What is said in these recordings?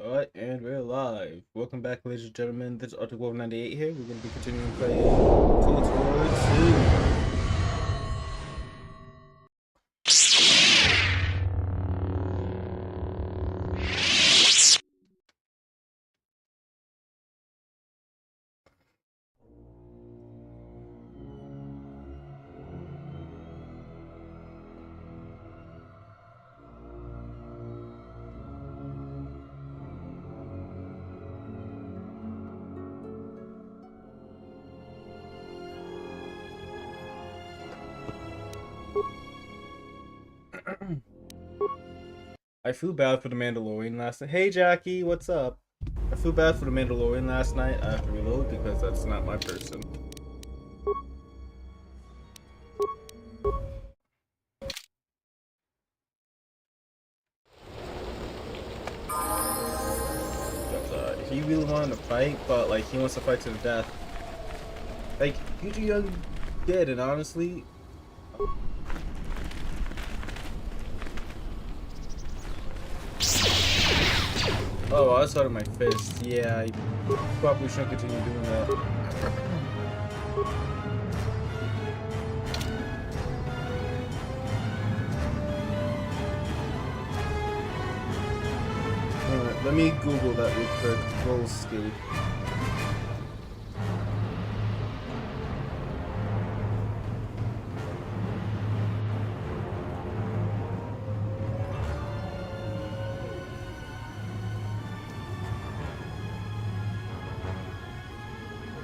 Alright, and we're live. Welcome back, ladies and gentlemen. This is Arctic Wolf 98 here. We're going to be continuing playing KOTOR 2. I feel bad for the Mandalorian last night. Hey, Jackie, what's up? I feel bad for the Mandalorian last night. I have to reload because that's not my person. He really wanted to fight, but like he wants to fight to the death. Like, you're too young, dead, and honestly. Oh, I saw it in my fist. Yeah, I probably shouldn't continue doing that. Alright, let me Google that real quick. Roll skate.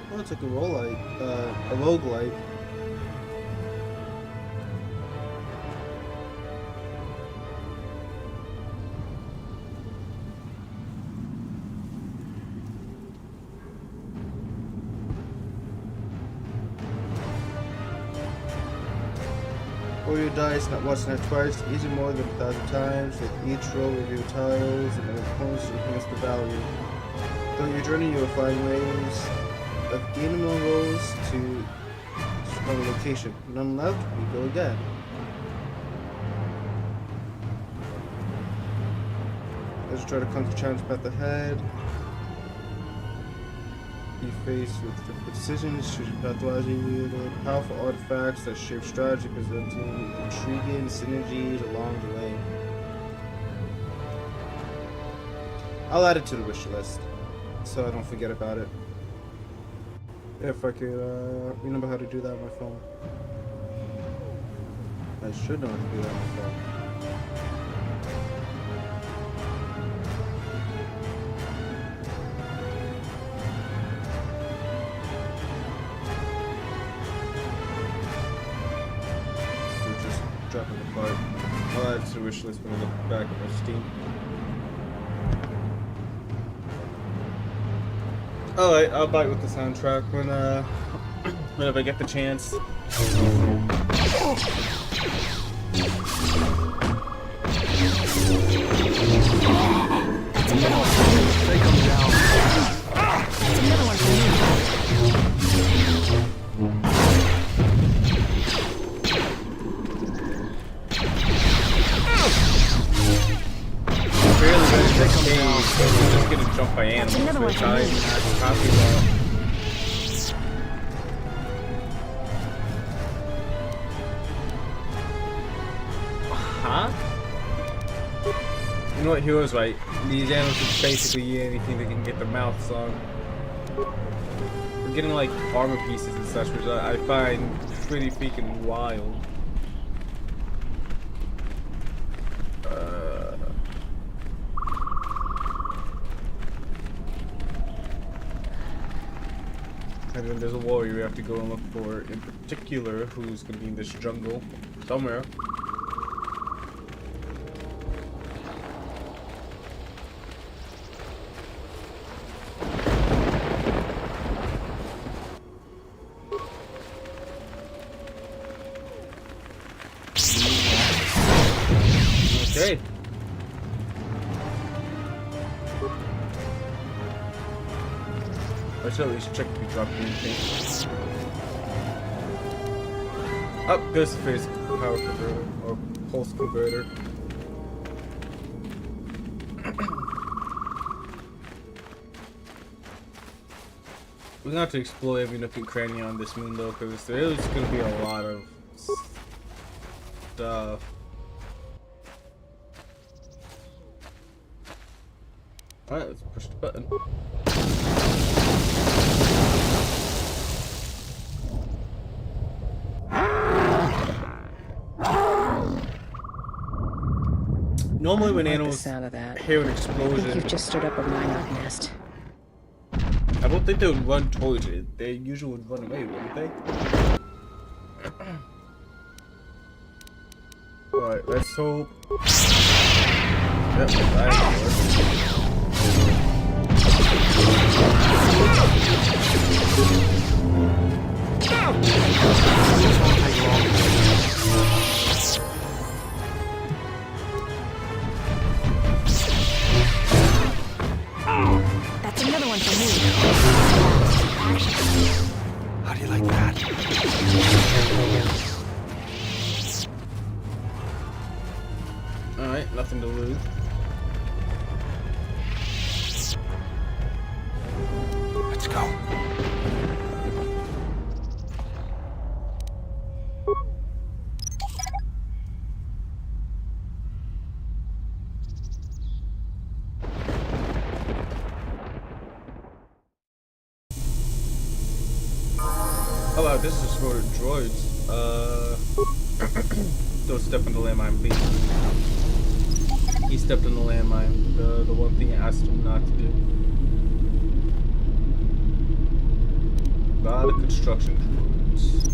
Oh, it's like a roguelike. A roguelike. Roll your dice not once, not twice, easy more than 1,000 times. With each roll, review tiles and other points to enhance the value. Throughout your journey, you will find ways of gaining more rolls to discover a location. None left, we go again. Let's try to conquer challenge path ahead. Be faced with difficult decisions, choose your path wisely, wielding powerful artifacts that shape strategy, presenting intriguing synergies along the way. I'll add it to the wish list, so I don't forget about it. If I could remember how to do that on my phone. I should know how to do that on my phone. Dropping the part. I'll add it to the wish list when I look back at my Steam. Alright, I'll bite with the soundtrack whenever I get the chance. They come down. It's another one for you. I'm just getting jumped by animals, which I copy that. Huh? You know what, Hero's right. These animals can basically eat anything they can get their mouths on. We're getting like armor pieces and such, which I find pretty freaking wild. And then there's a warrior we have to go and look for, in particular, who's going to be in this jungle somewhere. Okay. I should at least check if we dropped anything. Oh, there's a phase power converter, or pulse converter. we're gonna have to explore every nook and cranny on this moon though, because there is gonna be a lot of stuff. Alright, let's push the button. Normally when animals sound of that. hear an I explosion, think you've just stirred up a minot nest. I don't think they would run towards it. They usually would run away, wouldn't they? Alright, let's hope. Yep, That's another one for me. How do you like that? Alright, nothing to lose. Let's go. Oh wow, this is for droids. Don't step on the landmine, please. He stepped on the landmine. The one thing I asked him not to do. A lot of construction droids.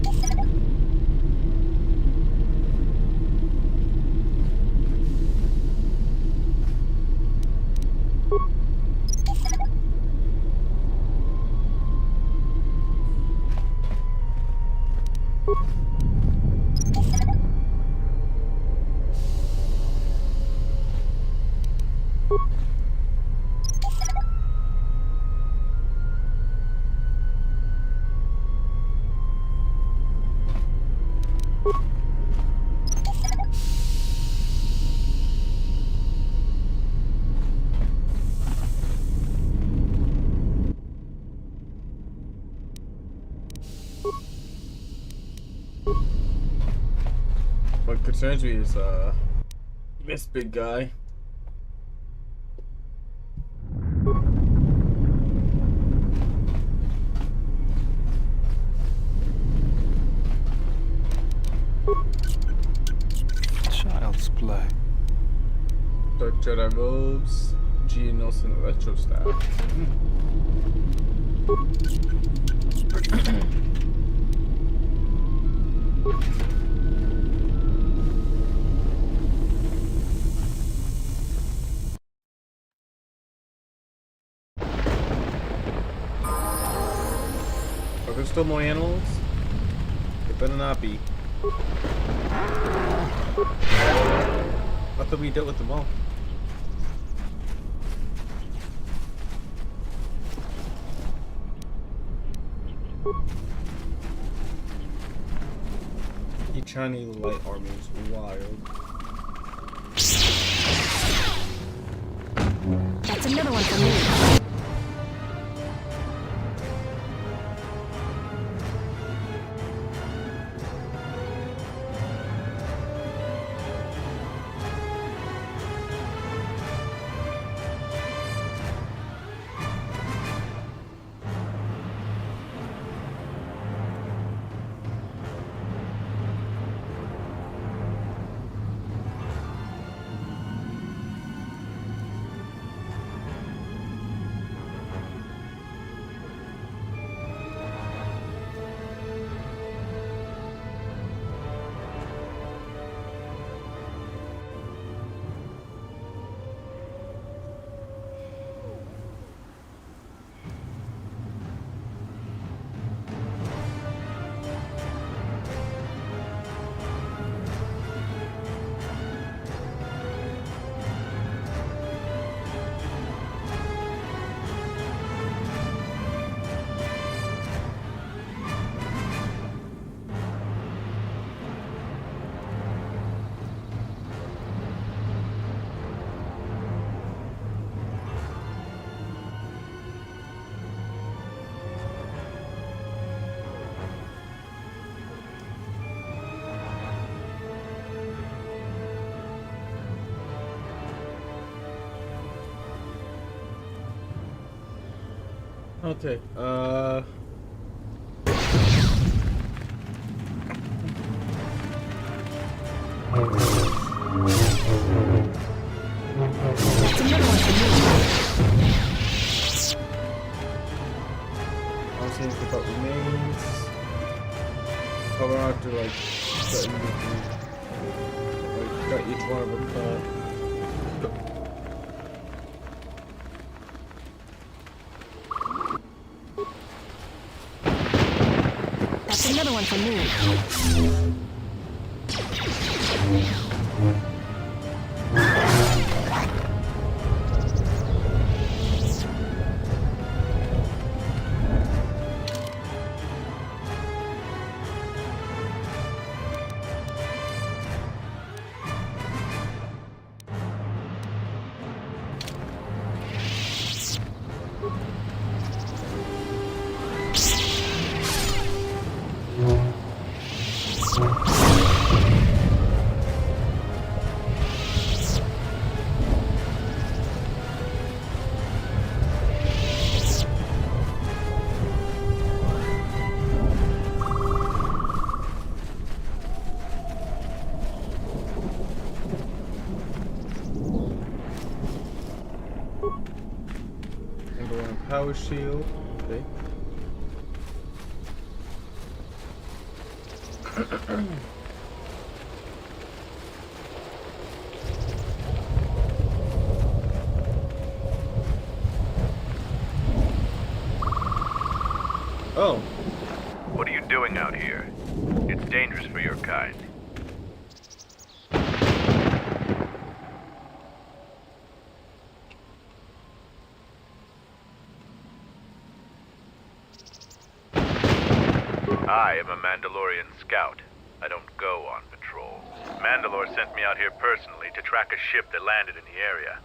What concerns me is this big guy. Child's play. Dark Jedi robes, G. Nelson electro staff. Are there still more animals? It better not be. I thought we dealt with them all. The Chinese light army is wild. That's another one for me. Okay, That's another one for me. I'll see if that remains. Probably have to like cut each one of them. That's another one for me. Power shield. Okay. Oh. What are you doing out here? It's dangerous for your kind. I am a Mandalorian scout. I don't go on patrol. Mandalore sent me out here personally to track a ship that landed in the area.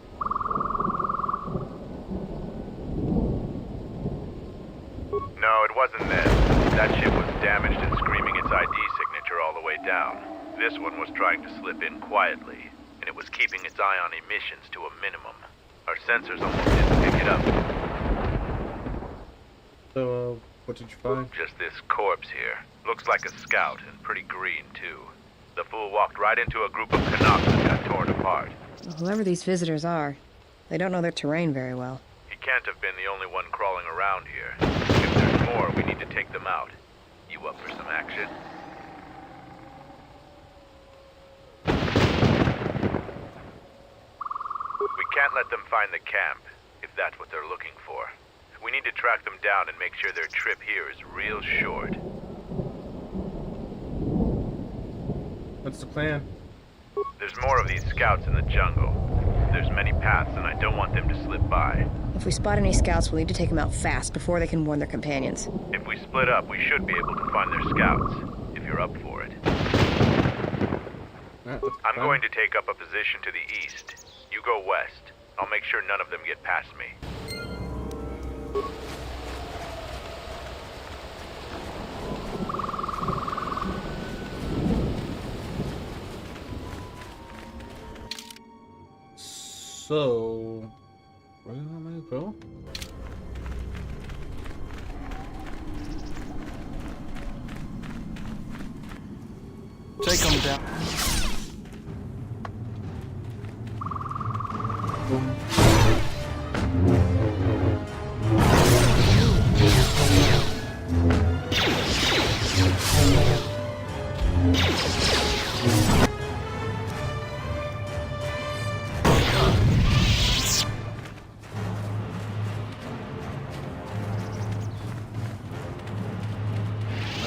No, it wasn't them. That ship was damaged and screaming its ID signature all the way down. This one was trying to slip in quietly, and it was keeping its eye on emissions to a minimum. Our sensors almost didn't pick it up. So, what did you find? Just this corpse here. Looks like a scout, and pretty green, too. The fool walked right into a group of Canucks and got torn apart. Whoever these visitors are, they don't know their terrain very well. He can't have been the only one crawling around here. If there's more, we need to take them out. You up for some action? We can't let them find the camp, if that's what they're looking for. We need to track them down and make sure their trip here is real short. What's the plan? There's more of these scouts in the jungle. There's many paths, and I don't want them to slip by. If we spot any scouts, we'll need to take them out fast before they can warn their companions. If we split up, we should be able to find their scouts, if you're up for it. I'm going to take up a position to the east. You go west. I'll make sure none of them get past me. So, where do you want me to go? Take them down.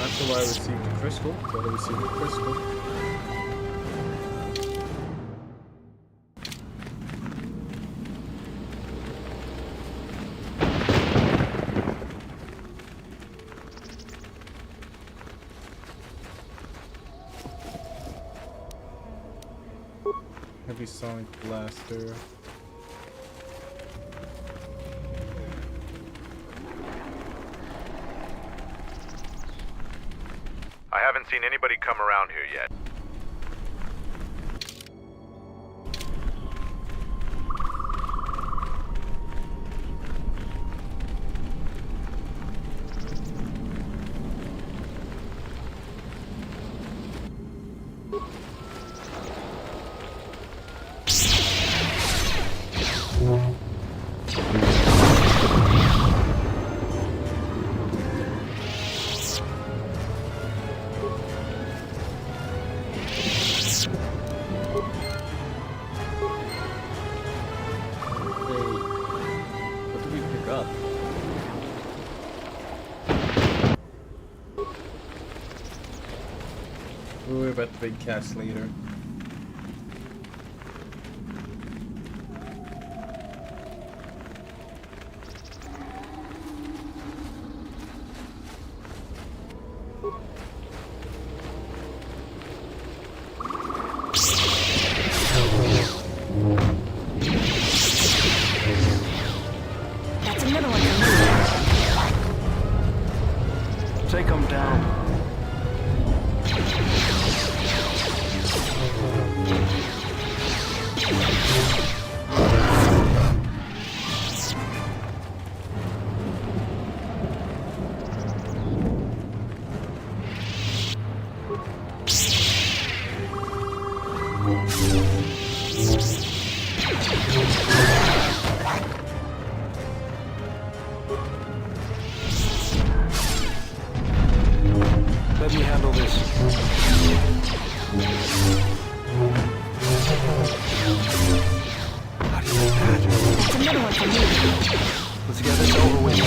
After I received a crystal, but I received a crystal. Heavy sonic blaster. I haven't seen anybody come around here yet. We'll worry about the big cats later. That's another one for me. Take them down. Let me handle this. How do you like that? That's another one for me. Let's get this over with.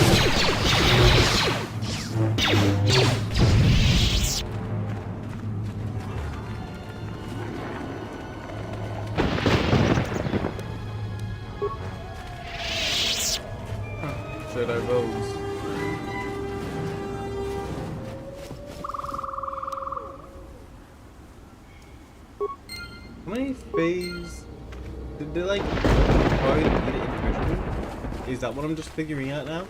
Should I rose? How many phase did they like require you to eat it individually? Is that what I'm just figuring out now?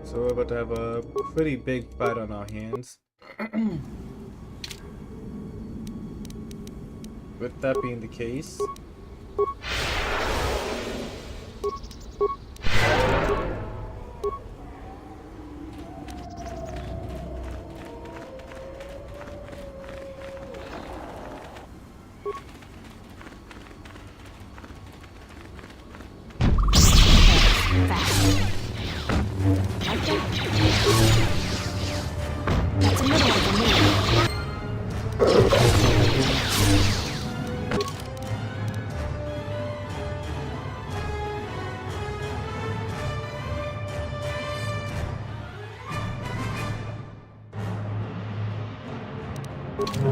So we're about to have a pretty big fight on our hands. With that being the case, That's another one for me.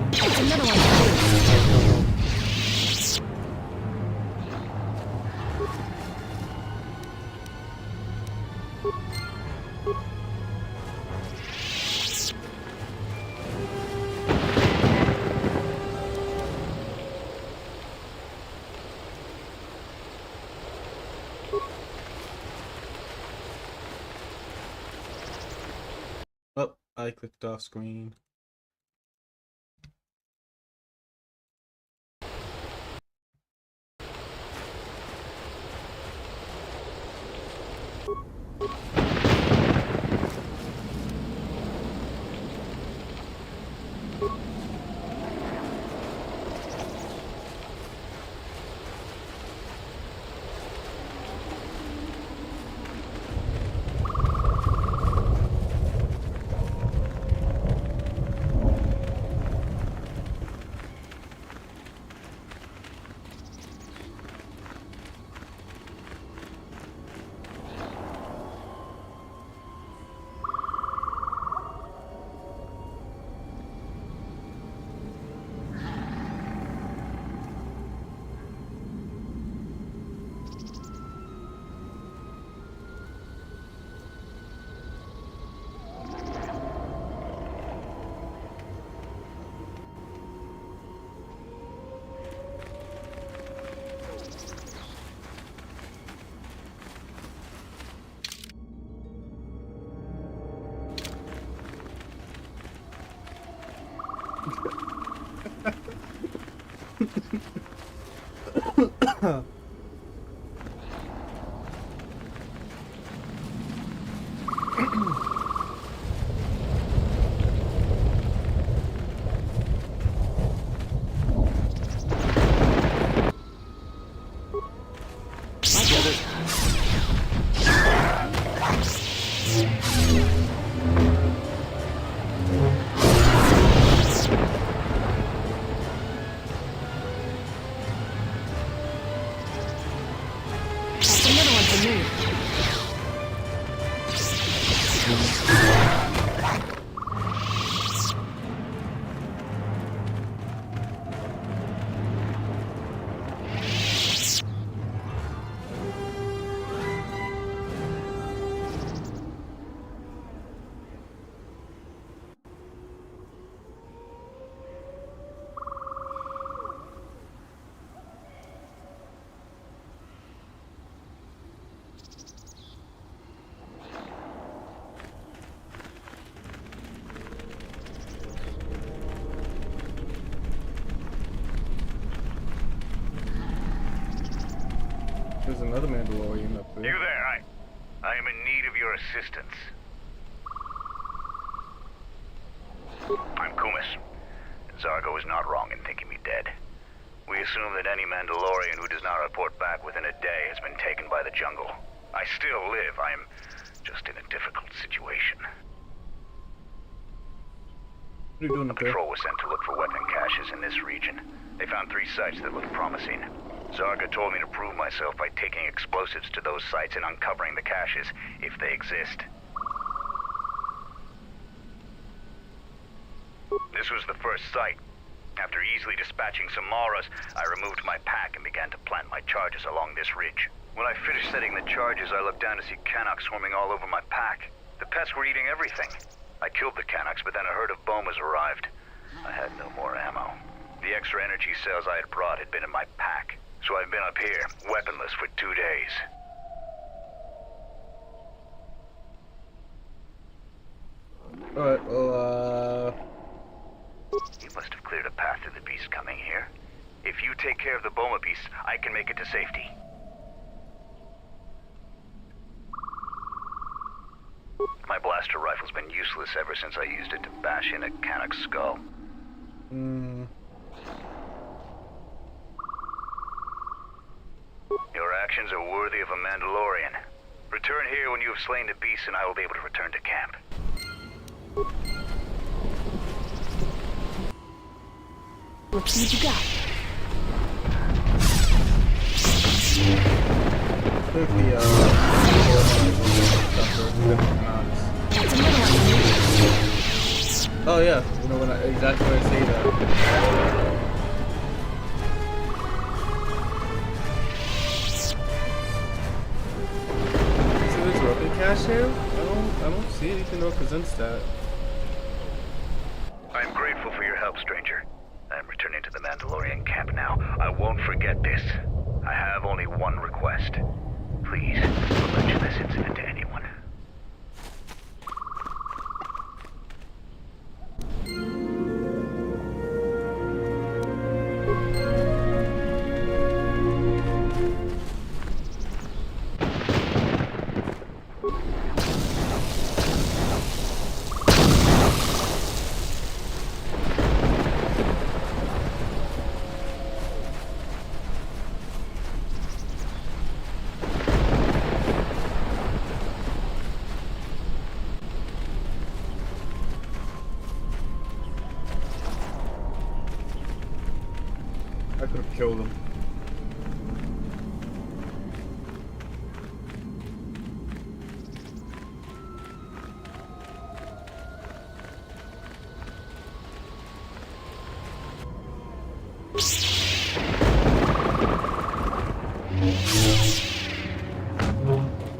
That's another one for me. oh, I clicked off screen. for me. There's another Mandalorian up there. You there? I am in need of your assistance. I'm Kumis. Zargo is not wrong in thinking me dead. We assume that any Mandalorian who does not report back within a day has been taken by the jungle. I still live. I am just in a difficult situation. What are you doing A up there? patrol was sent to look for weapon caches in this region. They found 3 sites that looked promising. Zarga told me to prove myself by taking explosives to those sites and uncovering the caches, if they exist. This was the first site. After easily dispatching some Maras, I removed my pack and began to plant my charges along this ridge. When I finished setting the charges, I looked down to see Canucks swarming all over my pack. The pets were eating everything. I killed the Canucks, but then a herd of Bomas arrived. I had no more ammo. The extra energy cells I had brought had been in my pack, so I've been up here, weaponless for 2 days. Alright, well, You must have cleared a path to the beast coming here. If you take care of the Boma beast, I can make it to safety. My blaster rifle's been useless ever since I used it to bash in a Canuck's skull. Your actions are worthy of a Mandalorian. Return here when you have slain the beast and I will be able to return to camp. Let's see what you got. there's That's another one for me. oh yeah, you know when exactly when I say that. So there's weapon cache here? I don't see anything that represents that. I am grateful for your help, stranger. I am returning to the Mandalorian camp now. I won't forget this. I have only one request. Please, don't mention this incident to anyone. I could have killed him.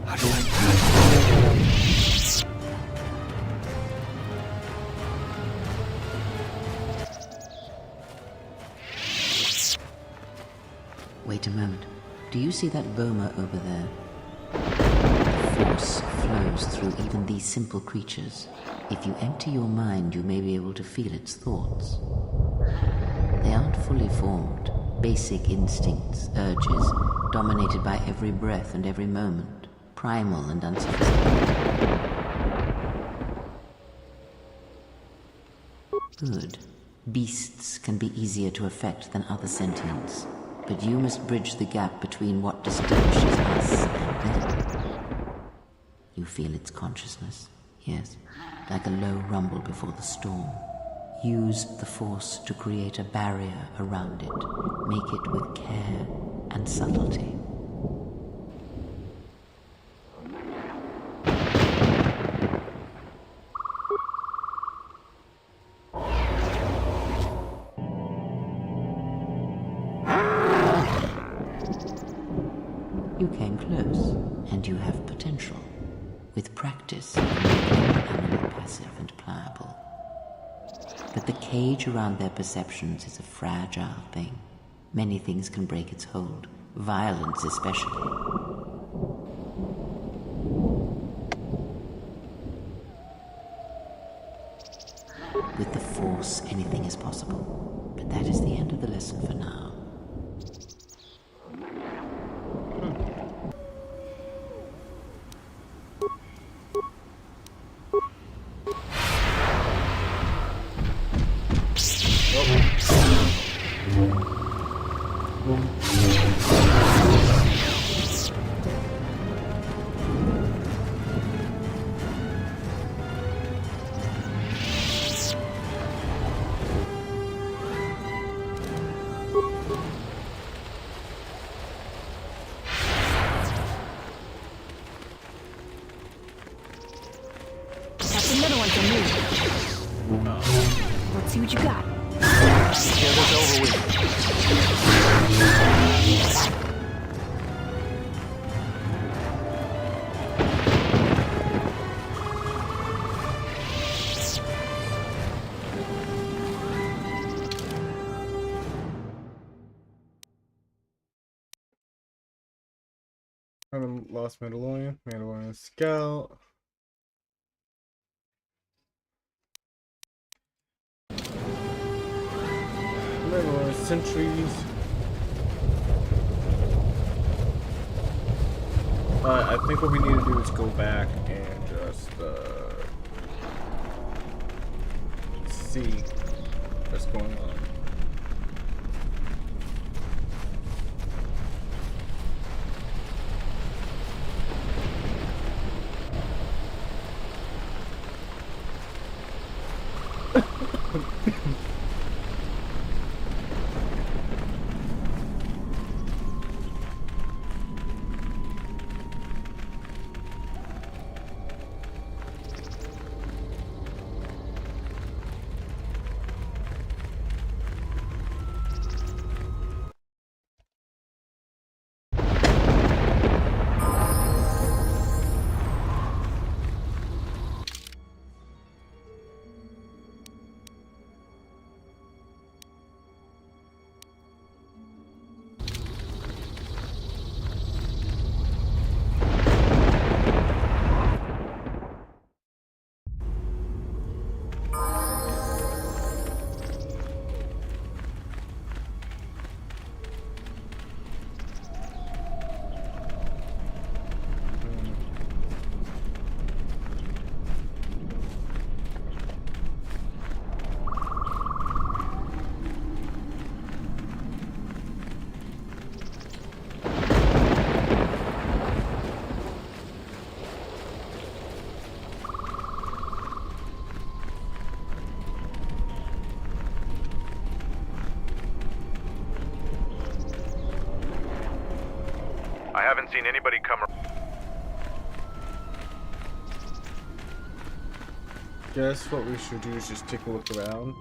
How do I pass? Wait a moment. Do you see that Boma over there? The force flows through even these simple creatures. If you empty your mind, you may be able to feel its thoughts. They aren't fully formed. Basic instincts, urges, dominated by every breath and every moment. Primal and unsophisticated. Good. Beasts can be easier to affect than other sentients. But you must bridge the gap between what distinguishes us and them. You feel its consciousness, yes, like a low rumble before the storm. Use the force to create a barrier around it. Make it with care and subtlety. You came close, and you have potential. With practice, you can make any animal passive and pliable. But the cage around their perceptions is a fragile thing. Many things can break its hold, violence especially. With the Force, anything is possible. But that is the end of the lesson for now. That's another one from me. Let's see what you got. Get this over with. Lost Mandalorian, Mandalorian Scout. Mandalorian Sentries. I think what we need to do is go back and just see what's going on. I haven't seen anybody come around. Guess what we should do is just take a look around.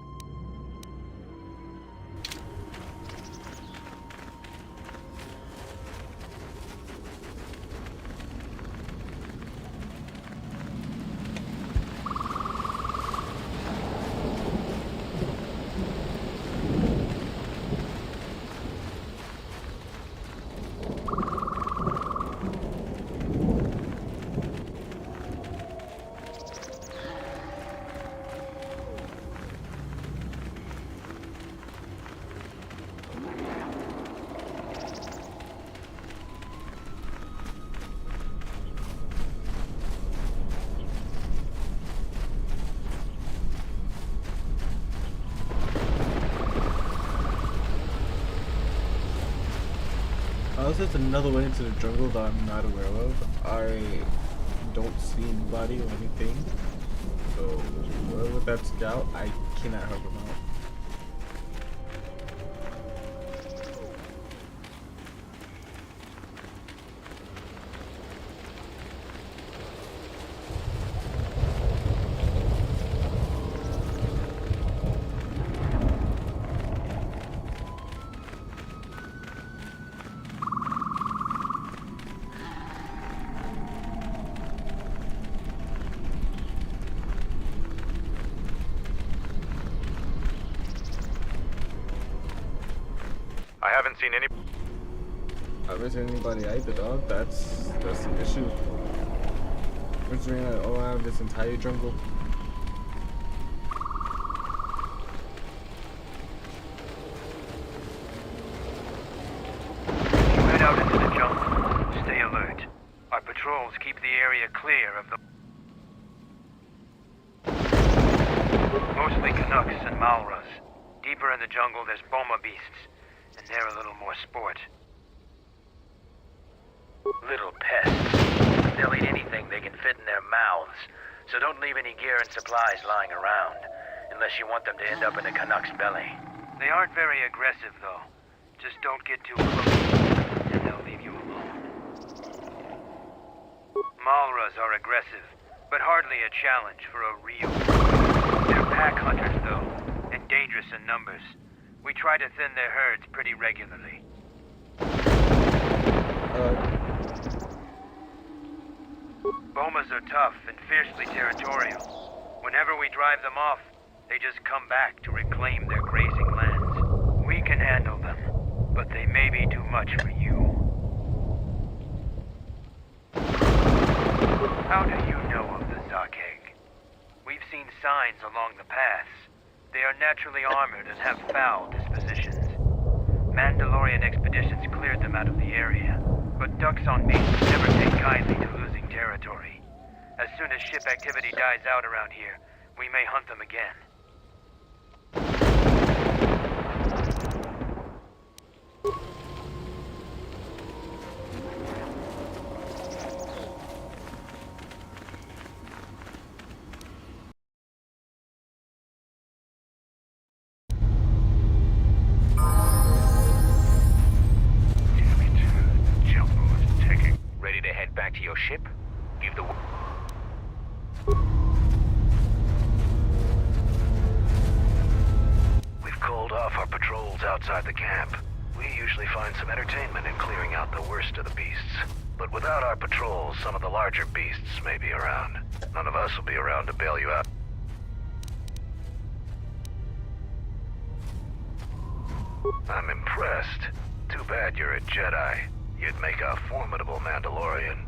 Unless there's another way into the jungle that I'm not aware of. I don't see anybody or anything. So, with that scout, I cannot help him out. haven't seen any. I haven't seen anybody either, dog. That's the issue. Considering I all have this entire jungle. You head out into the jungle. Stay alert. Our patrols keep the area clear of the... Mostly Canucks and Malras. Deeper in the jungle, there's Boma beasts, and they're a little more sport. Little pests. They'll eat anything they can fit in their mouths, so don't leave any gear and supplies lying around, unless you want them to end up in a Canuck's belly. They aren't very aggressive, though. Just don't get too close, and they'll leave you alone. Malras are aggressive, but hardly a challenge for a real... They're pack hunters, though, and dangerous in numbers. We try to thin their herds pretty regularly. Bomas are tough and fiercely territorial. Whenever we drive them off, they just come back to reclaim their grazing lands. We can handle them, but they may be too much for you. How do you know of the Zakeg? We've seen signs along the paths. They are naturally armored and have foul dispositions. Mandalorian expeditions cleared them out of the area, but ducks on beach never take kindly to losing territory. As soon as ship activity dies out around here, we may hunt them again. Ready to head back to your ship? Give the... We've called off our patrols outside the camp. We usually find some entertainment in clearing out the worst of the beasts. But without our patrols, some of the larger beasts may be around. None of us will be around to bail you out. I'm impressed. Too bad you're a Jedi. You'd make a formidable Mandalorian.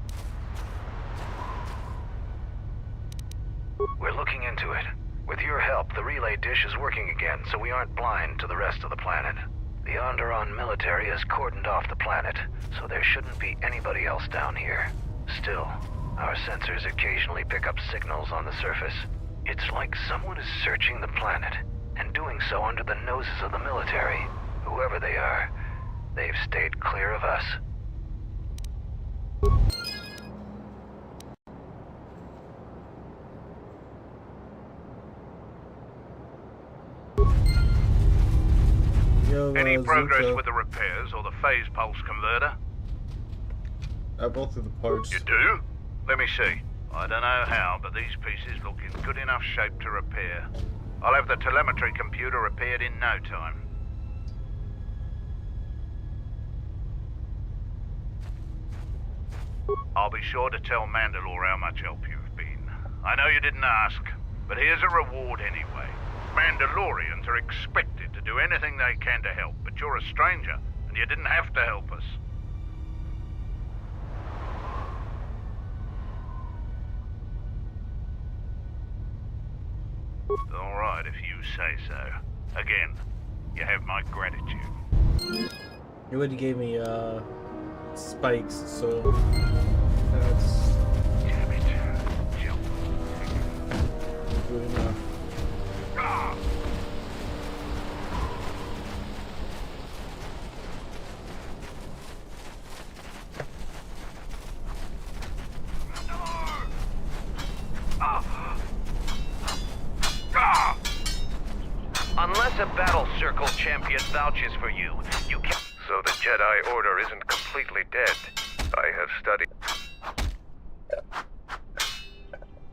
We're looking into it. With your help, the relay dish is working again, so we aren't blind to the rest of the planet. The Onderon military has cordoned off the planet, so there shouldn't be anybody else down here. Still, our sensors occasionally pick up signals on the surface. It's like someone is searching the planet, and doing so under the noses of the military. Whoever they are, they've stayed clear of us. Yo, Any progress Zuko. with the repairs or the phase pulse converter? Both of the parts. You do? Let me see. I don't know how, but these pieces look in good enough shape to repair. I'll have the telemetry computer repaired in no time. I'll be sure to tell Mandalore how much help you've been. I know you didn't ask, but here's a reward anyway. Mandalorians are expected to do anything they can to help, but you're a stranger, and you didn't have to help us. All right, if you say so. Again, you have my gratitude. You already gave me spikes, so that's Damn it. Jump. good enough. Ah! Mandalore! Ah! Ah! Unless a battle circle champion vouches for you, you can't... So the Jedi Order isn't completely dead. I have studied...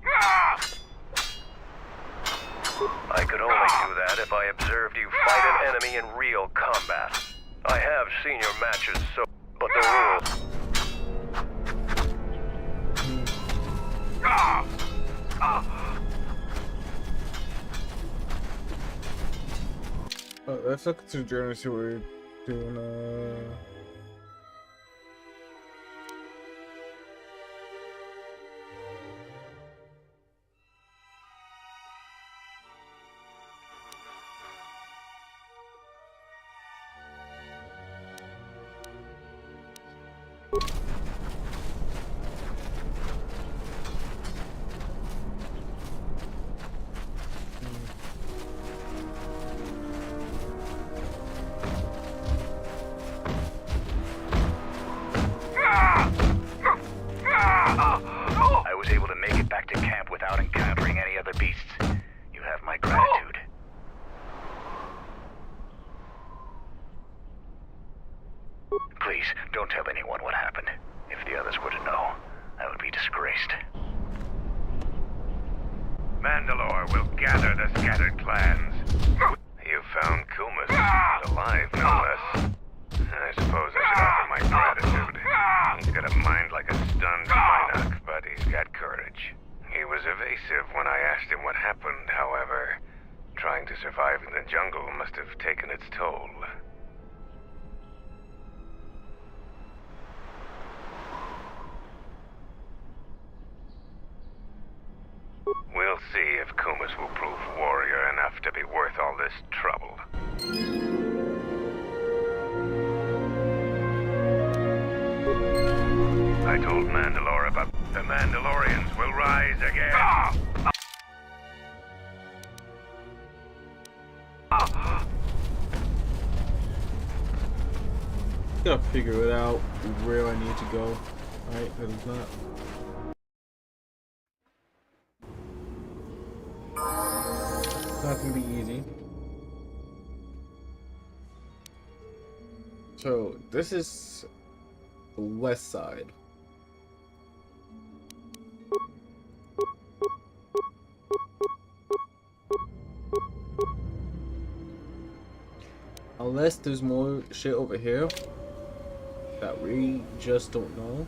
Ah! I could only do that if I observed you fight an enemy in real combat. I have seen your matches, so... But the rules... Ah! Ah! Let's look to the journey and see what Doing I was able to make it back to camp without encountering any other beasts. You have my gratitude. Please, don't tell anyone what happened. If the others were to know, I would be disgraced. Mandalore will gather the scattered clans. You found Kuma's alive, no less. I suppose I should offer my gratitude. He's got a mind like a stunned Minoc, but he's got courage. He was evasive when I asked him what happened, however. Trying to survive in the jungle must have taken its toll. We'll see if Kumas will prove warrior enough to be worth all this trouble. I told Mandalore about the Mandalorians will rise again. gotta figure it out where I need to go. Alright, that is not gonna be easy. So this is the west side. Unless there's more shit over here that we just don't know.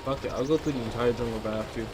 Fuck it, I'll go through the entire jungle if I have to.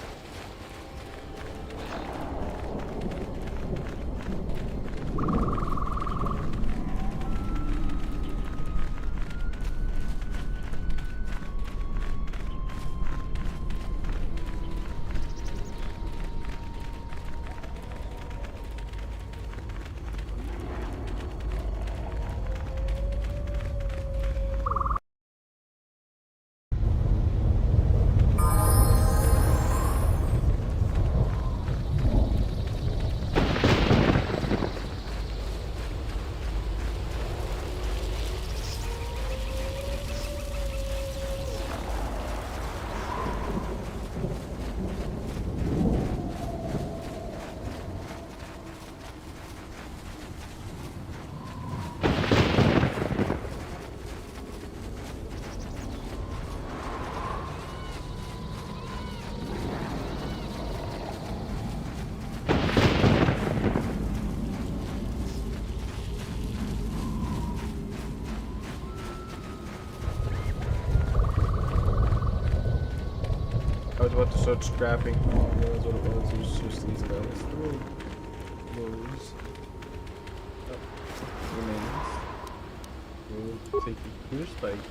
I was about to start scrapping. Oh, I realized what it was. It was just these guys. Those. Remains. We'll take the clear spike.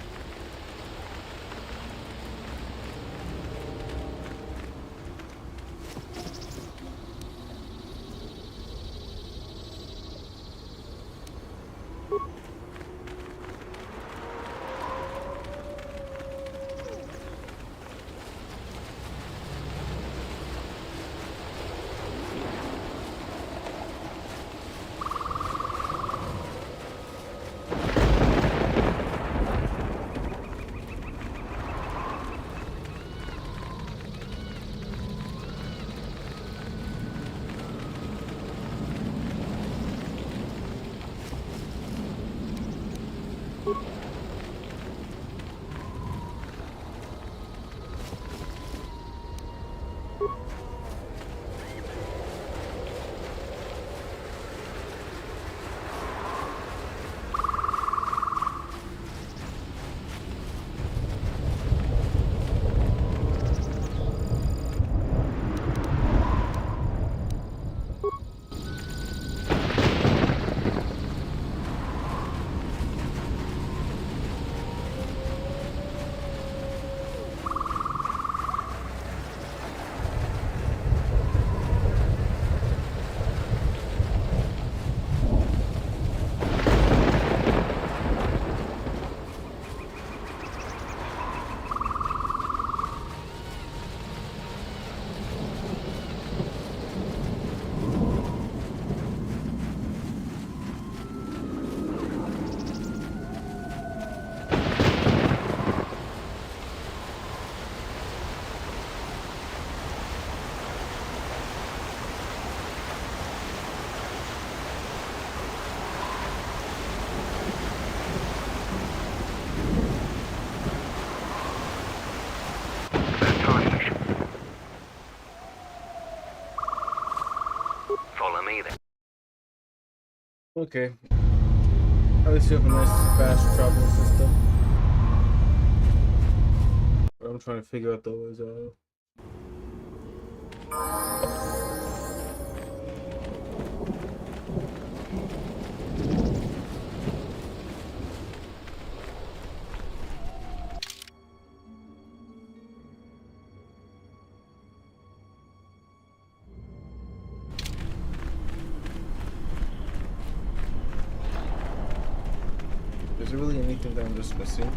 Okay. At least you have a nice fast travel system. What I'm trying to figure out though is is there really anything that I'm just missing?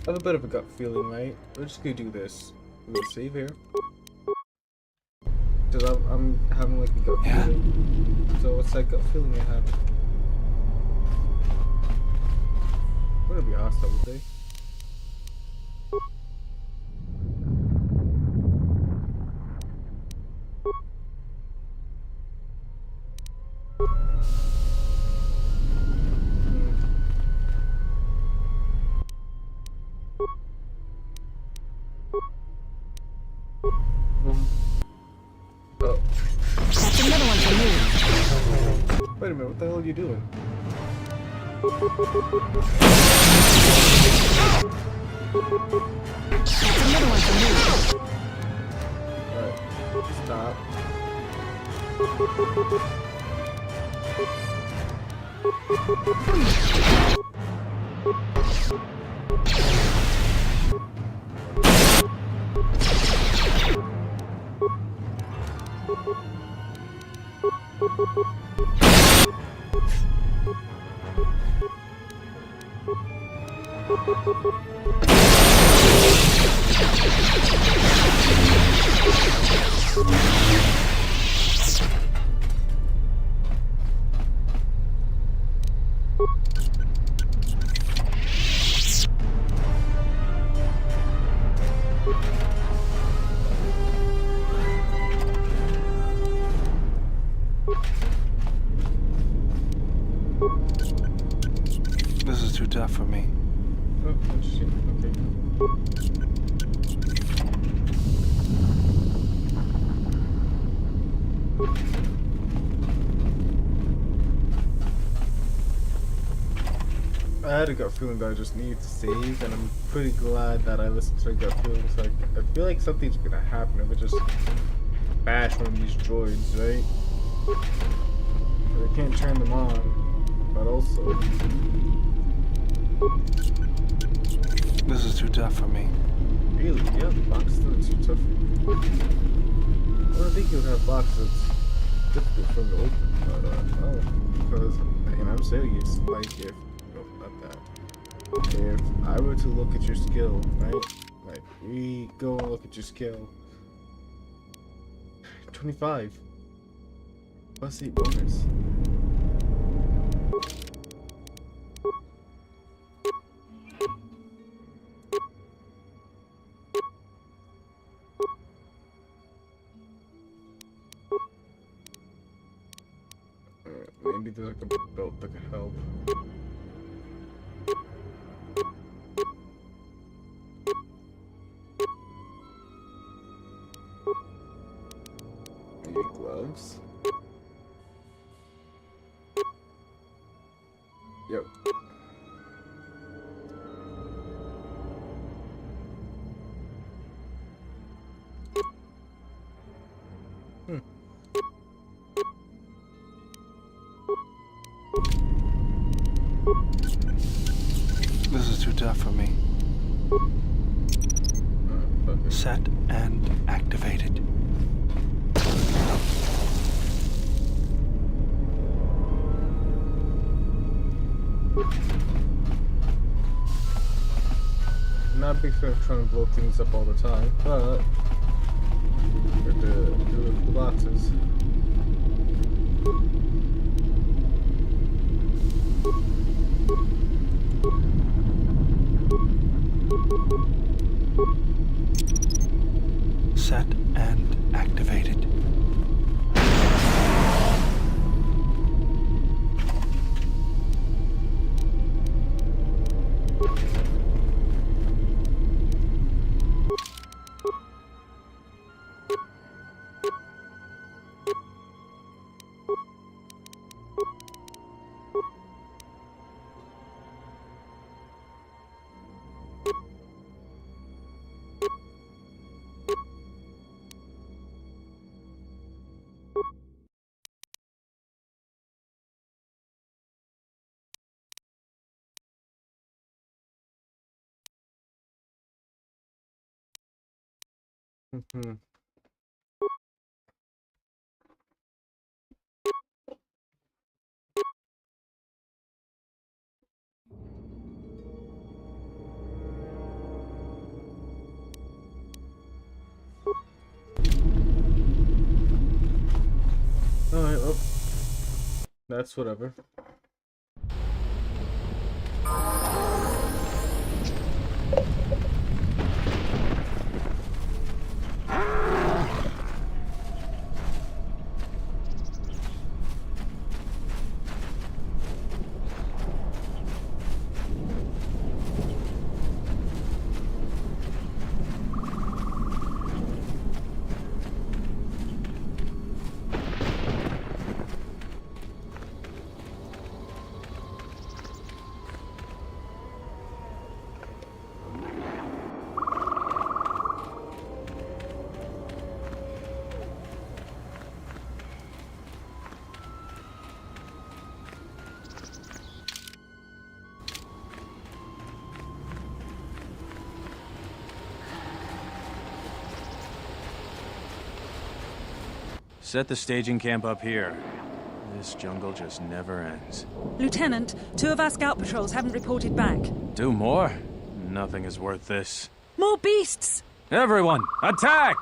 I have a bit of a gut feeling, right? We're just gonna do this. We're gonna save here. Because I'm having like a gut feeling. So what's that gut feeling I have? I'm gonna be hostile today. Oh. That's another one for me. Wait a minute, what the hell are you doing? That's another one for me. Alright, stop. This is too tough for me. Oh, interesting. Okay. I had a gut feeling that I just needed to save, and I'm pretty glad that I listened to the gut feeling. So I feel like something's gonna happen if I just bash one of these droids, right? But I can't turn them on, but also This is too tough for me. really, yeah, the box is too tough. I don't think you would have boxes that's difficult for them to open, but no, because and I'm serious. Like if not that. If I were to look at your skill, right? Like we go and look at your skill. 25 plus 8 bonus. Maybe there's like a belt that could help. Maybe gloves. Yep. This is too tough for me. Set and activated. I'm not a big fan of trying to blow things up all the time, but we're to do it with the boxes. Set and activated. Mhm. Alright, well, that's whatever. Set the staging camp up here. This jungle just never ends. Lieutenant, 2 of our scout patrols haven't reported back. 2 more? Nothing is worth this. More beasts! Everyone, attack!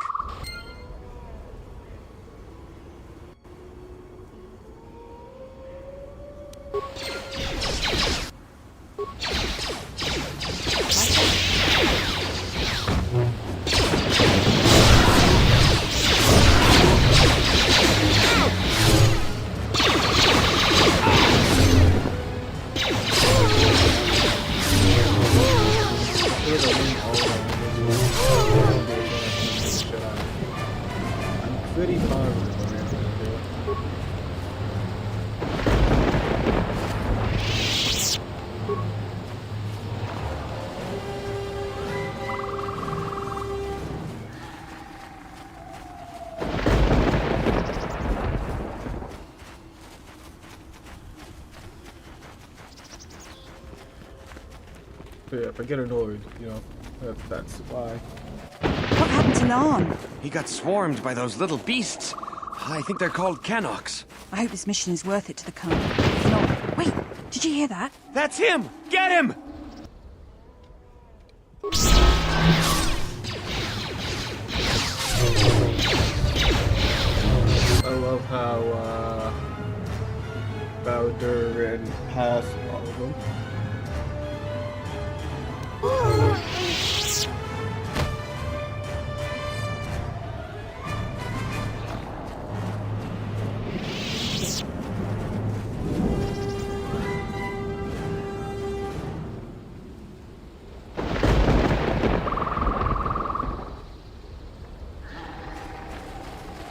I'm pretty positive I'm gonna do it. But yeah, if I get annoyed, you know, that's why. What happened to Lan? He got swarmed by those little beasts. I think they're called Canox. I hope this mission is worth it to the Khan. If not... Wait, did you hear that? That's him! Get him! I love how Bowder ran past all of them.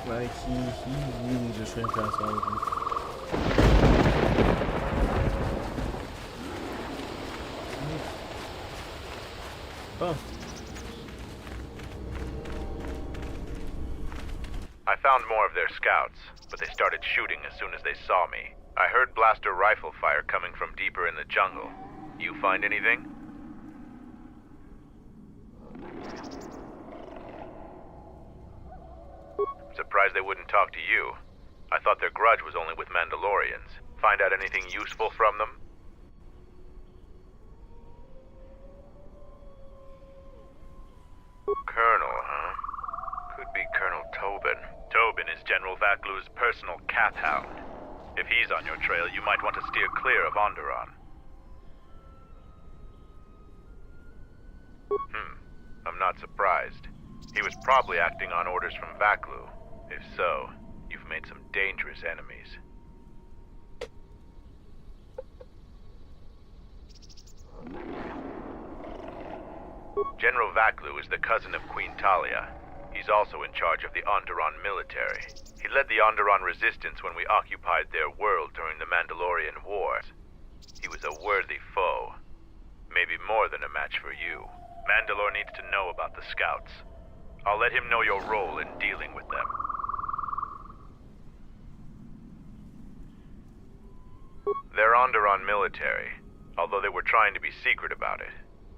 Like he really just ran past all of them. I found found more of their scouts, but they started shooting as soon as they saw me. I heard blaster rifle fire coming from deeper in the jungle. You find anything? Surprised they wouldn't talk to you. I thought their grudge was only with Mandalorians. Find out anything useful from them? Colonel, huh? Could be Colonel Tobin. Tobin is General Vaklu's personal cat hound. If he's on your trail, you might want to steer clear of Onderon. I'm not surprised. He was probably acting on orders from Vaklu. If so, you've made some dangerous enemies. General Vaklu is the cousin of Queen Talia. He's also in charge of the Onderon military. He led the Onderon resistance when we occupied their world during the Mandalorian Wars. He was a worthy foe. Maybe more than a match for you. Mandalore needs to know about the scouts. I'll let him know your role in dealing with them. They're Onderon military, although they were trying to be secret about it.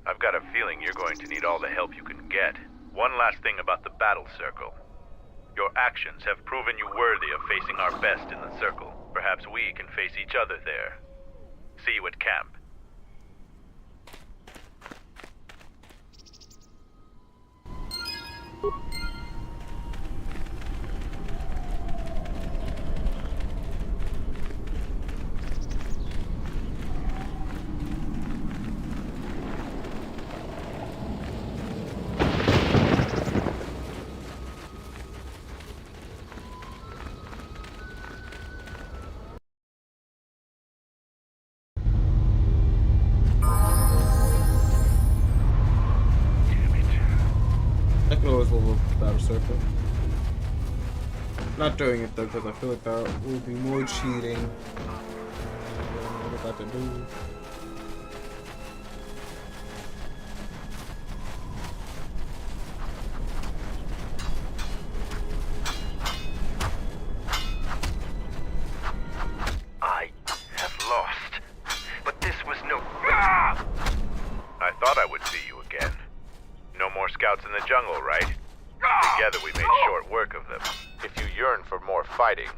I've got a feeling you're going to need all the help you can get. One last thing about the battle circle. Your actions have proven you worthy of facing our best in the circle. Perhaps we can face each other there. See you at camp. I could always level up the battle circle. Not doing it though, because I feel like that will be more cheating. What am I about to do? I have lost, but this was no... I thought I would see you again. No more scouts in the jungle, right? Together we made short work of them. If you yearn for more fighting,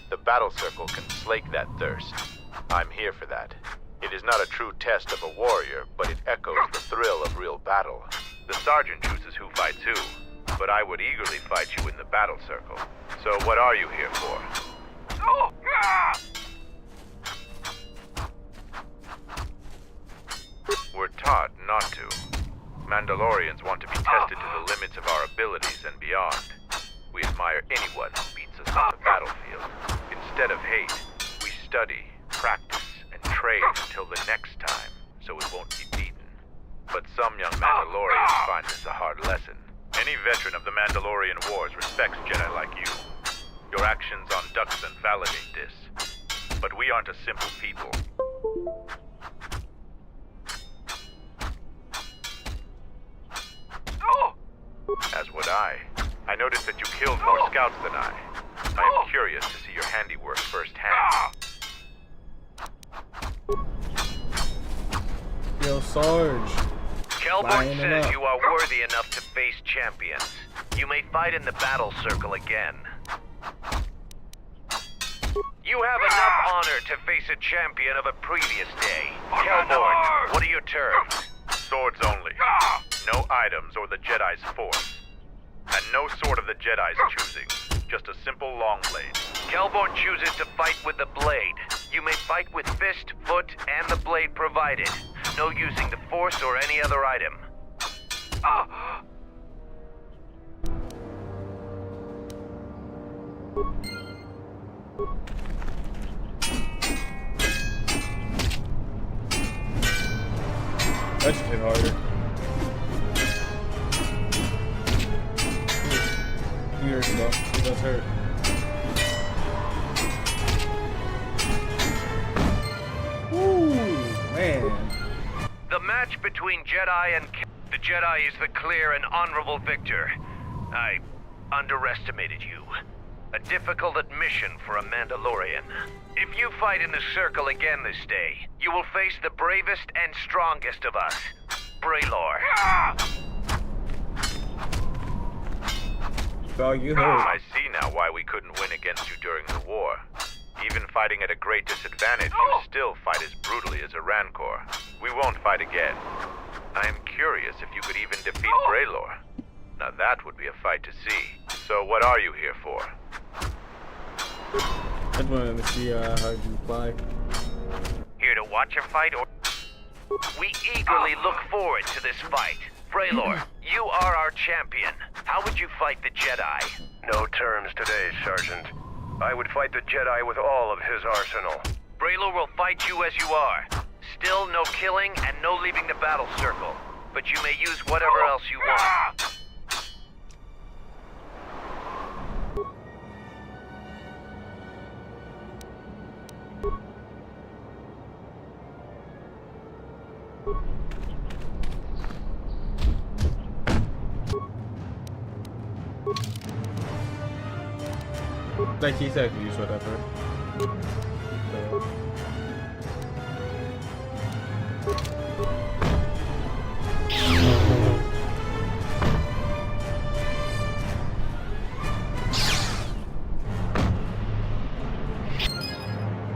the battle circle can slake that thirst. I'm here for that. It is not a true test of a warrior, but it echoes the thrill of real battle. The sergeant chooses who fights who, but I would eagerly fight you in the battle circle. So what are you here for? We're taught not to. Mandalorians want to be tested to the limits of our abilities and beyond. We admire anyone who beats us on the battlefield. Instead of hate, we study, practice, and train until the next time, so it won't be beaten. But some young Mandalorians find this a hard lesson. Any veteran of the Mandalorian Wars respects Jedi like you. Your actions on Duxon validate this. But we aren't a simple people. As would I. I noticed that you killed more scouts than I. I am curious to see your handiwork firsthand. Yo, Sarge. Kelborn says you are worthy enough to face champions. You may fight in the battle circle again. You have enough honor to face a champion of a previous day. Kelborn, what are your terms? Swords only. No items or the Jedi's force. And no sword of the Jedi's choosing. Just a simple long blade. Kelborn chooses to fight with the blade. You may fight with fist, foot, and the blade provided. No using the force or any other item. That should hit harder. Years ago, it does hurt. Ooh, man. The match between Jedi and the Jedi is the clear and honorable victor. I underestimated you. A difficult admission for a Mandalorian. If you fight in the circle again this day, you will face the bravest and strongest of us, Braylor. Dog, you hurt. I see now why we couldn't win against you during the war. Even fighting at a great disadvantage, you still fight as brutally as a Rancor. We won't fight again. I am curious if you could even defeat Braylor. Now that would be a fight to see. So what are you here for? I just wanted to see how you fly. Here to watch a fight, or... We eagerly look forward to this fight. Braylor, you are our champion. How would you fight the Jedi? No terms today, Sergeant. I would fight the Jedi with all of his arsenal. Braylor will fight you as you are. Still no killing and no leaving the battle circle. But you may use whatever else you want. Like he said, use whatever.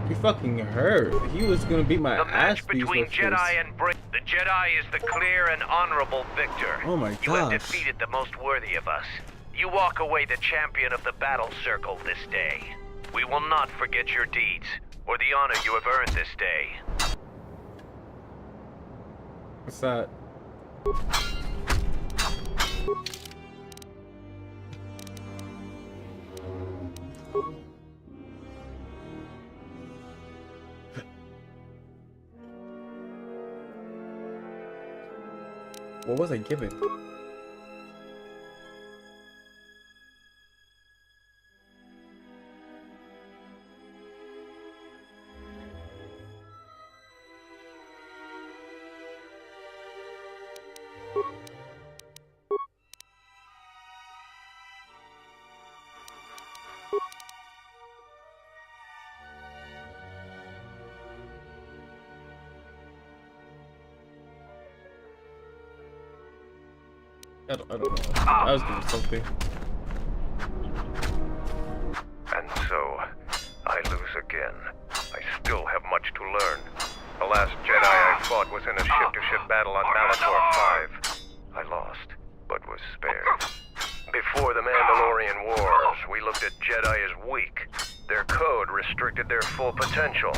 He fucking hurt. He was gonna beat my The ass. match between Jedi and Bray. The Jedi is the clear and honorable victor. Oh my You have gosh. defeated the most worthy of us. You walk away the champion of the battle circle this day. We will not forget your deeds, or the honor you have earned this day. What's that? What was I given? I don't know. I was doing something. And so, I lose again. I still have much to learn. The last Jedi I fought was in a ship-to-ship battle on Mandalore 5. I lost, but was spared. Before the Mandalorian Wars, we looked at Jedi as weak. Their code restricted their full potential.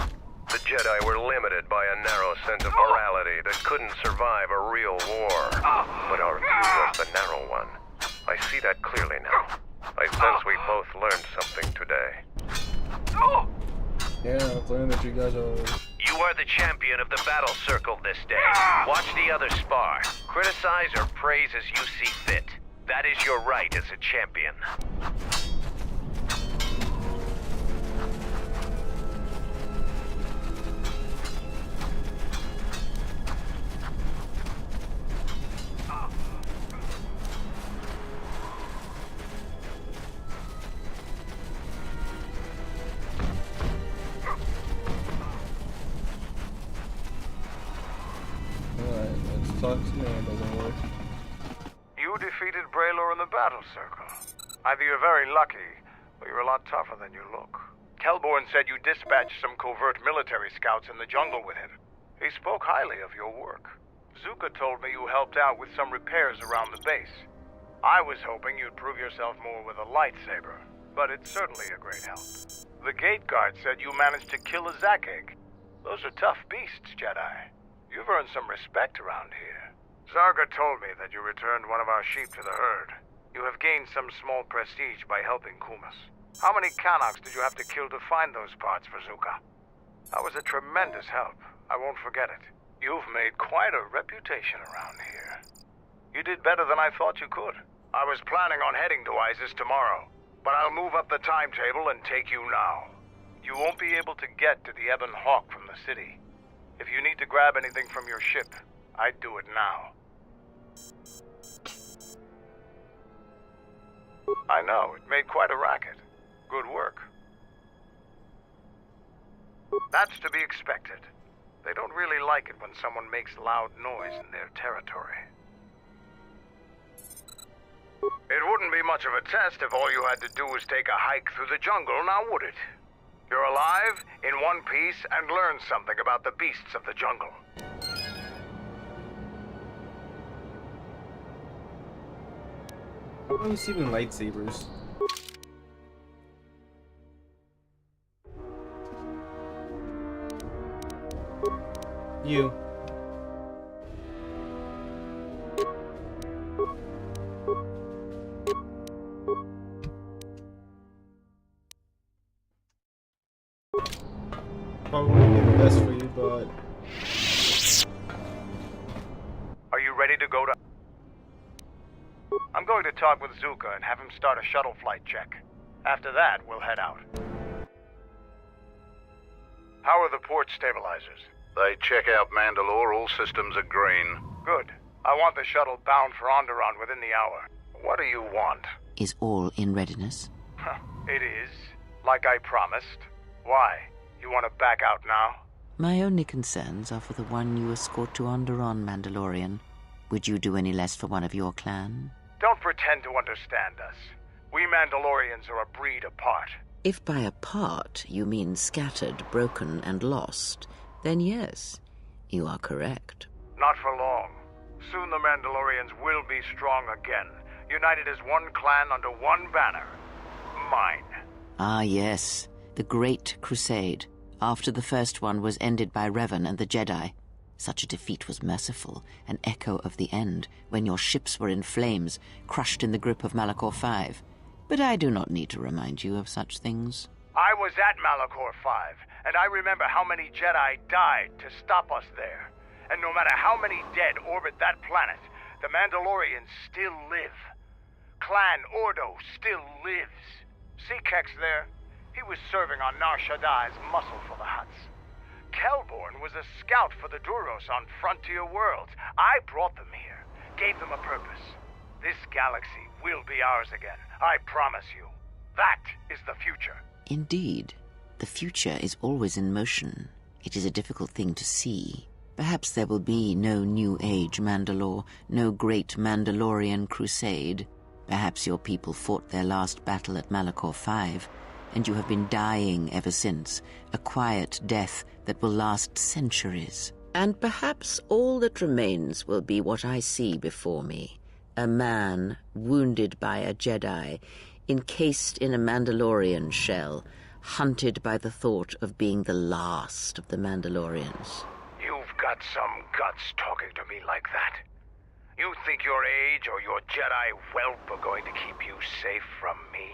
The Jedi were limited by a narrow sense of morality that couldn't survive a real war. But our view was the narrow one. I see that clearly now. I sense we both learned something today. Yeah, I've learned that you guys are... You are the champion of the battle circle this day. Watch the others spar. Criticize or praise as you see fit. That is your right as a champion. Alright, let's talk to me. It doesn't work. You defeated Braylor in the battle circle. Either you're very lucky, or you're a lot tougher than you look. Kelborn said you dispatched some covert military scouts in the jungle with him. He spoke highly of your work. Zuka told me you helped out with some repairs around the base. I was hoping you'd prove yourself more with a lightsaber, but it's certainly a great help. The gate guard said you managed to kill a Zakeg. Those are tough beasts, Jedi. You've earned some respect around here. Zarga told me that you returned one of our sheep to the herd. You have gained some small prestige by helping Kumas. How many Canox did you have to kill to find those parts for Zuka? That was a tremendous help. I won't forget it. You've made quite a reputation around here. You did better than I thought you could. I was planning on heading to Isis tomorrow, but I'll move up the timetable and take you now. You won't be able to get to the Ebon Hawk from the city. If you need to grab anything from your ship, I'd do it now. I know, it made quite a racket. Good work. That's to be expected. They don't really like it when someone makes loud noise in their territory. It wouldn't be much of a test if all you had to do was take a hike through the jungle, now would it? You're alive, in one piece, and learn something about the beasts of the jungle. Why are you receiving lightsabers? You. Probably wouldn't be the best for you, but... Are you ready to go to... I'm going to talk with Zuka and have him start a shuttle flight check. After that, we'll head out. How are the port stabilizers? They check out Mandalore. All systems are green. Good. I want the shuttle bound for Onderon within the hour. What do you want? Is all in readiness? It is. Like I promised. Why? You want to back out now? My only concerns are for the one you escort to Onderon, Mandalorian. Would you do any less for one of your clan? Don't pretend to understand us. We Mandalorians are a breed apart. If by apart you mean scattered, broken, and lost, then yes, you are correct. Not for long. Soon the Mandalorians will be strong again, united as one clan under one banner. Mine. Ah, yes. The Great Crusade, after the first one was ended by Revan and the Jedi. Such a defeat was merciful, an echo of the end, when your ships were in flames, crushed in the grip of Malachor V. But I do not need to remind you of such things. I was at Malachor V, and I remember how many Jedi died to stop us there. And no matter how many dead orbit that planet, the Mandalorians still live. Clan Ordo still lives. See Kex there? He was serving on Nar Shaddai's muscle for the Hutts. Kelborn was a scout for the Duros on Frontier Worlds. I brought them here, gave them a purpose. This galaxy will be ours again, I promise you. That is the future. Indeed. The future is always in motion. It is a difficult thing to see. Perhaps there will be no New Age Mandalore, no great Mandalorian crusade. Perhaps your people fought their last battle at Malachor V, and you have been dying ever since, a quiet death that will last centuries. And perhaps all that remains will be what I see before me. A man wounded by a Jedi, encased in a Mandalorian shell, hunted by the thought of being the last of the Mandalorians. You've got some guts talking to me like that. You think your age or your Jedi whelp are going to keep you safe from me?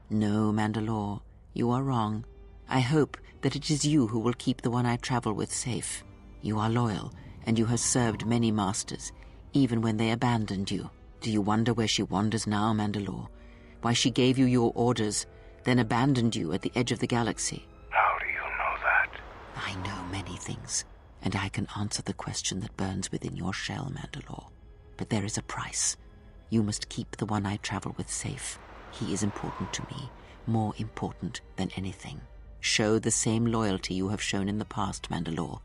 No, Mandalore, you are wrong. I hope that it is you who will keep the one I travel with safe. You are loyal, and you have served many masters, even when they abandoned you. Do you wonder where she wanders now, Mandalore? Why she gave you your orders, then abandoned you at the edge of the galaxy? How do you know that? I know many things, and I can answer the question that burns within your shell, Mandalore. But there is a price. You must keep the one I travel with safe. He is important to me, more important than anything. Show the same loyalty you have shown in the past, Mandalore.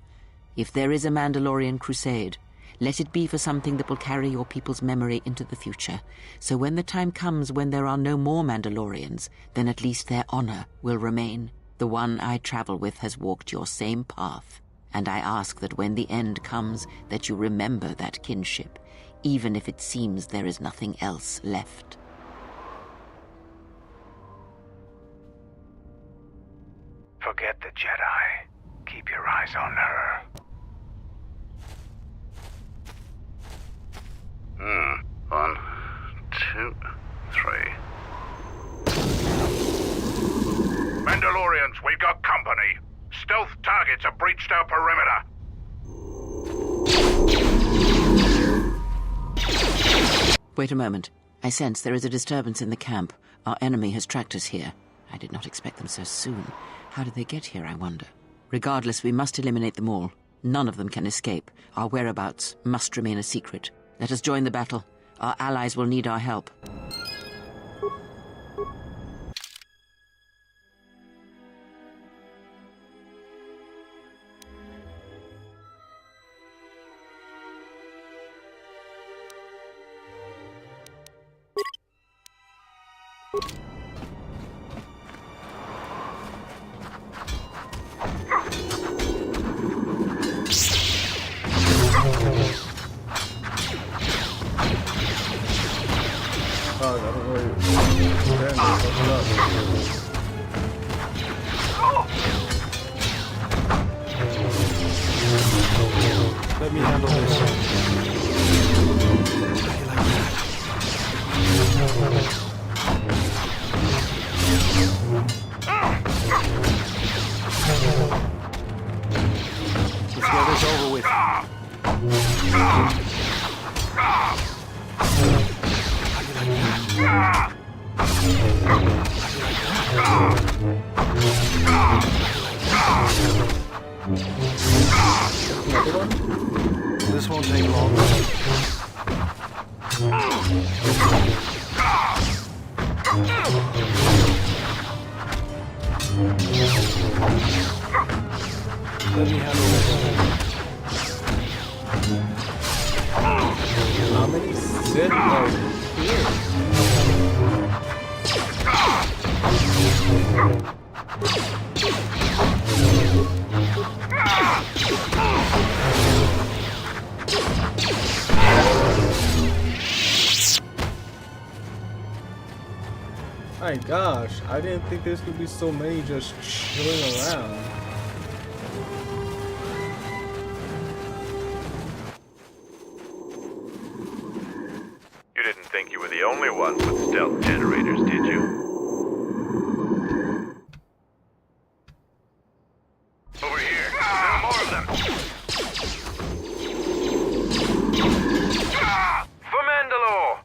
If there is a Mandalorian crusade, let it be for something that will carry your people's memory into the future. So when the time comes when there are no more Mandalorians, then at least their honor will remain. The one I travel with has walked your same path, and I ask that when the end comes, that you remember that kinship, even if it seems there is nothing else left. Forget the Jedi. Keep your eyes on her. 1, 2, 3. Mandalorians, we've got company. Stealth targets have breached our perimeter. Wait a moment. I sense there is a disturbance in the camp. Our enemy has tracked us here. I did not expect them so soon. How did they get here, I wonder? Regardless, we must eliminate them all. None of them can escape. Our whereabouts must remain a secret. Let us join the battle. Our allies will need our help. Oh, I don't worry. Damn, open up. Let me handle this. Let's get this over with. This won't take long. Let me handle this. How many Sith are here? My gosh, I didn't think there's gonna be so many just chilling around. You didn't think you were the only ones with stealth generators, did you? Over here. There are more of them. For Mandalore!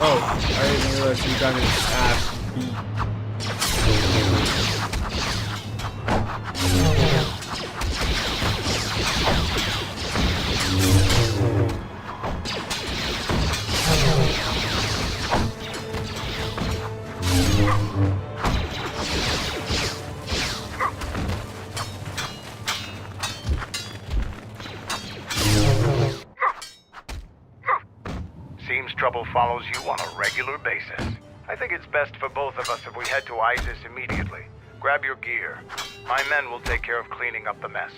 Oh, I didn't realize you got his ass beat. Seems trouble follows you on a regular basis. I think it's best for both of us if we head to ISIS immediately. Grab your gear. My men will take care of cleaning up the mess.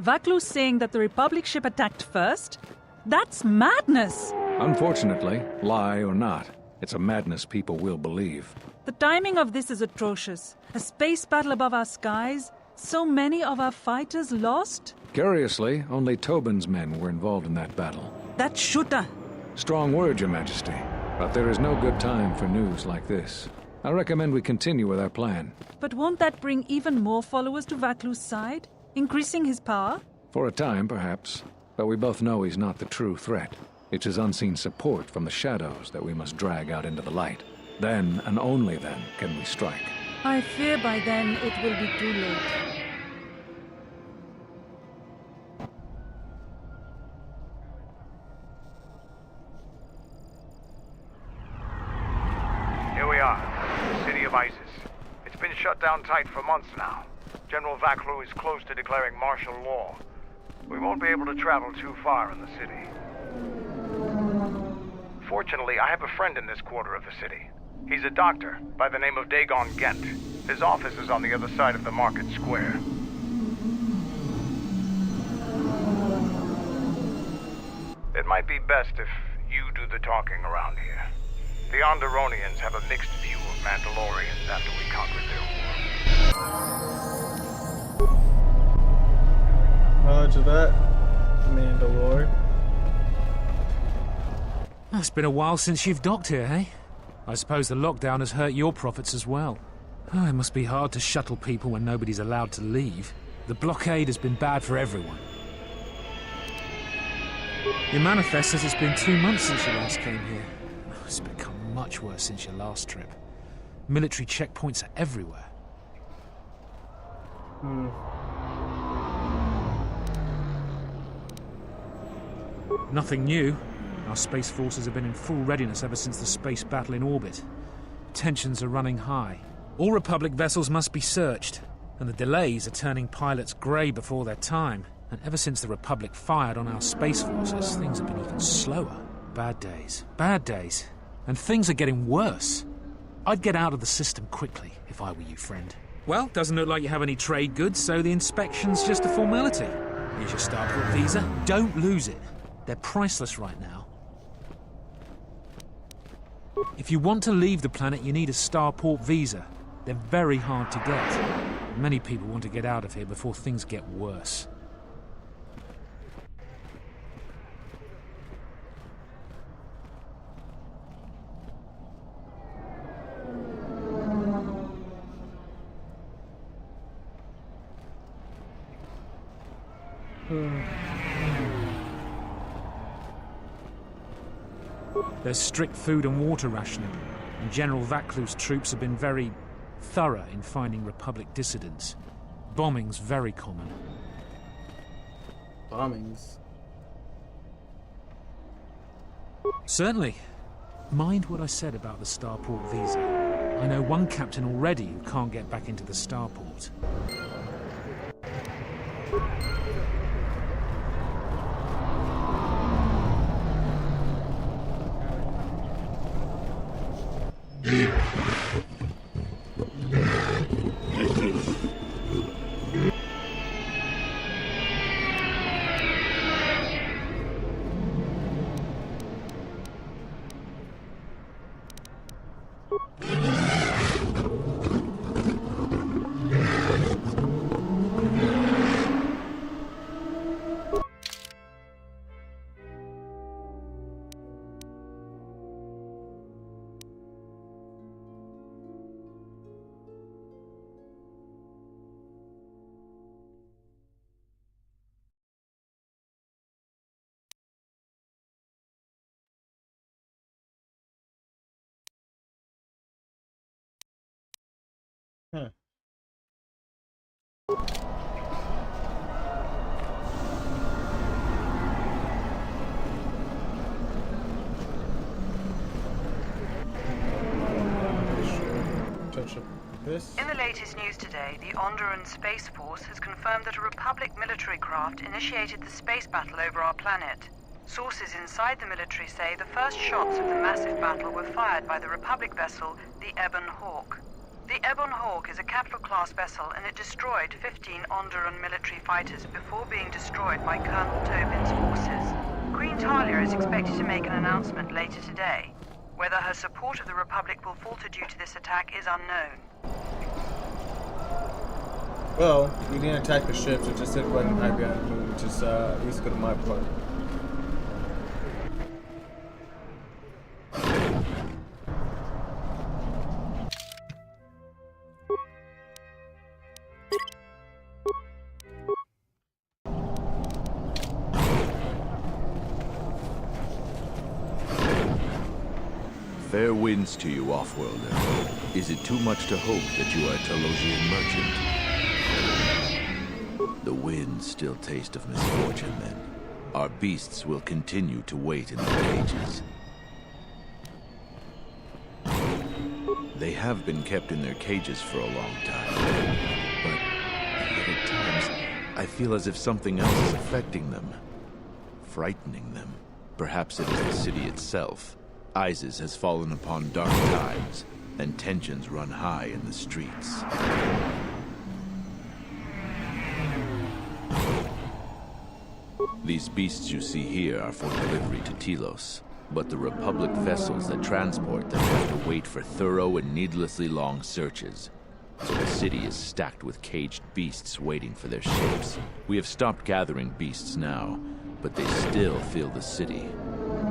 Vaklu's saying that the Republic ship attacked first? That's madness! Unfortunately, lie or not, it's a madness people will believe. The timing of this is atrocious. A space battle above our skies, so many of our fighters lost? Curiously, only Tobin's men were involved in that battle. That shooter! Strong word, Your Majesty, but there is no good time for news like this. I recommend we continue with our plan. But won't that bring even more followers to Vaklu's side? Increasing his power? For a time, perhaps. But we both know he's not the true threat. It's his unseen support from the shadows that we must drag out into the light. Then, and only then, can we strike. I fear by then it will be too late. Here we are, the city of ISIS. It's been shut down tight for months now. General Vaklu is close to declaring martial law. We won't be able to travel too far in the city. Fortunately, I have a friend in this quarter of the city. He's a doctor by the name of Dagon Gent. His office is on the other side of the market square. It might be best if you do the talking around here. The Onderonians have a mixed view of Mandalorians after we conquered their world. Roger that, Mandalore. It's been a while since you've docked here, eh? I suppose the lockdown has hurt your profits as well. Oh, it must be hard to shuttle people when nobody's allowed to leave. The blockade has been bad for everyone. Your manifest says it's been 2 months since you last came here. Oh, it's become much worse since your last trip. Military checkpoints are everywhere. Nothing new. Our space forces have been in full readiness ever since the space battle in orbit. Tensions are running high. All Republic vessels must be searched, and the delays are turning pilots grey before their time. And ever since the Republic fired on our space forces, things have been even slower. Bad days. Bad days. And things are getting worse. I'd get out of the system quickly, if I were you, friend. Well, doesn't look like you have any trade goods, so the inspection's just a formality. Here's your starport visa. Don't lose it. They're priceless right now. If you want to leave the planet, you need a starport visa. They're very hard to get. Many people want to get out of here before things get worse. There's strict food and water rationing, and General Vaclus' troops have been very thorough in finding Republic dissidents. Bombing's very common. Bombings? Certainly. Mind what I said about the starport visa. I know one captain already who can't get back into the starport. Huh. In the latest news today, the Onderan Space Force has confirmed that a Republic military craft initiated the space battle over our planet. Sources inside the military say the first shots of the massive battle were fired by the Republic vessel, the Ebon Hawk. The Ebon Hawk is a capital-class vessel, and it destroyed 15 Onderan military fighters before being destroyed by Colonel Tobin's forces. Queen Talia is expected to make an announcement later today. Whether her support of the Republic will falter due to this attack is unknown. Well, we didn't attack the ships, it just didn't run high behind the moon, which is at least good on my part. Fair winds to you, off-worlder. Is it too much to hope that you are a Telosian merchant? The winds still taste of misfortune, then. Our beasts will continue to wait in their cages. They have been kept in their cages for a long time. But yet at times, I feel as if something else is affecting them. Frightening them. Perhaps it is the city itself. ISIS has fallen upon dark times, and tensions run high in the streets. These beasts you see here are for delivery to Telos, but the Republic vessels that transport them have to wait for thorough and needlessly long searches. so the city is stacked with caged beasts waiting for their ships. We have stopped gathering beasts now, but they still fill the city.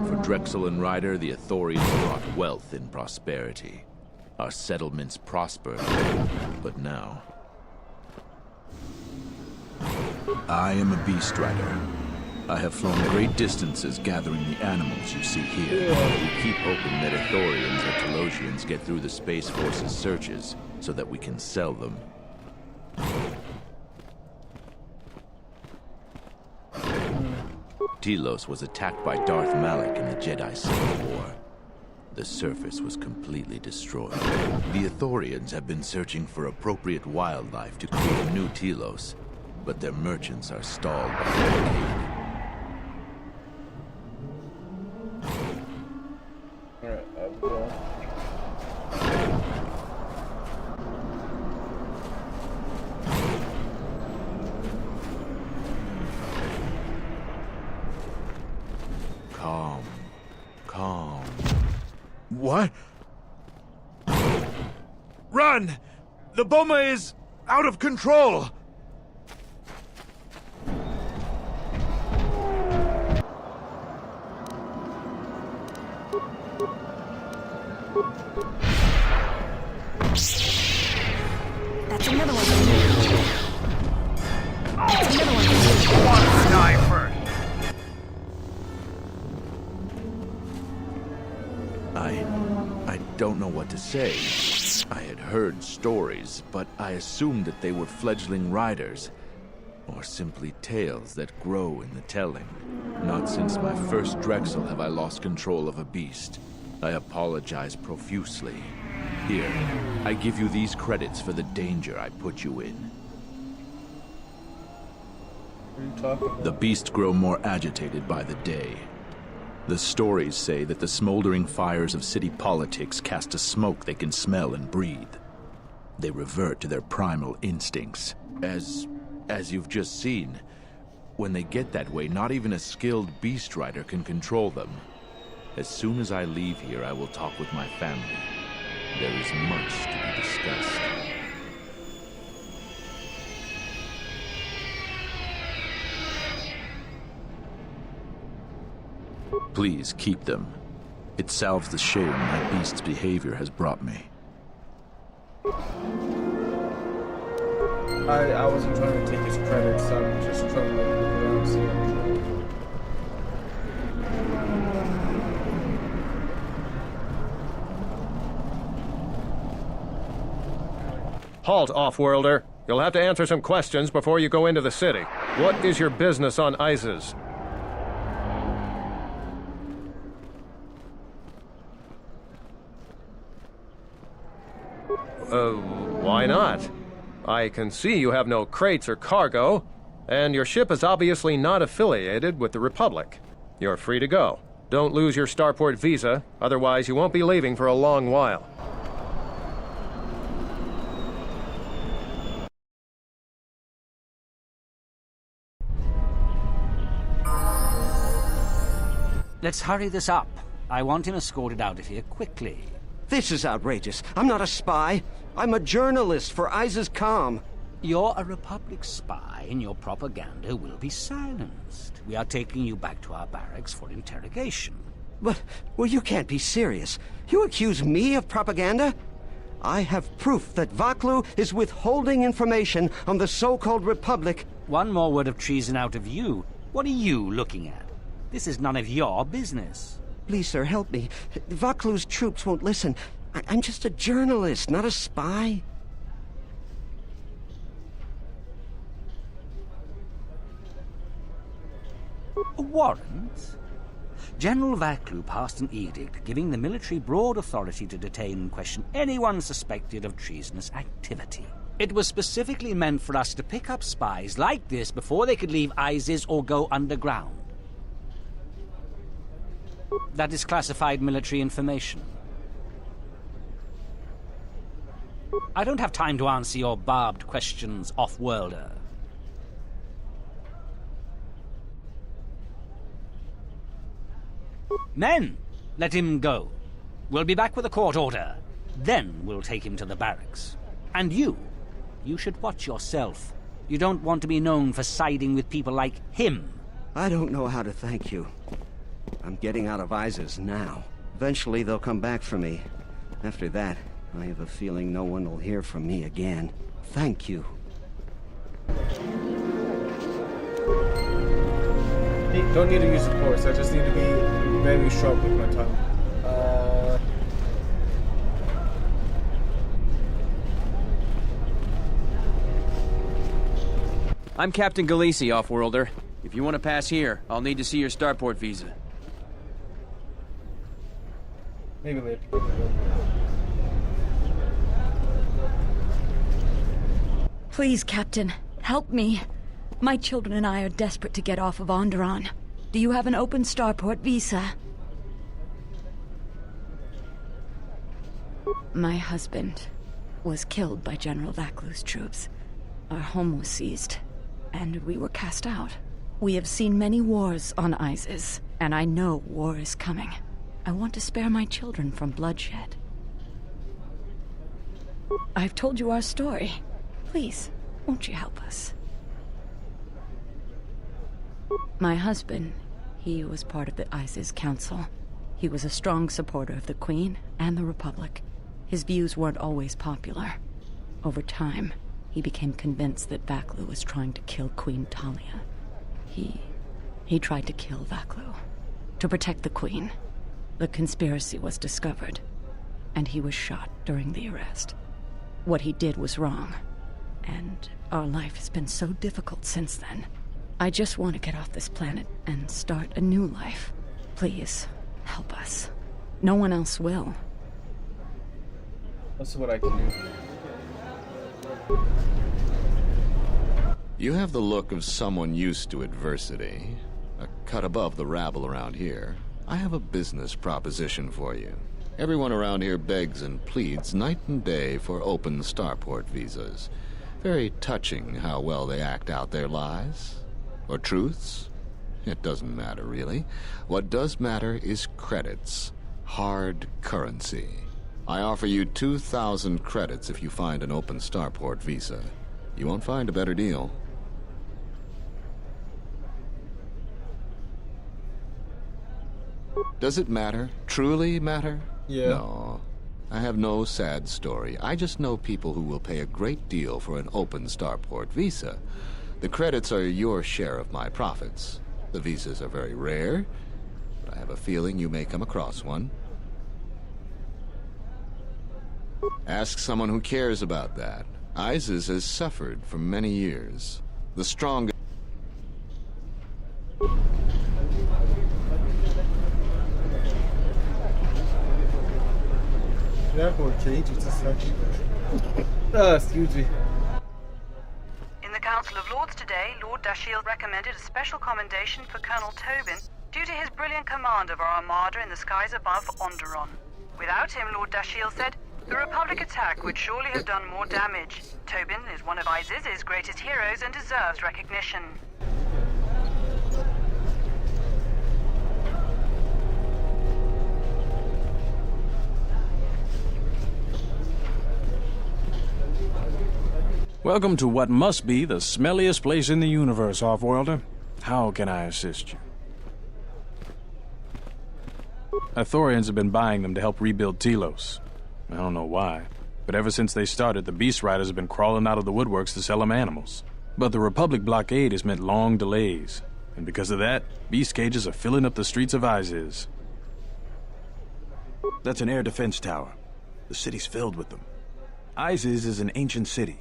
For Drexel and Ryder, the Ithorians brought wealth and prosperity. Our settlements prospered, but now... I am a beast rider. I have flown great distances gathering the animals you see here. We keep hoping that Ithorians or Telosians get through the Space Force's searches so that we can sell them. Telos was attacked by Darth Malak in the Jedi Civil War. The surface was completely destroyed. The Ithorians have been searching for appropriate wildlife to create a new Telos, but their merchants are stalled by the blockade. Calm. What? Run! The Boma is out of control! That's another one. That's another one. Who wants to die first? I don't know what to say. I had heard stories, but I assumed that they were fledgling riders, or simply tales that grow in the telling. Not since my first Drexel have I lost control of a beast. I apologize profusely. Here, I give you these credits for the danger I put you in. The beasts grow more agitated by the day. The stories say that the smoldering fires of city politics cast a smoke they can smell and breathe. They revert to their primal instincts. As you've just seen, when they get that way, not even a skilled beast rider can control them. As soon as I leave here, I will talk with my family. There is much to be discussed. Please keep them. It salves the shame my beast's behavior has brought me. I wasn't trying to take his credits, I'm just trying to look around, see what we do. Halt, off-worlder. You'll have to answer some questions before you go into the city. What is your business on Isis? Why not? I can see you have no crates or cargo, and your ship is obviously not affiliated with the Republic. You're free to go. Don't lose your starport visa, otherwise you won't be leaving for a long while. Let's hurry this up. I want him escorted out of here quickly. This is outrageous. I'm not a spy. I'm a journalist for Isis Com. You're a Republic spy, and your propaganda will be silenced. We are taking you back to our barracks for interrogation. But, well, you can't be serious. You accuse me of propaganda? I have proof that Vaklu is withholding information on the so-called Republic. One more word of treason out of you. What are you looking at? This is none of your business. Please, sir, help me. Vaklu's troops won't listen. I'm just a journalist, not a spy. A warrant? General Vaklu passed an edict giving the military broad authority to detain and question anyone suspected of treasonous activity. It was specifically meant for us to pick up spies like this before they could leave Isis or go underground. That is classified military information. I don't have time to answer your barbed questions, off-worlder. Men, let him go. We'll be back with a court order. Then we'll take him to the barracks. And you should watch yourself. You don't want to be known for siding with people like him. I don't know how to thank you. I'm getting out of ISIS now. Eventually they'll come back for me. After that, I have a feeling no one will hear from me again. Thank you. Don't need to use the force, I just need to be very sharp with my tongue. I'm Captain Galisi, Offworlder. If you want to pass here, I'll need to see your starport visa. Maybe later. Please, Captain, help me. My children and I are desperate to get off of Onderon. Do you have an open starport visa? My husband was killed by General Vaklu's troops. Our home was seized, and we were cast out. We have seen many wars on ISIS, and I know war is coming. I want to spare my children from bloodshed. I've told you our story. Please, won't you help us? My husband, he was part of the ISIS Council. He was a strong supporter of the Queen and the Republic. His views weren't always popular. Over time, he became convinced that Vaklu was trying to kill Queen Talia. He tried to kill Vaklu. To protect the Queen. The conspiracy was discovered, and he was shot during the arrest. What he did was wrong, and our life has been so difficult since then. I just want to get off this planet and start a new life. Please, help us. No one else will. That's what I can do. You have the look of someone used to adversity. A cut above the rabble around here. I have a business proposition for you. Everyone around here begs and pleads night and day for open starport visas. Very touching how well they act out their lies. Or truths. It doesn't matter, really. What does matter is credits. Hard currency. I offer you 2,000 credits if you find an open starport visa. You won't find a better deal. Does it matter? Truly matter? Yeah. No. I have no sad story. I just know people who will pay a great deal for an open starport visa. The credits are your share of my profits. The visas are very rare, but I have a feeling you may come across one. Ask someone who cares about that. ISIS has suffered for many years. The strongest... Excuse me. In the Council of Lords today, Lord Dashiell recommended a special commendation for Colonel Tobin due to his brilliant command of our armada in the skies above Onderon. Without him, Lord Dashiell said, the Republic attack would surely have done more damage. Tobin is one of ISIS's greatest heroes and deserves recognition. Welcome to what must be the smelliest place in the universe, Offworlder. How can I assist you? Ithorians have been buying them to help rebuild Telos. I don't know why, but ever since they started, the Beast Riders have been crawling out of the woodworks to sell them animals. But the Republic blockade has meant long delays, and because of that, beast cages are filling up the streets of Isis. That's an air defense tower. The city's filled with them. Isis is an ancient city,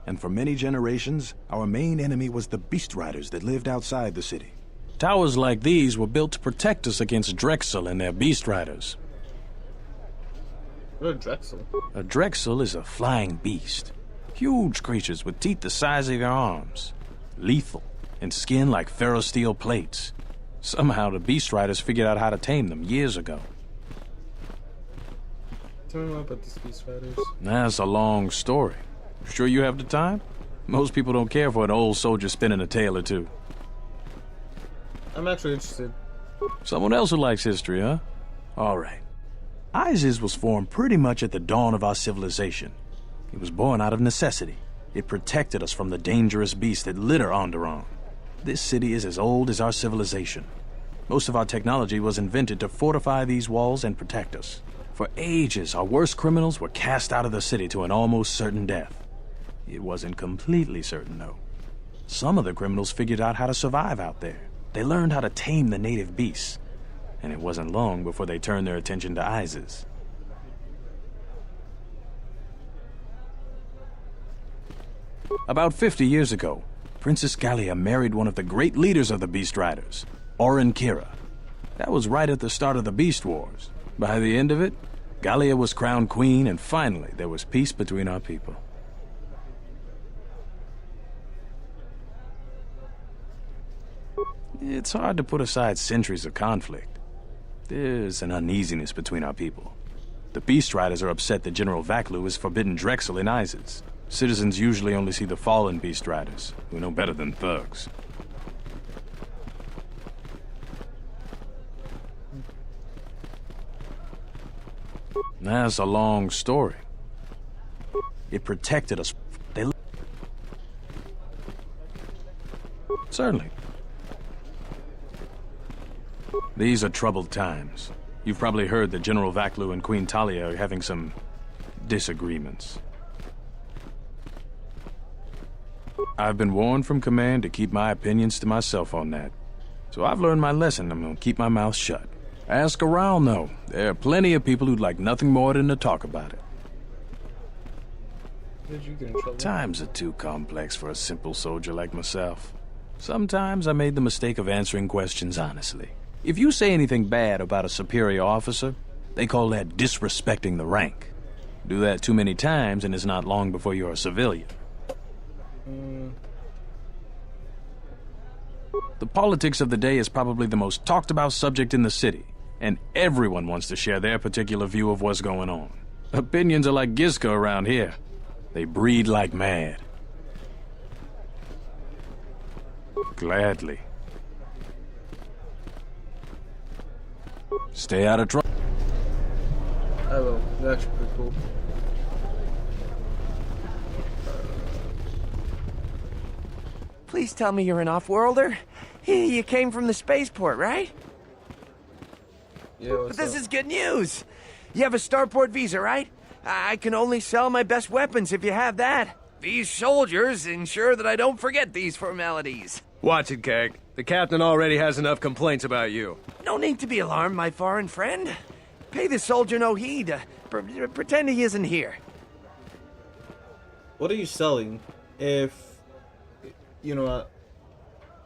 and for many generations, our main enemy was the Beast Riders that lived outside the city. Towers like these were built to protect us against Drexel and their Beast Riders. What a Drexel? A Drexel is a flying beast. Huge creatures with teeth the size of your arms. Lethal, and skin like ferrosteel plates. Somehow the Beast Riders figured out how to tame them years ago. Tell me more about these Beast Riders. That's a long story. Sure you have the time? Most people don't care for an old soldier spinning a tale or two. I'm actually interested. Someone else who likes history, huh? All right. Isis was formed pretty much at the dawn of our civilization. It was born out of necessity. It protected us from the dangerous beasts that litter Onderon. This city is as old as our civilization. Most of our technology was invented to fortify these walls and protect us. For ages, our worst criminals were cast out of the city to an almost certain death. It wasn't completely certain, though. Some of the criminals figured out how to survive out there. They learned how to tame the native beasts. And it wasn't long before they turned their attention to Isis. About 50 years ago, Princess Gallia married one of the great leaders of the Beast Riders, Orin Kira. That was right at the start of the Beast Wars. By the end of it, Gallia was crowned queen, and finally there was peace between our people. It's hard to put aside centuries of conflict. There's an uneasiness between our people. The Beast Riders are upset that General Vaklu has forbidden Drexel in Isis. Citizens usually only see the fallen Beast Riders, who know better than thugs. That's a long story. It protected us. Certainly. These are troubled times. You've probably heard that General Vaklu and Queen Talia are having some disagreements. I've been warned from command to keep my opinions to myself on that. So I've learned my lesson. I'm gonna keep my mouth shut. Ask around, though. There are plenty of people who'd like nothing more than to talk about it. Did you get in trouble? Times are too complex for a simple soldier like myself. Sometimes I made the mistake of answering questions honestly. If you say anything bad about a superior officer, they call that disrespecting the rank. Do that too many times and it's not long before you're a civilian. The politics of the day is probably the most talked about subject in the city, and everyone wants to share their particular view of what's going on. Opinions are like Gizka around here. They breed like mad. Gladly. Stay out of trouble. I will. That's pretty cool. Please tell me you're an off-worlder. You came from the spaceport, right? Yeah, but this is good news. You have a starport visa, right? I can only sell my best weapons if you have that. These soldiers ensure that I don't forget these formalities. Watch it, Keg. The captain already has enough complaints about you. No need to be alarmed, my foreign friend. Pay the soldier no heed. Pretend he isn't here. What are you selling? If you know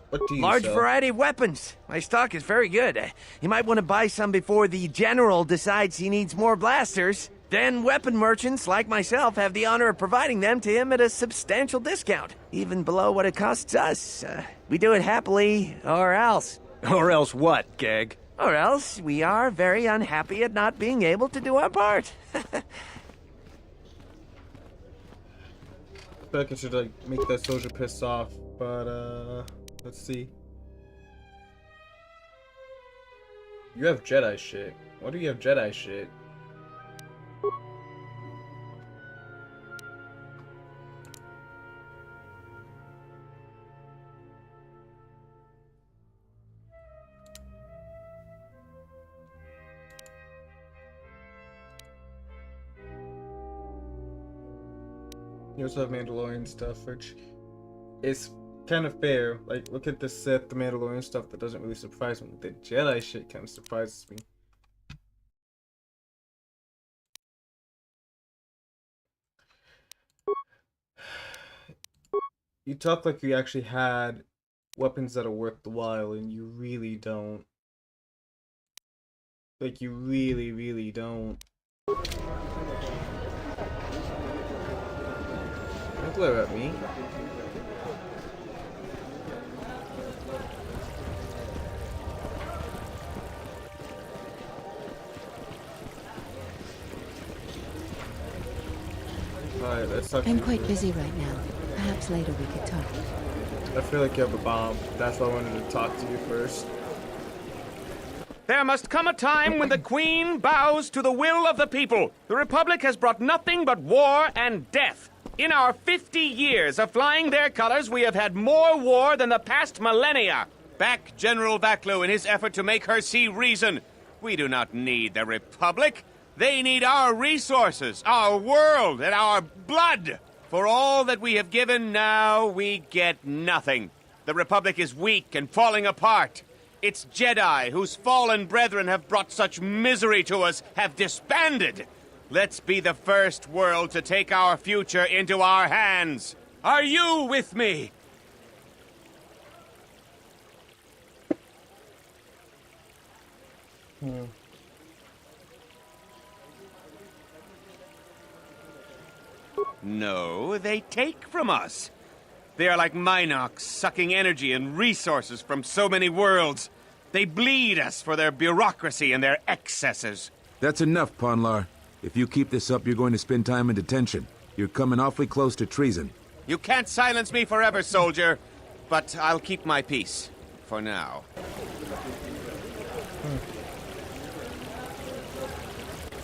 what do you Large sell? variety of weapons. My stock is very good. You might want to buy some before the general decides he needs more blasters. Then weapon merchants like myself have the honor of providing them to him at a substantial discount, even below what it costs us. We do it happily, or else. Or else what, Keg? Or else we are very unhappy at not being able to do our part. I feel like I should like make that soldier pissed off, but let's see. You have Jedi shit. Why do you have Jedi shit? You also have Mandalorian stuff, which is kind of fair. Like, look at the Sith, the Mandalorian stuff that doesn't really surprise me. The Jedi shit kind of surprises me. You talk like you actually had weapons that are worth the while, and you really don't. Like, you really, really don't. Don't glare at me. Alright, let's talk to I'm you quite first. busy right now. Perhaps later we could talk. I feel like you have a bomb. That's why I wanted to talk to you first. There must come a time when the Queen bows to the will of the people. The Republic has brought nothing but war and death. In our 50 years of flying their colors, we have had more war than the past millennia. Back General Vaklu in his effort to make her see reason. We do not need the Republic. They need our resources, our world, and our blood. For all that we have given, now we get nothing. The Republic is weak and falling apart. Its Jedi, whose fallen brethren have brought such misery to us, have disbanded. Let's be the first world to take our future into our hands. Are you with me? No, they take from us. They are like Minox, sucking energy and resources from so many worlds. They bleed us for their bureaucracy and their excesses. That's enough, Ponlar. If you keep this up, you're going to spend time in detention. You're coming awfully close to treason. You can't silence me forever, soldier. But I'll keep my peace. For now.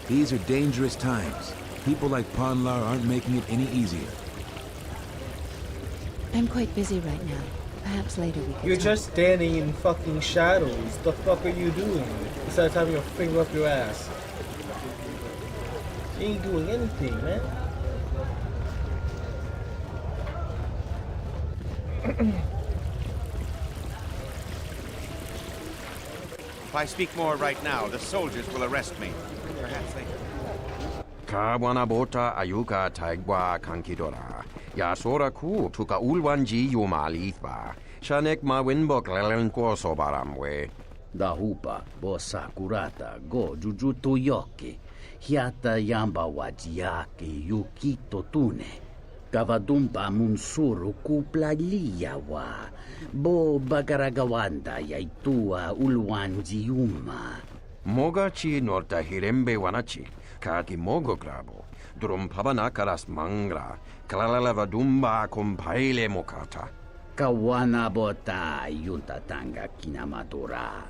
These are dangerous times. People like Ponlar aren't making it any easier. I'm quite busy right now. Perhaps later we can You're talk. just standing in fucking shadows. The fuck are you doing? Besides having your finger up your ass. You ain't doing anything, man. If I speak more right now, the soldiers will arrest me. Perhaps they... Kawanabota ayuka taigwa kankidora. Yasora ku tuka ulwanji yumalitba. Shanek ma winbok lelenko sobaramwe. Dahupa bosa kurata go jujutu yoki. Hiata yamba wajiake yukito tune. Kavadumpa munsuru kuplaliya wa. Bo bagaragawanda yaitua ulwanji yuma. Mogachi norta hirembe wanachi. Kaki mogo grabo. Durum pabanakaras mangra. Kalalavadumba compaile mokata. Kawana bota yunta tanga kinamadura.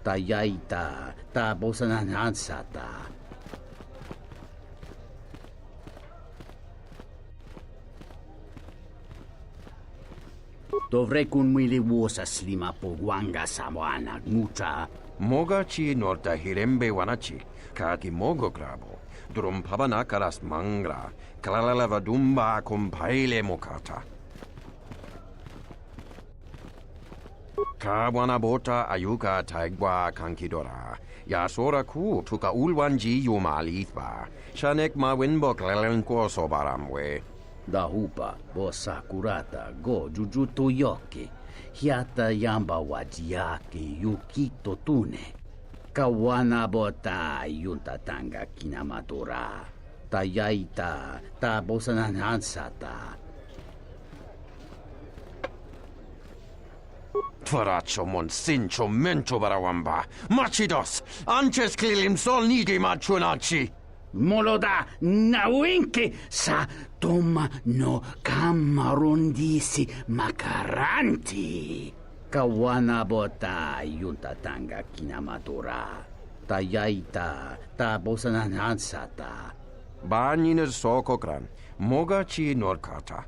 Tayaita ta bosananansata. Dovrei kun mwili wosa slima po wanga sawana nucha. Mogachi norta hirembe wanachi. Kaki mogo grabo. Durum pabanakaras mangra. Kalalavadumba compaile mokata. Kawanabota ayuka taigwa kankidora. Yasora ku tuka ulwanji yumalitba. Shanek ma winbok lelenko sobaramwe. Dahupa bosa kurata go jujutu yoki. Hiata yamba wajiake yukito tune. Kawana bota yunta tanga kinamadura. Tayaita ta bosananansata. Tvaracho monsincho mencho barawamba. Machidos, anches klilim sol nidi machunachi. Moloda nawinki sa toma no kamarundisi makaranti. Kawana bota yunta tanga kinamadura. Tayaita ta bosananansata. Baniner sokokran. Mogachi norkata.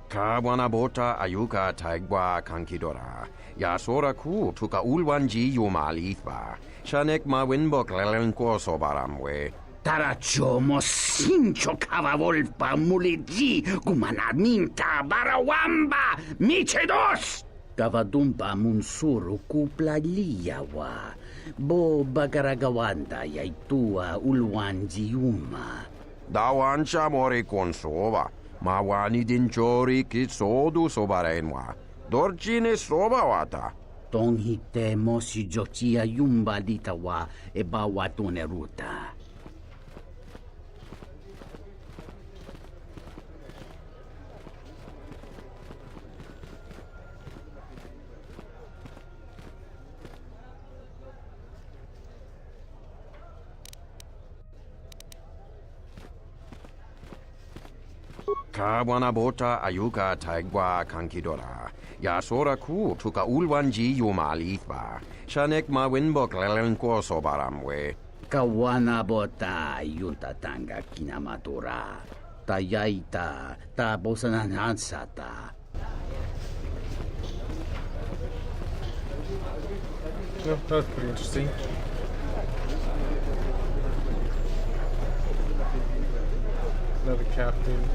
Kawanabota ayuka taigwa kankidora. Yasora ku tuka ulwanji yumalitba. Shanek ma winbok lelenko sobaramwe. Taracho mosincho kavavolpa muliji gumanaminta barawamba michedos. Kavadumpa munsuru kuplaliyawa. Bo bagaragawanda yaitua ulwanji yuma. Dawancha mori konsova. Mawani dinchori kitsodu sobarenwa. Dorchine sobawata. Tonghite mosi jochia yumba ditawa e bawatune ruta. Kawanabota ayuka taigwa kankidora. Yasora ku tuka ulwanji yumalithba. Shanek ma winbok lelenko sobaramwe. Kawana bota yuntatanga kinamatura. Tayaita ta bosananansata. No, that was pretty interesting. Another captain.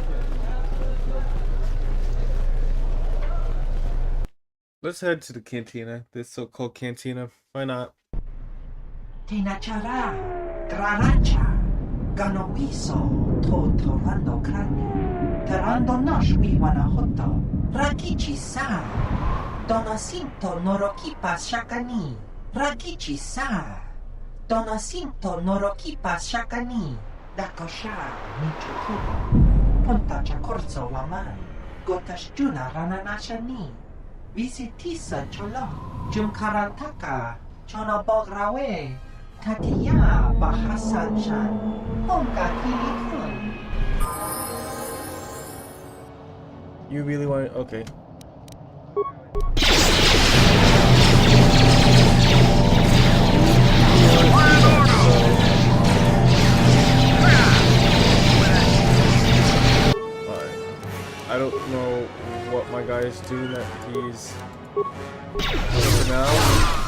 Let's head to the cantina. This so-called cantina. Why not? Tinachara, Graracha, Ganowiso, Totorando Crani, Terando Nosh Wanahoto, Rakichi Sa, Donacinto Norokipa Shakani, Rakichi Sa, Donacinto Norokipa Shakani, Dakosha, Michuku, Punta Chacorso Waman, Gotash Juna Rananashani, Visitisa Cholo, Jumkarantaka, Chonobograwe, Tatiya Bahasan Shan, Honka Kilikun. You really want to? Okay. I don't know what my guy is doing that he's for now.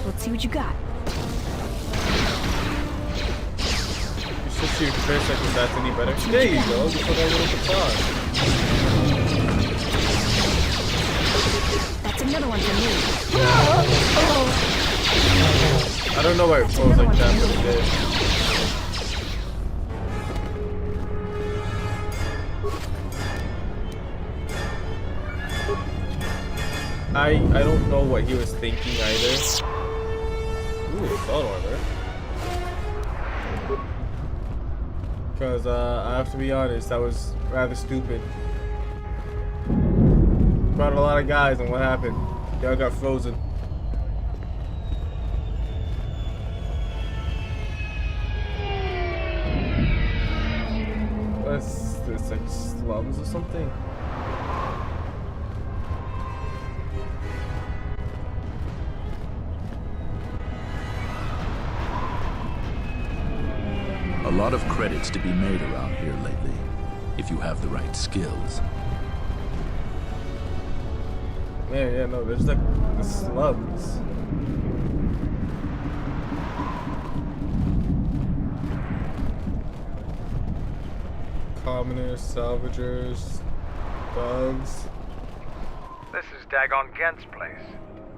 Let's see what you got. You should see your first like if that's any better. There you go, just put that little facade. That's another one for me. I don't know why it flows like that, but it did. I don't know what he was thinking either. Ooh, assault armor. Because I have to be honest, that was rather stupid. Brought a lot of guys, and what happened? Y'all got frozen. What's this, like slums or something? A lot of credits to be made around here lately, if you have the right skills. Yeah, no, there's like the slums. Commoners, salvagers, thugs. This is Dagon Gent's place.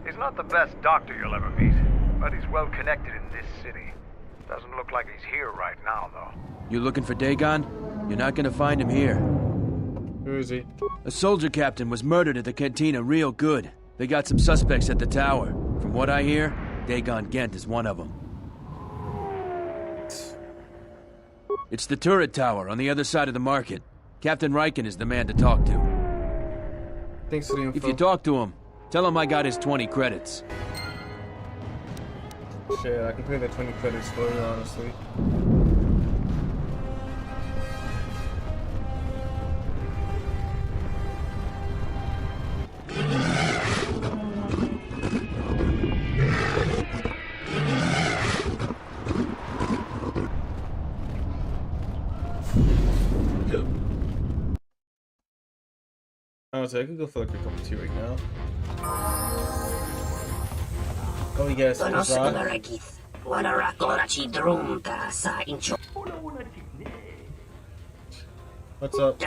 He's not the best doctor you'll ever meet, but he's well connected in this city. Doesn't look like he's here right now, though. You looking for Dagon? You're not gonna find him here. Who is he? A soldier captain was murdered at the cantina real good. They got some suspects at the tower. From what I hear, Dagon Gent is one of them. It's the turret tower on the other side of the market. Captain Riken is the man to talk to. Thanks for the info. If you talk to him, tell him I got his 20 credits. Shit, I can pay the 20 credits for you, honestly. Honestly, I could go for like a cup of tea right now. Oh yes, What's up?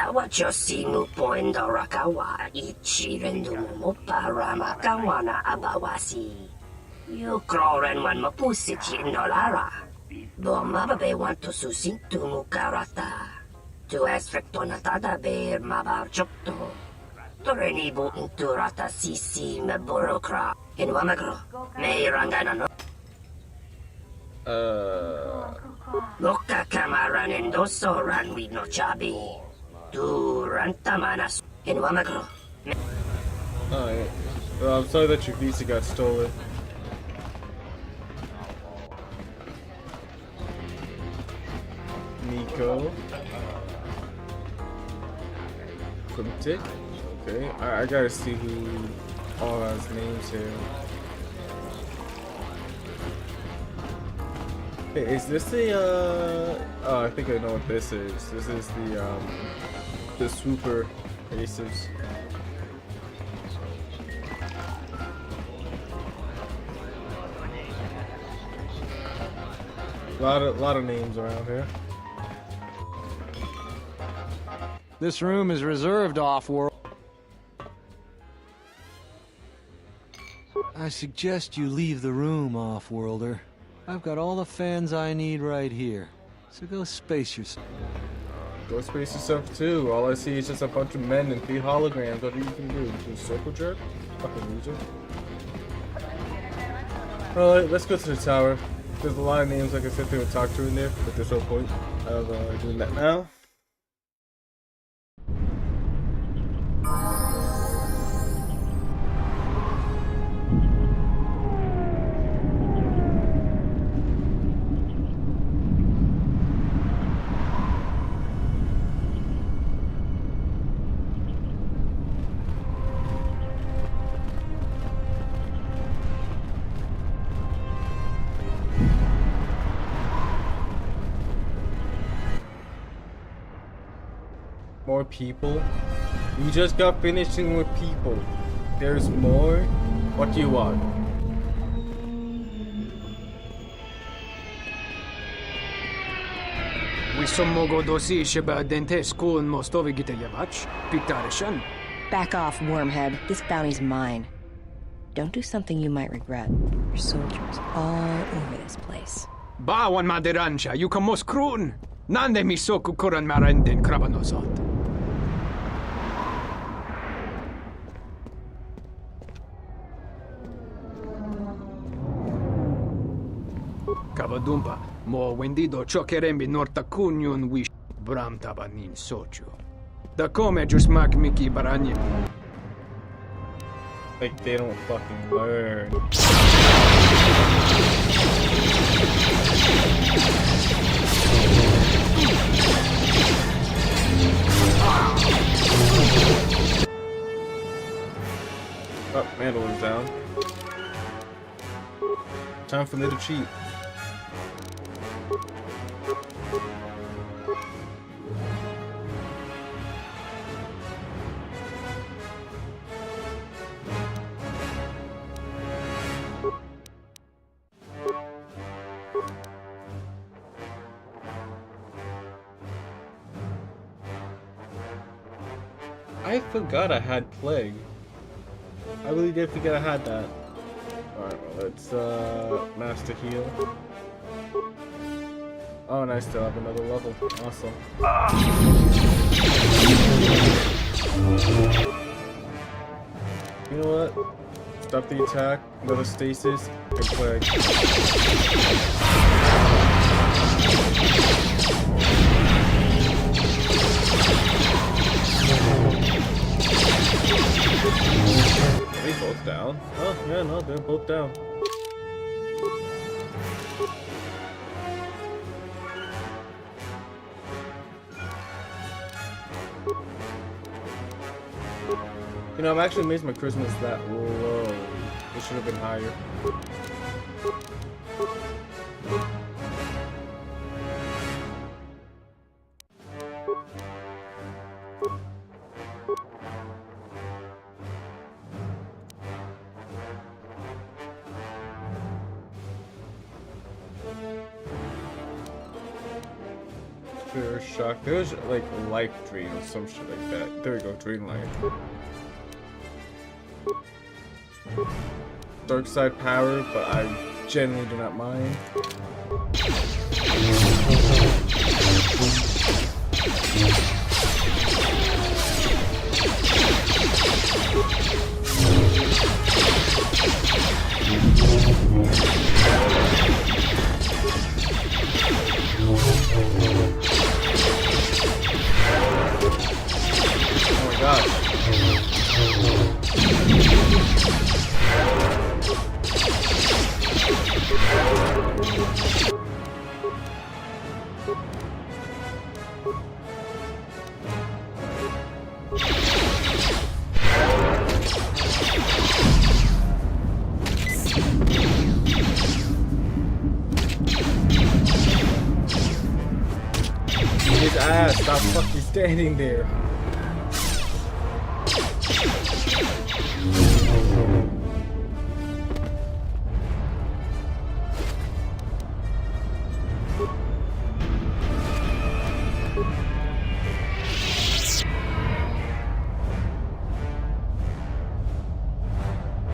Torenibu inturata sisi meborokra. Inwamagro. Meirangana. Loka kamaran endoso ranwi no chabi. Durantamanas. Inwamagro. Alright. Well, I'm sorry that your visa got stolen. Nico. Cryptic. Okay. I gotta see who all has names here. Hey, is this the oh, I think I know what this is. This is the Swooper Aces. Lot of names around here. This room is reserved off-world. I suggest you leave the room, off-worlder. I've got all the fans I need right here. So go space yourself. Go space yourself too. All I see is just a bunch of men and 3 holograms. What do you can do? Just circle jerk? Fucking loser. Alright, let's go to the tower. There's a lot of names I can sit there and talk to in there, but there's no point of doing that now. More people? You just got finishing with people. There's more? What do you want? Back off, wormhead. This bounty's mine. Don't do something you might regret. There's soldiers all over this place. Bawan madiransha, you can most krun. Nande misoku kuran marenden krabanosot. Kabadumpa, mo wendido chokerembi norta kunyun wish bram tabanin sochu. Da come just mak miki baranye. Like they don't fucking learn. Oh, Mandalore's down. Time for me to cheat. I forgot I had plague. I really did forget I had that. Alright, well, let's master heal. Oh, and I still have another level. Awesome. You know what? Stop the attack, another stasis, and plague. Are they both down? Oh, yeah, no, they're both down. You know, I'm actually amazed my charisma is that low. It should have been higher. Fear shock. There's like life drain or some shit like that. There we go, drain life. Dark side power, but I generally do not mind. They Oh my god. His ass, stop fucking standing there.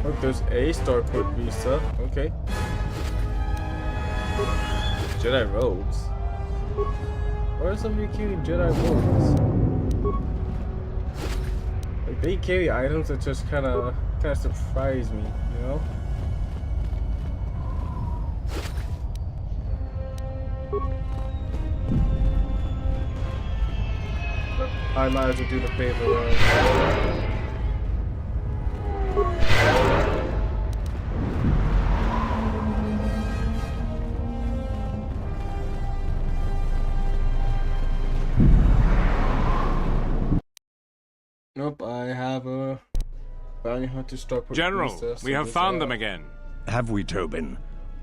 Look, there's a starport visa. Okay. Jedi robes. Why are some of you carrying Jedi robes? Like, they carry items that just kind of surprise me, you know? I might as well do the favor. Nope, I have a bounty hunter start. General, we have found them again. Have we, Tobin?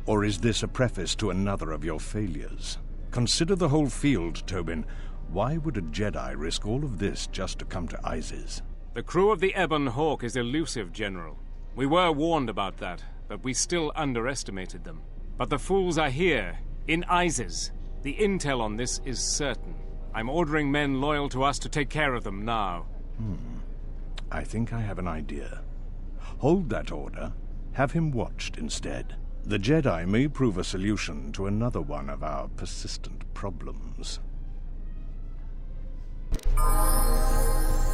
Or is this a preface to another of your failures? Consider the whole field, Tobin. Why would a Jedi risk all of this just to come to Isis? The crew of the Ebon Hawk is elusive, General. We were warned about that, but we still underestimated them. But the fools are here, in Isis. The intel on this is certain. I'm ordering men loyal to us to take care of them now. I think I have an idea. Hold that order. Have him watched instead. The Jedi may prove a solution to another one of our persistent problems.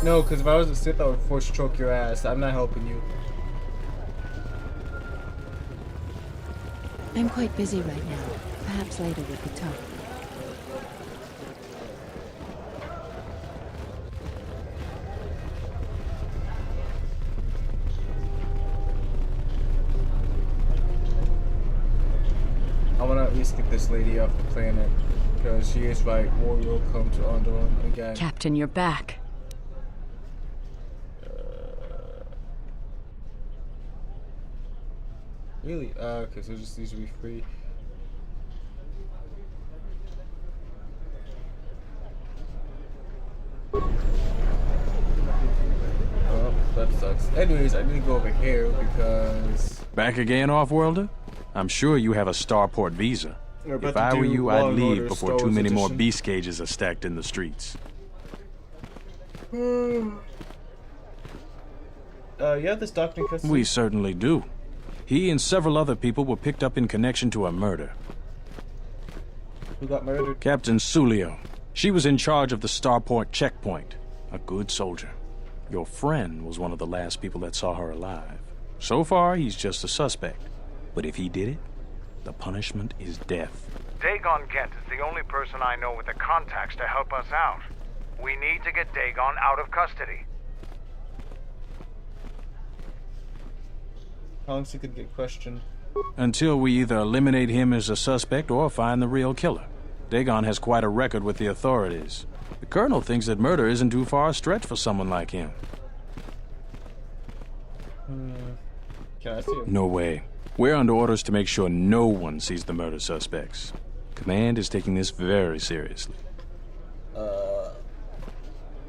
No, because if I was a Sith, I would force choke your ass. I'm not helping you. I'm quite busy right now. Perhaps later we could talk. I want to at least get this lady off the planet, because she is right. War will come to Onderon again. Captain, you're back. Really? Okay, so it just needs to be free. Oh, that sucks. Anyways, I need to go over here because... Back again, Off-Worlder? I'm sure you have a starport visa. If I were you, I'd leave before too many more beast cages are stacked in the streets. You have this doctor in custody? We certainly do. He and several other people were picked up in connection to a murder. Who got murdered? Captain Sulio. She was in charge of the starport checkpoint. A good soldier. Your friend was one of the last people that saw her alive. So far, he's just a suspect. But if he did it, the punishment is death. Dagon Gent is the only person I know with the contacts to help us out. We need to get Dagon out of custody. How long's he could get questioned? Until we either eliminate him as a suspect or find the real killer. Dagon has quite a record with the authorities. The Colonel thinks that murder isn't too far a stretch for someone like him. Can I see him? No way. We're under orders to make sure no one sees the murder suspects. Command is taking this very seriously.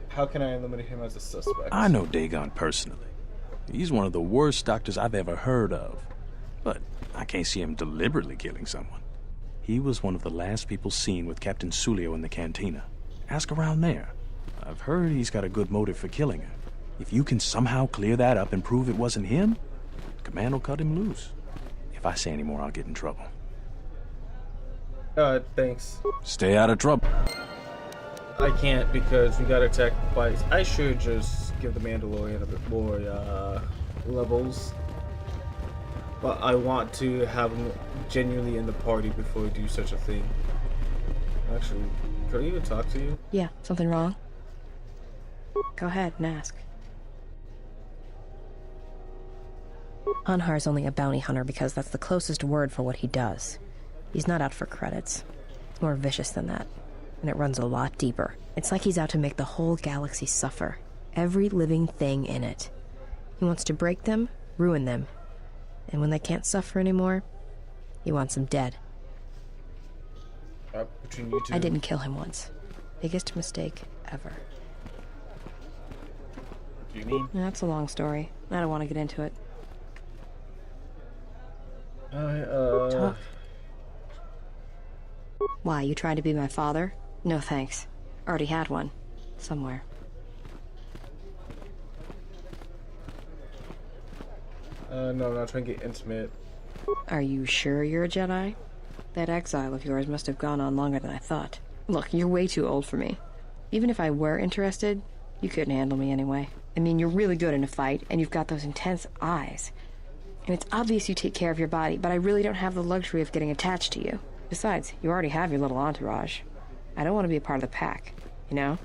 How can I eliminate him as a suspect? I know Dagon personally. He's one of the worst doctors I've ever heard of. But I can't see him deliberately killing someone. He was one of the last people seen with Captain Sulio in the cantina. Ask around there. I've heard he's got a good motive for killing her. If you can somehow clear that up and prove it wasn't him, Command will cut him loose. If I say any more, I'll get in trouble. Thanks. Stay out of trouble. I can't because we got attacked twice. I should just give the Mandalorian a bit more, levels. But I want to have him genuinely in the party before we do such a thing. Actually, could I even talk to you? Yeah, something wrong? Go ahead and ask. Anhar's only a bounty hunter because that's the closest word for what he does. He's not out for credits. It's more vicious than that, and it runs a lot deeper. It's like he's out to make the whole galaxy suffer. Every living thing in it. He wants to break them, ruin them, and when they can't suffer anymore, he wants them dead. Between you two. I didn't kill him once. Biggest mistake ever. What do you mean? That's a long story. I don't want to get into it. Talk. Why, you trying to be my father? No thanks. Already had one. Somewhere. No, I'm not trying to get intimate. Are you sure you're a Jedi? That exile of yours must have gone on longer than I thought. Look, you're way too old for me. Even if I were interested, you couldn't handle me anyway. I mean, you're really good in a fight, and you've got those intense eyes. And it's obvious you take care of your body, but I really don't have the luxury of getting attached to you. Besides, you already have your little entourage. I don't want to be a part of the pack, you know?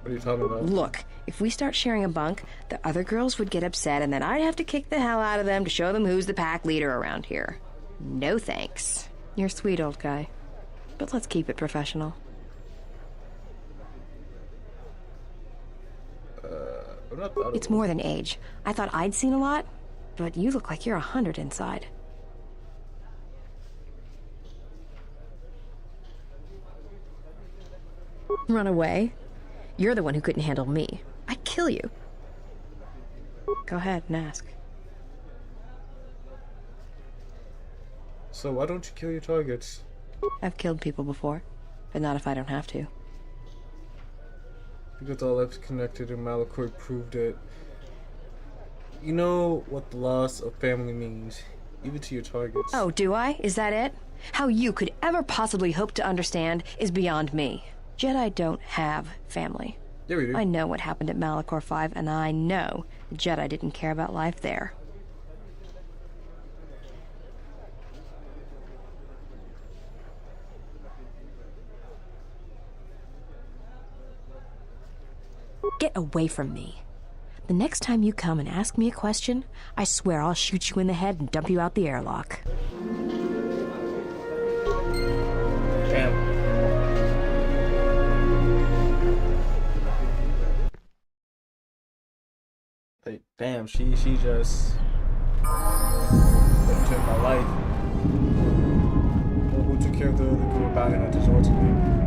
What are you talking about? Look, if we start sharing a bunk, the other girls would get upset, and then I'd have to kick the hell out of them to show them who's the pack leader around here. No thanks. You're a sweet old guy. But let's keep it professional. It's more than age. I thought I'd seen a lot, but you look like you're 100 inside. Run away? You're the one who couldn't handle me. I'd kill you. Go ahead and ask. So why don't you kill your targets? I've killed people before, but not if I don't have to. Because all that's connected and Malachor proved it. You know what the loss of family means, even to your targets. Oh, do I? Is that it? How you could ever possibly hope to understand is beyond me. Jedi don't have family. Yeah, we do. I know what happened at Malachor 5, and I know the Jedi didn't care about life there. Get away from me. The next time you come and ask me a question, I swear I'll shoot you in the head and dump you out the airlock. Damn. Like, damn, she just took my life. Well, who took care of the group of bounty hunters ultimately?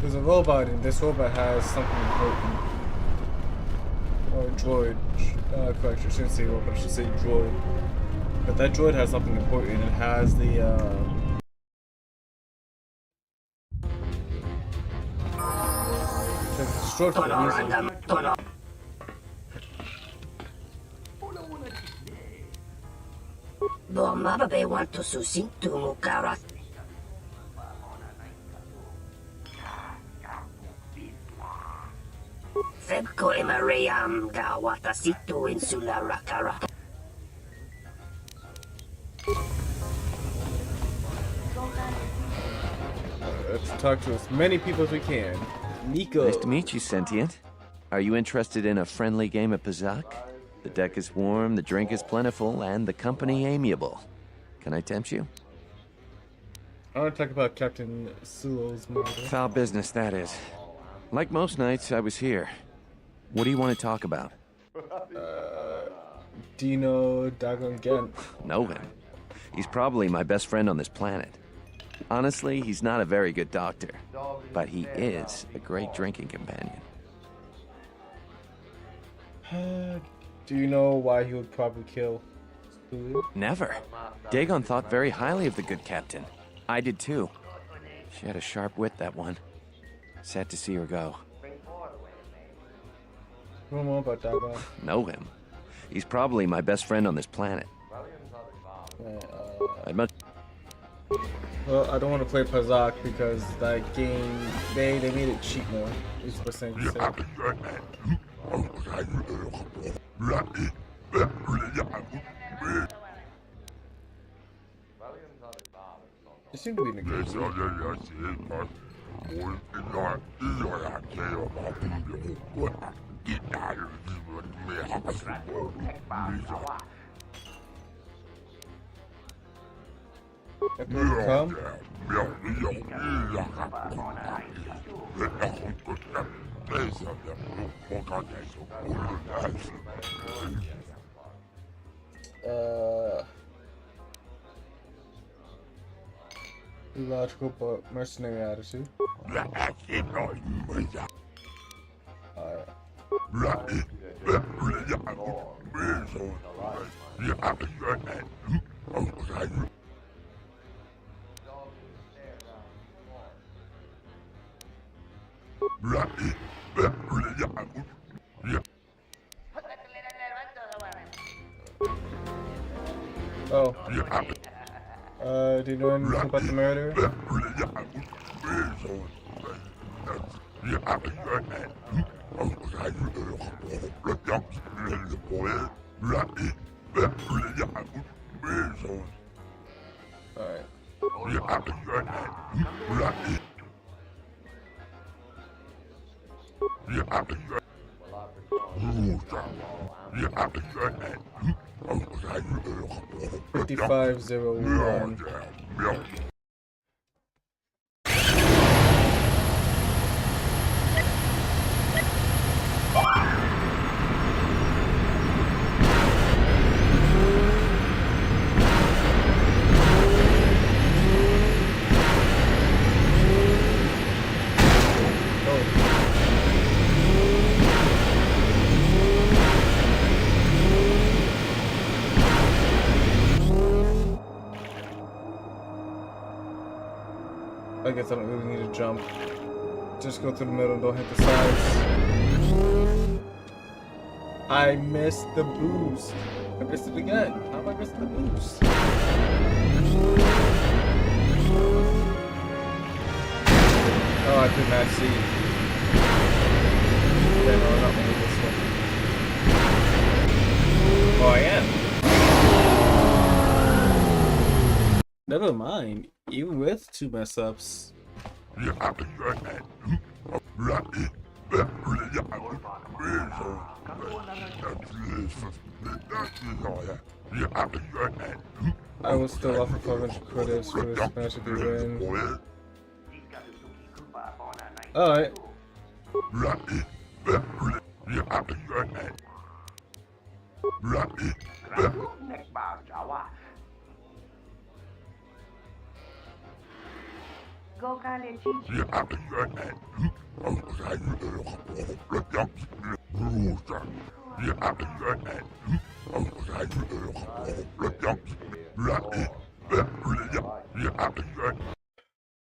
There's a robot, and this robot has something important. Or a droid. Correct, I shouldn't say robot, I should say droid. But that droid has something important. It has the, Mababe want to susintu mukarat. Febko emarayam ga watasitu insula rakara. Let's talk to as many people as we can. Nico. Nice to meet you, Sentient. Are you interested in a friendly game of Pazak? The deck is warm, the drink is plentiful, and the company amiable. Can I tempt you? I want to talk about Captain Sulo's murder. Foul business, that is. Like most nights, I was here. What do you want to talk about? Dino Dagon Gent. Know him. He's probably my best friend on this planet. Honestly, he's not a very good doctor, but he is a great drinking companion. Do you know why he would probably kill Sulu? Never. Dagon thought very highly of the good captain. I did too. She had a sharp wit, that one. Sad to see her go. I don't know about Dagon. Know him. He's probably my best friend on this planet. I'd much... Well, I don't want to play Pazak because that game, they made it cheap more. Is what saying. It seemed to be in the game. Come. Illogical but mercenary attitude. Oh. Do you know anything about the murder? Alright. $55.01. I guess I don't really need to jump. Just go through the middle and don't hit the sides. I missed the boost. I missed it again. How am I missing the boost? Oh, I could not see. Yeah, no, I'm not moving this one. Oh, I am. Never mind. Even with 2 mess ups. I will still offer 500 credits for this match if you win. Alright.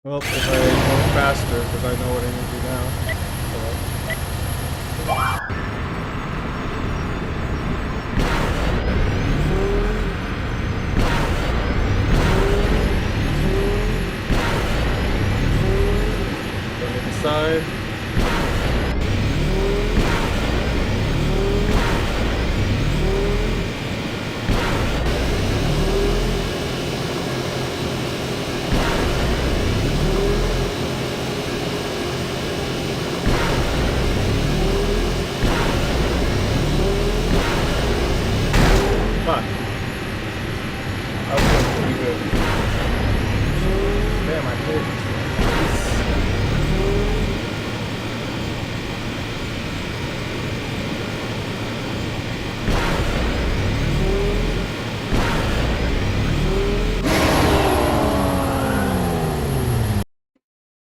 Well, if I go faster, because I know what I need to do now. Go to the side.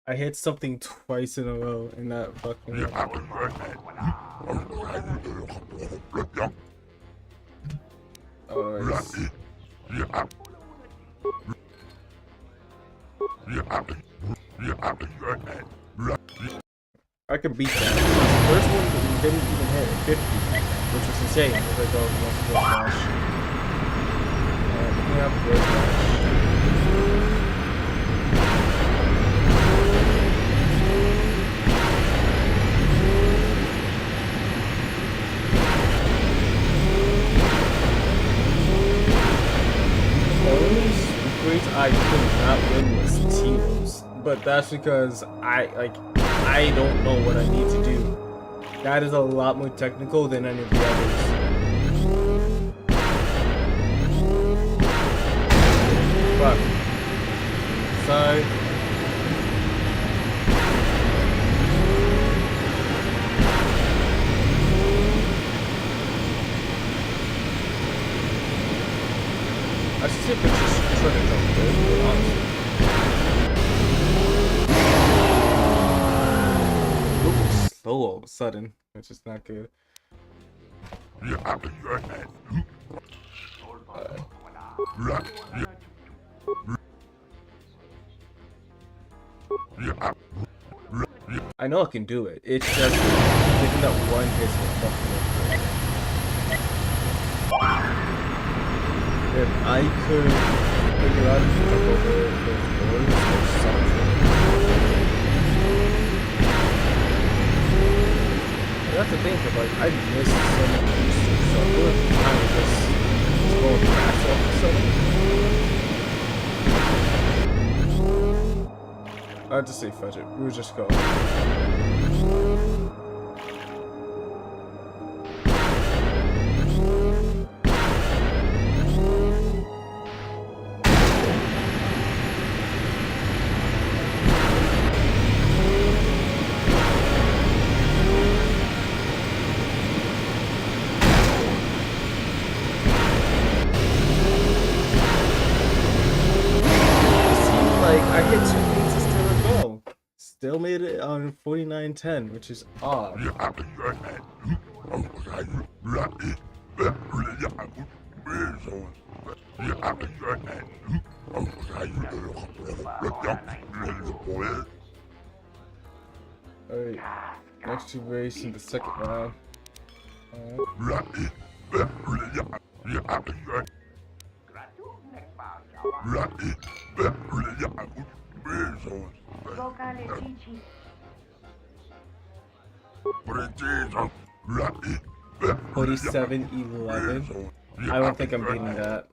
I hit something twice in a row in that fucking. Oh, I can beat that. The first one didn't even hit 50, which was insane. It was like, oh, let's go smash. Picking up the smash. I could not win was Tilos, but that's because I don't know what I need to do. That is a lot more technical than any of the others. Fuck. Sorry. I should see if it's just trying to jump there, honestly. Ooh, slow all of a sudden, which is not good. I know I can do it. It's just getting that one hit will fucking up. If I could figure out if to jump over those doors or something. That's the thing, because like I missed so many pieces, so I feel like it's kind of just going fast off of something. I had to say fudge it. We would just go. Still made it on 49:10, which is odd. Alright, next to race in the second round. $47.11. I don't think I'm beating that.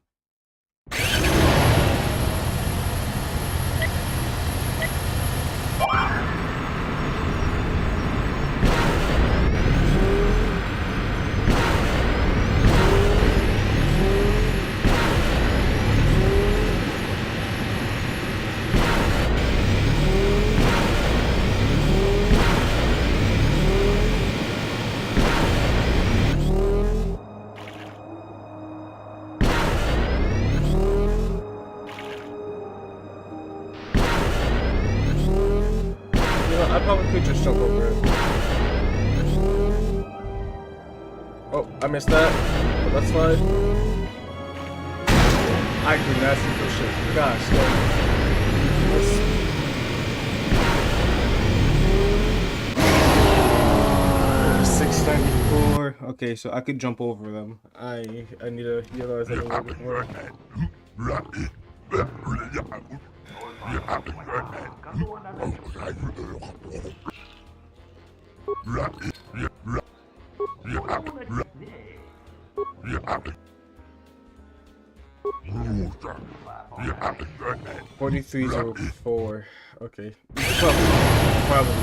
I probably could just jump over it. Oh, I missed that. But that's fine. I do nasty for shit. Gosh, damn. 694. Okay, so I could jump over them. I need to realize that a little bit more. $43.04. Okay. Probably.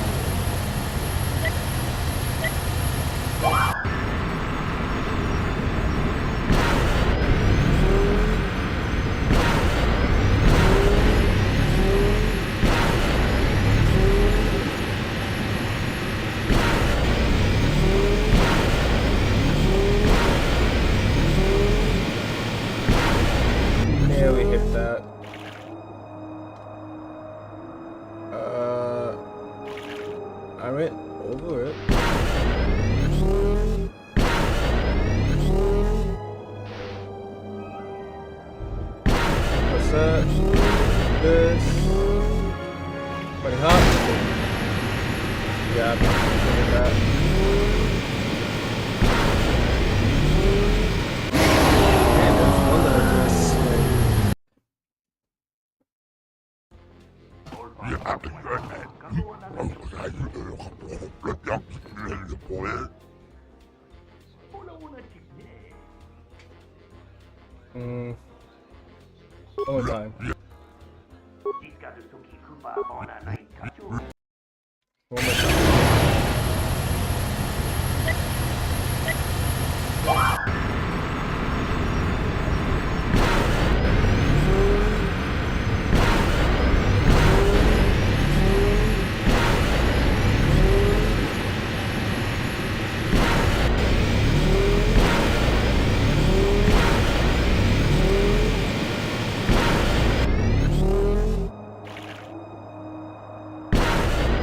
Nearly hit that. I went over it. What's that? This. Pretty hot. Yeah, I'm doing that. Man, there's one that I just one more time. One more time.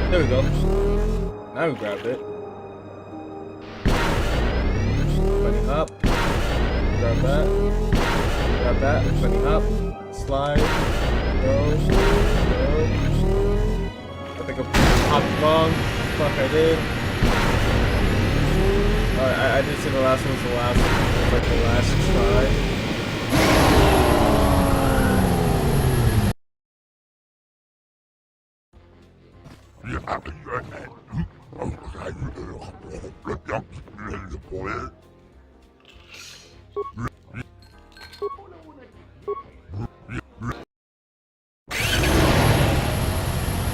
There we go. Now we grabbed it. Bunny hop. Grab that. Grab that. Bunny hop. Slide. Go. Go. I think I hopped wrong. Fuck, I did. Alright, I did say the last one was the last one. It's like the last try. I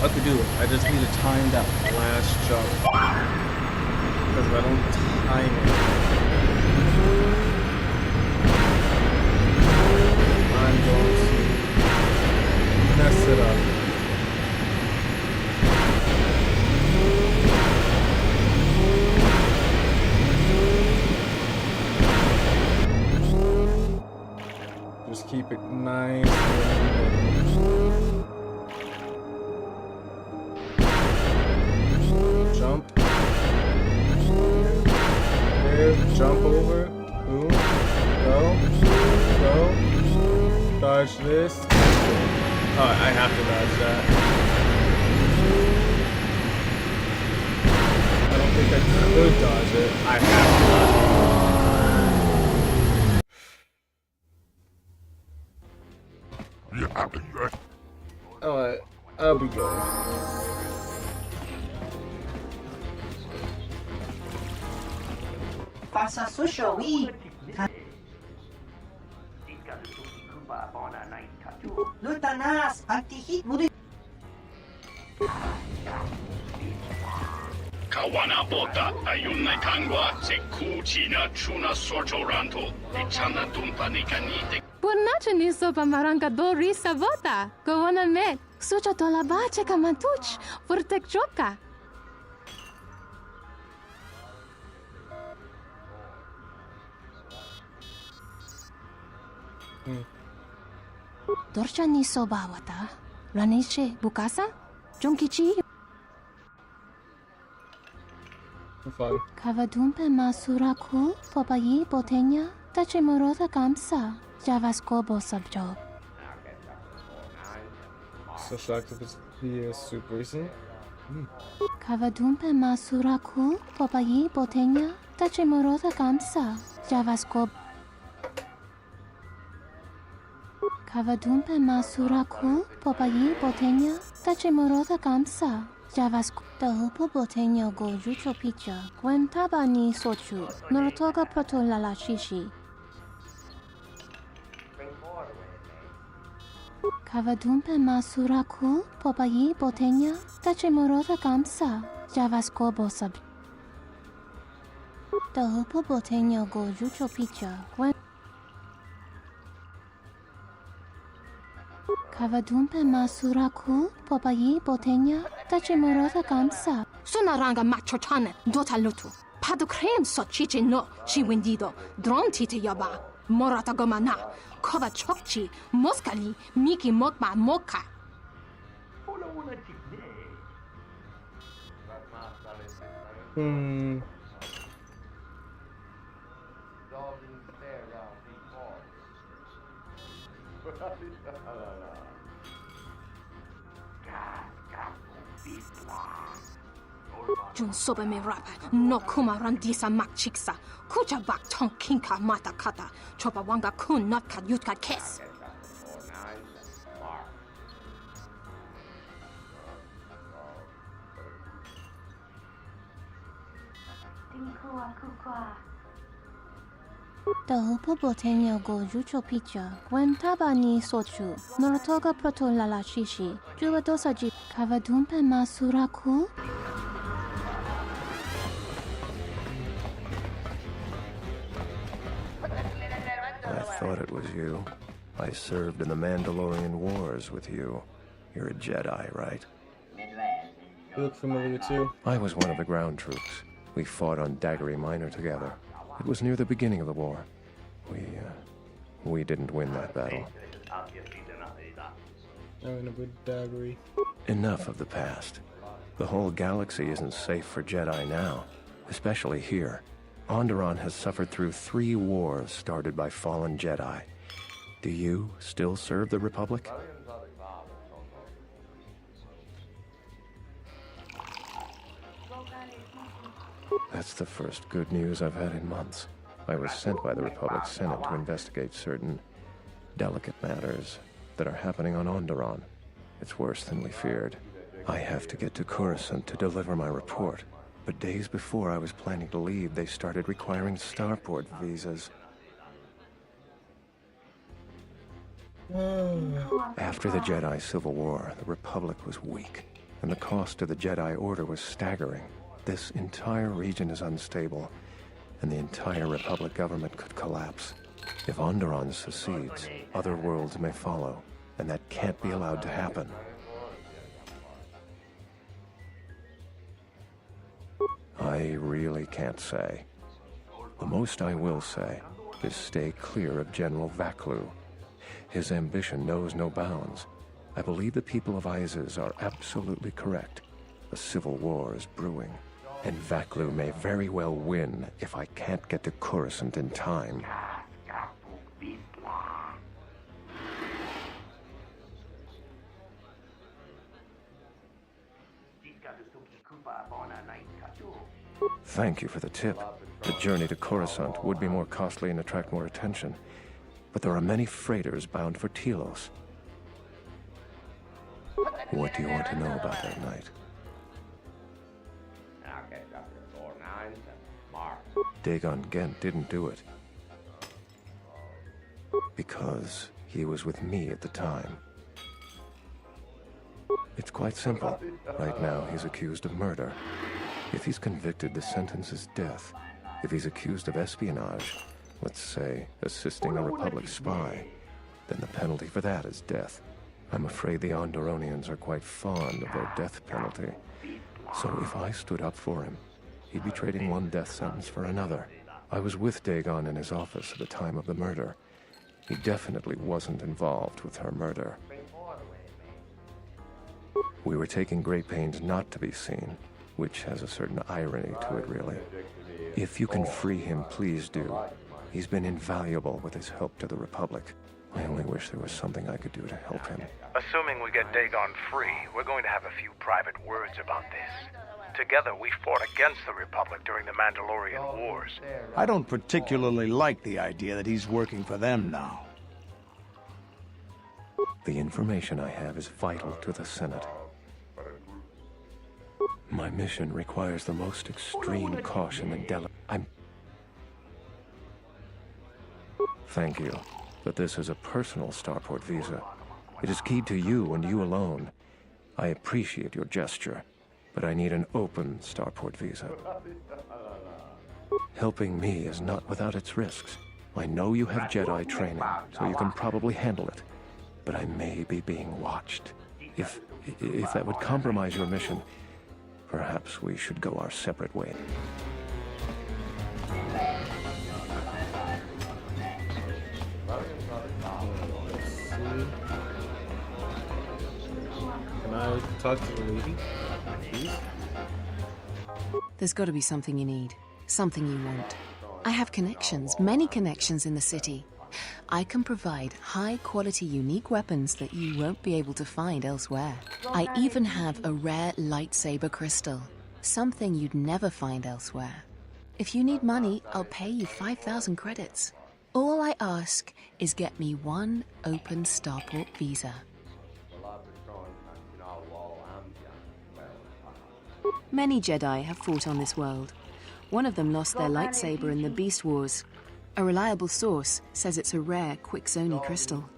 could do it. I just need to time that last jump. Because if I don't time it, I'm going to mess it up. Just keep it nice and jump. Here, jump over. Boom. Go. Go. Dodge this. Oh, I have to dodge that. I don't think I could dodge it. I have to dodge it. Alright, I'll be going. Faça sujo we. Lutanas, pagtihit mo rin. Kawana bota ayun na kangwa se kuchi na chuna socho ranto ichana tumpani kanite. Purnacho niso pamarangkadori sa bota. Kawana met. Sucha tolabache kamatuch. Furtek choka. Dorsha niso bawata. Raniche bukasa? Junkichi? Fun. Kavadumpe masuraku popayi botenya tachimurota kamsa. Javaskobo subjob. Social activity is super recent. Kavadumpe masuraku popayi botenya tachimurota kamsa. Javaskob. Kavadumpe masuraku popayi botenya tachimurota kamsa. Javaskob. Tahupo botenya go jucho picha. Gwentaba ni sochu. Norotoga proto lalashishi. Kavadumpe masuraku popayi botenya tachimurota kamsa. Javaskobo sub. Tahupo botenya go jucho picha. Kavadumpe masuraku popayi botenya tachimurota kamsa. Sunaranga machochane dota lutu. Padu krem so chichi no shiwendido. Dron tite yaba. Morata gomana. Kova chokchi. Moskali. Miki mokma moka. Jun sobe me rapa, no kuma randisa mak chiksa. Kucha bak tong kinka mata kata. Chopa wanga kun not kat yutka kes. Dahupo botenya go jucho picha. When tabani sochu. Norotoga proto lala shishi. Juba dosaji. Kavadumpe masuraku. I thought it was you. I served in the Mandalorian Wars with you. You're a Jedi, right? You look familiar too. I was one of the ground troops. We fought on Daggery Minor together. It was near the beginning of the war. We didn't win that battle. Enough of the past. The whole galaxy isn't safe for Jedi now, especially here. Onderon has suffered through 3 wars started by fallen Jedi. Do you still serve the Republic? That's the first good news I've had in months. I was sent by the Republic Senate to investigate certain delicate matters that are happening on Onderon. It's worse than we feared. I have to get to Coruscant to deliver my report. But days before I was planning to leave, they started requiring starport visas. After the Jedi Civil War, the Republic was weak, and the cost to the Jedi Order was staggering. This entire region is unstable, and the entire Republic government could collapse. If Onderon secedes, other worlds may follow, and that can't be allowed to happen. I really can't say. The most I will say is stay clear of General Vaklu. His ambition knows no bounds. I believe the people of Izes are absolutely correct. A civil war is brewing, and Vaklu may very well win if I can't get to Coruscant in time. Thank you for the tip. The journey to Coruscant would be more costly and attract more attention. But there are many freighters bound for Telos. What do you want to know about that night? Dagon Gent didn't do it. Because he was with me at the time. It's quite simple. Right now, he's accused of murder. If he's convicted, the sentence is death. If he's accused of espionage, let's say assisting a Republic spy, then the penalty for that is death. I'm afraid the Onderonians are quite fond of their death penalty. So if I stood up for him, he'd be trading one death sentence for another. I was with Dagon in his office at the time of the murder. He definitely wasn't involved with her murder. We were taking great pains not to be seen, which has a certain irony to it, really. If you can free him, please do. He's been invaluable with his help to the Republic. I only wish there was something I could do to help him. Assuming we get Dagon free, we're going to have a few private words about this. Together, we fought against the Republic during the Mandalorian Wars. I don't particularly like the idea that he's working for them now. The information I have is vital to the Senate. My mission requires the most extreme caution and Thank you, but this is a personal starport visa. It is keyed to you and you alone. I appreciate your gesture, but I need an open starport visa. Helping me is not without its risks. I know you have Jedi training, so you can probably handle it. But I may be being watched. If that would compromise your mission, perhaps we should go our separate ways. Can I talk to the lady, please? There's got to be something you need. Something you want. I have connections, many connections in the city. I can provide high-quality, unique weapons that you won't be able to find elsewhere. I even have a rare lightsaber crystal, something you'd never find elsewhere. If you need money, I'll pay you 5,000 credits. All I ask is get me one open starport visa. Many Jedi have fought on this world. One of them lost their lightsaber in the Beast Wars. A reliable source says it's a rare Quixoni crystal.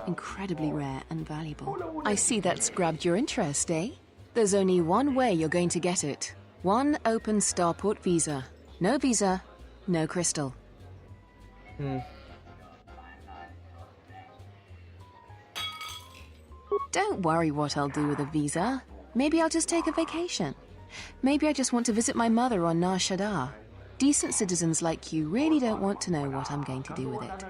Incredibly rare and valuable. I see that's grabbed your interest, eh? There's only one way you're going to get it. One open starport visa. No visa, no crystal. Don't worry what I'll do with a visa. Maybe I'll just take a vacation. Maybe I just want to visit my mother on Nar Shaddaa. Decent citizens like you really don't want to know what I'm going to do with it.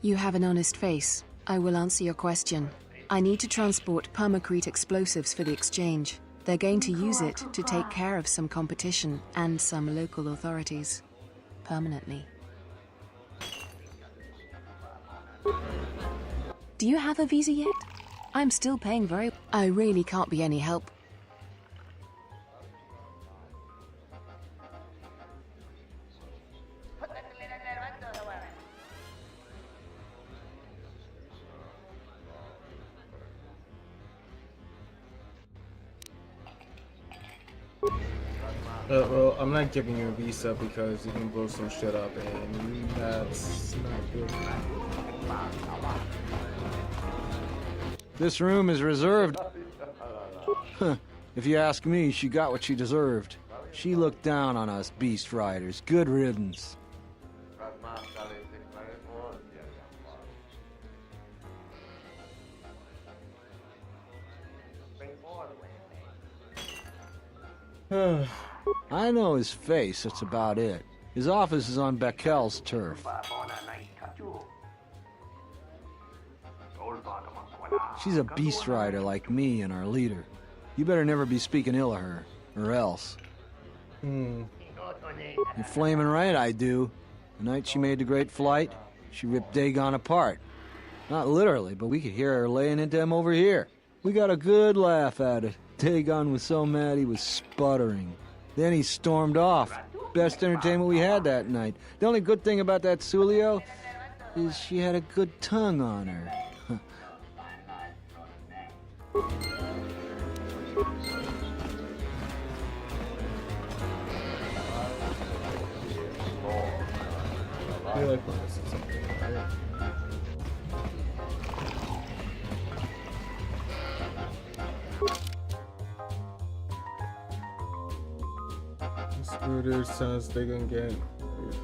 You have an honest face. I will answer your question. I need to transport permacrete explosives for the exchange. They're going to use it to take care of some competition and some local authorities. Permanently. Do you have a visa yet? I'm still paying very... I really can't be any help. Well, I'm not giving you a visa because you can blow some shit up, and that's not good. This room is reserved. If you ask me, she got what she deserved. She looked down on us beast riders. Good riddance. I know his face, that's about it. His office is on Bekel's turf. She's a beast rider like me and our leader. You better never be speaking ill of her, or else. You're flaming right, I do. The night she made the great flight, she ripped Dagon apart. Not literally, but we could hear her laying into him over here. We got a good laugh at it. Dagon was so mad he was sputtering. Then he stormed off. Best entertainment we had that night. The only good thing about that Sulio is she had a good tongue on her. I like when this is something like that. Scooter sounds they gonna get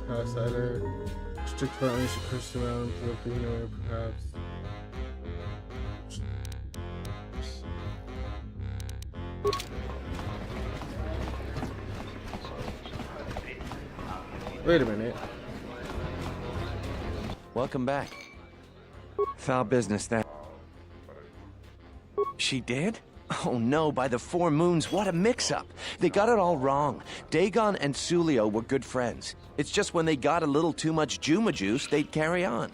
past either strict violence should push around to a green or perhaps. Wait a minute. Welcome back. Foul business, that. She did? Oh no, by the four moons, what a mix-up. They got it all wrong. Dagon and Sulio were good friends. It's just when they got a little too much Juma juice, they'd carry on.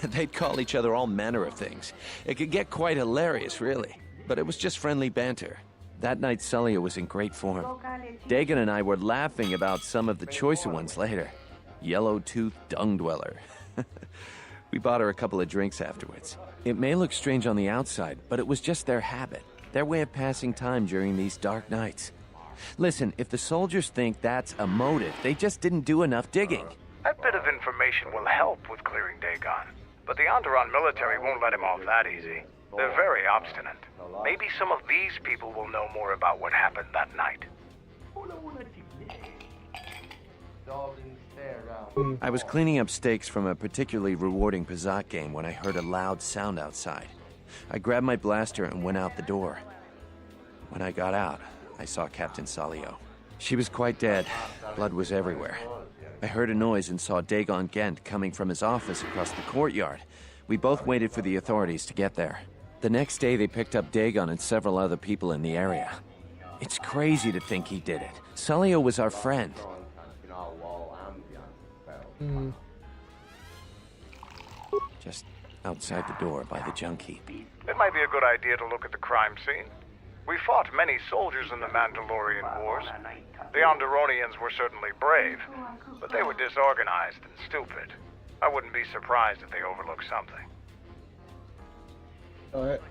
They'd call each other all manner of things. It could get quite hilarious, really. But it was just friendly banter. That night, Sulio was in great form. Dagon and I were laughing about some of the choicer ones later. Yellow-toothed dung dweller. We bought her a couple of drinks afterwards. It may look strange on the outside, but it was just their habit. Their way of passing time during these dark nights. Listen, if the soldiers think that's a motive, they just didn't do enough digging. That bit of information will help with clearing Dagon. But the Onderon military won't let him off that easy. They're very obstinate. Maybe some of these people will know more about what happened that night. I was cleaning up stakes from a particularly rewarding Pazak game when I heard a loud sound outside. I grabbed my blaster and went out the door. When I got out, I saw Captain Salio. She was quite dead. Blood was everywhere. I heard a noise and saw Dagon Gent coming from his office across the courtyard. We both waited for the authorities to get there. The next day, they picked up Dagon and several other people in the area. It's crazy to think he did it. Salio was our friend. Just outside the door by the junk heap. It might be a good idea to look at the crime scene. We fought many soldiers in the Mandalorian Wars. The Onderonians were certainly brave, but they were disorganized and stupid. I wouldn't be surprised if they overlooked something. Alright.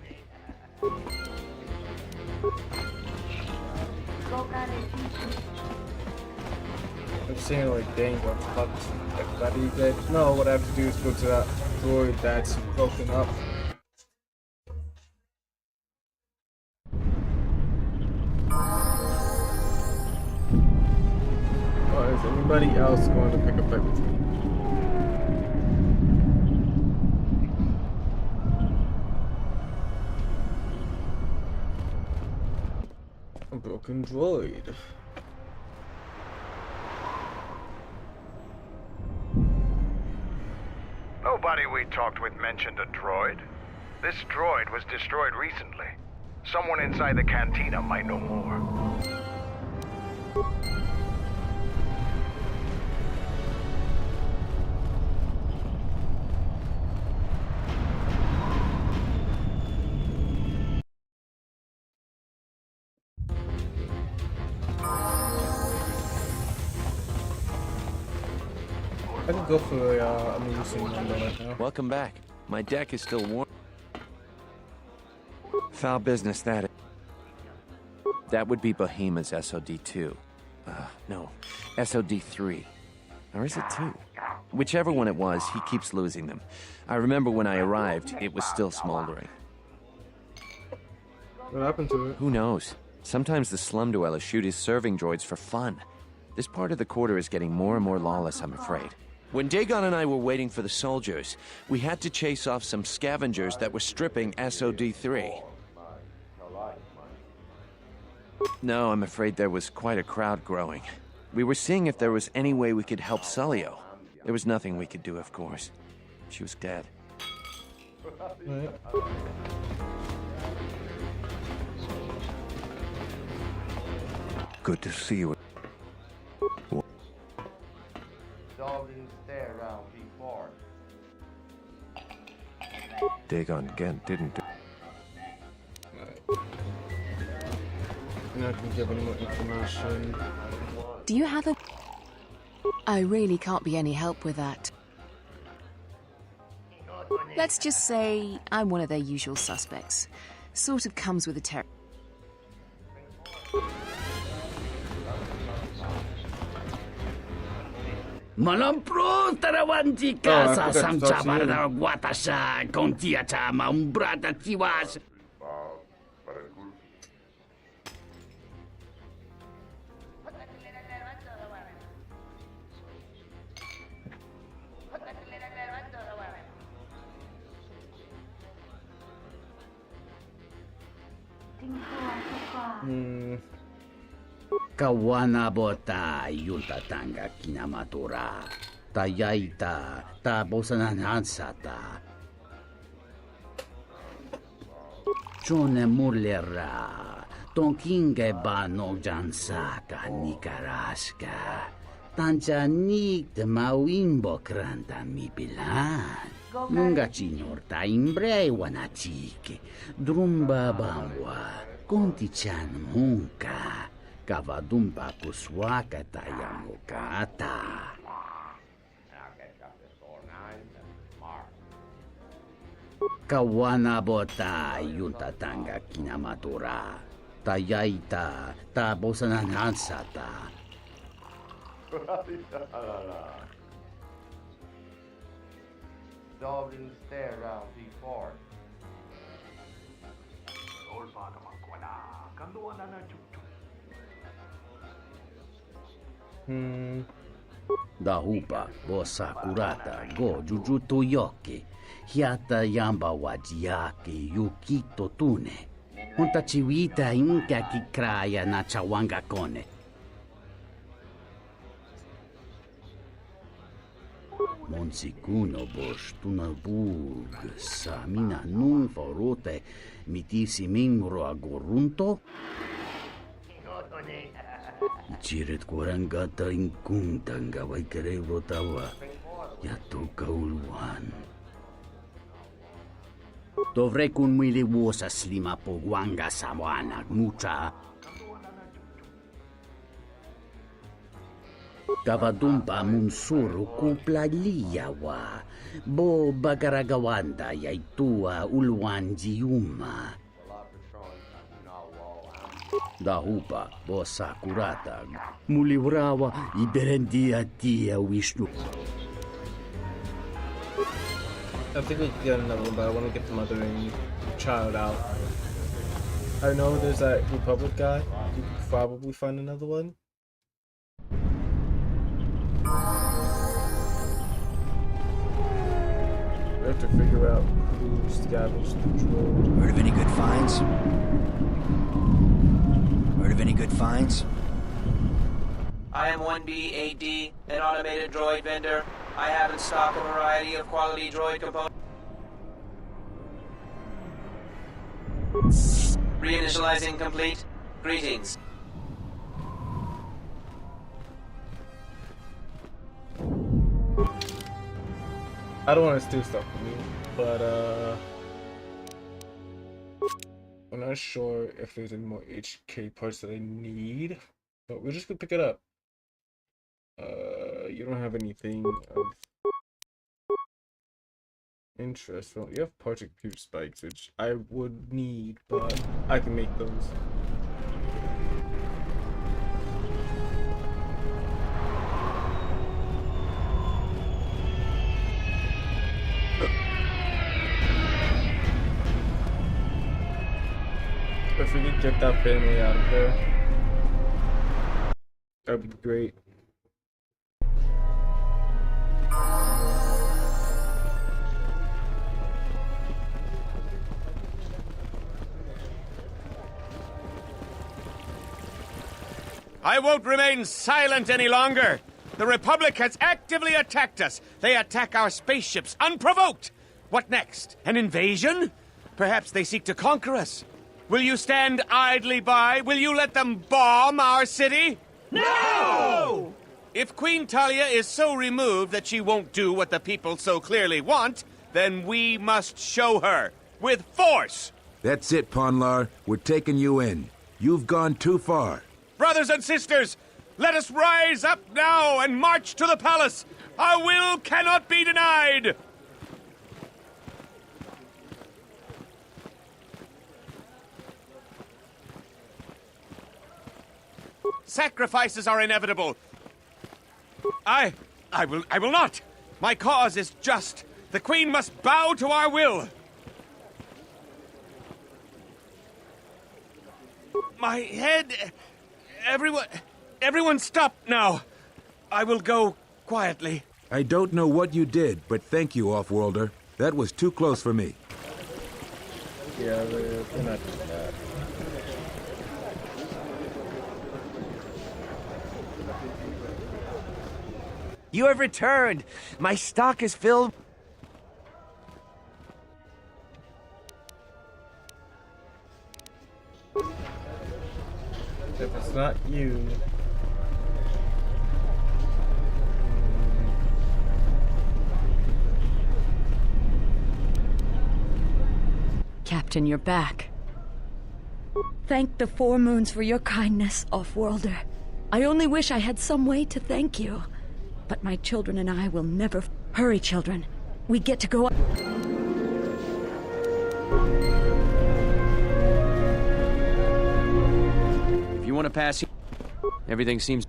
I'm saying like, dang, what the fuck? Everybody dead? No, what I have to do is go to that droid that's broken up. Oh, is anybody else going to pick a fight with me? A broken droid. Nobody we talked with mentioned a droid. This droid was destroyed recently. Someone inside the cantina might know more. I can go for a amusing window right now. Welcome back. My deck is still warm. Foul business, that is. That would be Bohema's SOD-2. No, SOD-3. Or is it 2? Whichever one it was, he keeps losing them. I remember when I arrived, it was still smoldering. What happened to it? Who knows? Sometimes the slum dwellers shoot his serving droids for fun. This part of the quarter is getting more and more lawless, I'm afraid. When Dagon and I were waiting for the soldiers, we had to chase off some scavengers that were stripping SOD-3. No, I'm afraid there was quite a crowd growing. We were seeing if there was any way we could help Sulio. There was nothing we could do, of course. She was dead. Good to see you. Dagon Gent didn't do. I'm not gonna give any more information. Do you have a... I really can't be any help with that. Let's just say I'm one of their usual suspects. Sort of comes with the territory. Malampro tarawanti casa samcha barda guatasha contia chama umbrata tiwas. Kawana bota yunta tanga kinamatura. Tayaita ta bosananansata. Chone mulera. Tonkinge bano jansaka nikaraska. Tancha nik de mawimbo kranta mi pilan. Nunga chinyorta imbre wanachike. Drumba bamwa. Conti-chan munka. Kavadumba kuswaka tayamukata. Kawana bota yunta tanga kinamatura. Tayaita ta bosananansata. Dublin stare round before. Dahupa bosa kurata go jujuto yoke. Hiata yamba wajiake yukito tune. Hunta chiwita inka kikraya na chawanga kone. Monsikuno bosh tunabug samina nun forote mitisi mimro agorunto. Chiret kurangata inkuntanga way kerevo tawa yato kauluan. Dovrei kun mili vuosa slima poguanga sawana mucha. Kavadumpa munsuru kuplaliyawa. Bo bagaragawanda yaitua ulwanjiuma. Dahupa bo sakurata. Muliwrawa iberendia tia Vishnu. I think we can get another one, but I want to get the mother and child out. I know there's that Republic guy. You could probably find another one. We have to figure out who scavenged the droid. Heard of any good finds? Heard of any good finds? I am 1B8D, an automated droid vendor. I have in stock a variety of quality droid components. Reinitializing complete. Greetings. I don't want to steal stuff from you, but I'm not sure if there's any more HK parts that I need, but we're just gonna pick it up. You don't have anything of interest. Well, you have partial computer spikes, which I would need, but I can make those. If we could get that family out of there, that'd be great. I won't remain silent any longer. The Republic has actively attacked us. They attack our spaceships unprovoked. What next? An invasion? Perhaps they seek to conquer us. Will you stand idly by? Will you let them bomb our city? No! If Queen Talia is so removed that she won't do what the people so clearly want, then we must show her. With force! That's it, Ponlar. We're taking you in. You've gone too far. Brothers and sisters, let us rise up now and march to the palace. Our will cannot be denied. Sacrifices are inevitable. I will not. My cause is just. The Queen must bow to our will. My head... Everyone stop now. I will go quietly. I don't know what you did, but thank you, Offworlder. That was too close for me. Yeah, they're not doing that. You have returned. My stock is filled. If it's not you... Captain, you're back. Thank the Four Moons for your kindness, Offworlder. I only wish I had some way to thank you. But my children and I will never... Hurry, children. We get to go... If you want to pass... Everything seems...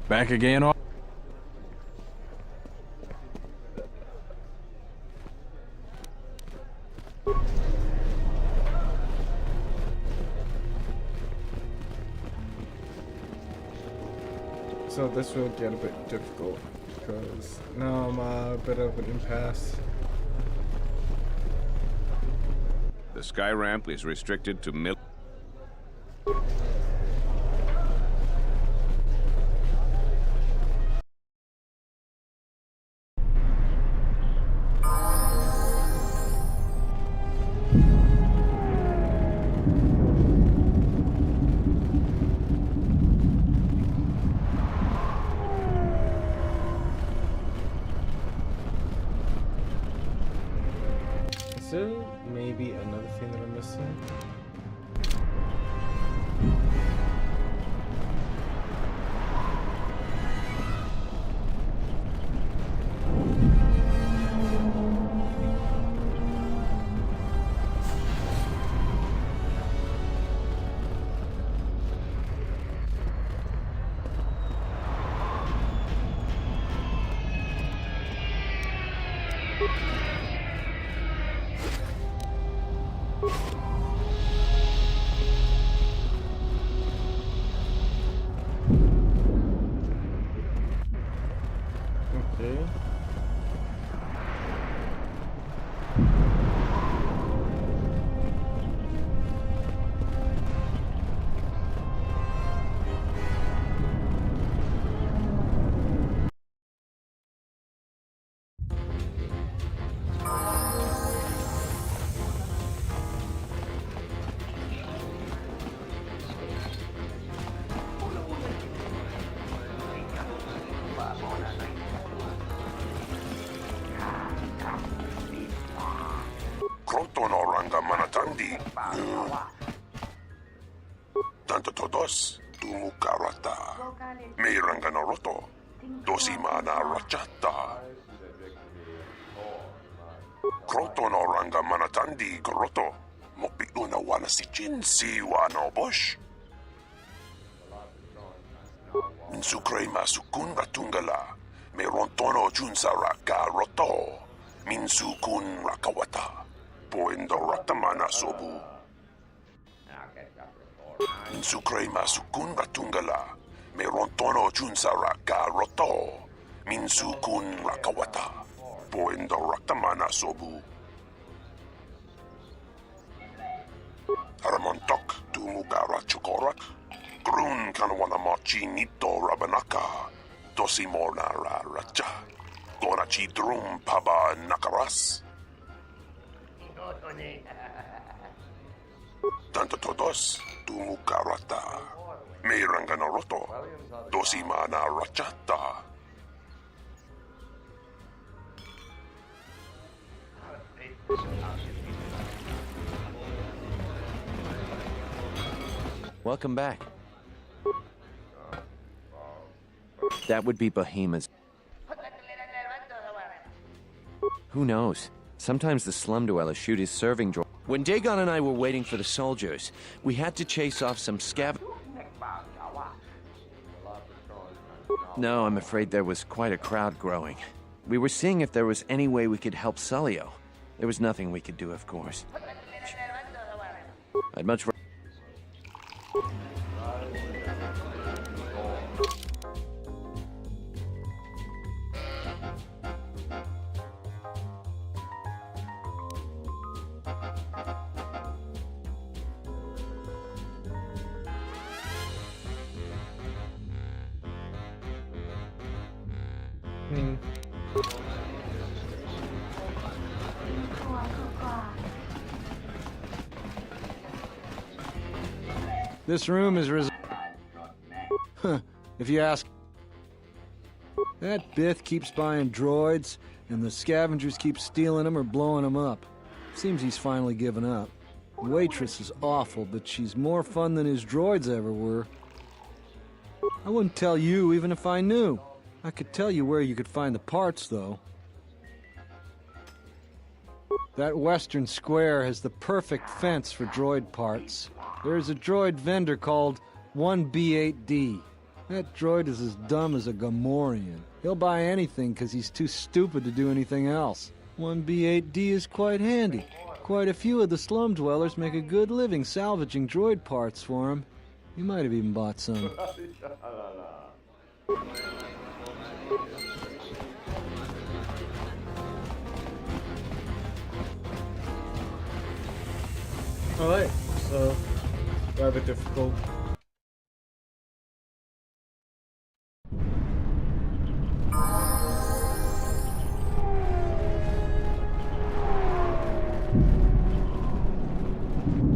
Back again? so this will get a bit difficult because now I'm a bit of an impasse. The sky ramp is restricted to Is there maybe another thing that I'm missing? Okay. Krotonoranga manatandi. Tanto todos tumukarata. Meiranga naroto. Dosimana rachata. Krotonoranga manatandi goroto. Mopikuna wana sichin si wano bosh. Minsukre masukun ratungala. Merontono junsara roto. Minsukun rakawata. Poendo ratamana sobu. Minsukre masukun ratungala. Merontono junsara roto. Minsukun rakawata. Poendo ratamana sobu. Aramontok tumugara chukorak. Grun kanwana machi nito rabanaka. Dosimona ra racha. Gonachi drum paba nakaras. Tanto todos tumukarata. Meiranga naroto. Dosimana rachata. Welcome back. That would be Behemoth's. Who knows? Sometimes the slum dwellers shoot his serving droid. When Dagon and I were waiting for the soldiers, we had to chase off some No, I'm afraid there was quite a crowd growing. We were seeing if there was any way we could help Sulio. There was nothing we could do, of course. I'd much rather... This room is if you ask. That Bith keeps buying droids, and the scavengers keep stealing them or blowing them up. Seems he's finally given up. The waitress is awful, but she's more fun than his droids ever were. I wouldn't tell you even if I knew. I could tell you where you could find the parts, though. That western square has the perfect fence for droid parts. There's a droid vendor called 1B8D. That droid is as dumb as a Gamorrean. He'll buy anything because he's too stupid to do anything else. 1B8D is quite handy. Quite a few of the slum dwellers make a good living salvaging droid parts for him. He might have even bought some. Alright, so rather difficult.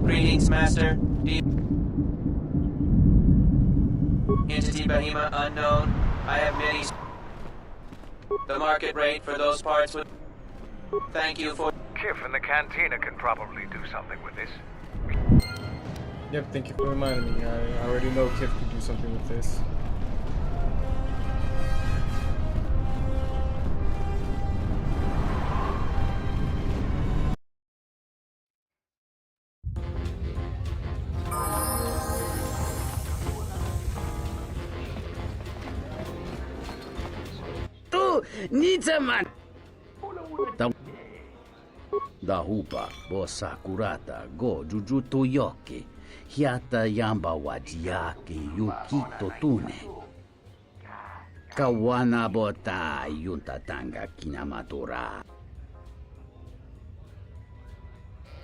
Greetings, Master. Entity Bahima unknown. I have many. The market rate for those parts would. Thank you for. Kif in the cantina can probably do something with this. Yep, thank you for reminding me. I already know Kif can do something with this. Nizaman! Dahupa, bosa kurata, go jujuto yoke, hiata yamba wajiake yukito tune. Kawana bota yuntatanga kinamatura.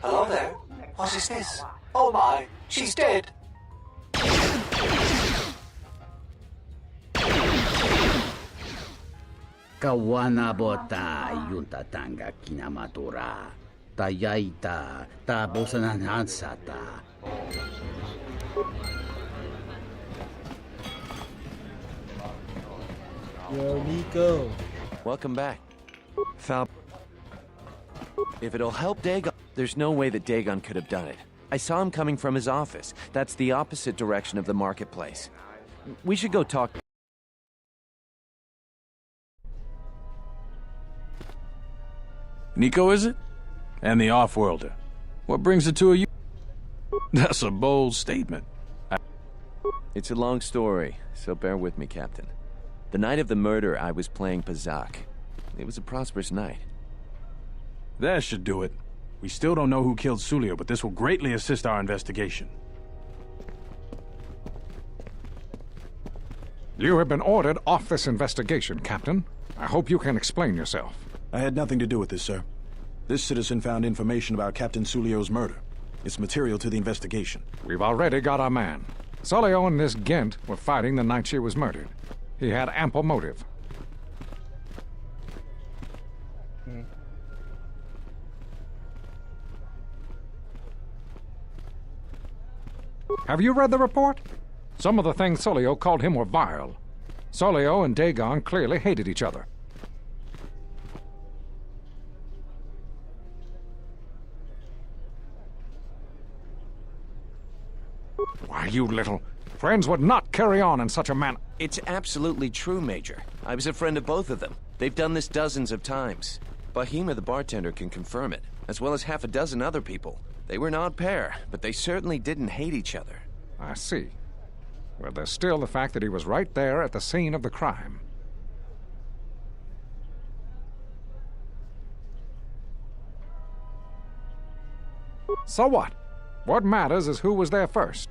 Hello there. What is this? Oh my, she's dead. Kawana bota yuntatanga kinamatura. Tayaita tabosananansata. Yo, Nico. Welcome back. If it'll help Dagon, there's no way that Dagon could have done it. I saw him coming from his office. That's the opposite direction of the marketplace. We should go talk. Nico, is it? And the off-worlder. What brings the two of you? That's a bold statement. It's a long story, so bear with me, Captain. The night of the murder, I was playing Pazak. It was a prosperous night. That should do it. We still don't know who killed Sulio, but this will greatly assist our investigation. You have been ordered off this investigation, Captain. I hope you can explain yourself. I had nothing to do with this, sir. This citizen found information about Captain Sulio's murder. It's material to the investigation. We've already got our man. Sulio and this Gent were fighting the night she was murdered. He had ample motive. Have you read the report? Some of the things Sulio called him were vile. Sulio and Dagon clearly hated each other. Why, you little... Friends would not carry on in such a manner. It's absolutely true, Major. I was a friend of both of them. They've done this dozens of times. Bahima, the bartender, can confirm it, as well as half a dozen other people. They were an odd pair, but they certainly didn't hate each other. I see. Well, there's still the fact that he was right there at the scene of the crime. So what? What matters is who was there first.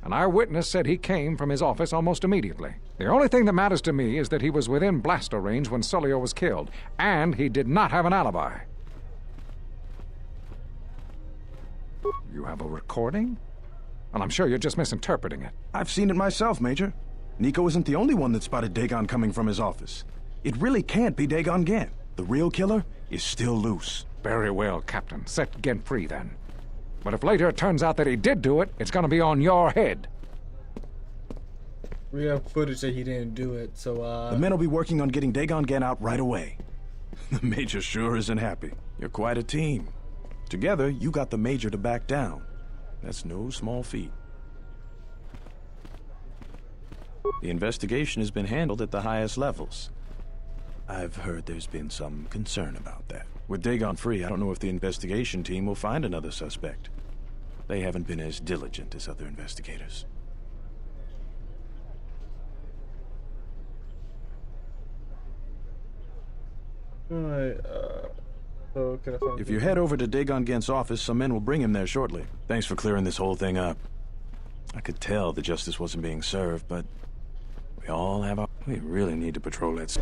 An eyewitness said he came from his office almost immediately. The only thing that matters to me is that he was within blaster range when Sulio was killed, and he did not have an alibi. You have a recording? Well, I'm sure you're just misinterpreting it. I've seen it myself, Major. Nico isn't the only one that spotted Dagon coming from his office. It really can't be Dagon Gent. The real killer is still loose. Very well, Captain. Set Gent free, then. But if later it turns out that he did do it, it's gonna be on your head. We have footage that he didn't do it, so, The men will be working on getting Dagon Gent out right away. The Major sure isn't happy. You're quite a team. Together, you got the Major to back down. That's no small feat. The investigation has been handled at the highest levels. I've heard there's been some concern about that. With Dagon free, I don't know if the investigation team will find another suspect. They haven't been as diligent as other investigators. Alright, so can I find... If you head over to Dagon Gent's office, some men will bring him there shortly. Thanks for clearing this whole thing up. I could tell the justice wasn't being served, but... We all have our... We really need to patrol that...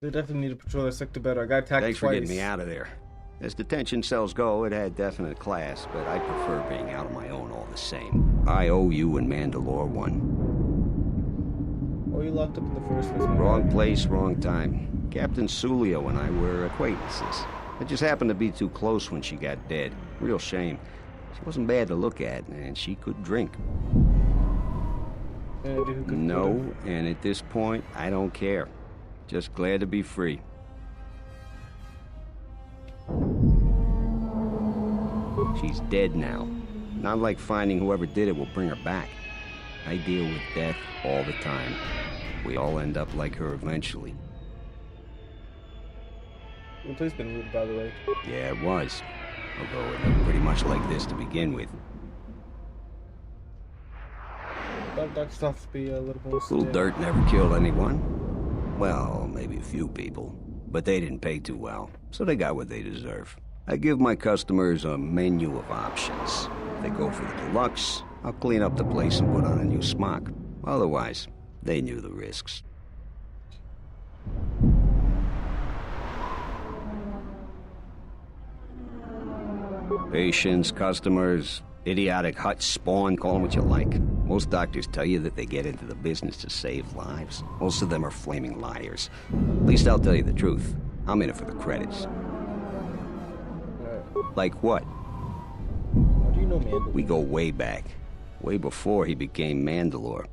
They definitely need to patrol the sector better. I got attacked Thanks twice. for getting me out of there. As detention cells go, it had definite class, but I prefer being out on my own all the same. I owe you and Mandalore one. Oh, you locked up in the first place, man. Wrong place, wrong time. Captain Sulio and I were acquaintances. It just happened to be too close when she got dead. Real shame. She wasn't bad to look at, and she could drink. No, and at this point, I don't care. Just glad to be free. She's dead now. Not like finding whoever did it will bring her back. I deal with death all the time. We all end up like her eventually. The place been rude, by the way. Yeah, it was. Although it looked pretty much like this to begin with. That stuff be a little more... Little dirt never killed anyone. Well, maybe a few people. But they didn't pay too well, so they got what they deserve. I give my customers a menu of options. If they go for the deluxe, I'll clean up the place and put on a new smock. Otherwise, they knew the risks. Patients, customers, idiotic hut spawn, call them what you like. Most doctors tell you that they get into the business to save lives. Most of them are flaming liars. At least I'll tell you the truth. I'm in it for the credits. Like what? How do you know Mandalore? We go way back. Way before he became Mandalore.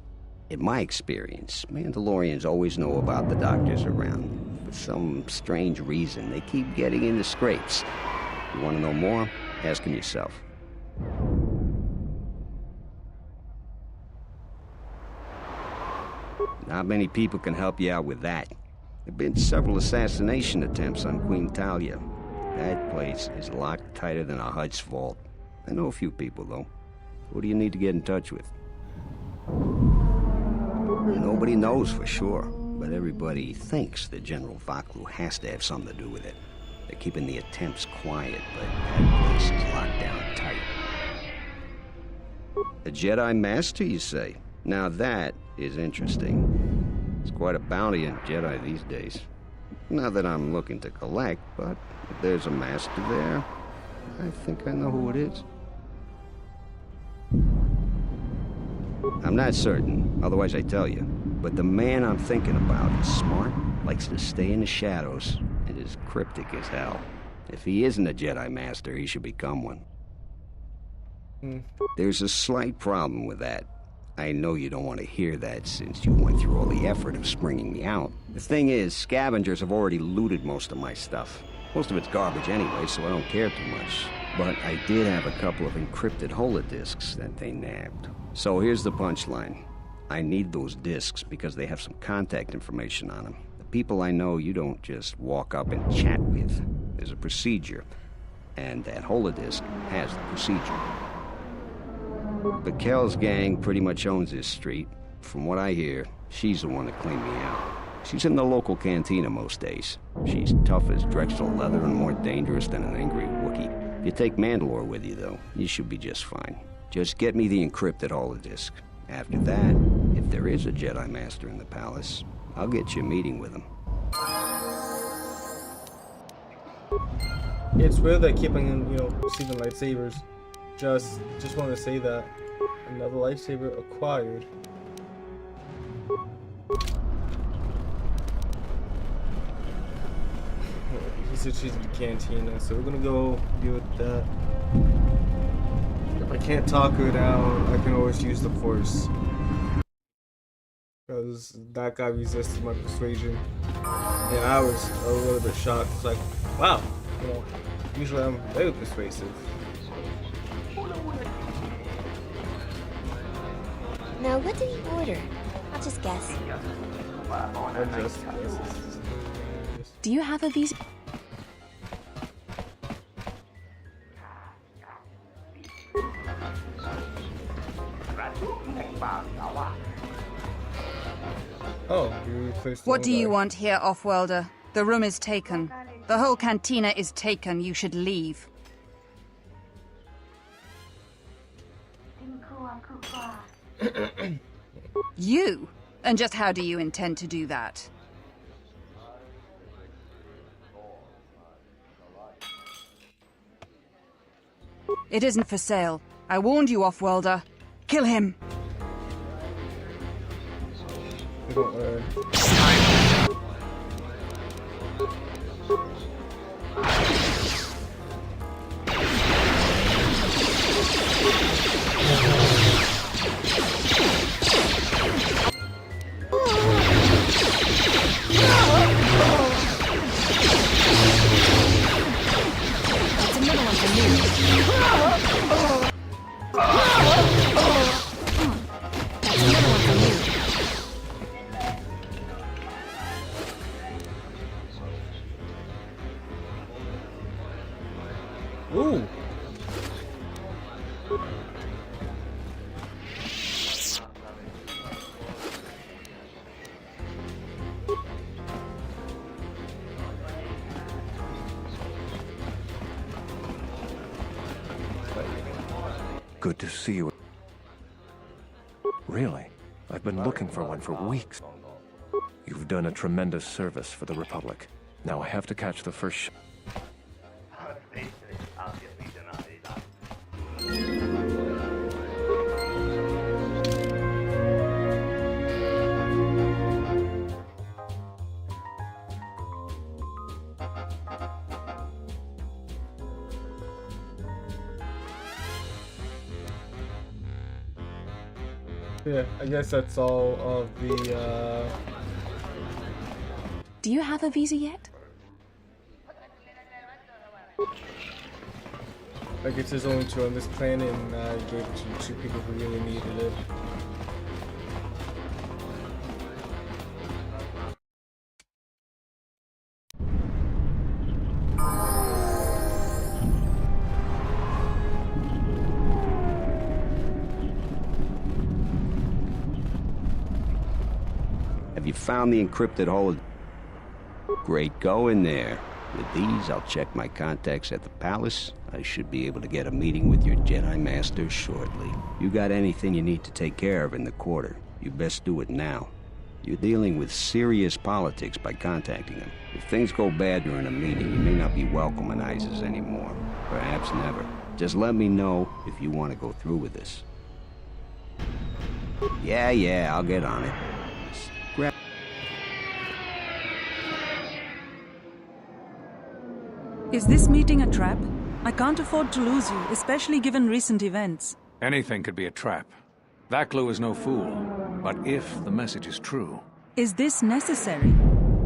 In my experience, Mandalorians always know about the doctors around. For some strange reason, they keep getting into scrapes. You want to know more? Ask him yourself. Not many people can help you out with that. There have been several assassination attempts on Queen Talia. That place is locked tighter than a Hut's vault. I know a few people, though. Who do you need to get in touch with? Nobody knows for sure, but everybody thinks that General Vaklu has to have something to do with it. They're keeping the attempts quiet, but that place is locked down tight. A Jedi Master, you say? Now that is interesting. It's quite a bounty on Jedi these days. Not that I'm looking to collect, but if there's a master there, I think I know who it is. I'm not certain, otherwise I'd tell you. But the man I'm thinking about is smart, likes to stay in the shadows, and is cryptic as hell. If he isn't a Jedi Master, he should become one. There's a slight problem with that. I know you don't want to hear that since you went through all the effort of springing me out. The thing is, scavengers have already looted most of my stuff. Most of it's garbage anyway, so I don't care too much. But I did have a couple of encrypted holodisks that they nabbed. So here's the punchline. I need those disks because they have some contact information on them. The people I know you don't just walk up and chat with. There's a procedure. And that holodisk has the procedure. But Kel's gang pretty much owns this street. From what I hear, she's the one that cleaned me out. She's in the local cantina most days. She's tough as Drexel leather and more dangerous than an angry Wookiee. If you take Mandalore with you, though, you should be just fine. Just get me the encrypted holodisk. After that, if there is a Jedi Master in the palace, I'll get you a meeting with him. It's weird that keeping, receiving lightsabers. Just want to say that another lightsaber acquired. He said she's in the cantina, so we're gonna go deal with that. If I can't talk her down, I can always use the Force. Because that guy resisted my persuasion. And I was a little bit shocked. It's like, wow, usually I'm very persuasive. Now, what did he order? I'll just guess. Do you have a visa? Oh, you replaced the What one do you guy. want here, Offworlder? The room is taken. The whole cantina is taken. You should leave. You? And just how do you intend to do that? It isn't for sale. I warned you, Off-Worlder. Kill him! We don't learn. That's another one for you. That's another one for you. Ooh. Good to see you. Really? I've been looking for one for weeks. You've done a tremendous service for the Republic. Now I have to catch the first ship. Yeah, I guess that's all of the, Do you have a visa yet? I guess there's only 2 on this planet, and I gave it to 2 people who really needed it. Have you found the encrypted hole? Great going there. With these, I'll check my contacts at the palace. I should be able to get a meeting with your Jedi Master shortly. You got anything you need to take care of in the quarter, you best do it now. You're dealing with serious politics by contacting him. If things go bad during a meeting, you may not be welcome in ISIS anymore. Perhaps never. Just let me know if you want to go through with this. Yeah, I'll get on it. Grab. Is this meeting a trap? I can't afford to lose you, especially given recent events. Anything could be a trap. That clue is no fool. But if the message is true... Is this necessary?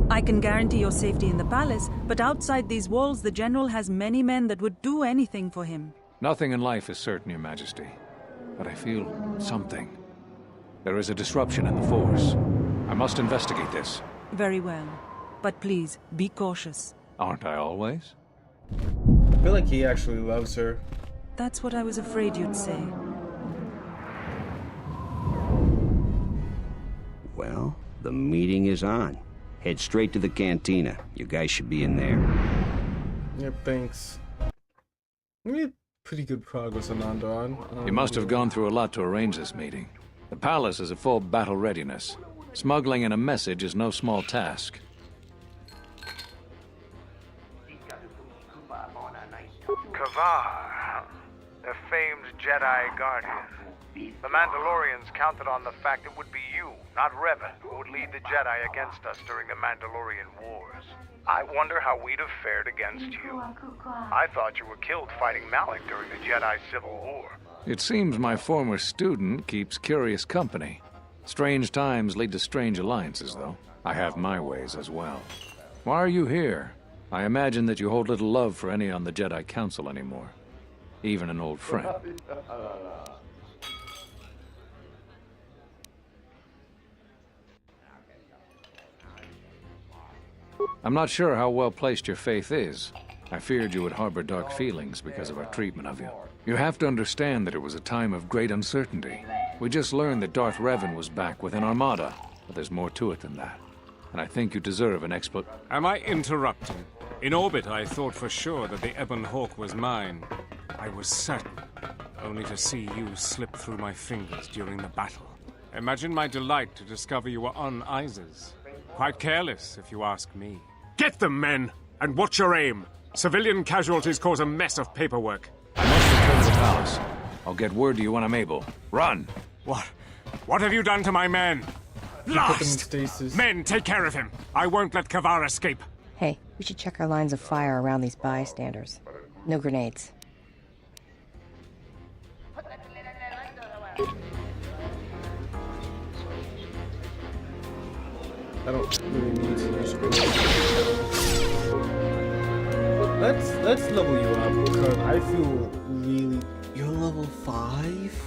I can guarantee your safety in the palace, but outside these walls the General has many men that would do anything for him. Nothing in life is certain, Your Majesty. But I feel something. There is a disruption in the Force. I must investigate this. Very well. But please, be cautious. Aren't I always? I feel like he actually loves her. That's what I was afraid you'd say. Well, the meeting is on. Head straight to the cantina. You guys should be in there. Yep, thanks. We made pretty good progress on Onderon. You must have gone through a lot to arrange this meeting. The palace is at full battle readiness. Smuggling in a message is no small task. Kavar, the famed Jedi Guardian. The Mandalorians counted on the fact it would be you, not Revan, who would lead the Jedi against us during the Mandalorian Wars. I wonder how we'd have fared against you. I thought you were killed fighting Malik during the Jedi Civil War. It seems my former student keeps curious company. Strange times lead to strange alliances, though. I have my ways as well. Why are you here? I imagine that you hold little love for any on the Jedi Council anymore. Even an old friend. I'm not sure how well placed your faith is. I feared you would harbor dark feelings because of our treatment of you. You have to understand that it was a time of great uncertainty. We just learned that Darth Revan was back with an armada, but there's more to it than that. And I think you deserve an Am I interrupting? In orbit, I thought for sure that the Ebon Hawk was mine. I was certain, only to see you slip through my fingers during the battle. Imagine my delight to discover you were on ISIS. Quite careless, if you ask me. Get them, men! And watch your aim! Civilian casualties cause a mess of paperwork. I must return to the palace. I'll get word to you when I'm able. Run! What? What have you done to my men? Put them in Lost! stasis. Men, take care of him. I won't let Kavar escape. Hey, we should check our lines of fire around these bystanders. No grenades. I don't really need to use grenades. Let's level you up because I feel really. You're level 5.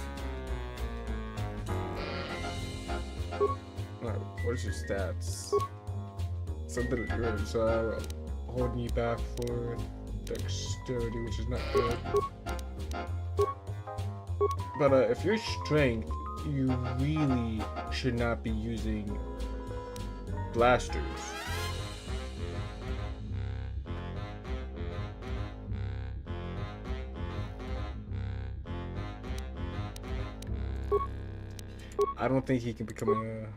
Alright, what's your stats? Something endurance, so holding you back for dexterity, which is not good. But if you're strength, you really should not be using blasters. I don't think he can become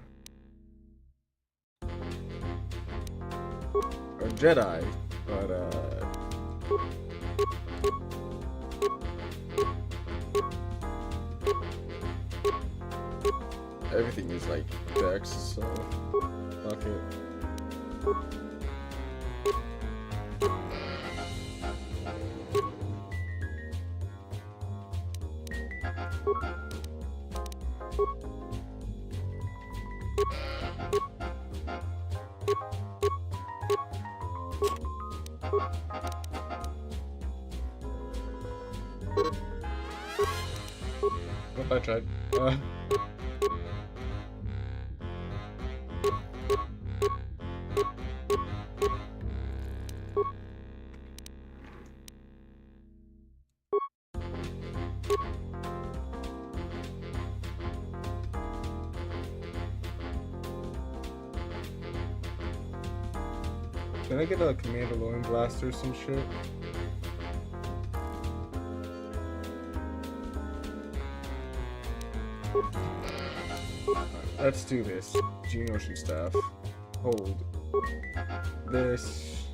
a Jedi, but everything is like dex, so fuck it. I tried. Can I get a Mandalore blaster or some shit? Let's do this. Geonotion staff. Hold. This.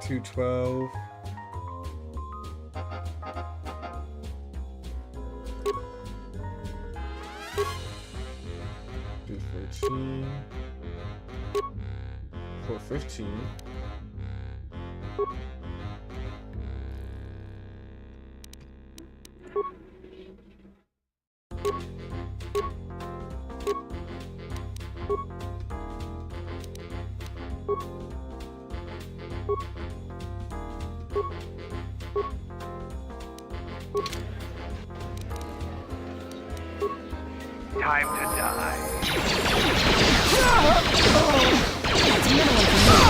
$212. $214. $415. Time to die. That's another one for me.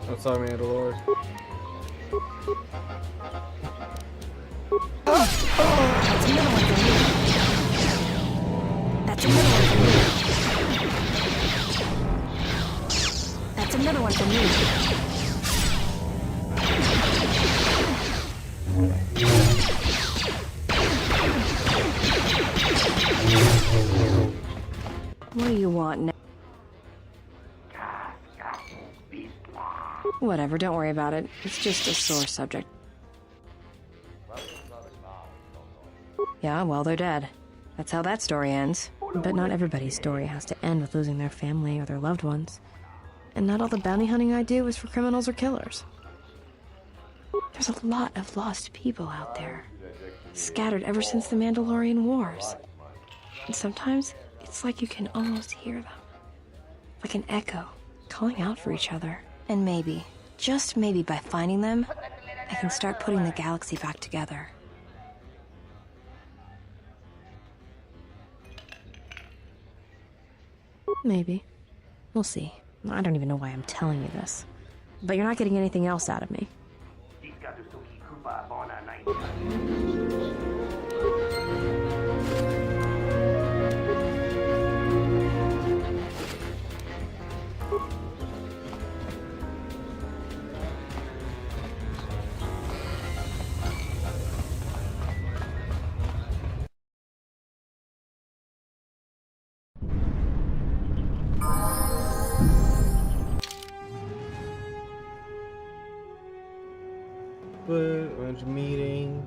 What's up, Mandalore? That's another one for me. That's another one for me. That's another one for me. What do you want now? Whatever, don't worry about it. It's just a sore subject. Yeah, well, they're dead. That's how that story ends. But not everybody's story has to end with losing their family or their loved ones. And not all the bounty hunting I do is for criminals or killers. There's a lot of lost people out there, scattered ever since the Mandalorian Wars. And sometimes, it's like you can almost hear them. Like an echo, calling out for each other. And maybe, just maybe by finding them, I can start putting the galaxy back together. Maybe. We'll see. I don't even know why I'm telling you this. But you're not getting anything else out of me. But went to meeting.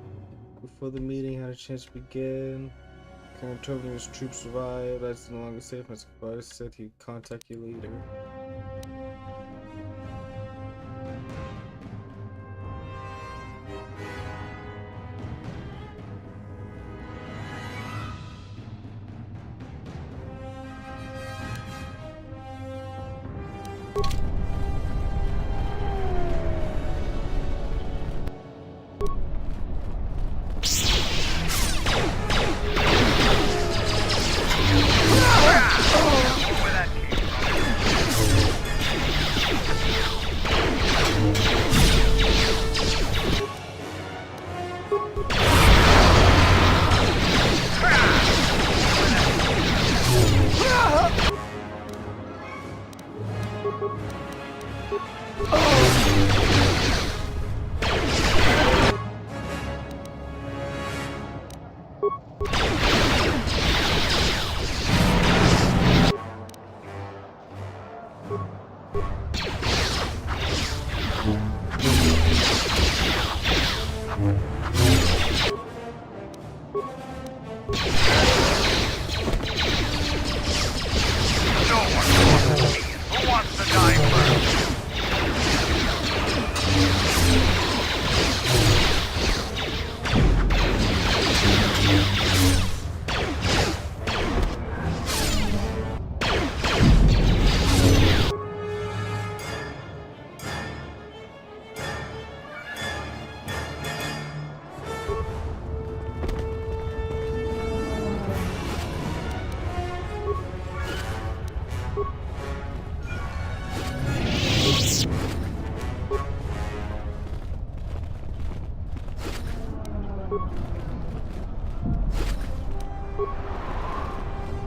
Before the meeting had a chance to begin, Colonel Tobin's troops survived. That's no longer safe. My supervisor said he'd contact you later.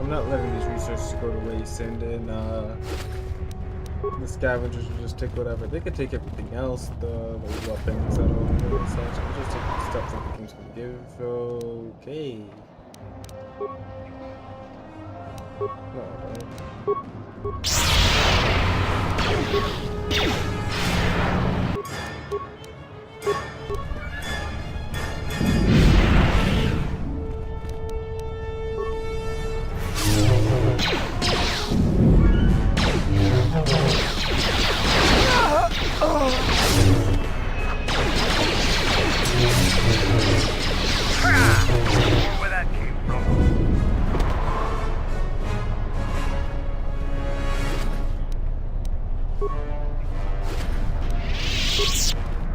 I'm not letting these resources go to waste, and then the scavengers will just take whatever. They could take everything else, the weapons, I don't know, and such. I'll just take the stuff that the king's gonna give. Okay. Where that came from.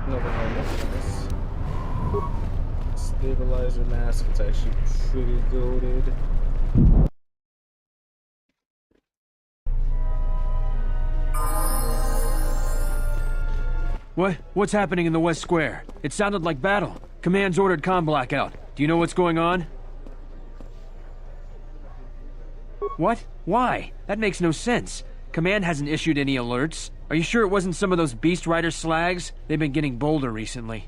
Another harness. Stabilizer mask, it's actually pretty goated. What's happening in the West Square? It sounded like battle. Command's ordered comm blackout. Do you know what's going on? What? Why? That makes no sense. Command hasn't issued any alerts. Are you sure it wasn't some of those Beast Rider slags? They've been getting bolder recently.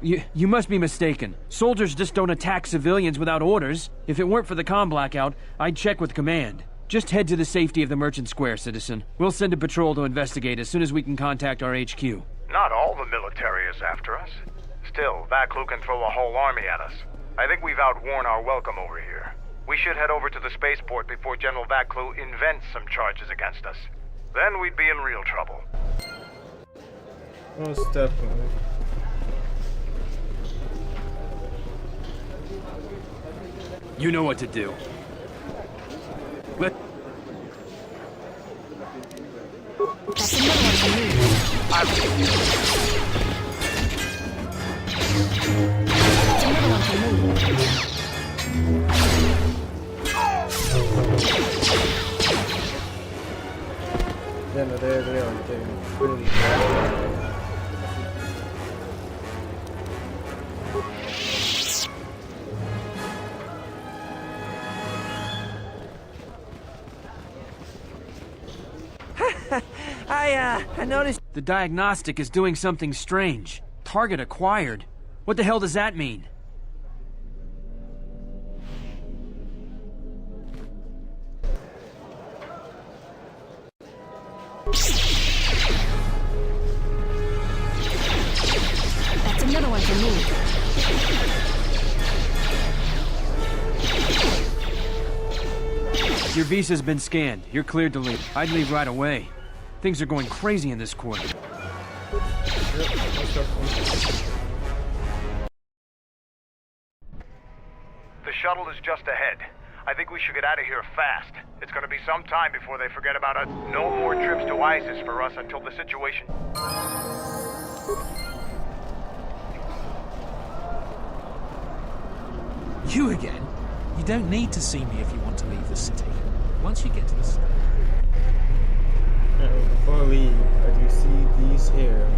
You must be mistaken. Soldiers just don't attack civilians without orders. If it weren't for the comm blackout, I'd check with Command. Just head to the safety of the Merchant Square, citizen. We'll send a patrol to investigate as soon as we can contact our HQ. Not all the military is after us. Still, Vaklu can throw a whole army at us. I think we've outworn our welcome over here. We should head over to the spaceport before General Vaklu invents some charges against us. Then we'd be in real trouble. Most definitely. You know what to do. That's another one for me. That's another one for me. Yeah, no, they are getting really bad. I noticed the diagnostic is doing something strange. Target acquired. What the hell does that mean? Another one for me. Your visa's been scanned. You're cleared to leave. I'd leave right away. Things are going crazy in this quarter. The shuttle is just ahead. I think we should get out of here fast. It's gonna be some time before they forget about us. No more trips to ISIS for us until the situation... You again? You don't need to see me if you want to leave the city. Once you get to the city... Before I leave, I do see these here.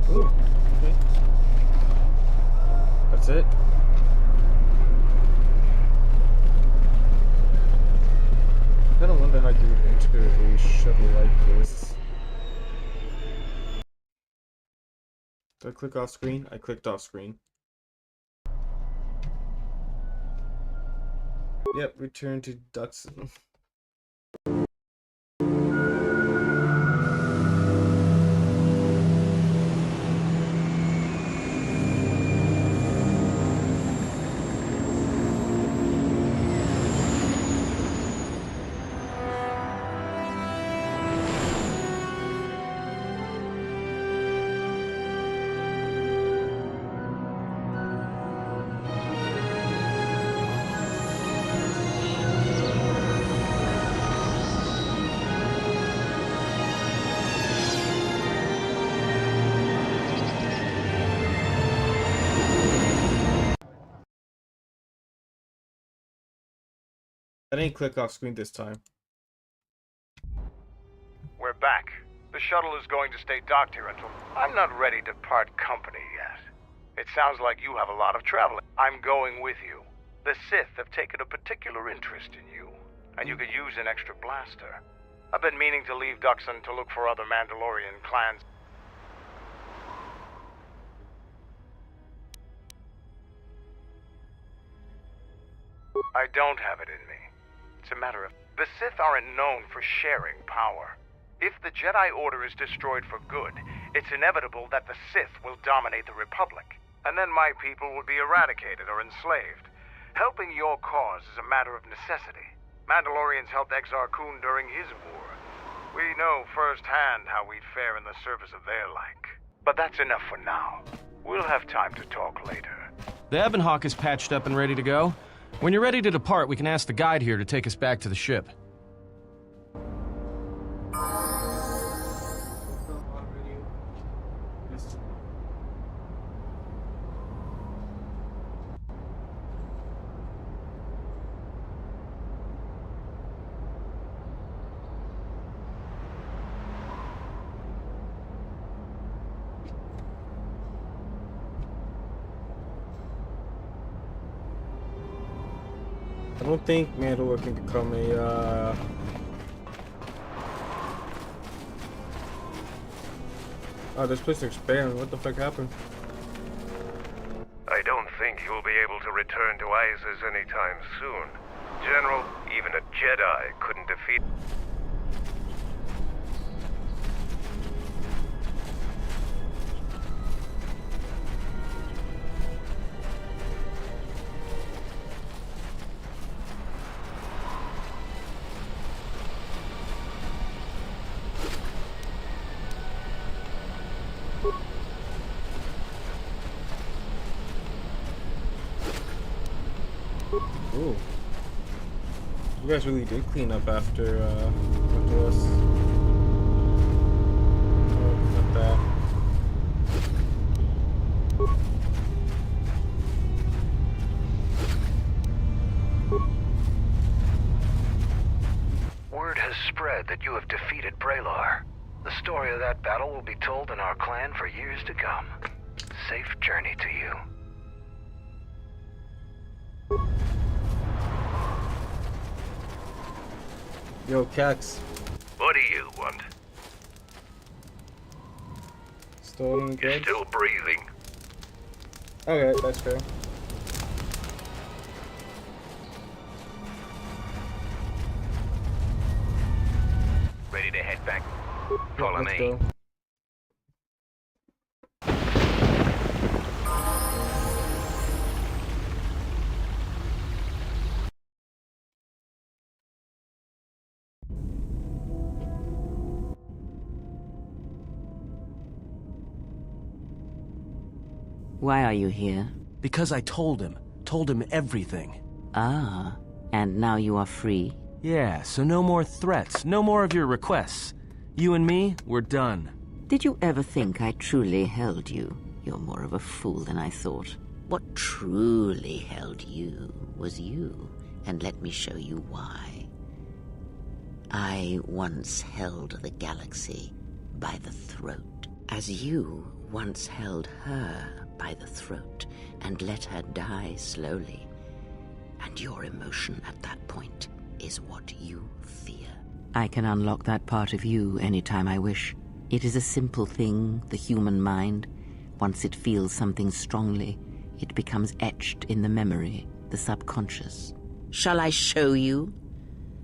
Ooh, okay. That's it. I don't wonder how you enter a shuttle like this. Did I click off screen? I clicked off screen. Yep, return to Duxon. I didn't click off screen this time. We're back. The shuttle is going to stay docked here until... I'm not ready to part company yet. It sounds like you have a lot of traveling. I'm going with you. The Sith have taken a particular interest in you, and you could use an extra blaster. I've been meaning to leave Duxon to look for other Mandalorian clans. I don't have it in me. It's a matter of... The Sith aren't known for sharing power. If the Jedi Order is destroyed for good, it's inevitable that the Sith will dominate the Republic, and then my people will be eradicated or enslaved. Helping your cause is a matter of necessity. Mandalorians helped Exar Kun during his war. We know firsthand how we'd fare in the service of their like. But that's enough for now. We'll have time to talk later. The Ebonhawk is patched up and ready to go. When you're ready to depart, we can ask the guide here to take us back to the ship. I don't think Mandalore can become a, Oh, this place is barren. What the fuck happened? I don't think you'll be able to return to ISIS anytime soon. General, even a Jedi couldn't defeat... Ooh. You guys really did clean up after us. Oh, not that. Word has spread that you have defeated Braylor. The story of that battle will be told in our clan for years to come. Safe journey to you. Yo, Cax. What do you want? Stolen goods? You're still breathing. Okay, that's fair. Ready ready to head back? Follow Let's me. go. Why are you here? Because I told him everything. Ah, and now you are free? Yeah, so no more threats, no more of your requests. You and me, we're done. Did you ever think I truly held you? You're more of a fool than I thought. What truly held you was you, and let me show you why. I once held the galaxy by the throat, as you once held her by the throat and let her die slowly. And your emotion at that point is what you fear. I can unlock that part of you anytime I wish. It is a simple thing, the human mind. Once it feels something strongly, it becomes etched in the memory, the subconscious. Shall I show you?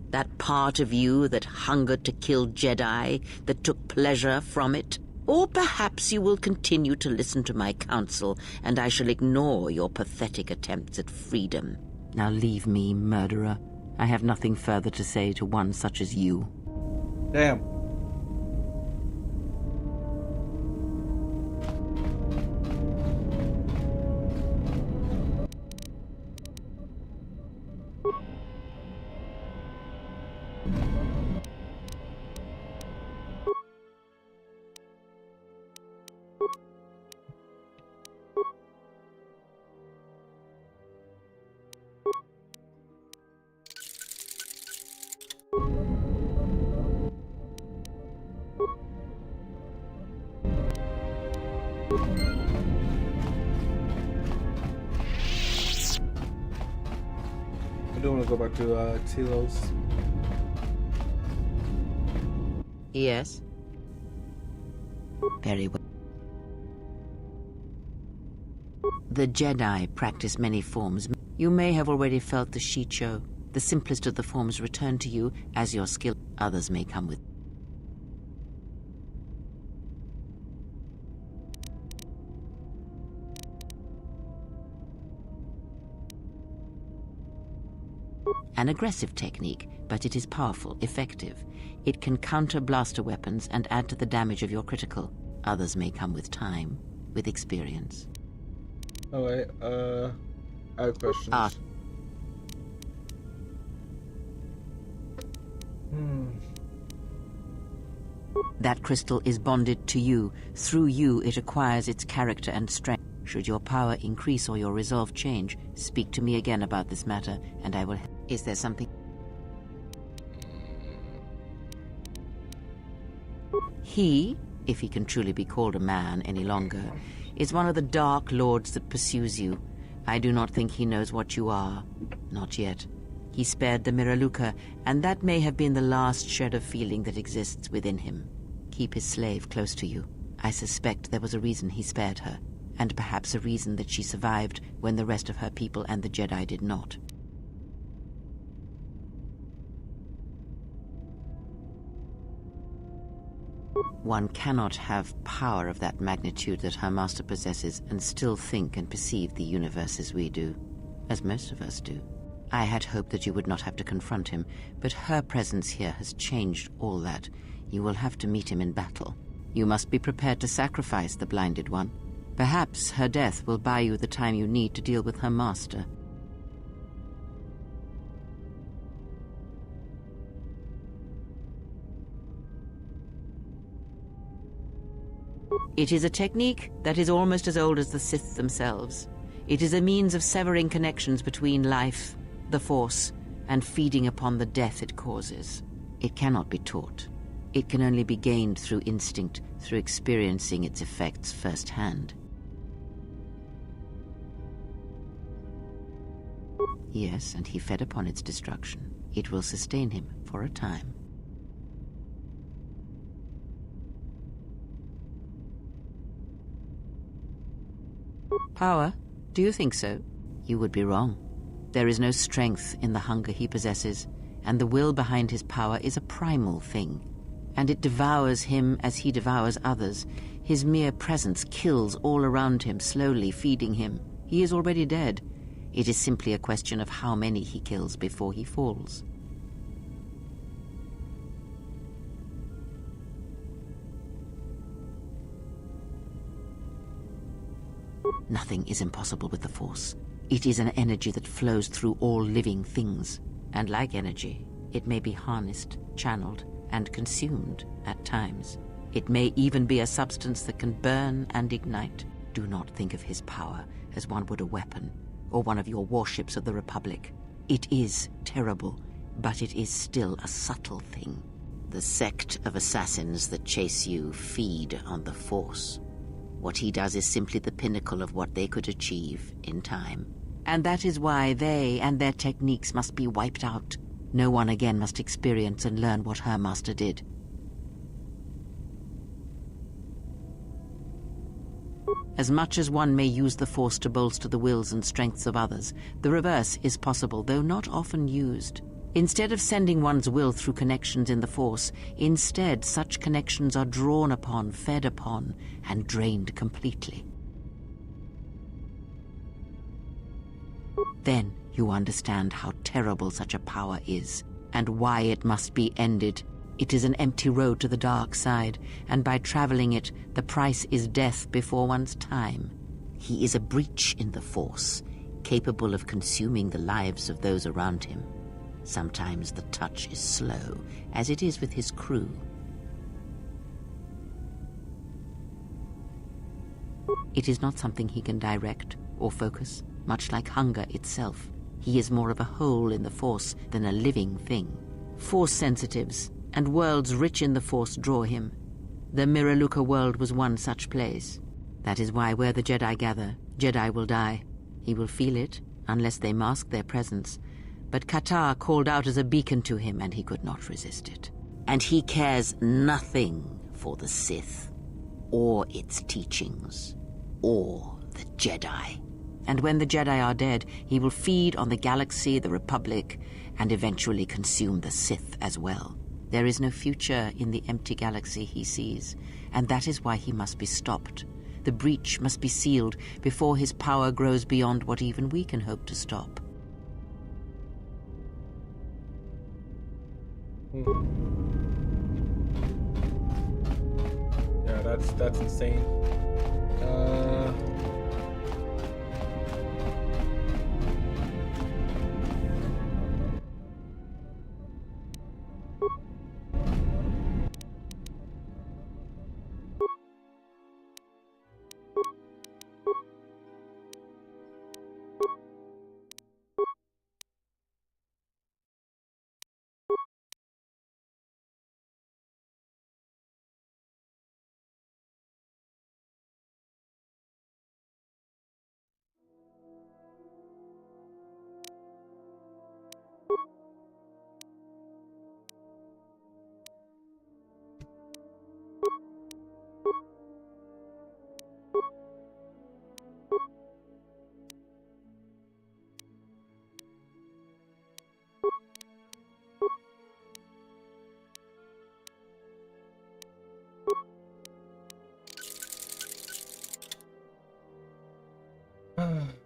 That part of you that hungered to kill Jedi, that took pleasure from it? Or perhaps you will continue to listen to my counsel, and I shall ignore your pathetic attempts at freedom. Now leave me, murderer. I have nothing further to say to one such as you. Damn. I do want to go back to Telos. Yes? Very well. The Jedi practice many forms. You may have already felt the Shicho. The simplest of the forms return to you as your skill. Others may come with. An aggressive technique, but it is powerful, effective. It can counter blaster weapons and add to the damage of your critical. Others may come with time, with experience. Alright, I have questions. That crystal is bonded to you. Through you, it acquires its character and strength. Should your power increase or your resolve change, speak to me again about this matter, and I will... Is there something... He, if he can truly be called a man any longer, is one of the Dark Lords that pursues you. I do not think he knows what you are. Not yet. He spared the Miraluka, and that may have been the last shred of feeling that exists within him. Keep his slave close to you. I suspect there was a reason he spared her, and perhaps a reason that she survived when the rest of her people and the Jedi did not. One cannot have power of that magnitude that her master possesses and still think and perceive the universe as we do, as most of us do. I had hoped that you would not have to confront him, but her presence here has changed all that. You will have to meet him in battle. You must be prepared to sacrifice the blinded one. Perhaps her death will buy you the time you need to deal with her master. It is a technique that is almost as old as the Sith themselves. It is a means of severing connections between life, the Force, and feeding upon the death it causes. It cannot be taught. It can only be gained through instinct, through experiencing its effects firsthand. Yes, and he fed upon its destruction. It will sustain him for a time. Power? Do you think so? You would be wrong. There is no strength in the hunger he possesses, and the will behind his power is a primal thing. and it devours him as he devours others. His mere presence kills all around him, slowly feeding him. He is already dead. It is simply a question of how many he kills before he falls. Nothing is impossible with the Force. It is an energy that flows through all living things. And like energy, it may be harnessed, channeled, and consumed at times. It may even be a substance that can burn and ignite. Do not think of his power as one would a weapon, or one of your warships of the Republic. It is terrible, but it is still a subtle thing. The sect of assassins that chase you feed on the Force. What he does is simply the pinnacle of what they could achieve in time. And that is why they and their techniques must be wiped out. No one again must experience and learn what her master did. As much as one may use the Force to bolster the wills and strengths of others, the reverse is possible, though not often used. Instead of sending one's will through connections in the Force, instead such connections are drawn upon, fed upon, and drained completely. Then you understand how terrible such a power is, and why it must be ended. It is an empty road to the dark side, and by traveling it, the price is death before one's time. He is a breach in the Force, capable of consuming the lives of those around him. Sometimes the touch is slow, as it is with his crew. It is not something he can direct or focus, much like hunger itself. He is more of a hole in the Force than a living thing. Force sensitives and worlds rich in the Force draw him. The Miraluka world was one such place. That is why where the Jedi gather, Jedi will die. He will feel it, unless they mask their presence. But KOTOR called out as a beacon to him, and he could not resist it. And he cares nothing for the Sith, or its teachings, or the Jedi. And when the Jedi are dead, he will feed on the galaxy, the Republic, and eventually consume the Sith as well. There is no future in the empty galaxy he sees, and that is why he must be stopped. The breach must be sealed before his power grows beyond what even we can hope to stop. Yeah, that's insane.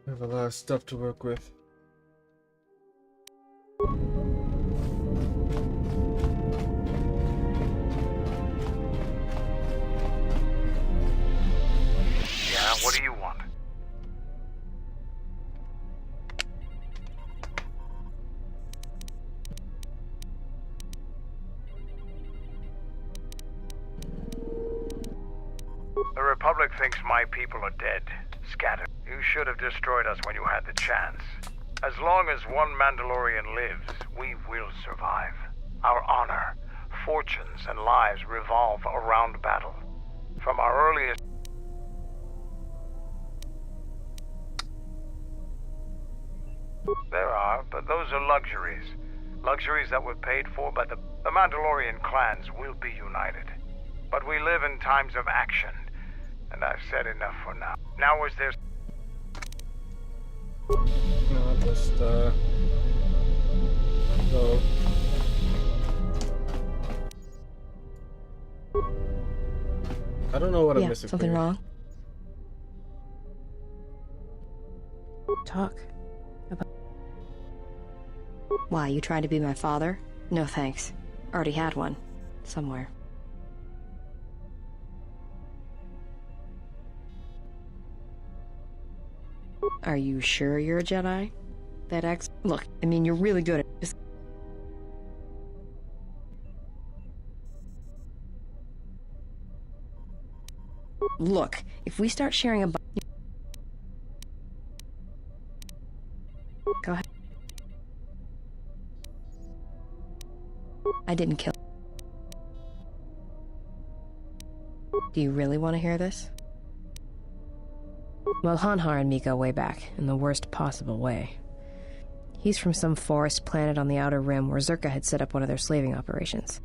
We have a lot of stuff to work with. Yeah, what do you want? The Republic thinks my people are dead, scattered. You should have destroyed us when you had the chance. As long as one Mandalorian lives, we will survive. Our honor, fortunes, and lives revolve around battle. From our earliest... There are, but those are luxuries. Luxuries that were paid for by the Mandalorian clans will be united. But we live in times of action, and I've said enough for now. Now is there... No, I'll just go. I don't know what I'm Yeah, missing. something here. wrong? Talk. About... Why, you trying to be my father? No thanks. Already had one. Somewhere. Are you sure you're a Jedi? That ex... Look, I mean, you're really good at... Just... Look, if we start sharing a... Go ahead. I didn't kill... Do you really want to hear this? Well, Hanhar and me go way back, in the worst possible way. He's from some forest planet on the Outer Rim where Zerka had set up one of their slaving operations.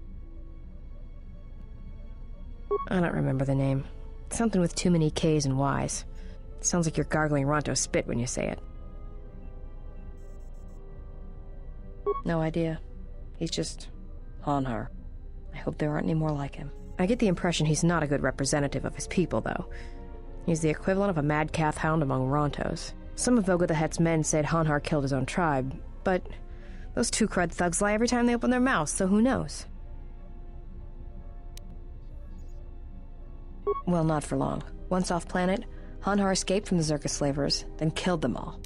I don't remember the name. Something with too many K's and Y's. Sounds like you're gargling Ronto spit when you say it. No idea. He's just... Hanhar. I hope there aren't any more like him. I get the impression he's not a good representative of his people, though. He's the equivalent of a mad calf hound among Rontos. Some of Voga the Hutt's men said Hanhar killed his own tribe, but those two crud thugs lie every time they open their mouths, so who knows? Well, not for long. Once off planet, Hanhar escaped from the Zerka slavers, then killed them all.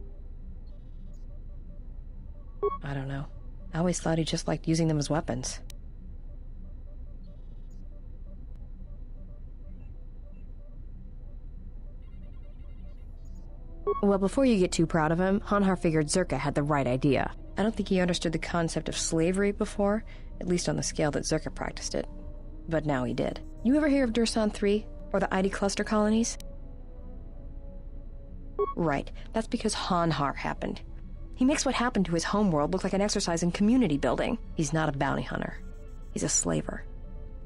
I don't know. I always thought he just liked using them as weapons. Well, before you get too proud of him, Hanhar figured Zerka had the right idea. I don't think he understood the concept of slavery before, at least on the scale that Zerka practiced it. But now he did. You ever hear of Dursan 3, or the ID cluster colonies? Right, that's because Hanhar happened. He makes what happened to his homeworld look like an exercise in community building. He's not a bounty hunter. He's a slaver.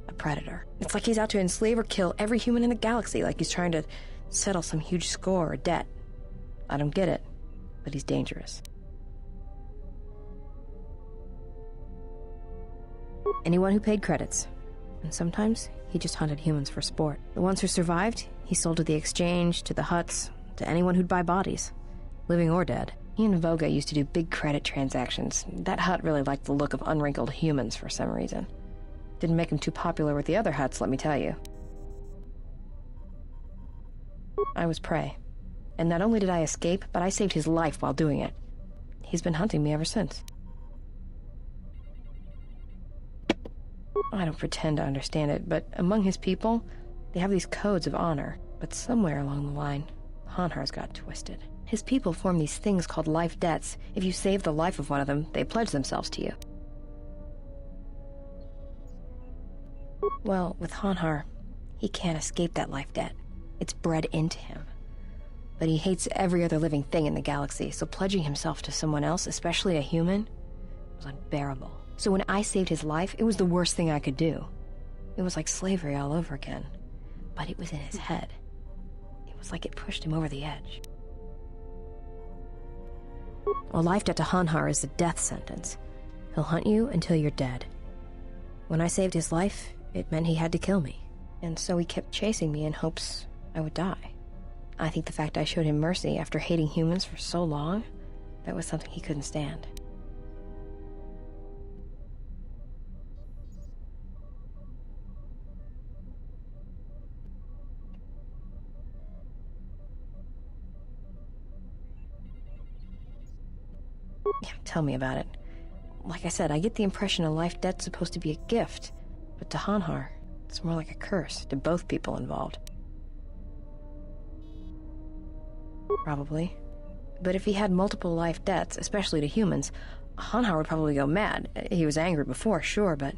A predator. It's like he's out to enslave or kill every human in the galaxy, like he's trying to settle some huge score or debt. I don't get it, but he's dangerous. Anyone who paid credits. And sometimes he just hunted humans for sport. The ones who survived, he sold to the exchange, to the huts, to anyone who'd buy bodies, living or dead. He and Voga used to do big credit transactions. That hut really liked the look of unwrinkled humans for some reason. Didn't make him too popular with the other huts, let me tell you. I was prey. And not only did I escape, but I saved his life while doing it. He's been hunting me ever since. I don't pretend to understand it, but among his people, they have these codes of honor. But somewhere along the line, Hanhar's got twisted. His people form these things called life debts. If you save the life of one of them, they pledge themselves to you. Well, with Hanhar, he can't escape that life debt. It's bred into him. But he hates every other living thing in the galaxy, so pledging himself to someone else, especially a human, was unbearable. So when I saved his life, it was the worst thing I could do. It was like slavery all over again. But it was in his head. It was like it pushed him over the edge. A life debt to Hanhar is a death sentence. He'll hunt you until you're dead. When I saved his life, it meant he had to kill me. And so he kept chasing me in hopes I would die. I think the fact I showed him mercy after hating humans for so long, that was something he couldn't stand. Yeah, tell me about it. Like I said, I get the impression a life debt's supposed to be a gift, but to Hanhar, it's more like a curse to both people involved. Probably. But if he had multiple life debts, especially to humans, Hanhar would probably go mad. He was angry before, sure, but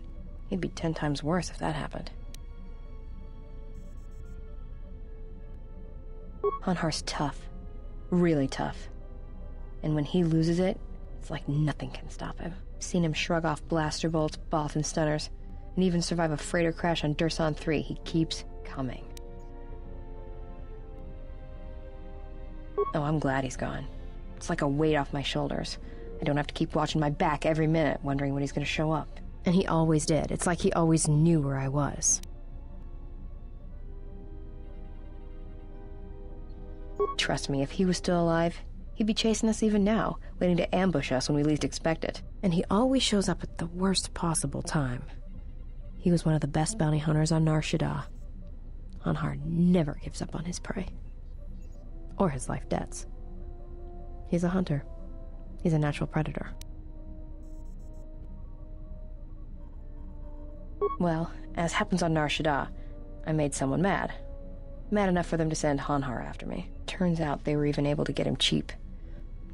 he'd be 10 times worse if that happened. Hanhar's tough. Really tough. And when he loses it, it's like nothing can stop him. I've seen him shrug off blaster bolts, Bothan stunners, and even survive a freighter crash on Dursan 3. He keeps coming. Oh, I'm glad he's gone. It's like a weight off my shoulders. I don't have to keep watching my back every minute, wondering when he's gonna show up. And he always did. It's like he always knew where I was. Trust me, if he was still alive, he'd be chasing us even now, waiting to ambush us when we least expect it. And he always shows up at the worst possible time. He was one of the best bounty hunters on Nar Shaddaa. Hanhar never gives up on his prey. Or his life debts. He's a hunter. He's a natural predator. Well, as happens on Nar Shaddaa, I made someone mad. Mad enough for them to send Hanhar after me. Turns out they were even able to get him cheap.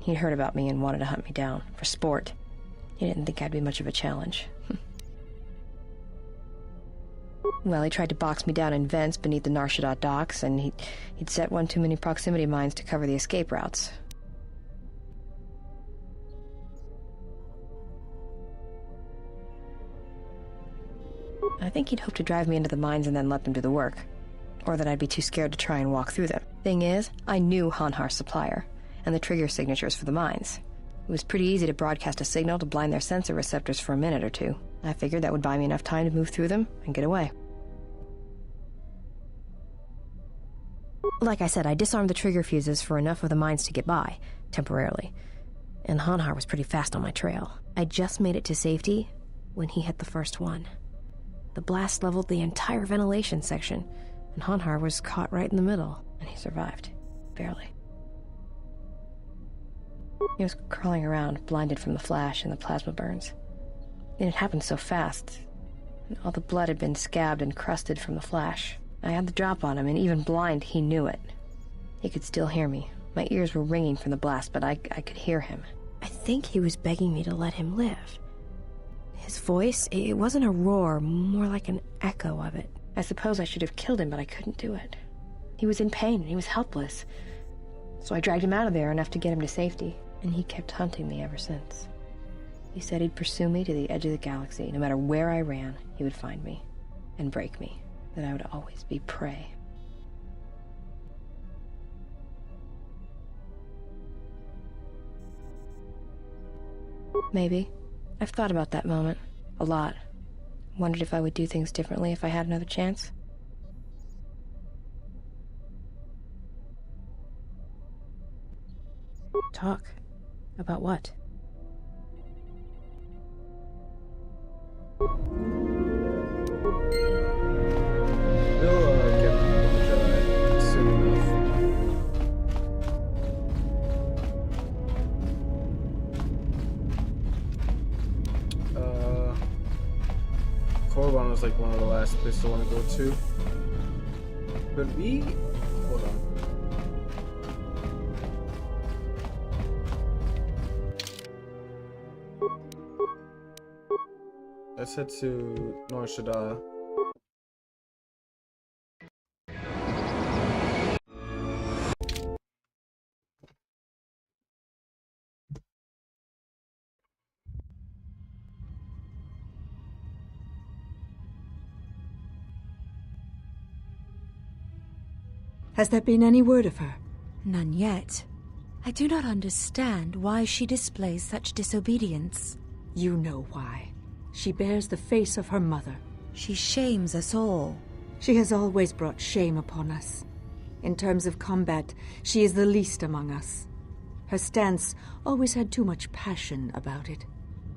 He'd heard about me and wanted to hunt me down, for sport. He didn't think I'd be much of a challenge. Well, he tried to box me down in vents beneath the Nar Shaddaa docks, and he'd set one too many proximity mines to cover the escape routes. I think he'd hoped to drive me into the mines and then let them do the work. Or that I'd be too scared to try and walk through them. Thing is, I knew Hanhar's supplier, and the trigger signatures for the mines. It was pretty easy to broadcast a signal to blind their sensor receptors for a minute or two. I figured that would buy me enough time to move through them and get away. Like I said, I disarmed the trigger fuses for enough of the mines to get by, temporarily. And Hanhar was pretty fast on my trail. I just made it to safety when he hit the first one. The blast leveled the entire ventilation section, and Hanhar was caught right in the middle, and he survived. Barely. He was crawling around, blinded from the flash and the plasma burns. It had happened so fast, and all the blood had been scabbed and crusted from the flash. I had the drop on him, and even blind, he knew it. He could still hear me. My ears were ringing from the blast, but I could hear him. I think he was begging me to let him live. His voice, it wasn't a roar, more like an echo of it. I suppose I should have killed him, but I couldn't do it. He was in pain, and he was helpless. So I dragged him out of there enough to get him to safety, and he kept hunting me ever since. He said he'd pursue me to the edge of the galaxy. No matter where I ran, he would find me and break me, that I would always be prey. Maybe. I've thought about that moment. A lot. Wondered if I would do things differently if I had another chance. Talk? About what? They'll get Jedi soon enough. Korriban was like one of the last places I want to go to. But hold on. Let's head to Nar Shaddaa. Has there been any word of her? None yet. I do not understand why she displays such disobedience. You know why. She bears the face of her mother. She shames us all. She has always brought shame upon us. In terms of combat, she is the least among us. Her stance always had too much passion about it.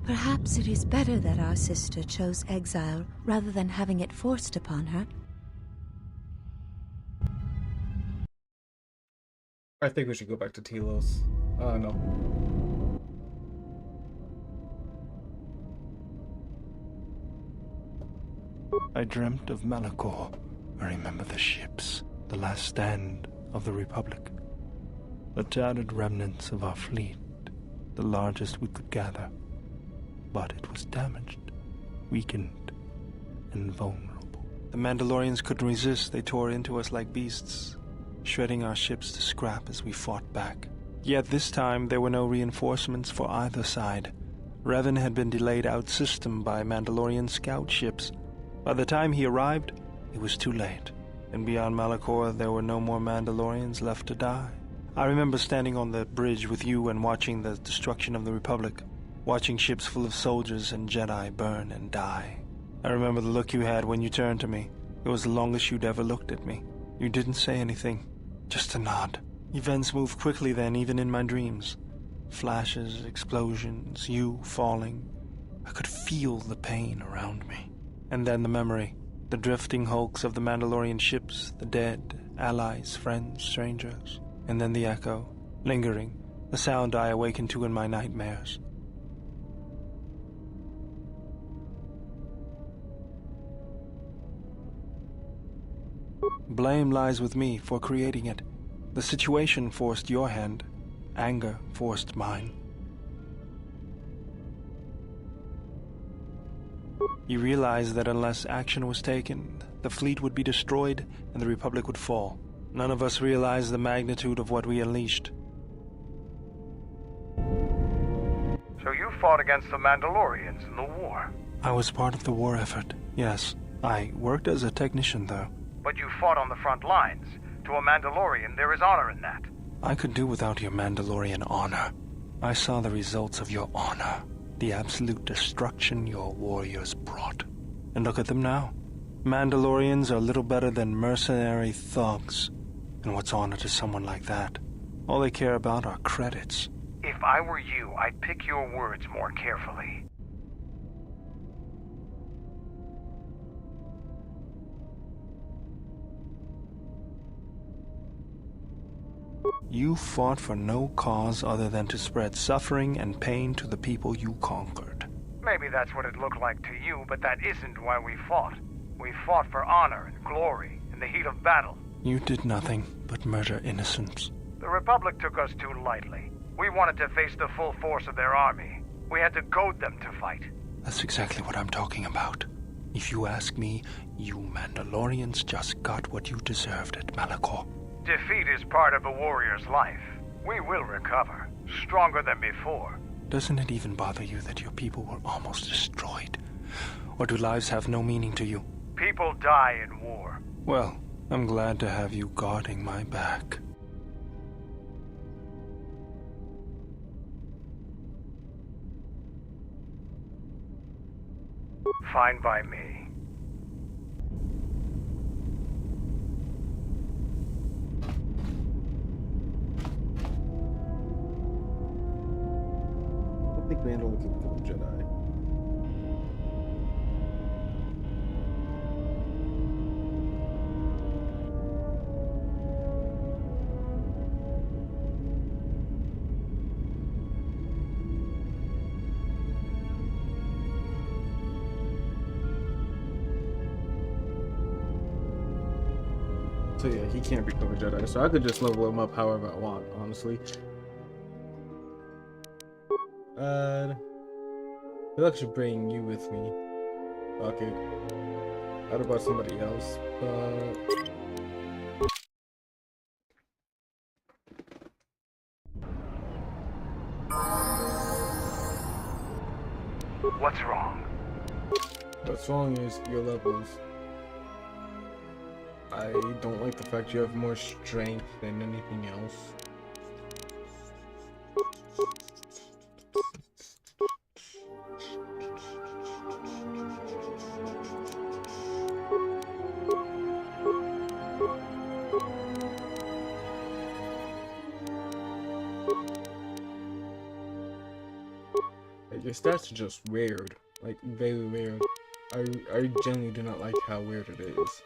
Perhaps it is better that our sister chose exile rather than having it forced upon her. I think we should go back to Telos. No. I dreamt of Malachor. I remember the ships, the last stand of the Republic. The tattered remnants of our fleet, the largest we could gather. But it was damaged, weakened, and vulnerable. The Mandalorians couldn't resist. They tore into us like beasts, shredding our ships to scrap as we fought back. Yet this time there were no reinforcements for either side. Revan had been delayed out-system by Mandalorian scout ships. By the time he arrived, it was too late, and beyond Malachor there were no more Mandalorians left to die. I remember standing on the bridge with you and watching the destruction of the Republic, watching ships full of soldiers and Jedi burn and die. I remember the look you had when you turned to me. It was the longest you'd ever looked at me. You didn't say anything, just a nod. Events move quickly then, even in my dreams. Flashes, explosions, you falling. I could feel the pain around me. And then the memory. The drifting hulks of the Mandalorian ships, the dead, allies, friends, strangers. And then the echo, lingering, the sound I awaken to in my nightmares. Blame lies with me for creating it. The situation forced your hand. Anger forced mine. You realized that unless action was taken, the fleet would be destroyed and the Republic would fall. None of us realized the magnitude of what we unleashed. So you fought against the Mandalorians in the war? I was part of the war effort, yes. I worked as a technician, though. But you fought on the front lines. To a Mandalorian, there is honor in that. I could do without your Mandalorian honor. I saw the results of your honor. The absolute destruction your warriors brought. And look at them now. Mandalorians are little better than mercenary thugs. And what's honor to someone like that? All they care about are credits. If I were you, I'd pick your words more carefully. You fought for no cause other than to spread suffering and pain to the people you conquered. Maybe that's what it looked like to you, but that isn't why we fought. We fought for honor and glory in the heat of battle. You did nothing but murder innocents. The Republic took us too lightly. We wanted to face the full force of their army. We had to goad them to fight. That's exactly what I'm talking about. If you ask me, you Mandalorians just got what you deserved at Malachor. Defeat is part of a warrior's life. We will recover, stronger than before. Doesn't it even bother you that your people were almost destroyed? Or do lives have no meaning to you? People die in war. Well, I'm glad to have you guarding my back. Fine by me. I think Mandalore can become a Jedi. So yeah, he can't become a Jedi. So I could just level him up however I want, honestly. I feel like I should bring you with me. Fuck it. I'd about somebody else, but... What's wrong? What's wrong is your levels. I don't like the fact you have more strength than anything else. Your stats are just weird, like very weird. I genuinely do not like how weird it is.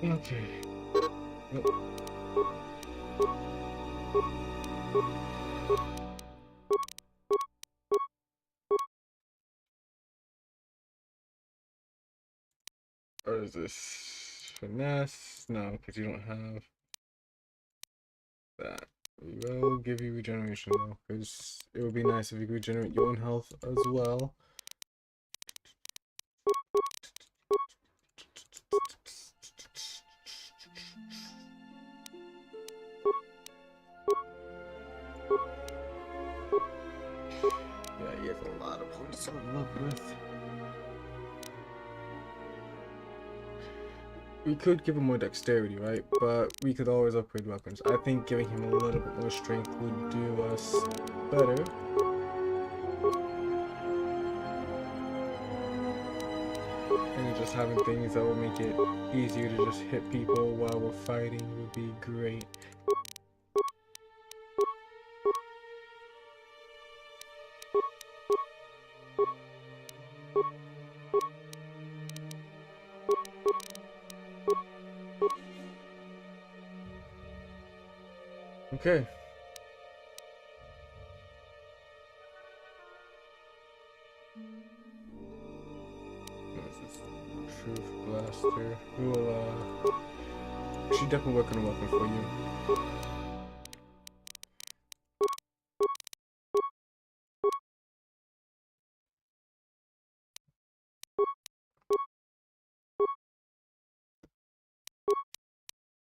Okay. Or is this finesse? No, because you don't have that. We will give you regeneration though, because it would be nice if you could regenerate your own health as well. Yeah, he has a lot of points to level up with. We could give him more dexterity, right? But we could always upgrade weapons. I think giving him a little bit more strength would do us better. And just having things that will make it easier to just hit people while we're fighting would be great. Okay. Truth blaster. We will should definitely work on a weapon for you.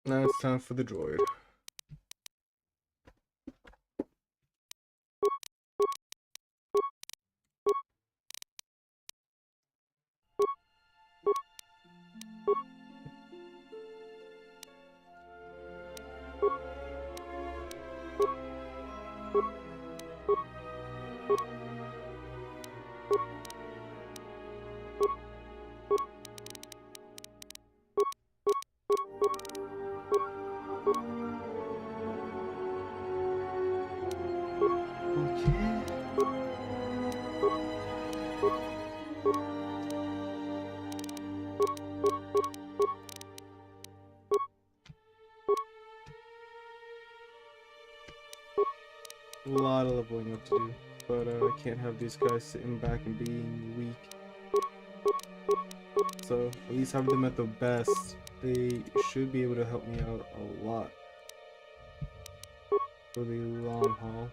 Now it's time for the droid. A lot of leveling up to do, but I can't have these guys sitting back and being weak. So at least having them at the best, they should be able to help me out a lot for the long haul.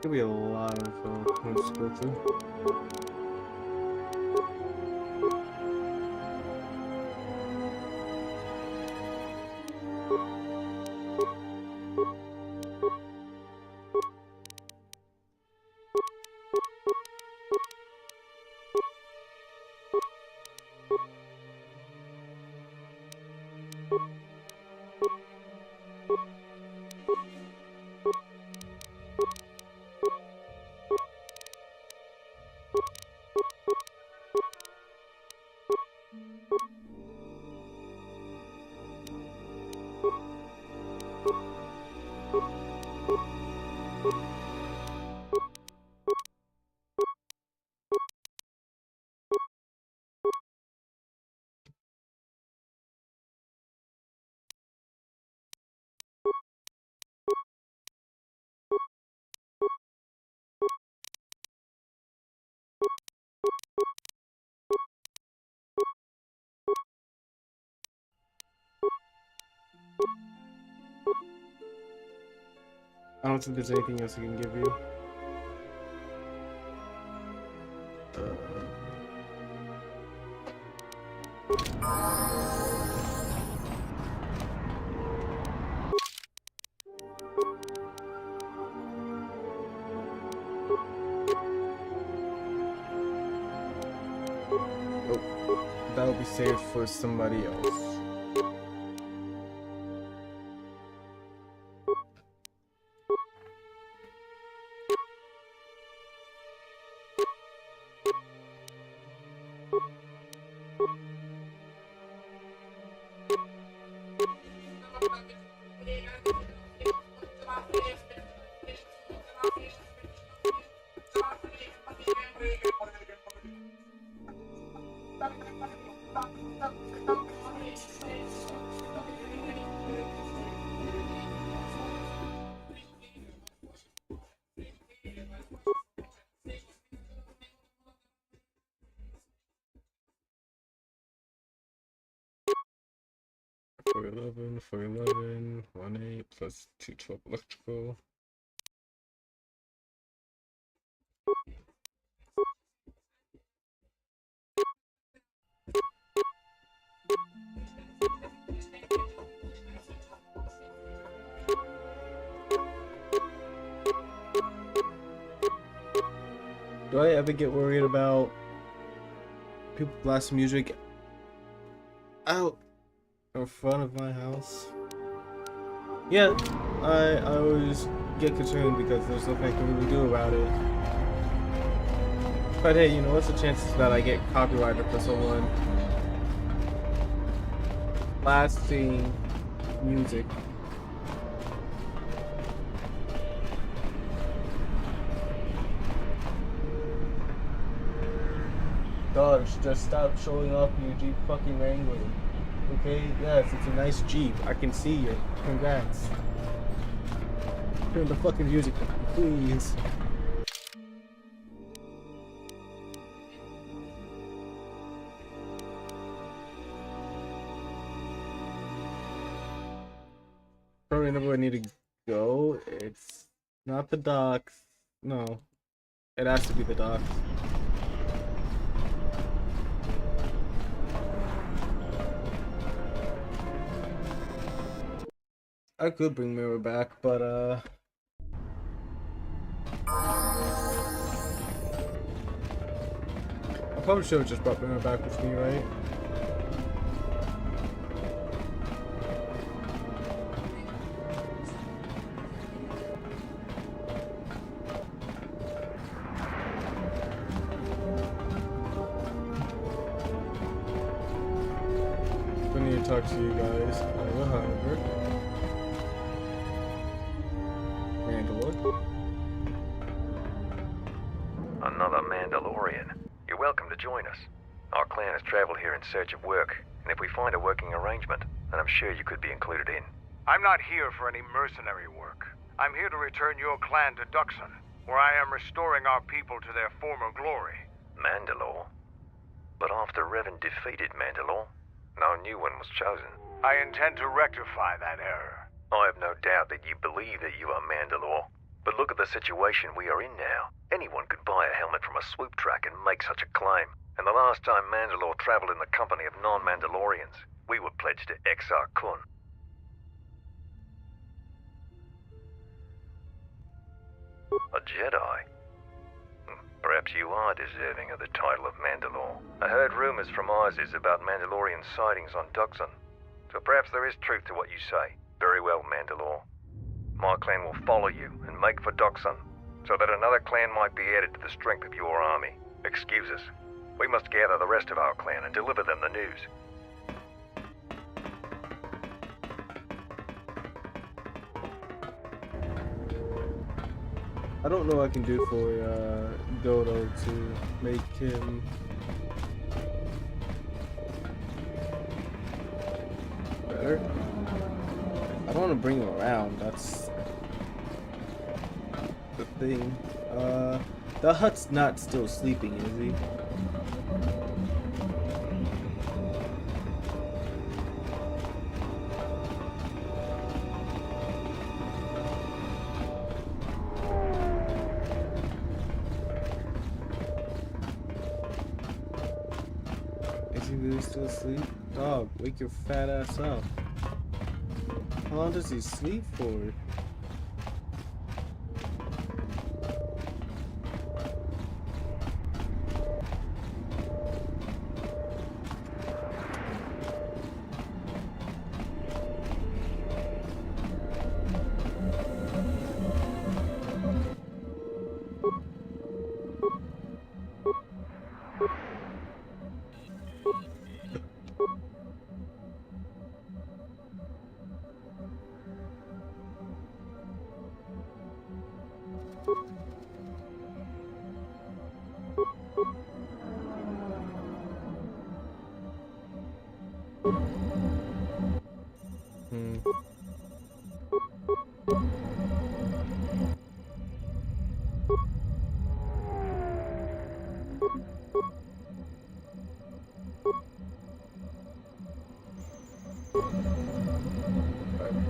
There'll be a lot of points to go through. I don't think there's anything else I can give you. That will be saved for somebody else. For 11, 1-8 plus 212 electrical. Do I ever get worried about people blasting music out in front of my house? Yeah, I always get concerned because there's nothing I can really do about it. But hey, you know, what's the chances that I get copyrighted for someone blasting music? Dodge, just stop showing off your Jeep fucking Wrangler. Okay? Yes, it's a nice Jeep. I can see you. Congrats. Turn the fucking music down, please. Probably never I need to go. It's not the docks. No. It has to be the docks. I could bring Mirror back, but I probably should have just brought Mirror back with me, right? I need to talk to you guys. However, Mandalore. Another Mandalorian. You're welcome to join us. Our clan has traveled here in search of work, and if we find a working arrangement, then I'm sure you could be included in. I'm not here for any mercenary work. I'm here to return your clan to Duxon, where I am restoring our people to their former glory. Mandalore? But after Revan defeated Mandalore, no new one was chosen. I intend to rectify that error. I have no doubt that you believe that you are Mandalore. But look at the situation we are in now. Anyone could buy a helmet from a swoop track and make such a claim. And the last time Mandalore traveled in the company of non-Mandalorians, we were pledged to Exar Kun. A Jedi? Perhaps you are deserving of the title of Mandalore. I heard rumors from Isis about Mandalorian sightings on Duxon. So perhaps there is truth to what you say. Very well, Mandalore. My clan will follow you and make for Duxon, so that another clan might be added to the strength of your army. Excuse us. We must gather the rest of our clan and deliver them the news. I don't know what I can do for Dodo to make him better. I don't want to bring him around, that's the thing. The Hutt's not still sleeping, is he? Do he still sleep? Dog, wake your fat ass up. How long does he sleep for?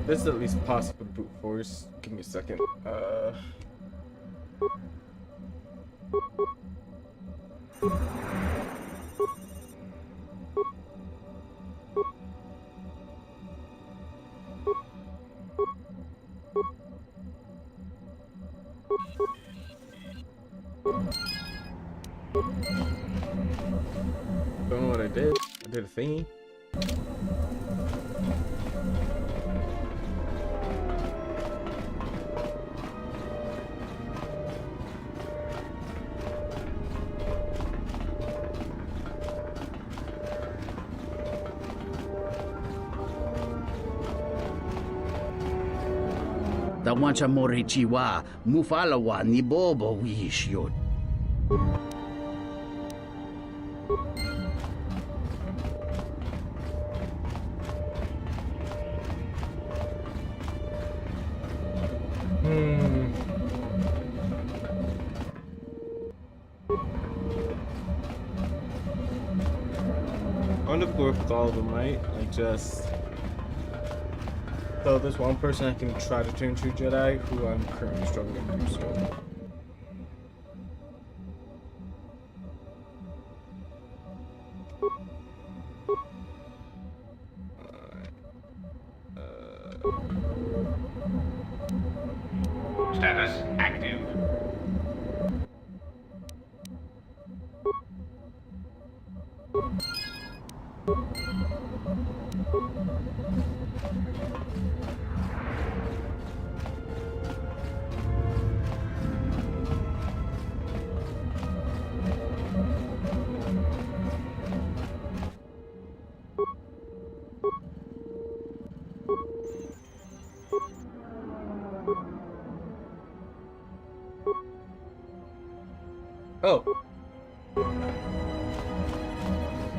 This is at least possible brute force. Give me a second. Don't know what I did. I did a thingy. Tawancha morichiwa, mufalawa ni bobo wishyo. I want to go with all of them, right? Like just... So there's one person I can try to turn to Jedi who I'm currently struggling to do so. Status active. Oh.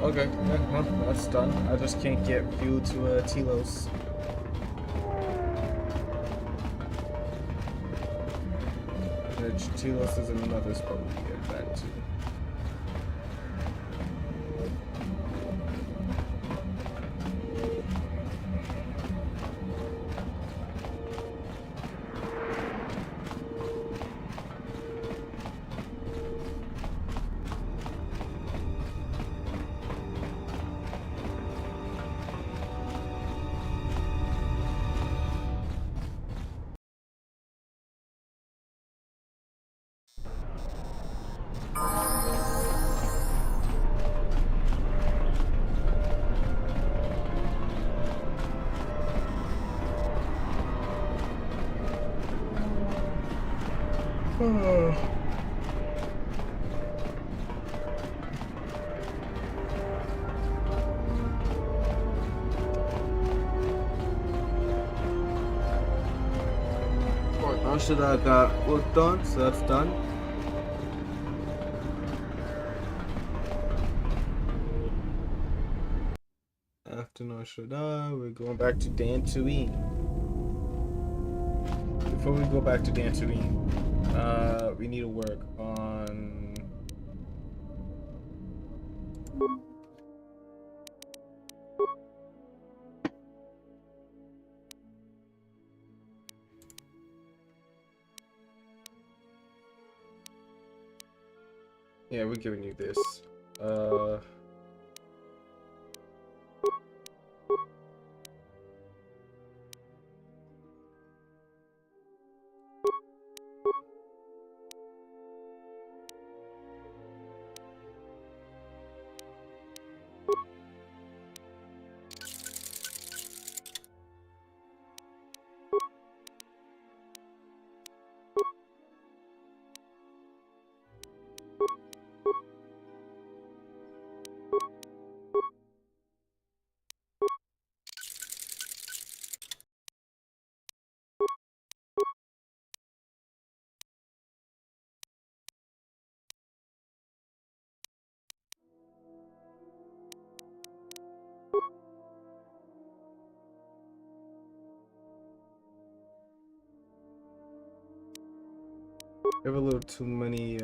Okay, yeah, well, that's done. I just can't get fuel to Telos. Which Telos is another spot we can get back to. Should I got work done, so that's done. After No Shada, we're going back to Dantooine. Before we go back to Dantooine, we need to work on yeah, we're giving you this. I have a little too many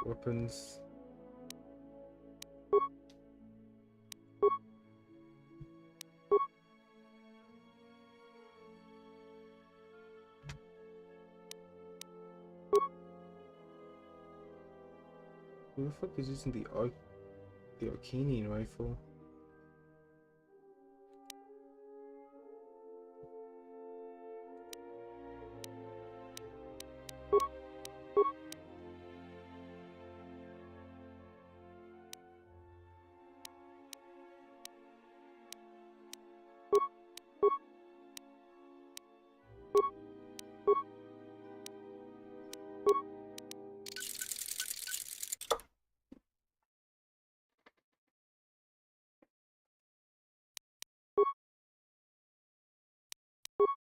weapons. Who the fuck is using the Arcanian rifle?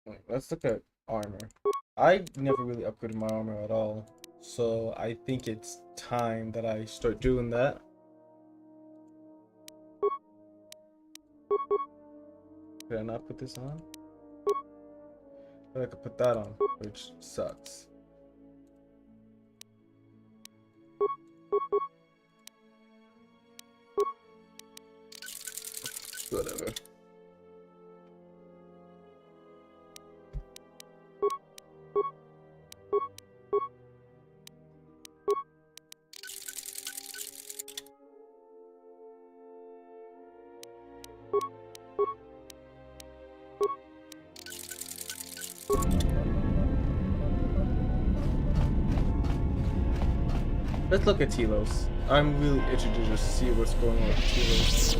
Wait, let's look at armor. I never really upgraded my armor at all, so I think it's time that I start doing that. Did I not put this on? But I could put that on, which sucks. Whatever. Let's look at Telos. I'm really itching to just see what's going on with Telos.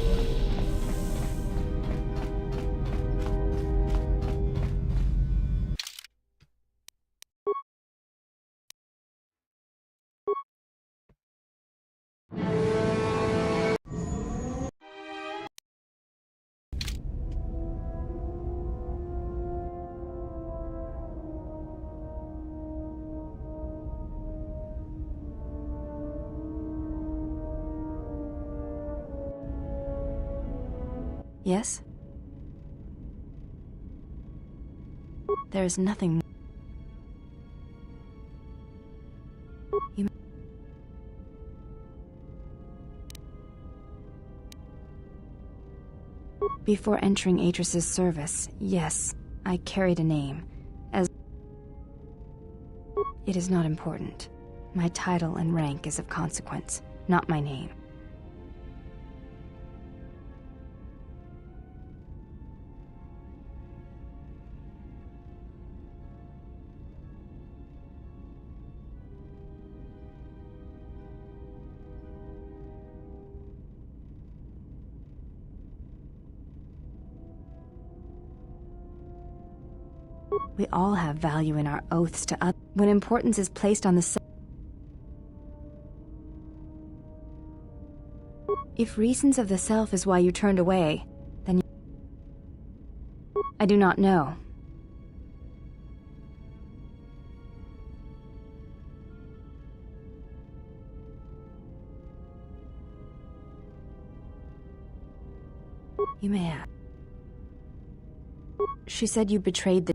Yes? There is nothing. You... Before entering Atris's service, yes, I carried a name. As it is not important. My title and rank is of consequence, not my name. We all have value in our oaths to others. When importance is placed on the if reasons of the self is why you turned away, then I do not know. You may have. She said you betrayed the...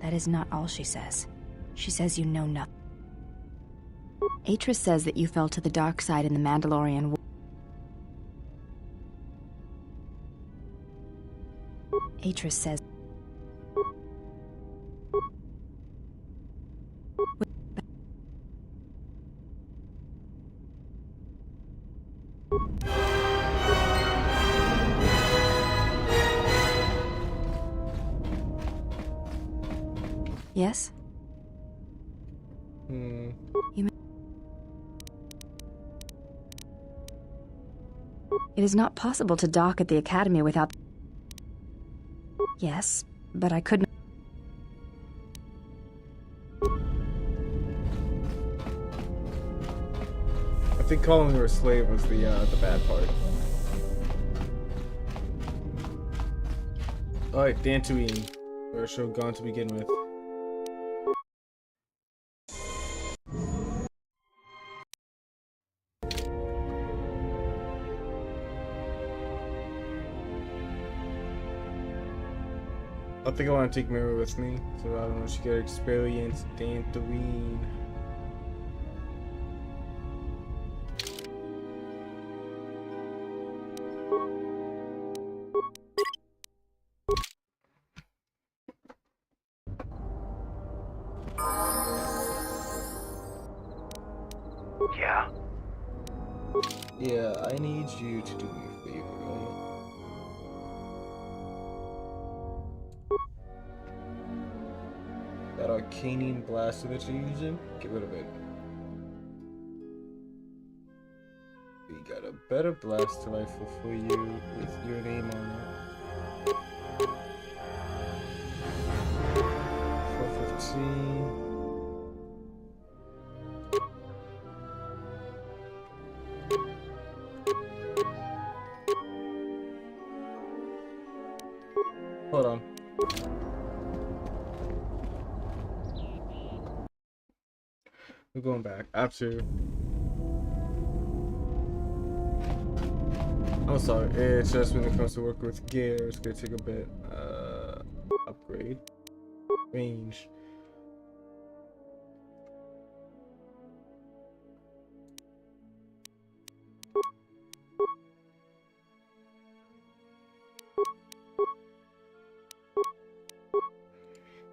That is not all she says. She says you know nothing. Atris says that you fell to the dark side in the Mandalorian War. Atris says... Yes? You may... It is not possible to dock at the Academy without... Yes, but I couldn't... I think calling her a slave was the bad part. Alright, Dantooine. Where should have gone to begin with? I think I want to take Mira with me, so I don't know, she can experience Dantooine. Yeah? Yeah, I need you to do me a favor, right? That arcanine blaster that you're using, get rid of it. We got a better blaster rifle for you with your name on it. 415. Hold on. We're going back. After. I'm sorry. It's just when it comes to work with gear, it's gonna take a bit. Upgrade. Range.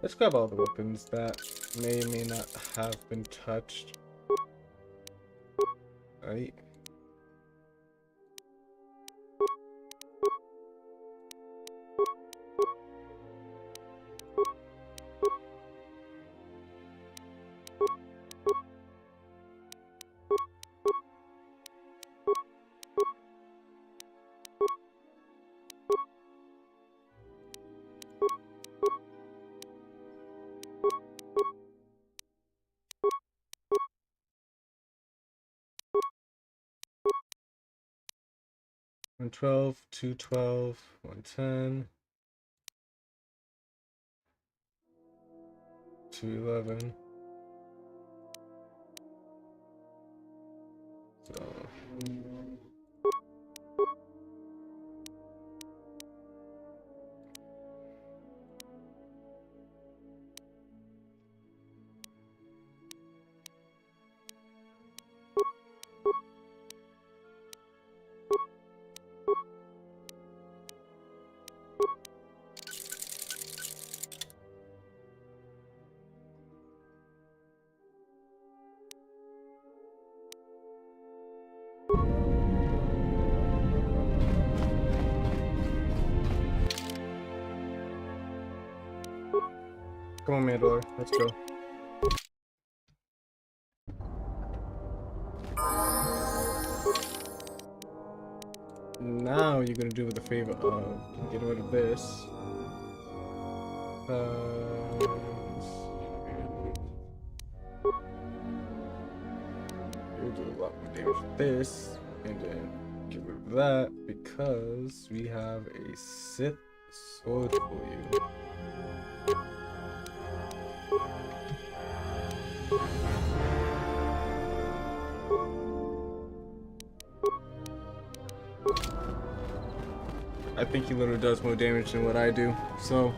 Let's grab all the weapons that may or may not have been touched. Right. One 12, 212, 110, 211. So. Come on, Mandalore, let's go. Now you're gonna do me the favor of getting rid of this. You'll do a lot more damage with this, and then get rid of that because we have a Sith sword for you. I think he literally does more damage than what I do, so.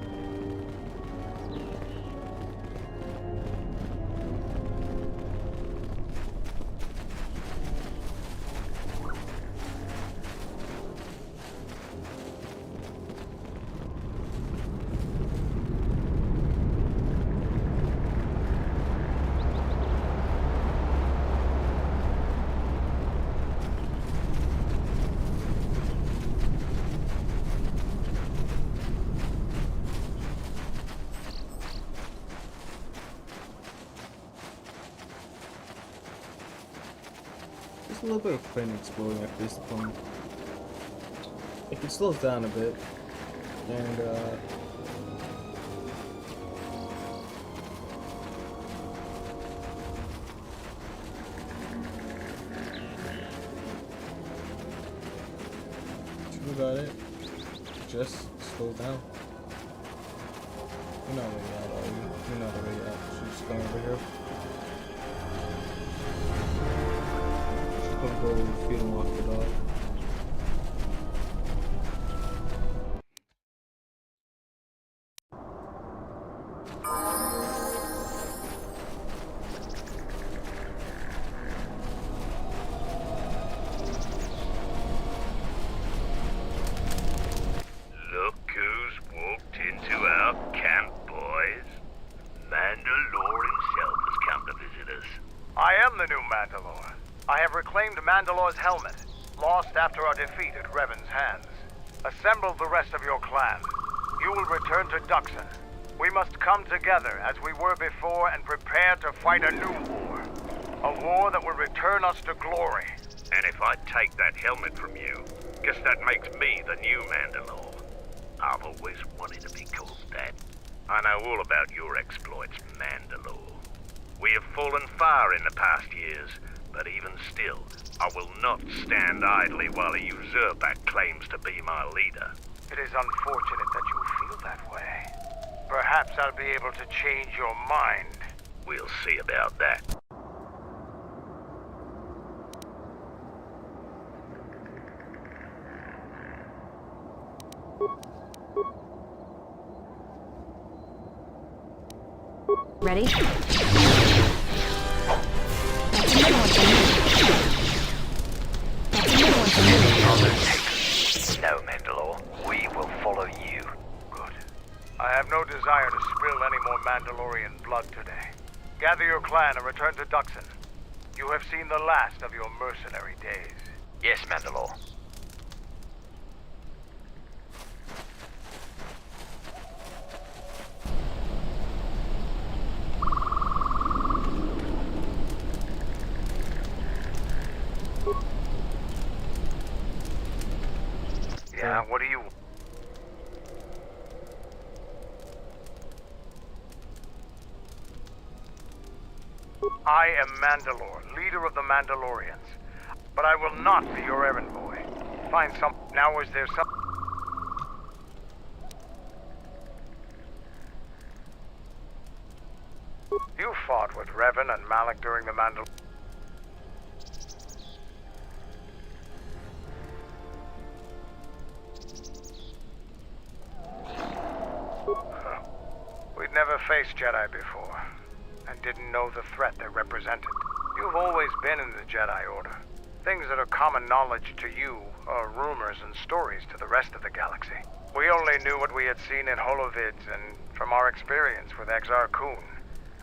Just a little bit of plane exploding at this point. If it slows down a bit, and you got it. Just slow down. You're not really out, are you? You're not really out. She's just going over here. Go feed and walk the dog. Jabba's helmet, lost after our defeat at Revan's hands. Assemble the rest of your clan. You will return to Duxon. We must come together as we were before and prepare to fight a new war. A war that will return us to glory. And if I take that helmet from you, guess that makes me the new Mandalore. I've always wanted to be called that. I know all about your exploits, Mandalore. We have fallen far in the past years, but even still, I will not stand idly while a usurper claims to be my leader. It is unfortunate that you feel that way. Perhaps I'll be able to change your mind. We'll see about that. Ready? No, Mandalore. We will follow you. Good. I have no desire to spill any more Mandalorian blood today. Gather your clan and return to Duxon. You have seen the last of your mercenary days. Yes, Mandalore. Yeah, what do you... I am Mandalore, leader of the Mandalorians. But I will not be your errand boy. Find some... Now is there some... You fought with Revan and Malak during the Mandalore... We'd never faced Jedi before, and didn't know the threat they represented. You've always been in the Jedi Order. Things that are common knowledge to you are rumors and stories to the rest of the galaxy. We only knew what we had seen in holovids and from our experience with Exar Kun.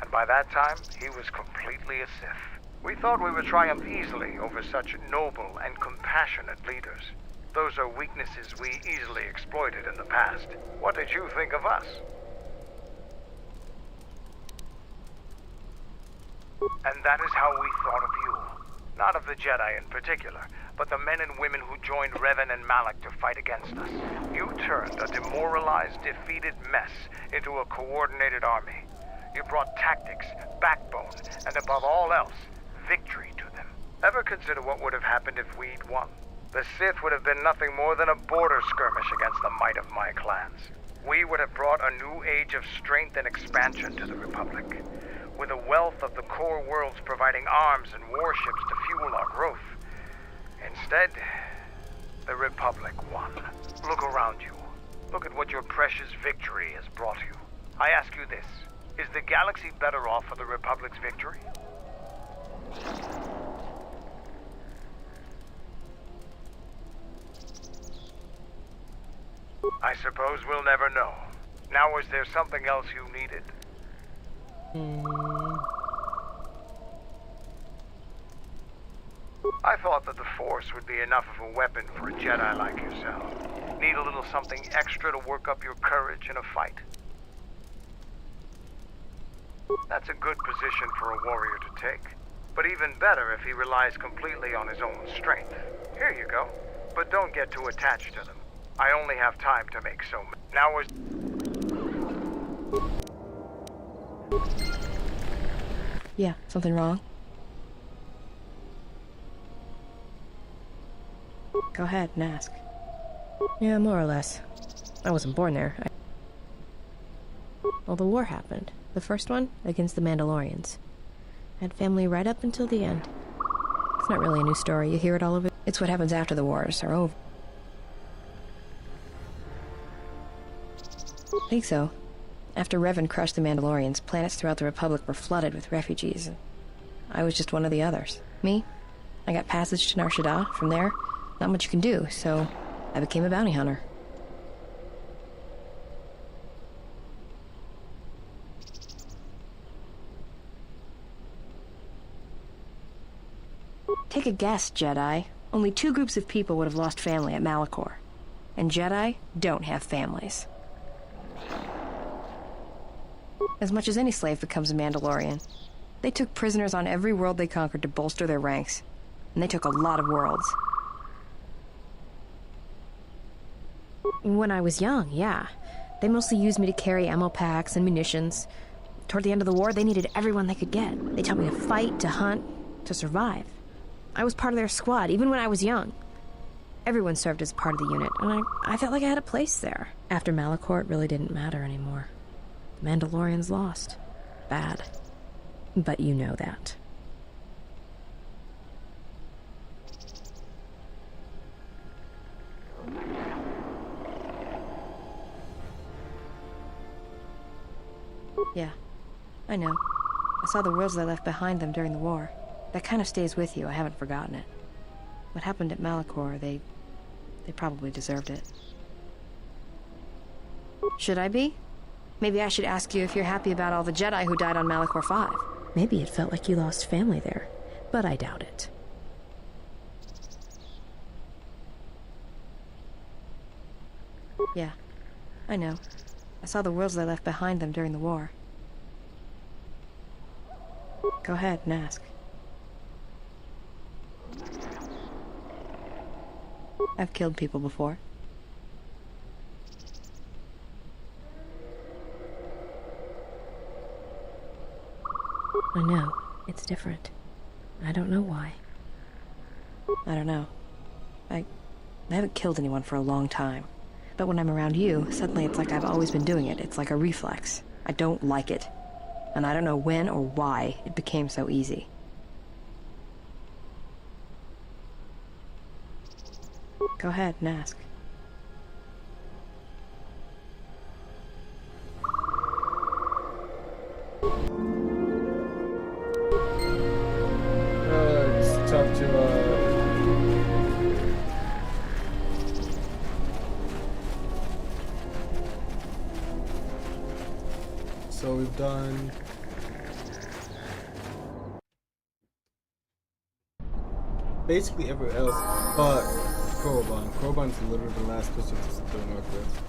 And by that time, he was completely a Sith. We thought we would triumph easily over such noble and compassionate leaders. Those are weaknesses we easily exploited in the past. What did you think of us? And that is how we thought of you. Not of the Jedi in particular, but the men and women who joined Revan and Malak to fight against us. You turned a demoralized, defeated mess into a coordinated army. You brought tactics, backbone, and above all else, victory to them. Ever consider what would have happened if we'd won? The Sith would have been nothing more than a border skirmish against the might of my clans. We would have brought a new age of strength and expansion to the Republic, with a wealth of the core worlds providing arms and warships to fuel our growth. Instead, the Republic won. Look around you. Look at what your precious victory has brought you. I ask you this, is the galaxy better off for the Republic's victory? I suppose we'll never know. Now, is there something else you needed? I thought that the Force would be enough of a weapon for a Jedi like yourself. Need a little something extra to work up your courage in a fight? That's a good position for a warrior to take. But even better if he relies completely on his own strength. Here you go. But don't get too attached to them. I only have time to make so many. Now is... Yeah, something wrong? Go ahead and ask. Yeah, more or less. I wasn't born there. Well, the war happened. The first one, against the Mandalorians. I had family right up until the end. It's not really a new story. You hear it all over. It's what happens after the wars are over. I think so. After Revan crushed the Mandalorians, planets throughout the Republic were flooded with refugees. I was just one of the others. Me? I got passage to Nar Shaddaa. From there, not much you can do, so I became a bounty hunter. Take a guess, Jedi. Only 2 groups of people would have lost family at Malachor. And Jedi don't have families. As much as any slave becomes a Mandalorian. They took prisoners on every world they conquered to bolster their ranks. And they took a lot of worlds. When I was young, yeah. They mostly used me to carry ammo packs and munitions. Toward the end of the war, they needed everyone they could get. They taught me to fight, to hunt, to survive. I was part of their squad, even when I was young. Everyone served as part of the unit, and I felt like I had a place there. After Malachor, it really didn't matter anymore. The Mandalorians lost. Bad. But you know that. Yeah, I know. I saw the worlds they left behind them during the war. That kind of stays with you. I haven't forgotten it. What happened at Malachor, they probably deserved it. Should I be? Maybe I should ask you if you're happy about all the Jedi who died on Malachor 5. Maybe it felt like you lost family there, but I doubt it. Yeah, I know. I saw the worlds they left behind them during the war. Go ahead and ask. I've killed people before. I know. It's different. I don't know why. I don't know. I haven't killed anyone for a long time. But when I'm around you, suddenly it's like I've always been doing it. It's like a reflex. I don't like it. And I don't know when or why it became so easy. Go ahead and ask. It's tough to, So we've done basically everywhere else but Korriban. Korriban's literally the last person to sit there north with.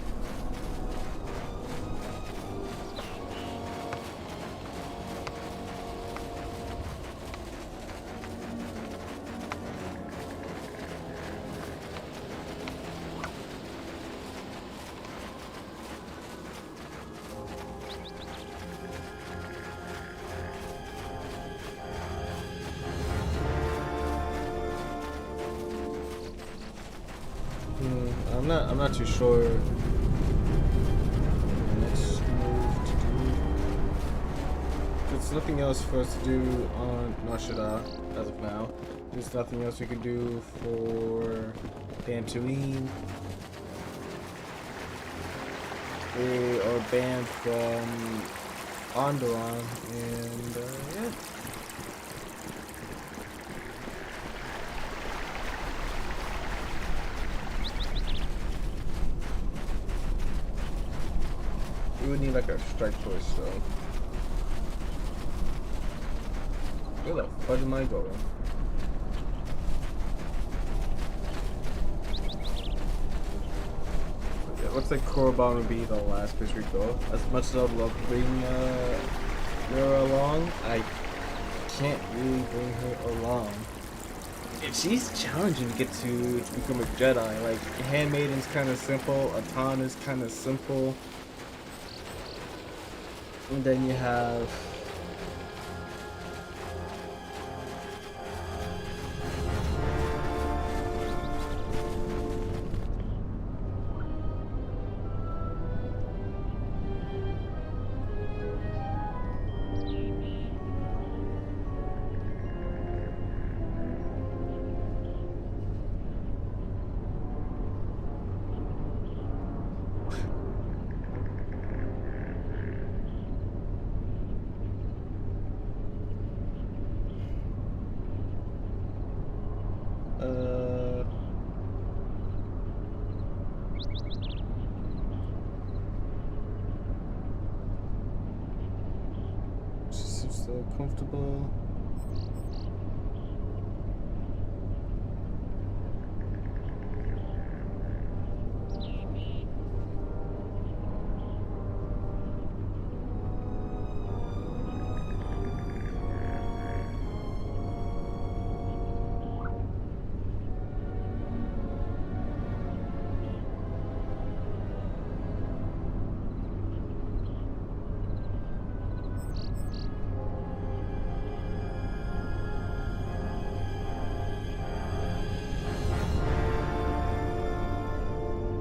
I'm not too sure the next move to do. There's nothing else for us to do on Nashada as of now. There's nothing else we can do for Dantooine. They are banned from Onderon, and yeah. We would need like a strike force, so. Where the fuck am I going? It looks like Korriban would be the last place we go. As much as I'd love to bring Lyra along, I can't really bring her along. And she's challenging to get to become a Jedi. Like, Handmaiden's kind of simple, Atan is kind of simple. And then you have comfortable.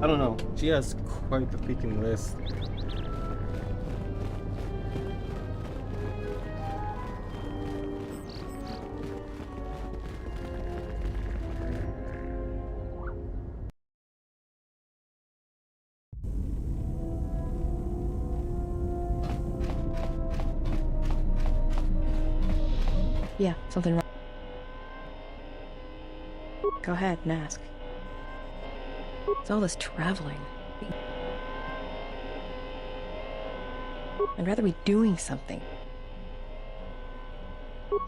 I don't know. She has quite the freaking list. Yeah, something wrong. Go ahead and ask. It's all this traveling. I'd rather be doing something.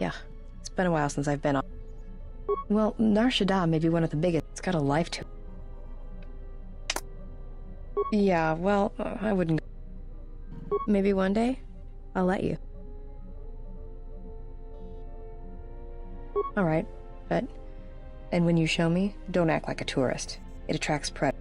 Yeah, it's been a while since I've been on. Well, Nar Shaddaa may be one of the biggest. It's got a life to it. Yeah, well, I wouldn't. Maybe one day, I'll let you. Alright, but... And when you show me, don't act like a tourist. It attracts predators.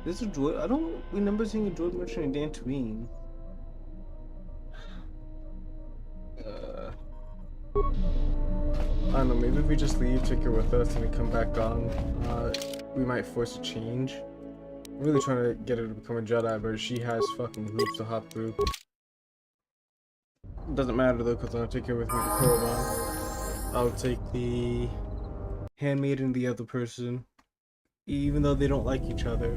This is a droid. I don't remember seeing a droid merchant in Dantooine. I don't know, maybe if we just leave, take her with us, and we come back on, we might force a change. I'm really trying to get her to become a Jedi, but she has fucking hoops to hop through. Doesn't matter though, because I'll take her with me to Korriban. I'll take the handmaid and the other person, even though they don't like each other.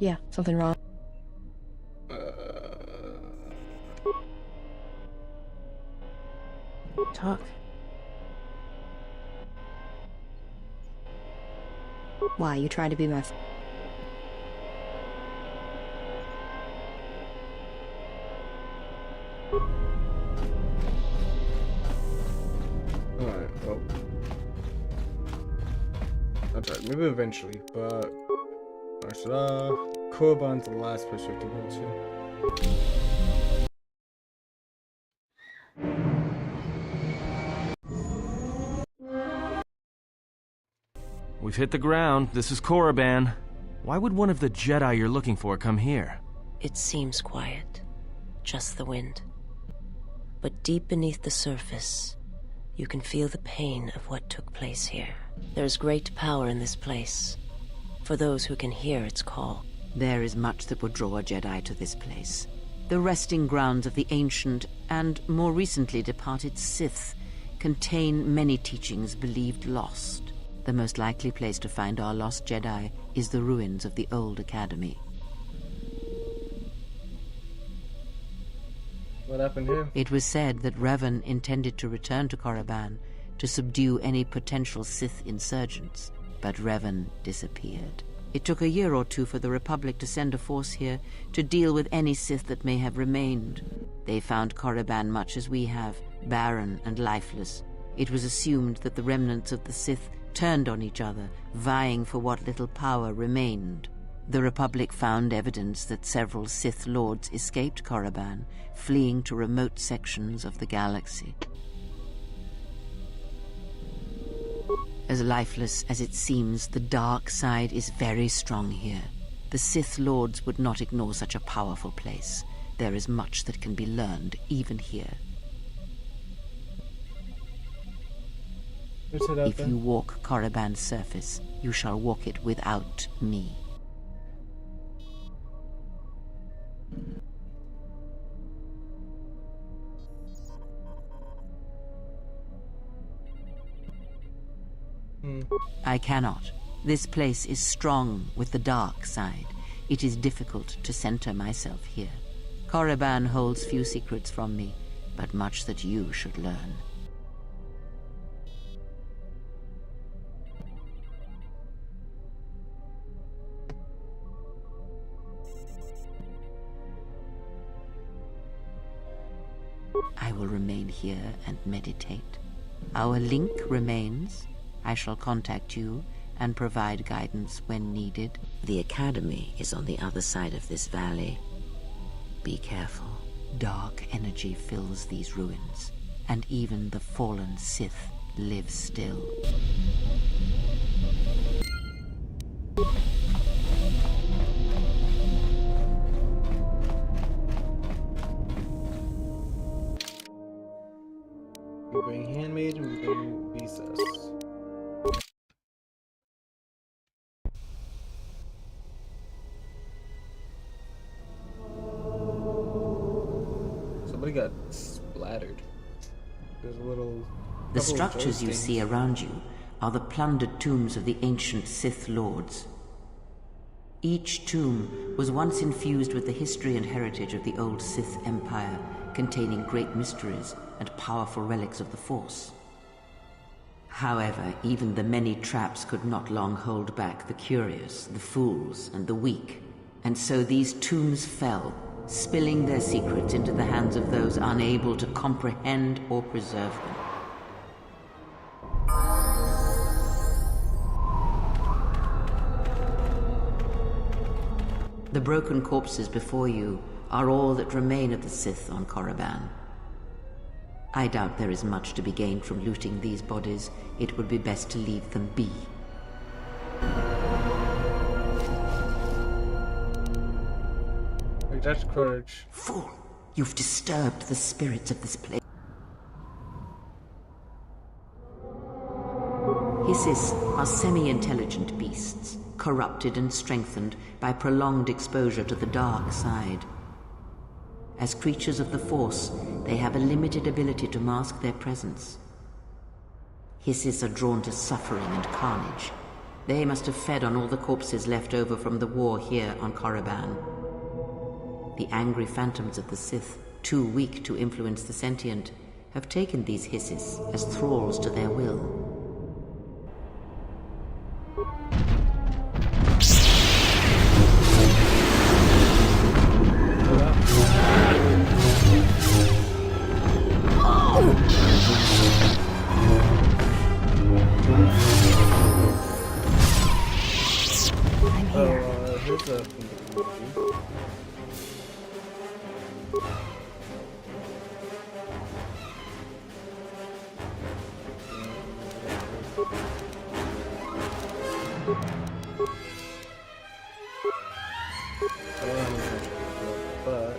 Yeah, something wrong. Talk. Why, you tried to be my... Alright, well. I'll try, maybe eventually, but... Korriban's the last place we have to go to. We've hit the ground. This is Korriban. Why would one of the Jedi you're looking for come here? It seems quiet. Just the wind. But deep beneath the surface, you can feel the pain of what took place here. There's great power in this place, for those who can hear its call. There is much that would draw a Jedi to this place. The resting grounds of the ancient and more recently departed Sith contain many teachings believed lost. The most likely place to find our lost Jedi is the ruins of the old academy. What happened here? It was said that Revan intended to return to Korriban to subdue any potential Sith insurgents, but Revan disappeared. It took a year or two for the Republic to send a force here to deal with any Sith that may have remained. They found Korriban much as we have, barren and lifeless. It was assumed that the remnants of the Sith turned on each other, vying for what little power remained. The Republic found evidence that several Sith Lords escaped Korriban, fleeing to remote sections of the galaxy. As lifeless as it seems, the dark side is very strong here. The Sith Lords would not ignore such a powerful place. There is much that can be learned, even here. If you walk Korriban's surface, you shall walk it without me. I cannot. This place is strong with the dark side. It is difficult to center myself here. Korriban holds few secrets from me, but much that you should learn. I will remain here and meditate. Our link remains. I shall contact you and provide guidance when needed. The Academy is on the other side of this valley. Be careful. Dark energy fills these ruins, and even the fallen Sith live still. We bring handmade and we bring visas. Somebody got splattered. There's a little... The structures you see around you are the plundered tombs of the ancient Sith Lords. Each tomb was once infused with the history and heritage of the old Sith Empire, containing great mysteries and powerful relics of the Force. However, even the many traps could not long hold back the curious, the fools, and the weak, and so these tombs fell, spilling their secrets into the hands of those unable to comprehend or preserve them. The broken corpses before you are all that remain of the Sith on Korriban. I doubt there is much to be gained from looting these bodies. It would be best to leave them be. Like, that's courage. Fool! You've disturbed the spirits of this place. Hissis are semi-intelligent beasts, corrupted and strengthened by prolonged exposure to the dark side. As creatures of the Force, they have a limited ability to mask their presence. Hissis are drawn to suffering and carnage. They must have fed on all the corpses left over from the war here on Korriban. The angry phantoms of the Sith, too weak to influence the sentient, have taken these Hissis as thralls to their will. Here's a thing that we want to do. I don't know how much, but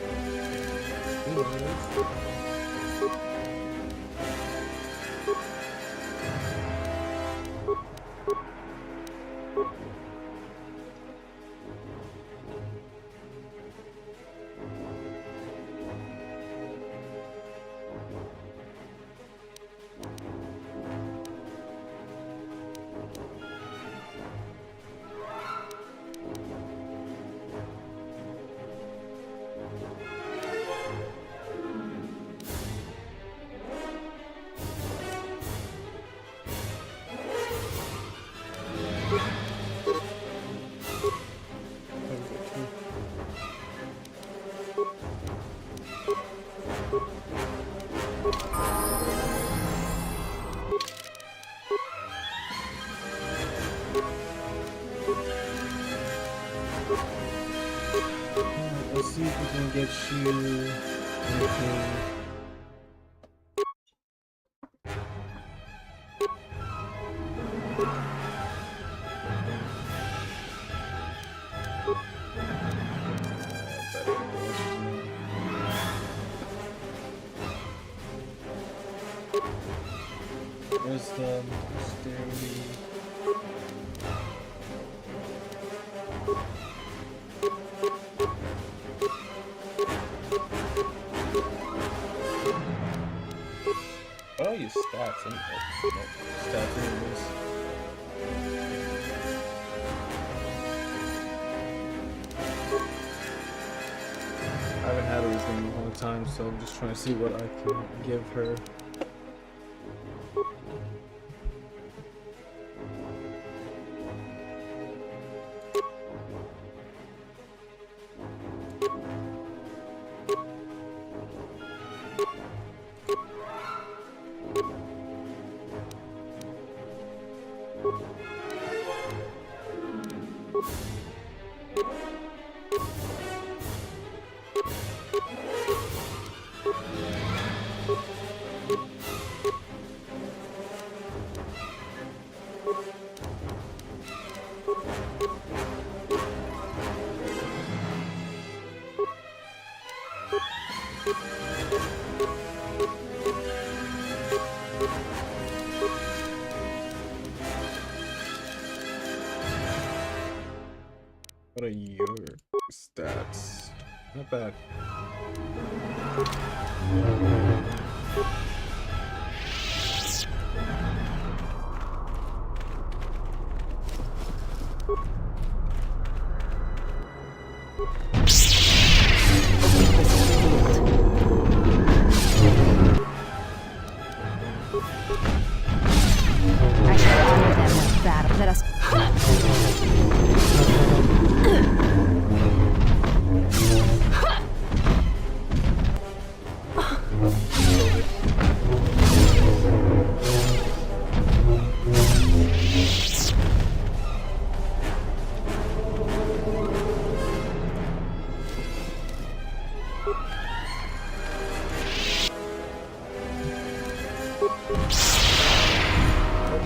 let's see if we can get you anything. Wisdom, dexterity. Oh, you stats and stats anyways. I haven't had her in a long time, so I'm just trying to see what I can give her. What are your stats? Not bad. I shall honor them with battle. Let us.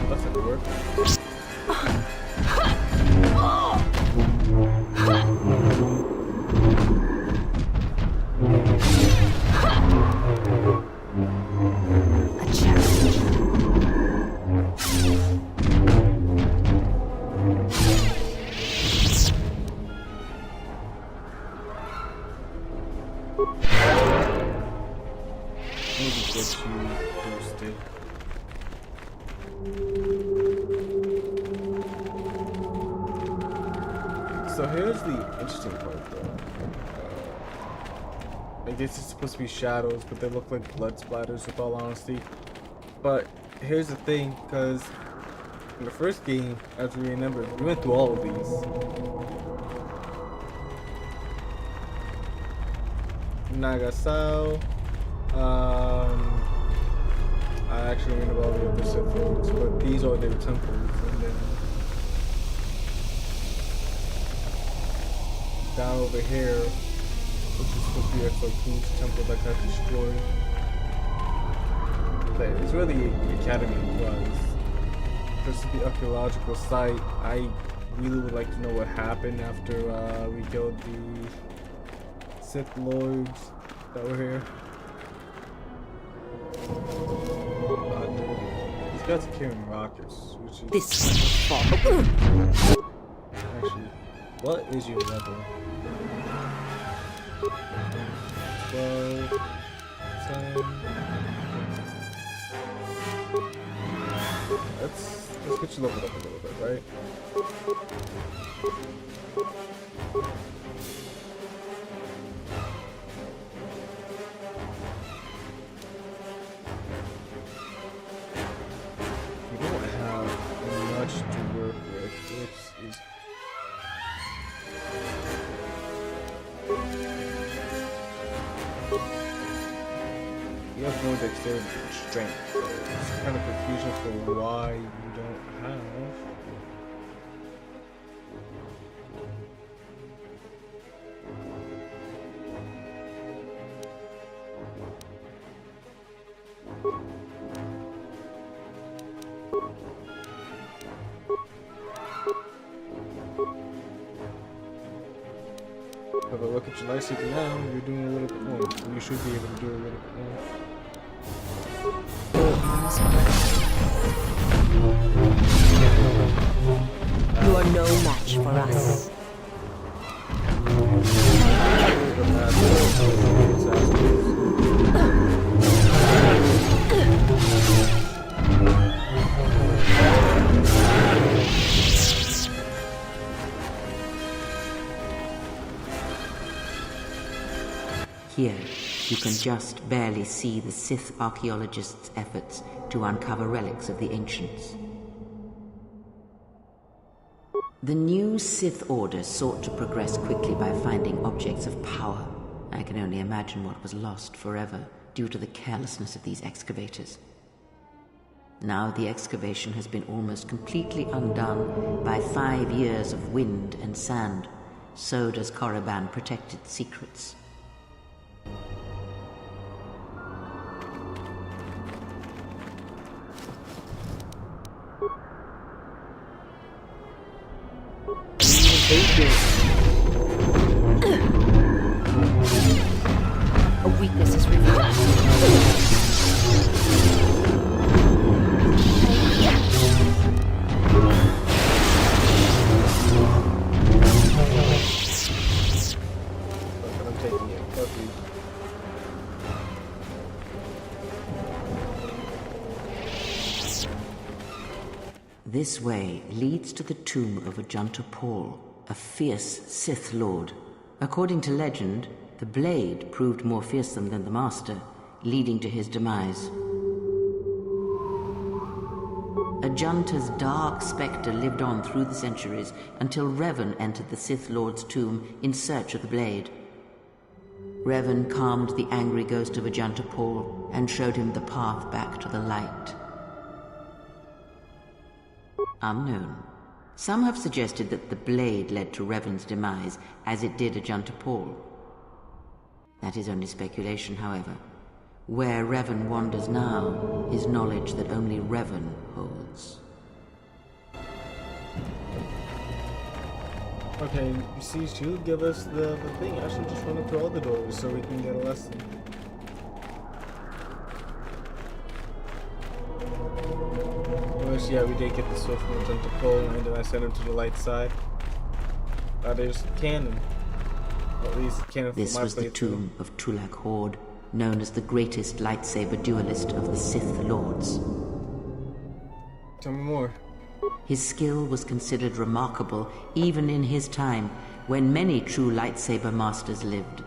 That's not gonna work. Maybe get you boosted. So here's the interesting part though. I guess it's supposed to be shadows, but they look like blood splatters with all honesty. But here's the thing, because in the first game, as we remember, we went through all of these. Nagasao. I actually don't know about the other Sith Lords, but these are their temples, and then down over here, which is supposed to be a huge temple that got destroyed. But it's really the academy was. This is the archaeological site. I really would like to know what happened after we killed the Sith Lords that were here. These guys are carrying rockets, which is... This one will fall. Actually, what is your level? 12, 10... Let's get you leveled up a little bit, right? You don't have much to work with, which is... You have no dexterity and strength, so it's kind of confusion for why you don't have. If I look at your life cycle now, you're doing a little bit more. You should be able to do a little bit more. You are no match for us. Here, you can just barely see the Sith archaeologists' efforts to uncover relics of the ancients. The new Sith Order sought to progress quickly by finding objects of power. I can only imagine what was lost forever due to the carelessness of these excavators. Now the excavation has been almost completely undone by 5 years of wind and sand. So does Korriban protect its secrets. A weakness is revealed. I'm taking it. Fuck you. This way leads to the tomb of Ajanta Paul, a fierce Sith Lord. According to legend, the blade proved more fearsome than the Master, leading to his demise. Ajanta's dark spectre lived on through the centuries until Revan entered the Sith Lord's tomb in search of the blade. Revan calmed the angry ghost of Ajanta Paul and showed him the path back to the light. Unknown. Some have suggested that the blade led to Revan's demise, as it did Ajanta Paul. That is only speculation, however. Where Revan wanders now is knowledge that only Revan holds. Okay, you see, she'll give us the thing. I should just run up to all the doors so we can get a lesson. Well, yeah, we did get the switch from Ajanta Paul, and then I sent him to the light side. That is canon. At least canon for This my was the playthrough. tomb of Tulak Hord, known as the greatest lightsaber duelist of the Sith Lords. Tell me more. His skill was considered remarkable even in his time, when many true lightsaber masters lived.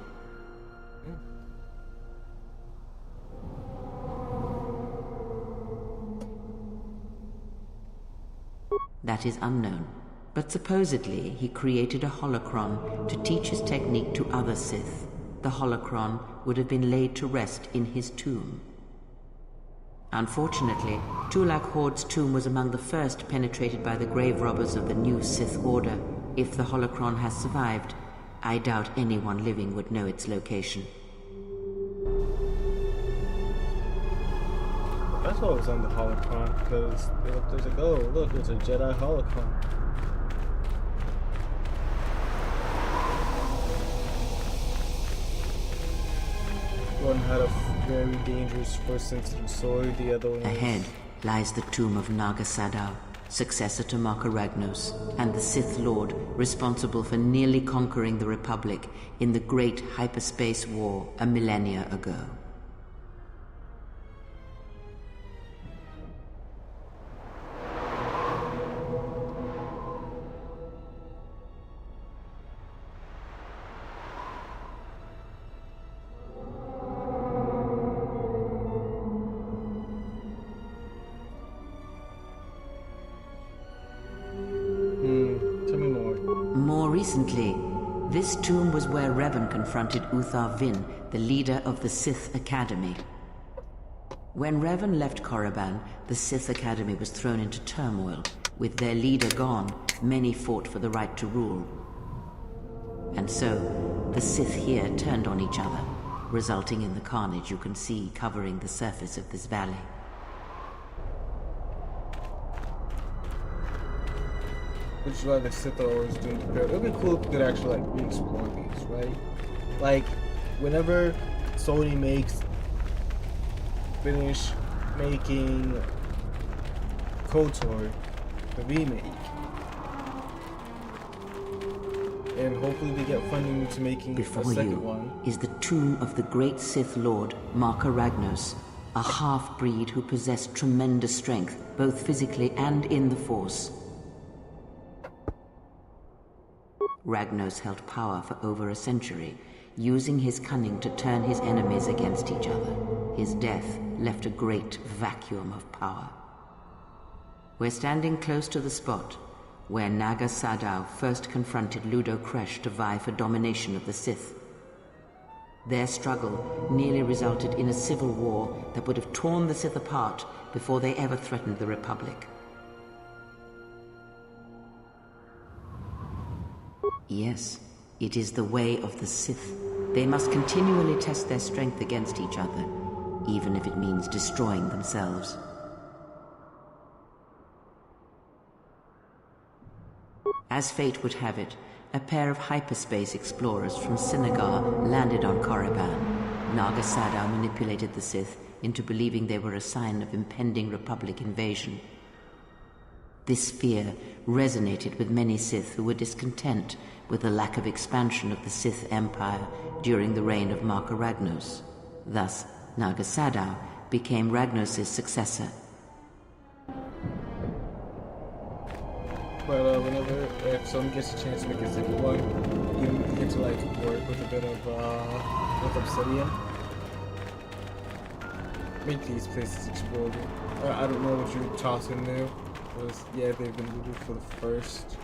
That is unknown, but supposedly he created a holocron to teach his technique to other Sith. The holocron would have been laid to rest in his tomb. Unfortunately, Tulak Hord's tomb was among the first penetrated by the grave robbers of the new Sith Order. If the holocron has survived, I doubt anyone living would know its location. That's what was on the holocron, because there's like, oh, look, it's a Jedi holocron. One had a very dangerous force-sensitive sword, the other one was... Ahead lies the tomb of Naga Sadow, successor to Marka Ragnos, and the Sith Lord responsible for nearly conquering the Republic in the Great Hyperspace War a millennia ago. Tell me more. More recently, this tomb was where Revan confronted Uthar Vin, the leader of the Sith Academy. When Revan left Korriban, the Sith Academy was thrown into turmoil. With their leader gone, many fought for the right to rule. And so, the Sith here turned on each other, resulting in the carnage you can see covering the surface of this valley. Which is why the Sith are always doing prepare. It would be cool if we could actually like re-explore these, right? Like, whenever Sony finish making KOTOR, the remake, and hopefully they get funding to making Before a second you one. is the tomb of the great Sith Lord, Marka Ragnos, a half-breed who possessed tremendous strength, both physically and in the Force. Ragnos held power for over a century, using his cunning to turn his enemies against each other. His death left a great vacuum of power. We're standing close to the spot where Naga Sadow first confronted Ludo Kresh to vie for domination of the Sith. Their struggle nearly resulted in a civil war that would have torn the Sith apart before they ever threatened the Republic. Yes, it is the way of the Sith. They must continually test their strength against each other, even if it means destroying themselves. As fate would have it, a pair of hyperspace explorers from Sinagar landed on Korriban. Naga Sadow manipulated the Sith into believing they were a sign of impending Republic invasion. This fear resonated with many Sith who were discontent with the lack of expansion of the Sith Empire during the reign of Marka Ragnos. Thus, Naga Sadow became Ragnos' successor. But whenever if someone gets a chance to make a zip one, you get to like work with a bit of with obsidian. Make these places explode. I don't know what you're tossing there. Because yeah, they've been looted for the first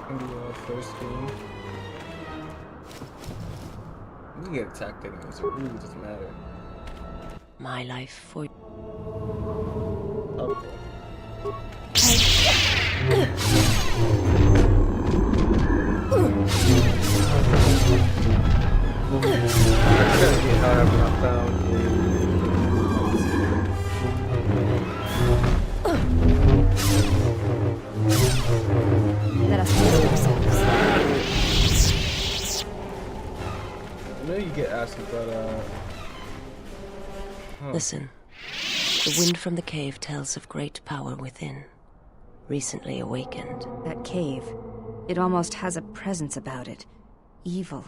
in the first game. You can get attacked anyways, it really doesn't matter. My life for Okay. Let us test ourselves. I know you get asked about Listen. The wind from the cave tells of great power within. Recently awakened. That cave. It almost has a presence about it. Evil.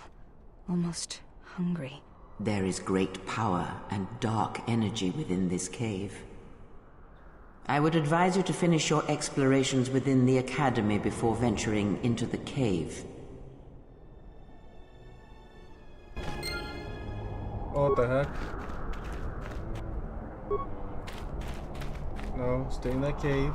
Almost hungry. There is great power and dark energy within this cave. I would advise you to finish your explorations within the Academy before venturing into the cave. Oh, what the heck? No, stay in that cave.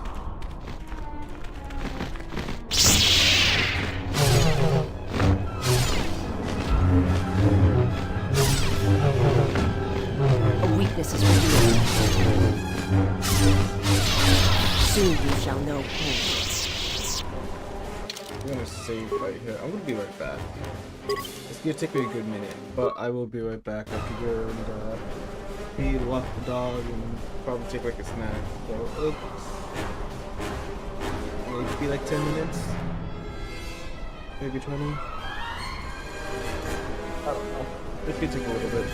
A weakness is revealed. Soon you shall know pain. I'm gonna save right here. I'm gonna be right back. It's gonna take me a good minute, but I will be right back. I could go and feed, walk the dog, and probably take like a snack. So, oops. Maybe like 10 minutes, maybe 20. I don't know. It could take a little bit.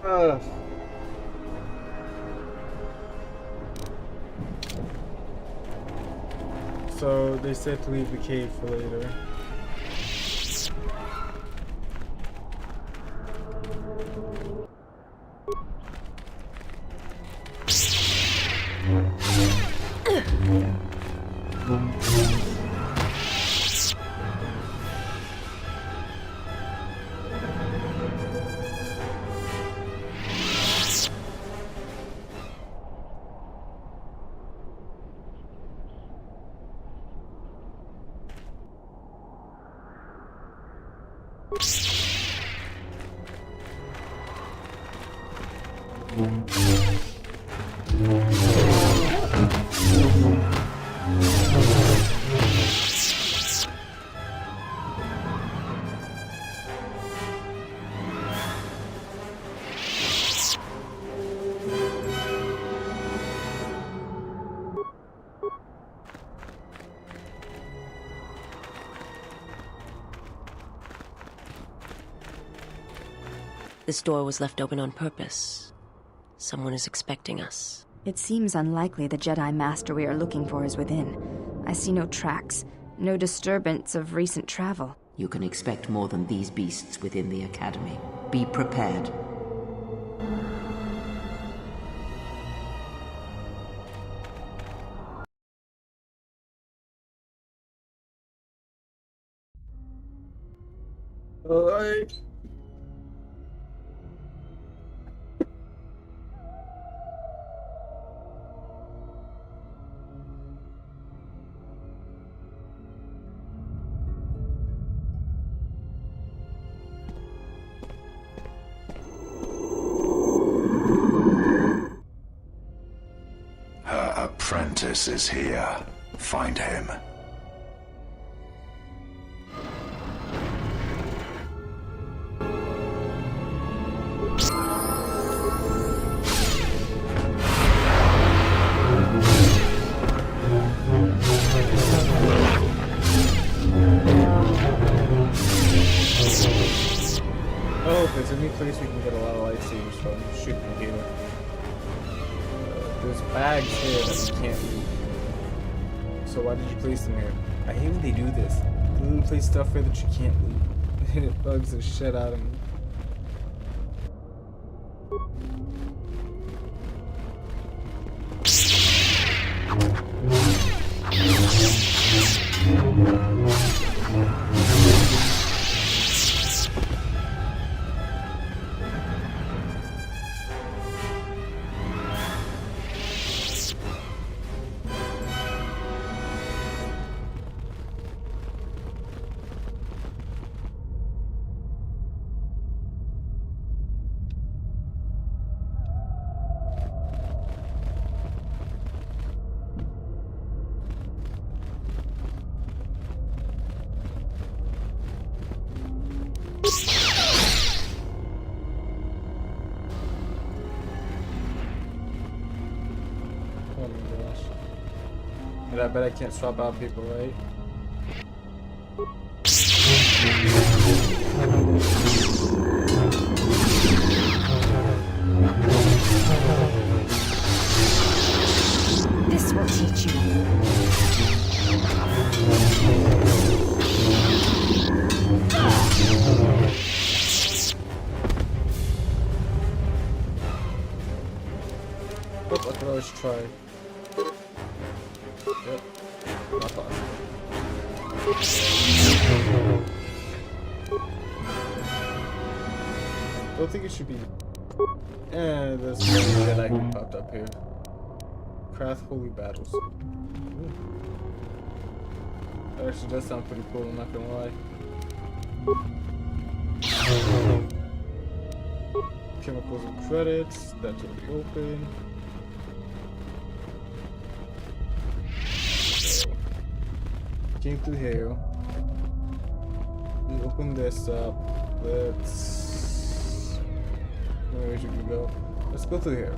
So they said to leave the cave for later. This door was left open on purpose. Someone is expecting us. It seems unlikely the Jedi Master we are looking for is within. I see no tracks, no disturbance of recent travel. You can expect more than these beasts within the Academy. Be prepared. Alright. Her apprentice is here. Find him. Oh, if it's a new place, we can get a lot of lightsabers from. Shoot them here. There's bags here that we can't loot. So why did you place them here? I hate when they do this. They literally place stuff here that you can't loot. And it bugs the shit out of me. Oh my gosh. And I bet I can't swap out people, right? This will teach you. Oh, I could always try. Yep. Not possible. Don't think it should be. And there's one that I popped up here. Craft Holy Battles. Ooh. That actually does sound pretty cool, I'm not gonna lie. Chemicals and credits, that's already open. Came through here. We open this up. Let's. Where should we go? Let's go through here.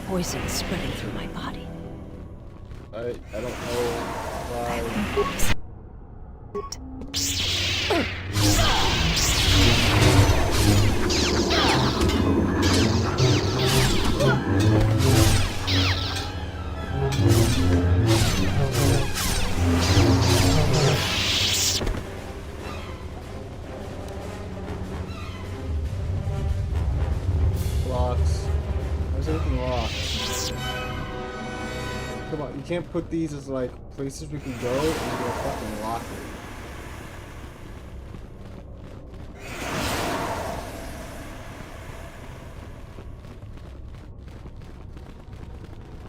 Poison spreading through my body. I don't know why. Locks. Where's everything locked? Come on, you can't put these as like places we can go and you're gonna fucking lock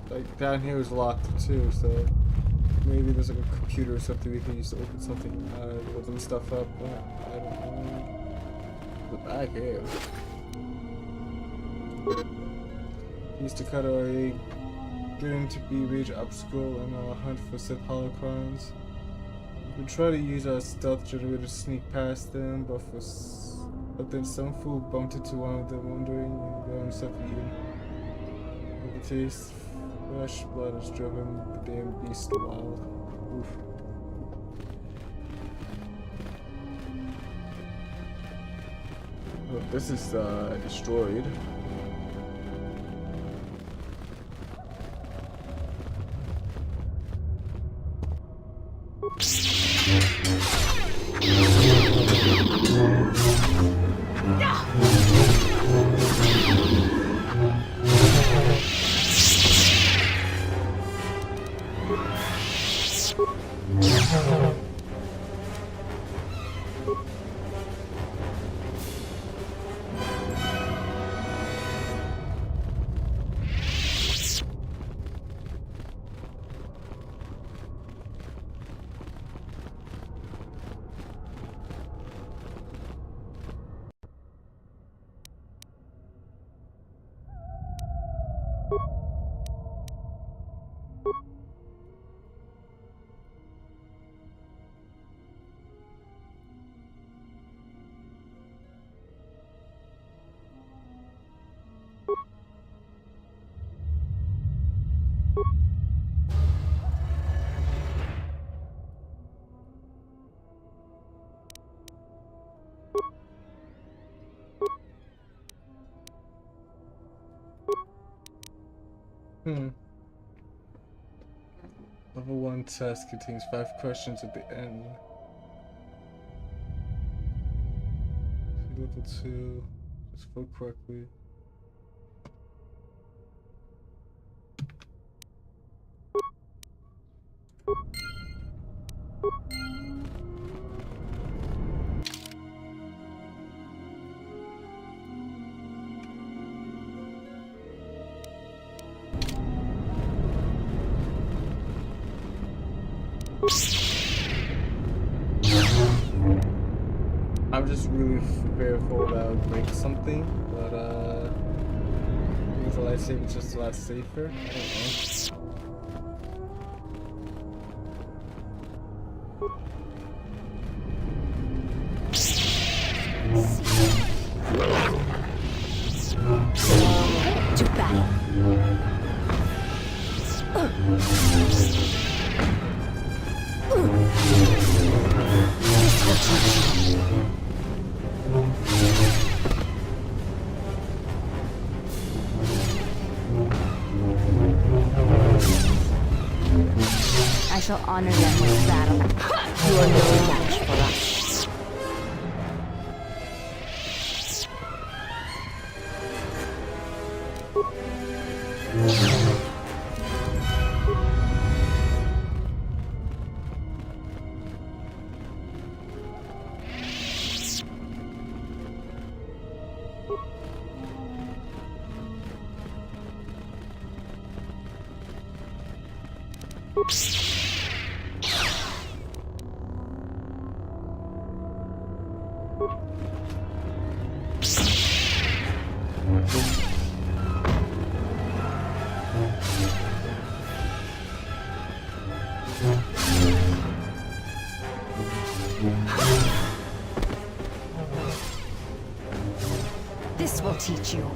it. Like down here is locked too, so maybe there's like a computer or something we can use to open something, open stuff up. I don't know. The back here. Used to cut away, getting to be major obstacle and hunt for Sith holocrons. We try to use our stealth generator to sneak past them, but then some fool bumped into one of them, wondering and got himself eaten. With the taste, fresh blood has driven the damn beast wild. Oof. Well, this is destroyed. Level 1 test contains 5 questions at the end. Level 2, just vote correctly. I'm just really fearful that I would break something, but I think the lightsaber is just a lot safer. I don't know. To battle. I shall honor them with battle. You are no match for us. This will teach you.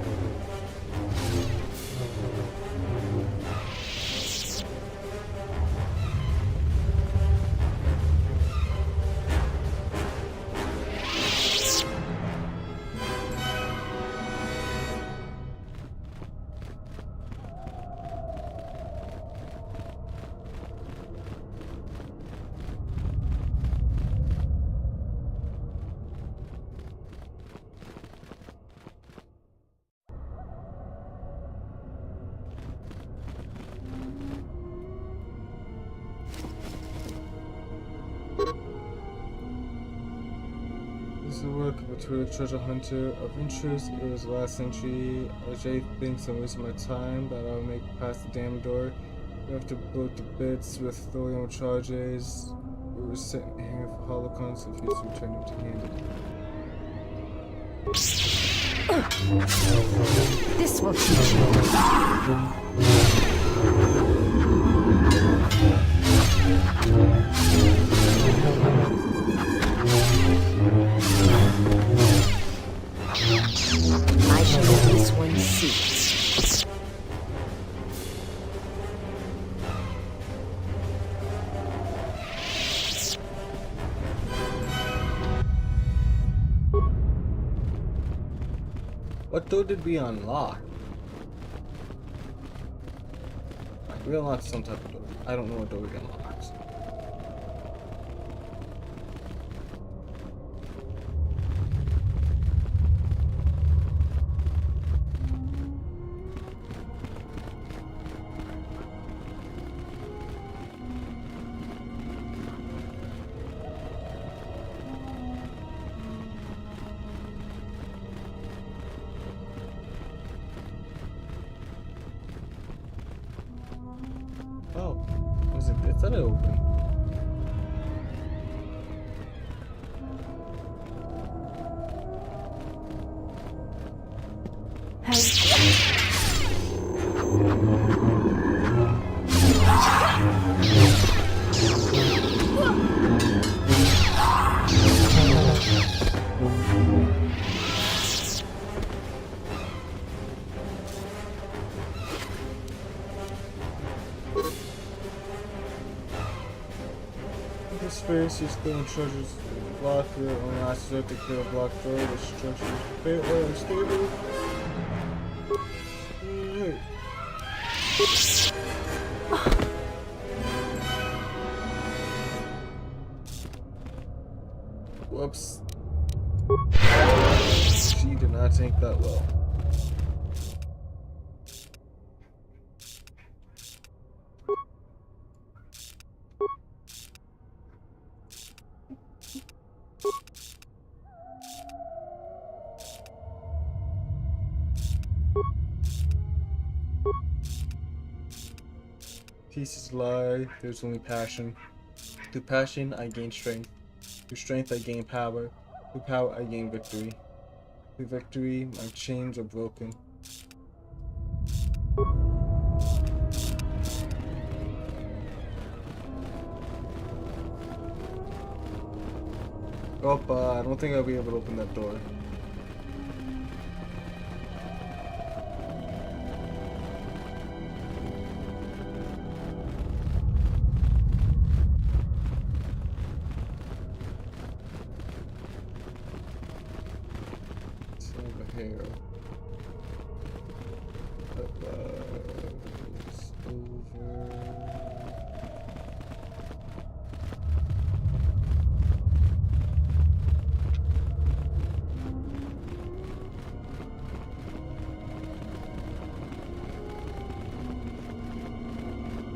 intuitive treasure hunter of interest. It was last century. Ajay thinks I'm wasting my time, that I'll make it past the damn door. We have to blow to bits with thorium charges. We were sent here for holocons if he's returned empty-handed. This will teach you. I shall let this one see. What door did we unlock? Like, we unlocked some type of door. I don't know what door we unlocked. Oh, was it? It's not open. This space is still in treasures blocker. Only I select to kill a block door. The structure is fair or unstable. Alright. Whoops. She did not take that well. Pieces lie, there's only passion. Through passion, I gain strength. Through strength, I gain power. Through power, I gain victory. Through victory, my chains are broken. Oh, I don't think I'll be able to open that door.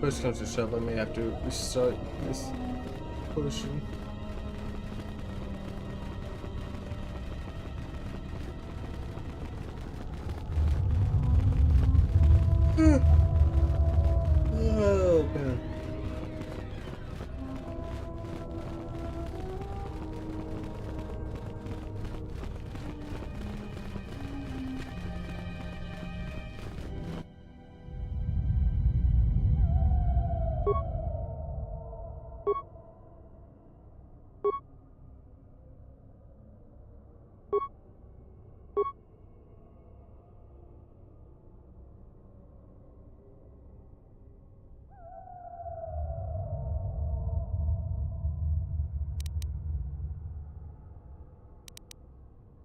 First comes to shove, I may have to restart this potion. Oh, man.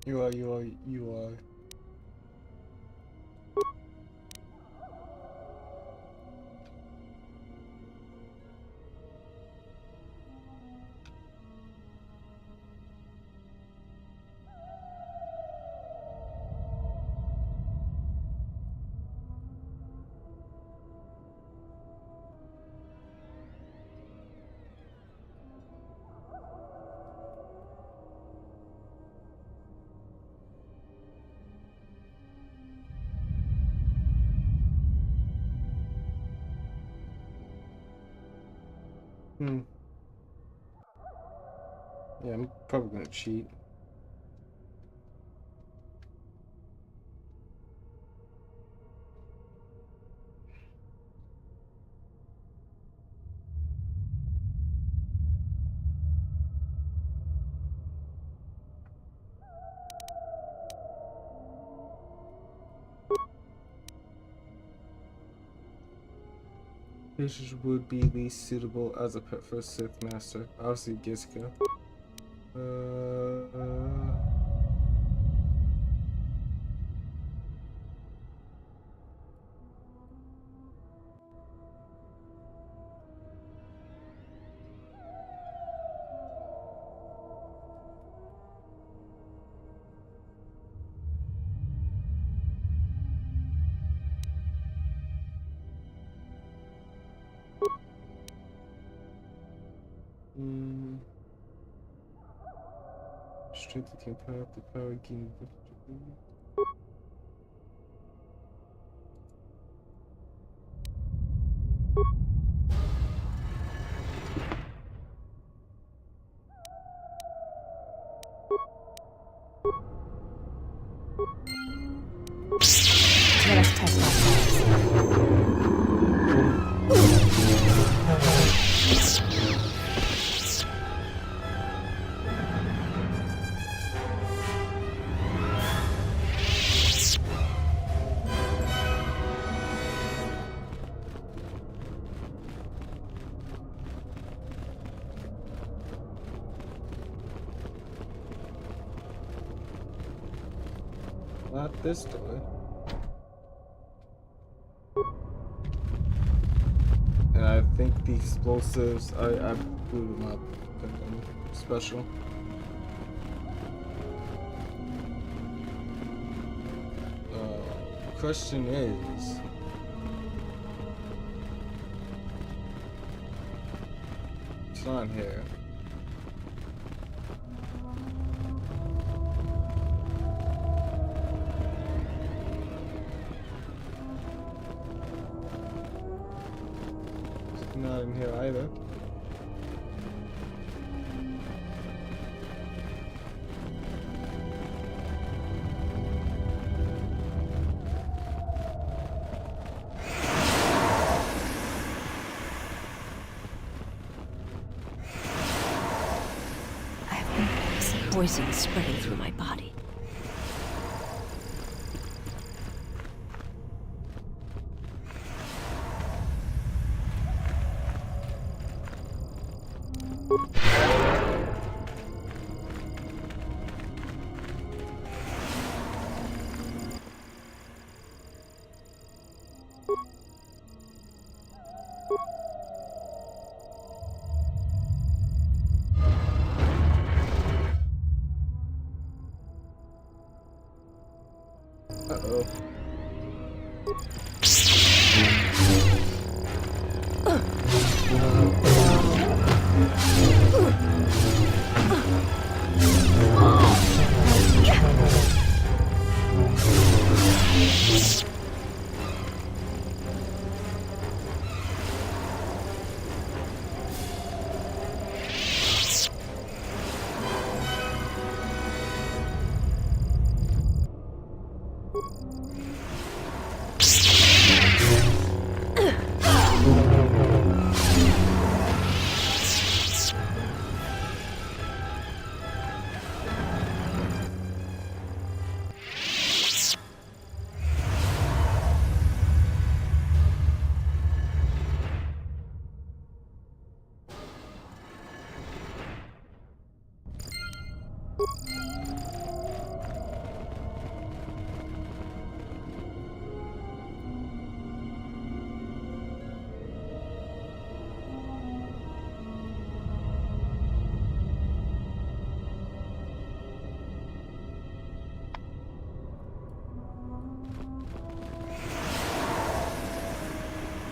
You are. Yeah, I'm probably gonna cheat. Patience would be least suitable as a pet for a Sith Master. Obviously, Giska. Strength can power up the power gain. Let us test ourselves. Not this door. And I think the explosives, I blew them up. Something special. Question is, it's not here. It's not in here either. Poison spreading through my body. Uh-oh.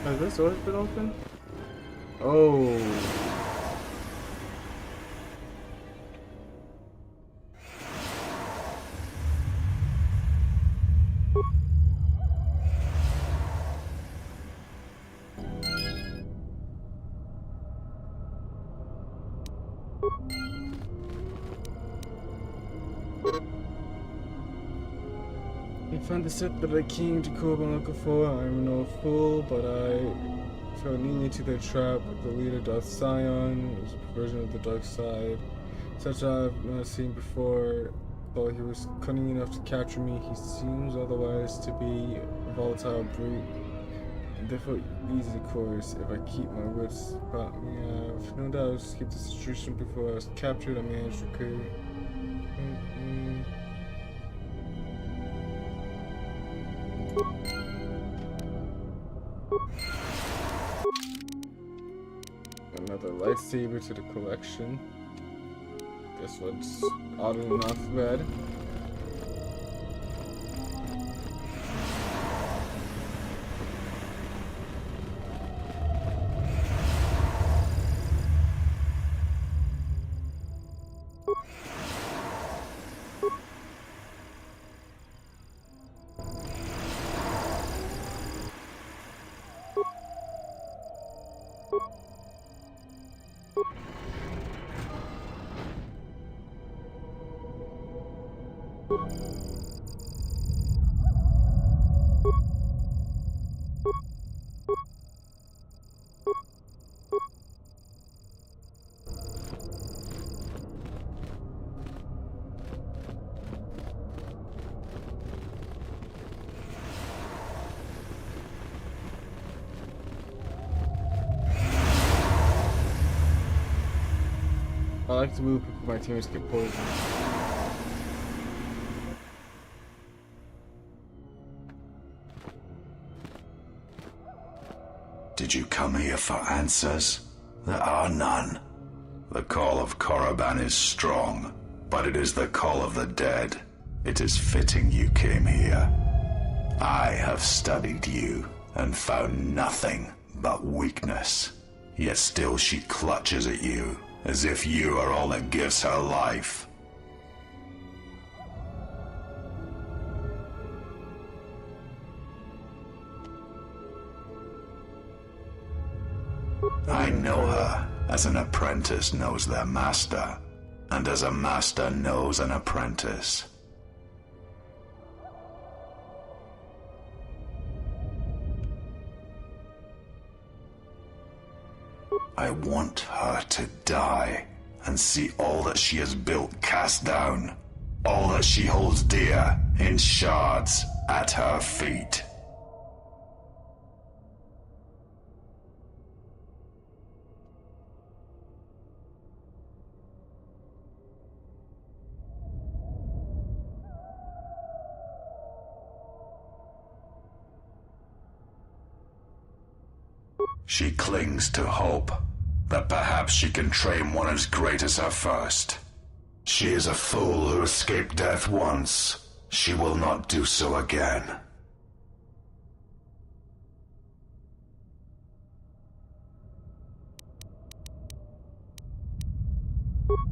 Has this always been open? Oh. I found the set that I came to Koban looking for. I am no fool, but I fell neatly to their trap. The leader, Darth Scion, is a perversion of the dark side, such I have not seen before. Though he was cunning enough to capture me, he seems otherwise to be a volatile brute. And therefore, easy course if I keep my wits about me. I have no doubt escaped the situation before I was captured. I managed to recur. Another lightsaber to the collection. Guess what's oddly enough red. I like to move before my teammates get poisoned. Did you come here for answers? There are none. The call of Korriban is strong, but it is the call of the dead. It is fitting you came here. I have studied you and found nothing but weakness. Yet still she clutches at you, as if you are all that gives her life. I know her as an apprentice knows their master, and as a master knows an apprentice. I want her to die and see all that she has built cast down, all that she holds dear in shards at her feet. She clings to hope that perhaps she can train one as great as her first. She is a fool who escaped death once. She will not do so again.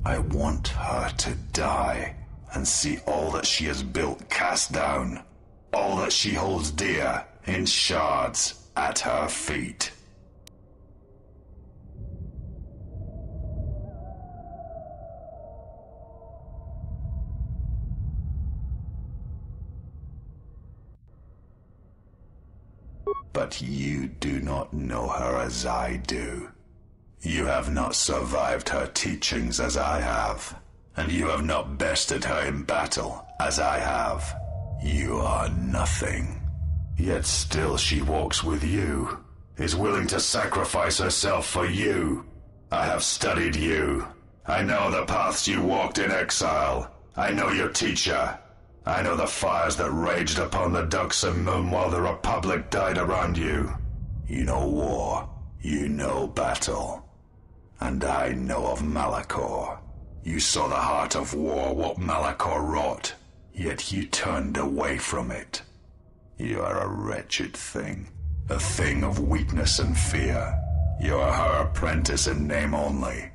I want her to die and see all that she has built cast down, all that she holds dear in shards at her feet. But you do not know her as I do. You have not survived her teachings as I have, and you have not bested her in battle as I have. You are nothing. Yet still she walks with you, is willing to sacrifice herself for you. I have studied you. I know the paths you walked in exile. I know your teacher. I know the fires that raged upon the Duxon Moon while the Republic died around you. You know war. You know battle. And I know of Malachor. You saw the heart of war, what Malachor wrought, yet you turned away from it. You are a wretched thing. A thing of weakness and fear. You are her apprentice in name only.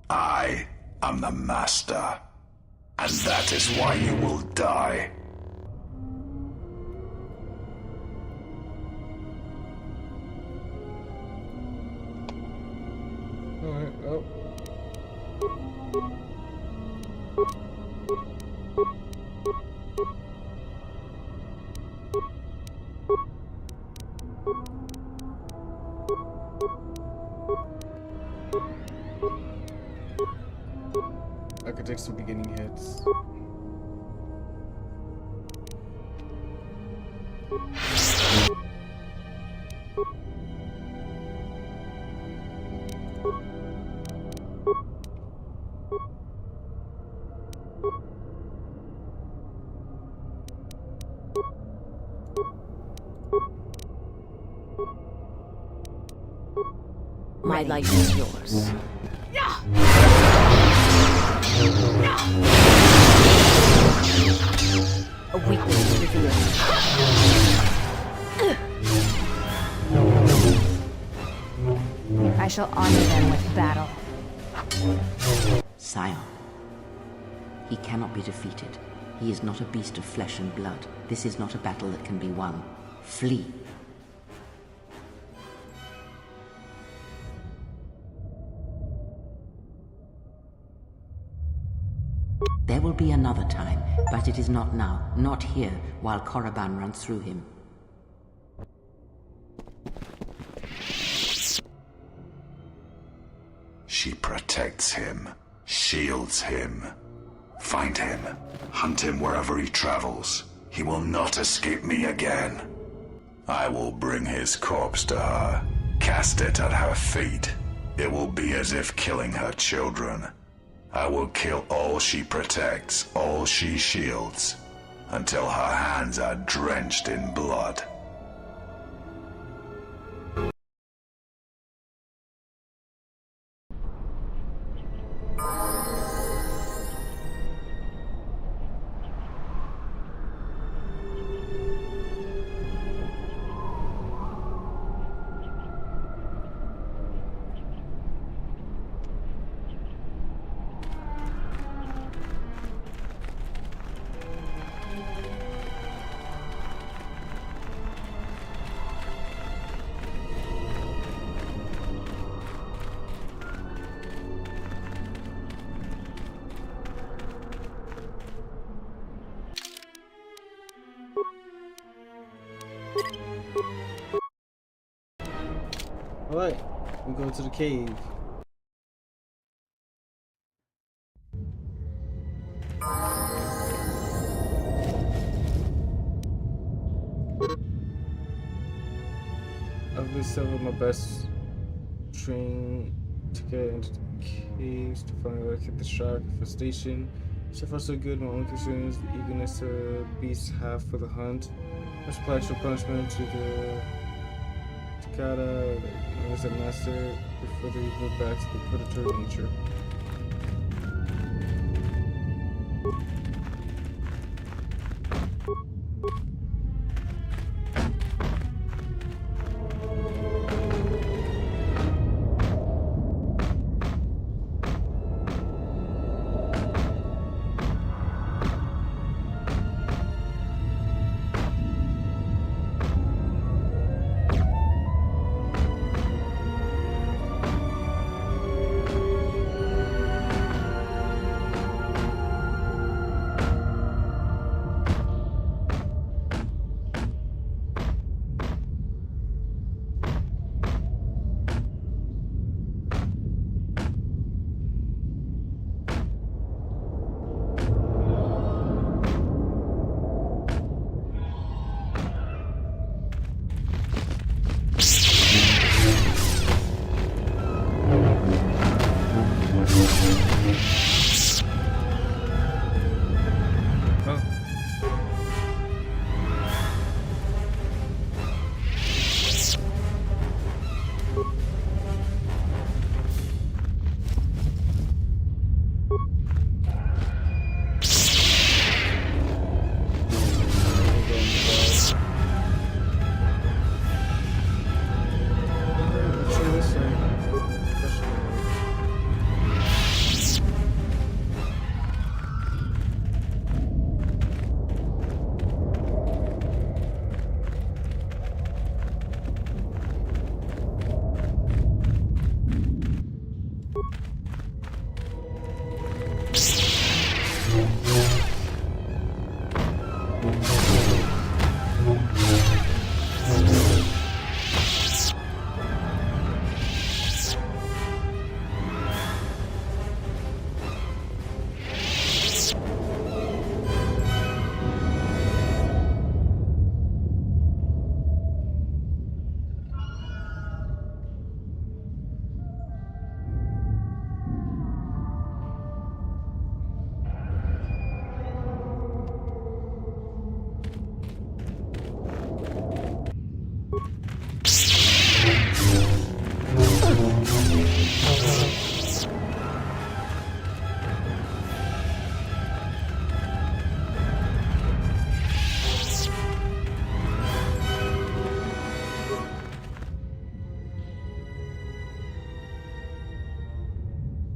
I am the master. And that is why you will die. Alright, well. I could take some beginning hits. My life is yours. A weakness revealed. I shall honor them with battle. Scion. He cannot be defeated. He is not a beast of flesh and blood. This is not a battle that can be won. Flee. There will be another time, but it is not now, not here, while Korriban runs through him. She protects him, shields him. Find him, hunt him wherever he travels. He will not escape me again. I will bring his corpse to her, cast it at her feet. It will be as if killing her children. I will kill all she protects, all she shields, until her hands are drenched in blood. Alright, we go to the cave. I've been selling my best train to get into the caves to find out hit the shark infestation. So far so good, my only concern is the eagerness the beasts have for the hunt. Let's apply extra punishment to the Takata as a master before they revert back to the predatory nature.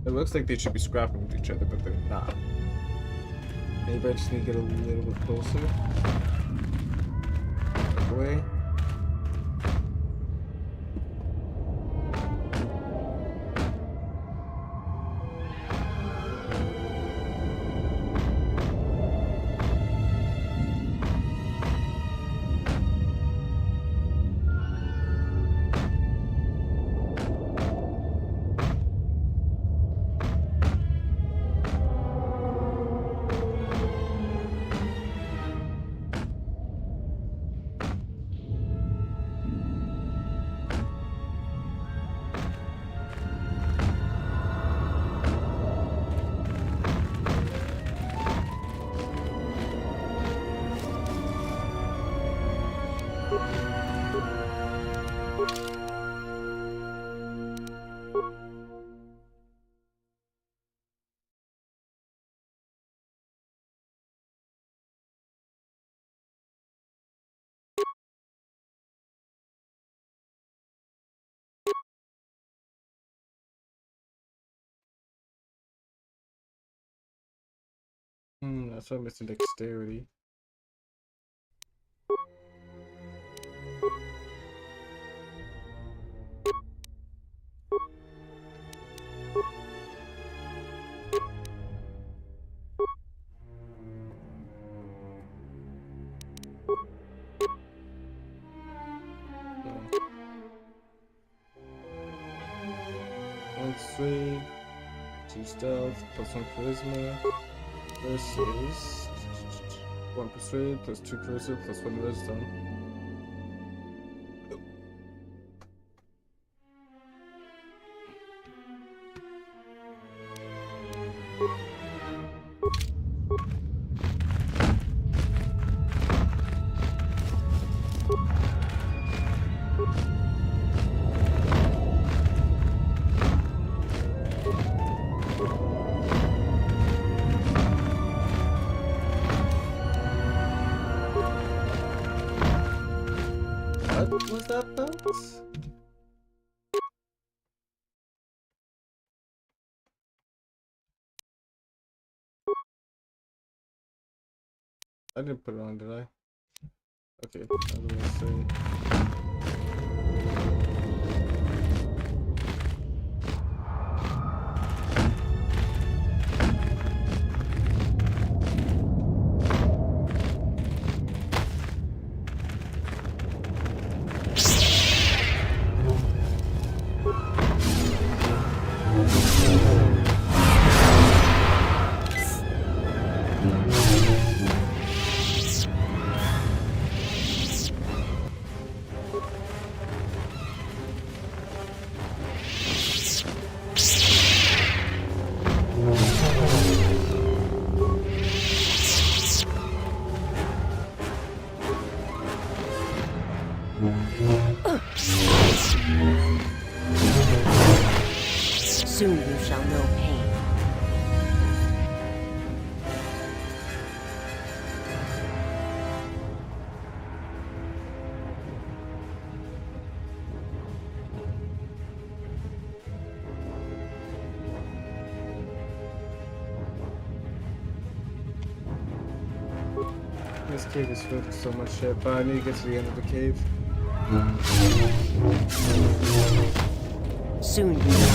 It looks like they should be scrapping with each other, but they're not. Maybe I just need to get a little bit closer. Back away. That's why I'm missing dexterity. One strength, 2 stealth, plus 1 charisma, versus 1 persuade, plus 2 charisma, plus 1 wisdom. What was that bounce? I didn't put it on, did I? Okay, I was gonna say. Soon you shall know pain. This cave is filled with so much shit, but I need to get to the end of the cave. Soon you will.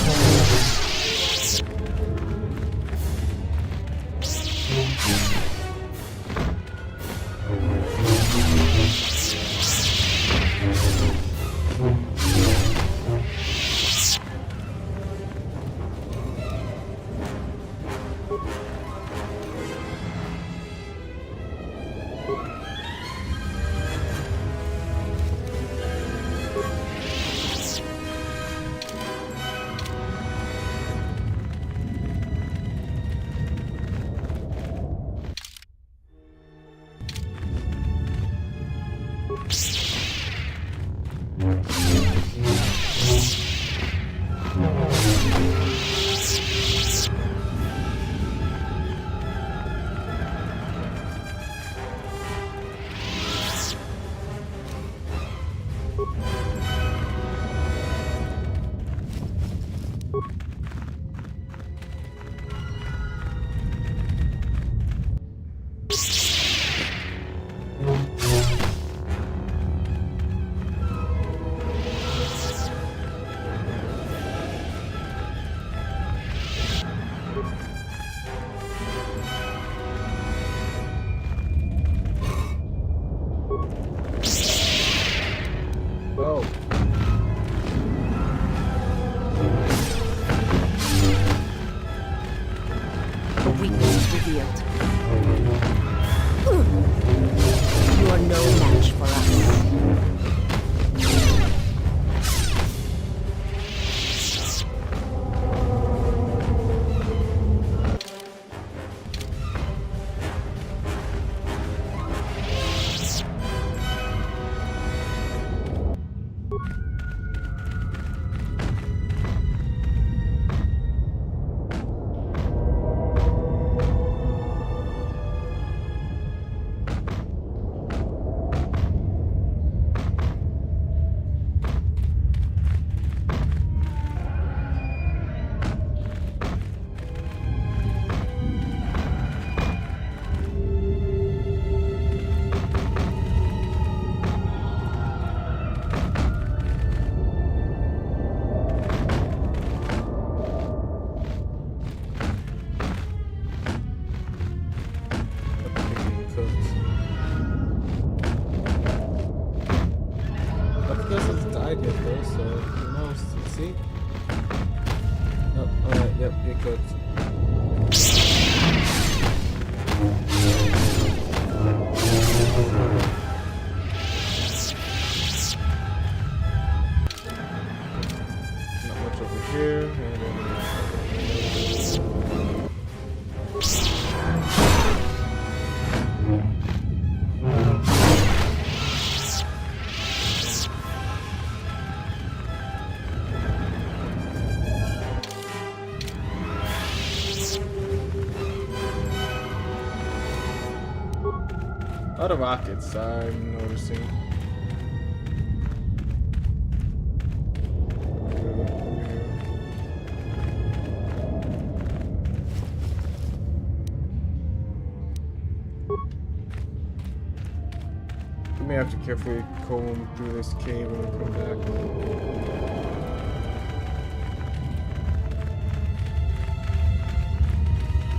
so who knows? Let's see. Oh, alright, yep, it cooked. Not much over here, and then a lot of rockets, I'm noticing. We may have to carefully comb through this cave when we come back.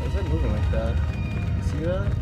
Why is that moving like that? See that?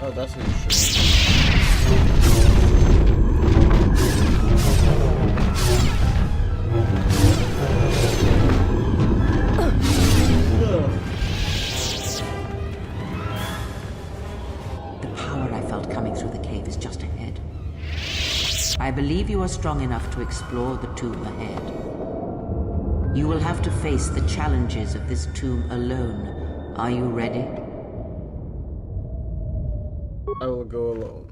Oh, that's interesting. The power I felt coming through the cave is just ahead. I believe you are strong enough to explore the tomb ahead. You will have to face the challenges of this tomb alone. Are you ready? I will go alone.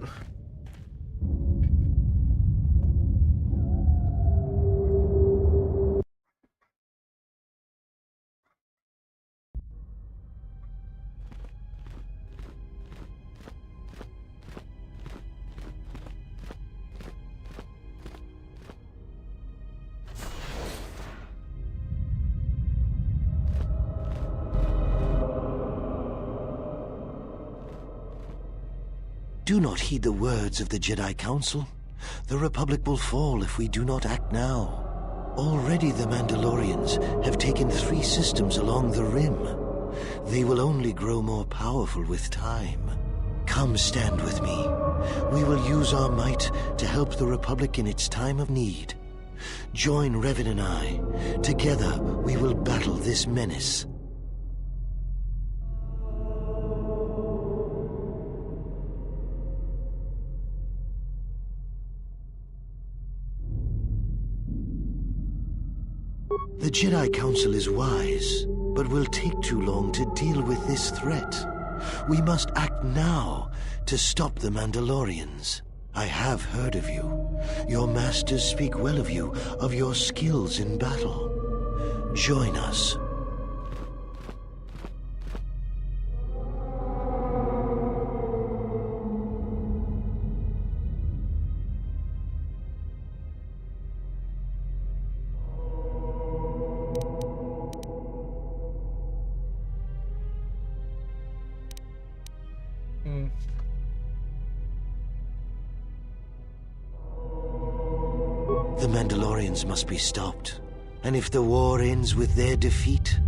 Do not heed the words of the Jedi Council. The Republic will fall if we do not act now. Already the Mandalorians have taken 3 systems along the Rim. They will only grow more powerful with time. Come stand with me. We will use our might to help the Republic in its time of need. Join Revan and I. Together we will battle this menace. The Jedi Council is wise, but will take too long to deal with this threat. We must act now to stop the Mandalorians. I have heard of you. Your masters speak well of you, of your skills in battle. Join us. The Mandalorians must be stopped. And if the war ends with their defeat,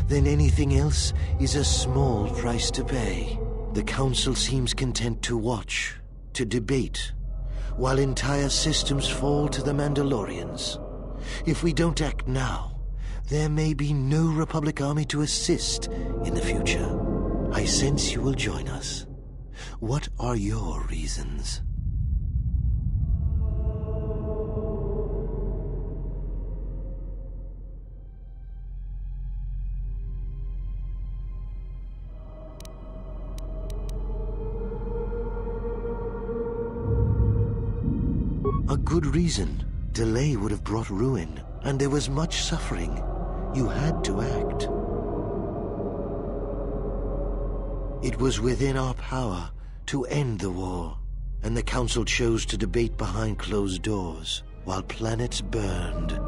then anything else is a small price to pay. The Council seems content to watch, to debate, while entire systems fall to the Mandalorians. If we don't act now, there may be no Republic army to assist in the future. I sense you will join us. What are your reasons? A good reason. Delay would have brought ruin, and there was much suffering. You had to act. It was within our power to end the war, and the Council chose to debate behind closed doors while planets burned.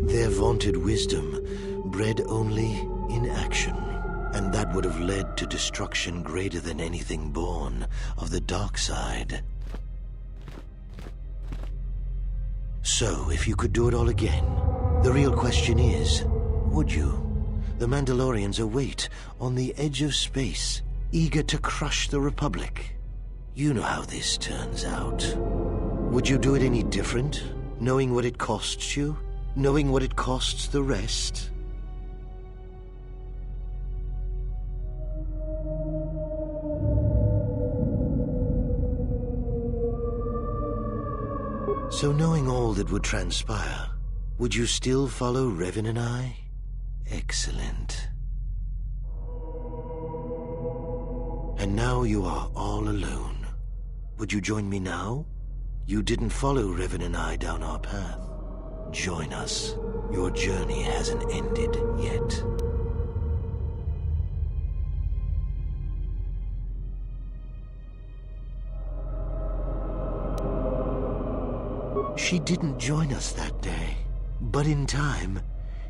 Their vaunted wisdom bred only in action, and that would have led to destruction greater than anything born of the dark side. So, if you could do it all again, the real question is, would you? The Mandalorians await on the edge of space, eager to crush the Republic. You know how this turns out. Would you do it any different, knowing what it costs you? Knowing what it costs the rest? So knowing all that would transpire, would you still follow Revan and I? Excellent. And now you are all alone. Would you join me now? You didn't follow Revan and I down our path. Join us. Your journey hasn't ended yet. She didn't join us that day, but in time,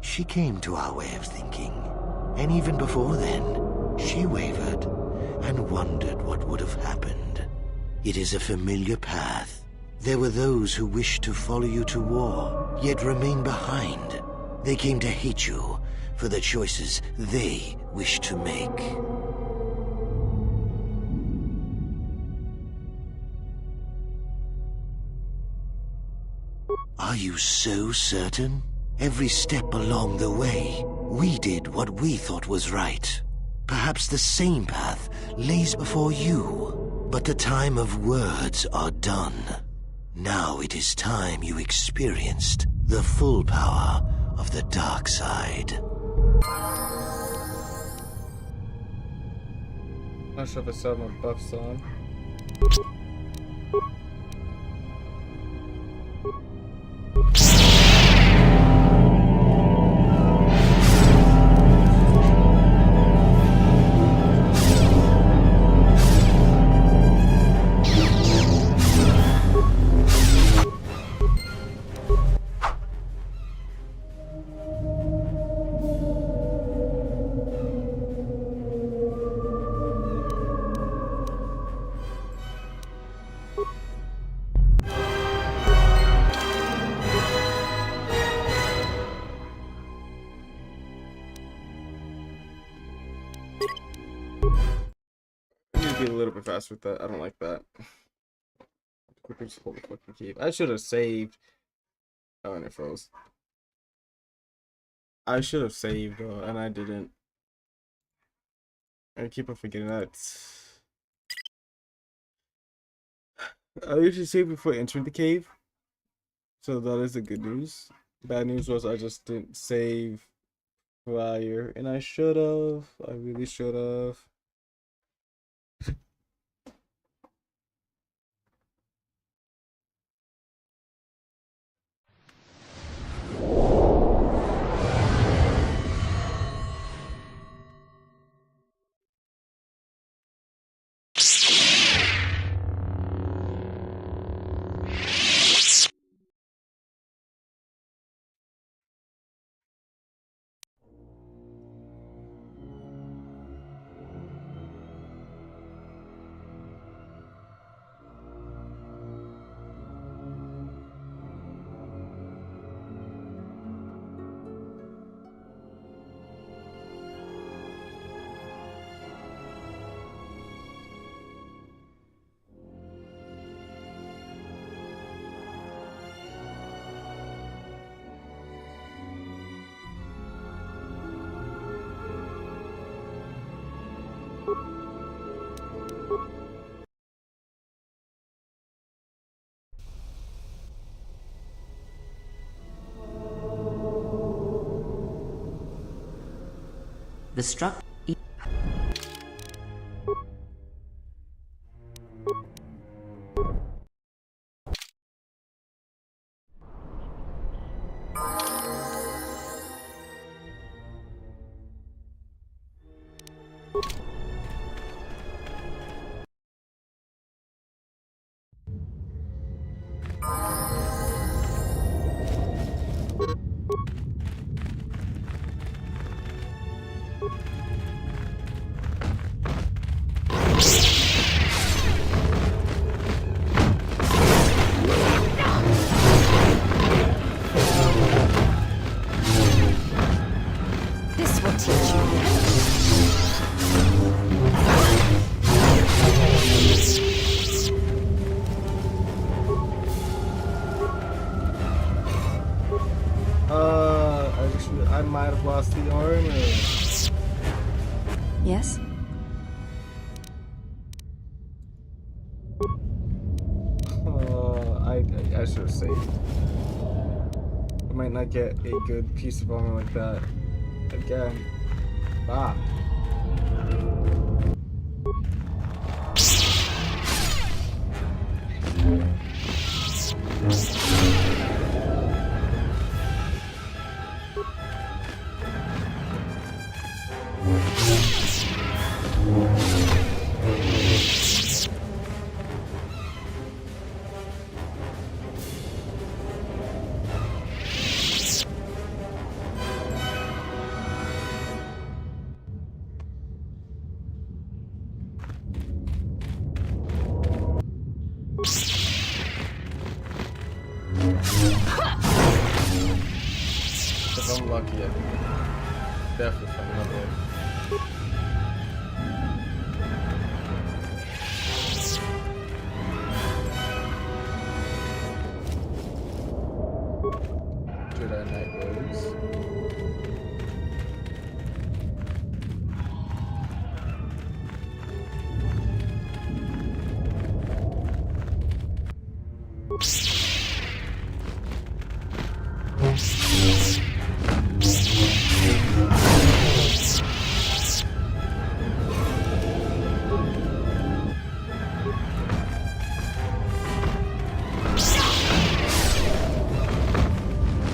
she came to our way of thinking. And even before then, she wavered and wondered what would have happened. It is a familiar path. There were those who wished to follow you to war, yet remain behind. They came to hate you for the choices they wished to make. Are you so certain? Every step along the way, we did what we thought was right. Perhaps the same path lays before you, but the time of words are done. Now it is time you experienced the full power of the dark side. Not sure if I still have my buffs on. Be a little bit faster with that. I don't like that. Quickly just hold the fucking key. I should have saved. Oh, and it froze. I should have saved, and I didn't. I keep on forgetting that. I usually save before entering the cave, so that is the good news. Bad news was I just didn't save prior, and I should have. I really should have. The structure. This will teach you. I might have lost the armor. Yes? I should have saved. I might not get a good piece of armor like that again. Ah. If I'm lucky, I can definitely find another. Jedi Knight Rose.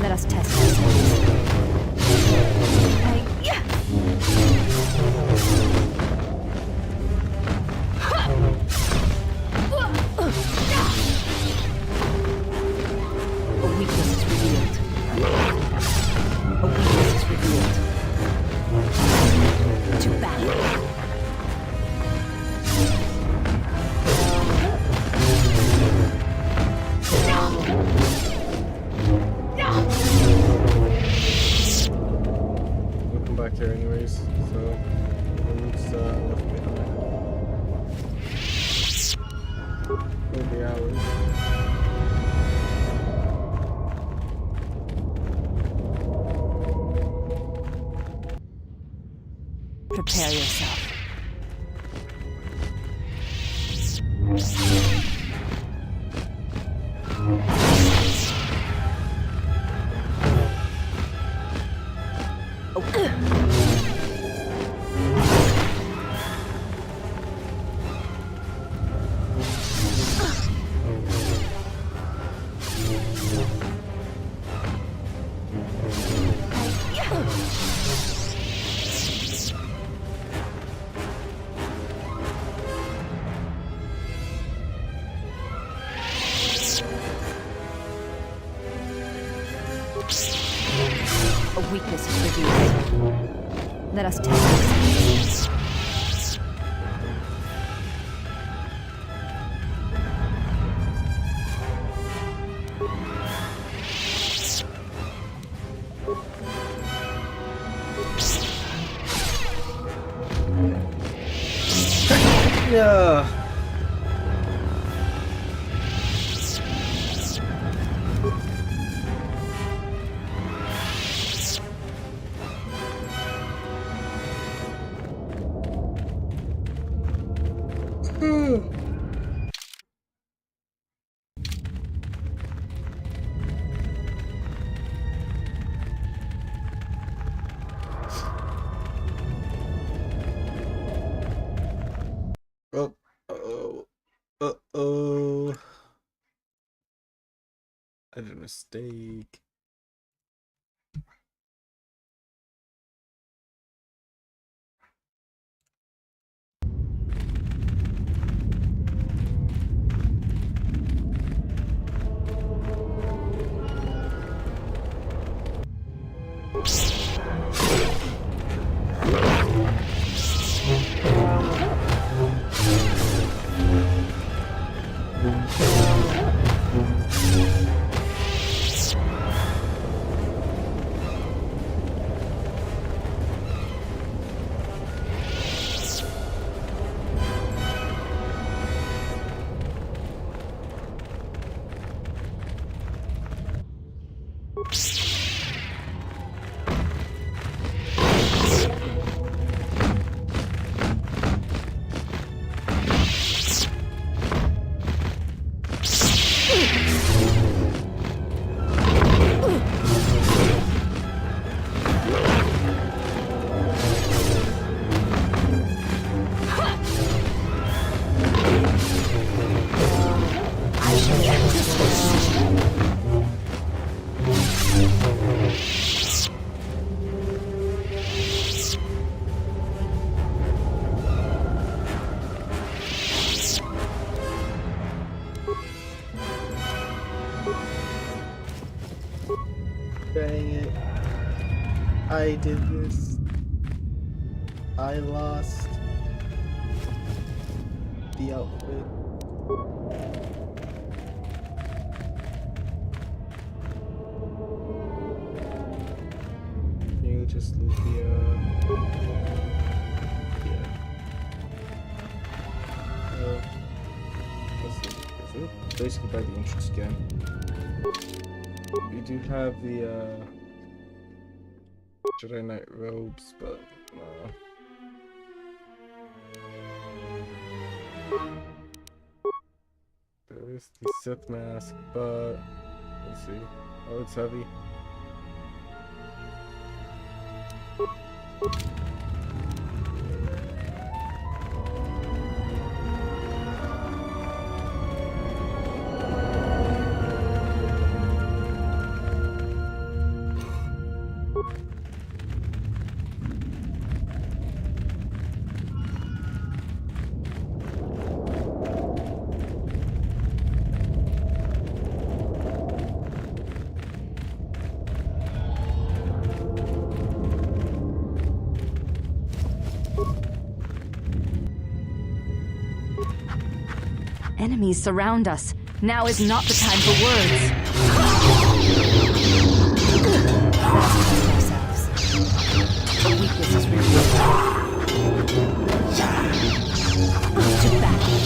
Let us test ourselves. A weakness is revealed. A weakness is revealed. To battle. We'll come back here anyways, so who's left behind? Will be ours. Prepare yourself. A weakness is revealed. Let us test ourselves. Yeah. mistake. Dang it. I did this. I lost the outfit. You just lose the yeah. Let's see. We'll basically buy the entrance again. We do have the Jedi Knight robes, but there's the Sith mask, but let's see. Oh, it's heavy. Enemies surround us. Now is not the time for words. Weakness is revealed. To battle.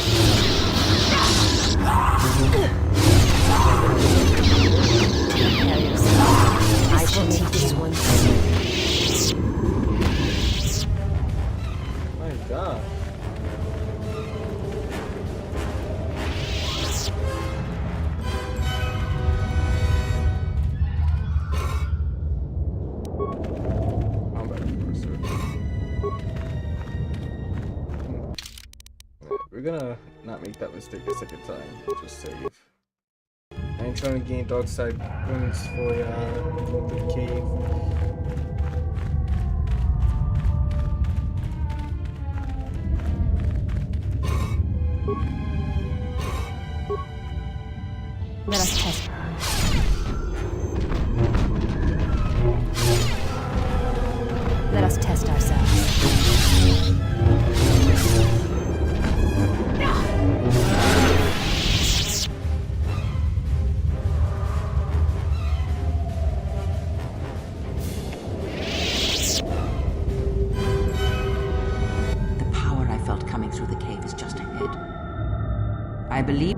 Prepare yourself. I shall take this one seriously. My God. We're gonna not make that mistake a second time. We'll just save. I ain't trying to gain dark side wounds for going through the cave. Let us test. Let us test ourselves. I believe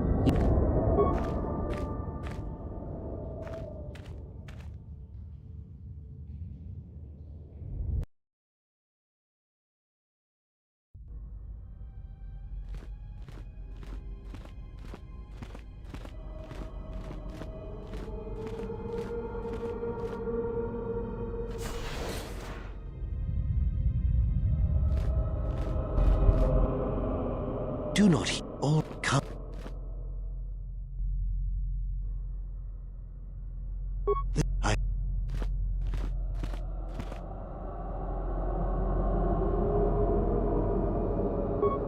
Do not all come.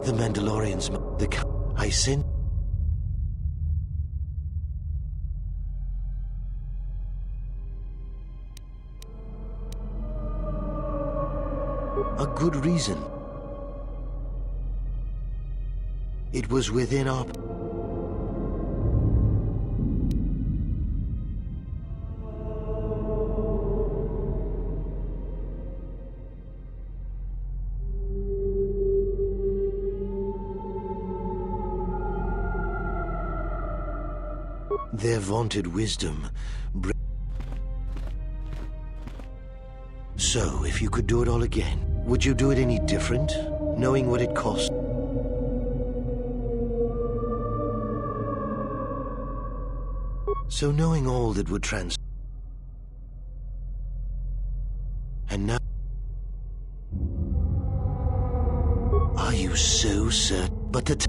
The Mandalorians... I sent... A good reason. It was within our... Their vaunted wisdom... So, if you could do it all again, would you do it any different, knowing what it cost? So knowing all that would and now... Are you so certain? But the...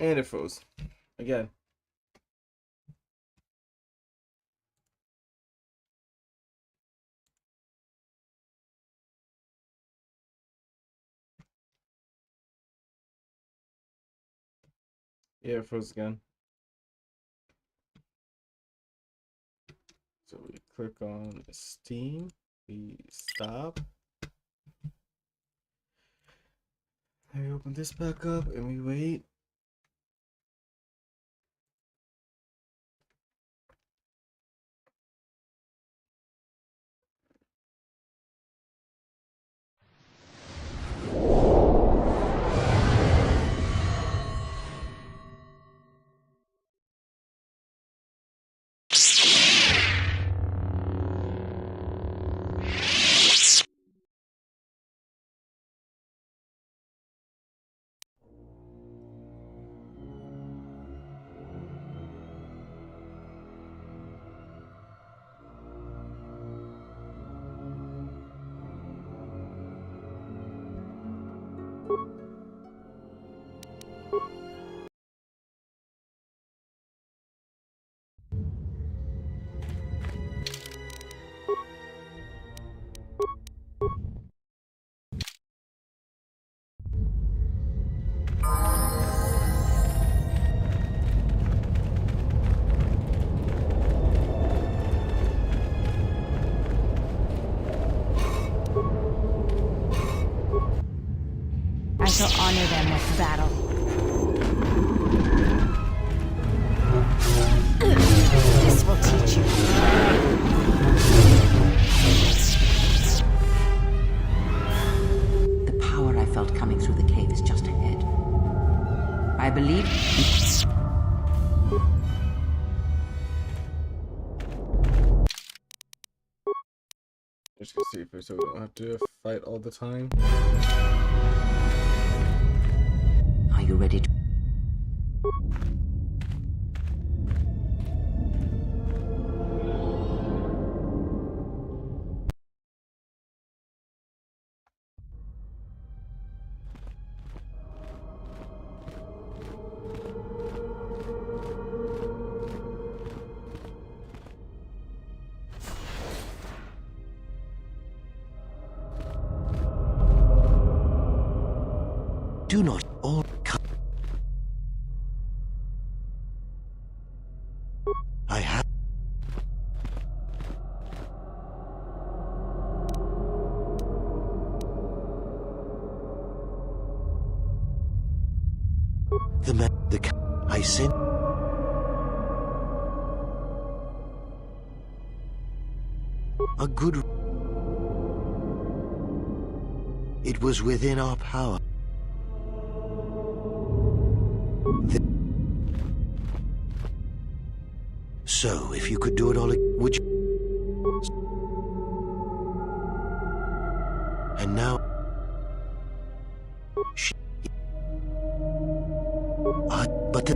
And it froze. Again. Yeah, it froze again. So we click on Steam, we stop. And we open this back up and we wait. I shall honor them with battle. This will teach you. The power I felt coming through the cave is just ahead. I believe... Just gonna see if so we don't have to fight all the time. Are you ready to... Do not all come. I have. I sent. A good. It was within our power. So, if you could do it all, would you? And now. But the.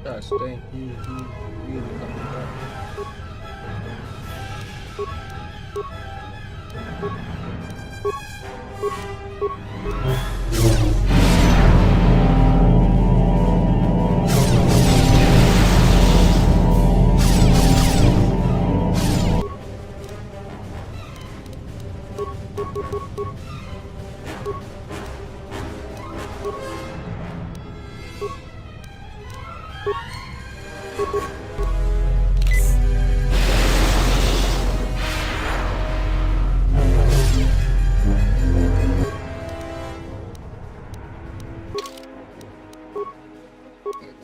Gosh dang, he really coming back.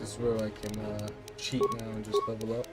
This is where I can cheat now and just level up.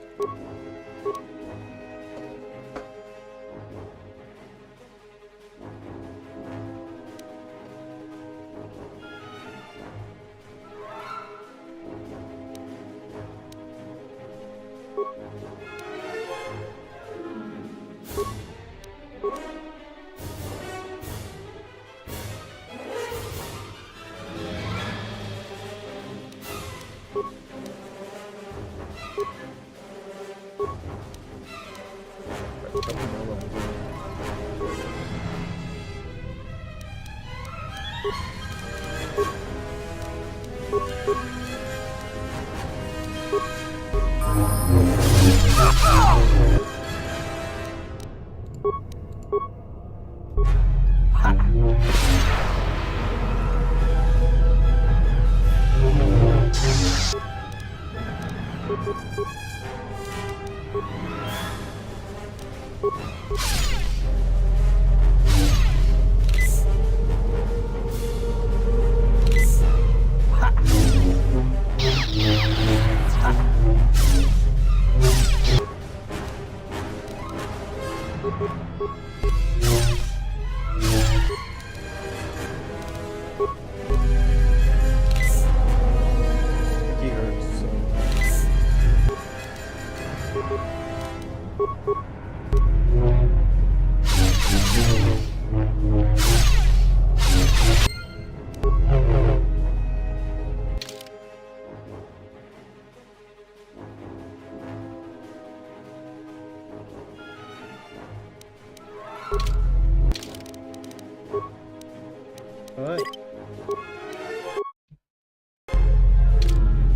Alright.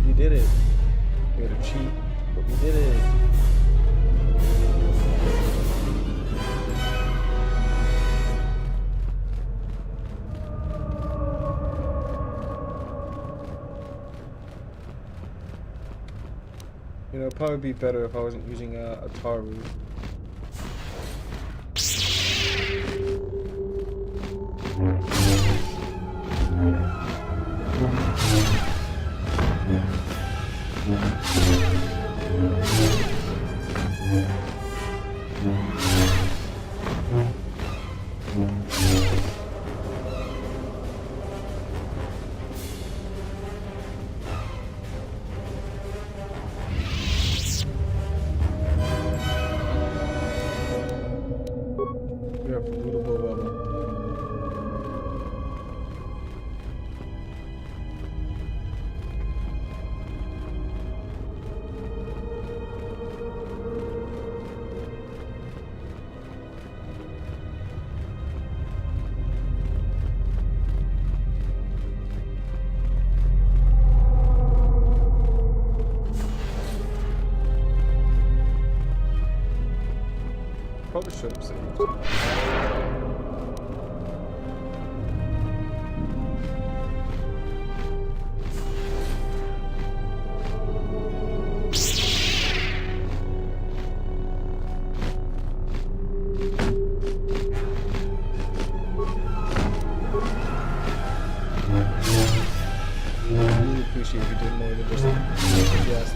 We did it. We had to cheat, but we did it. You know, it'd probably be better if I wasn't using a Taru. Probably should have saved. we did more than just yes.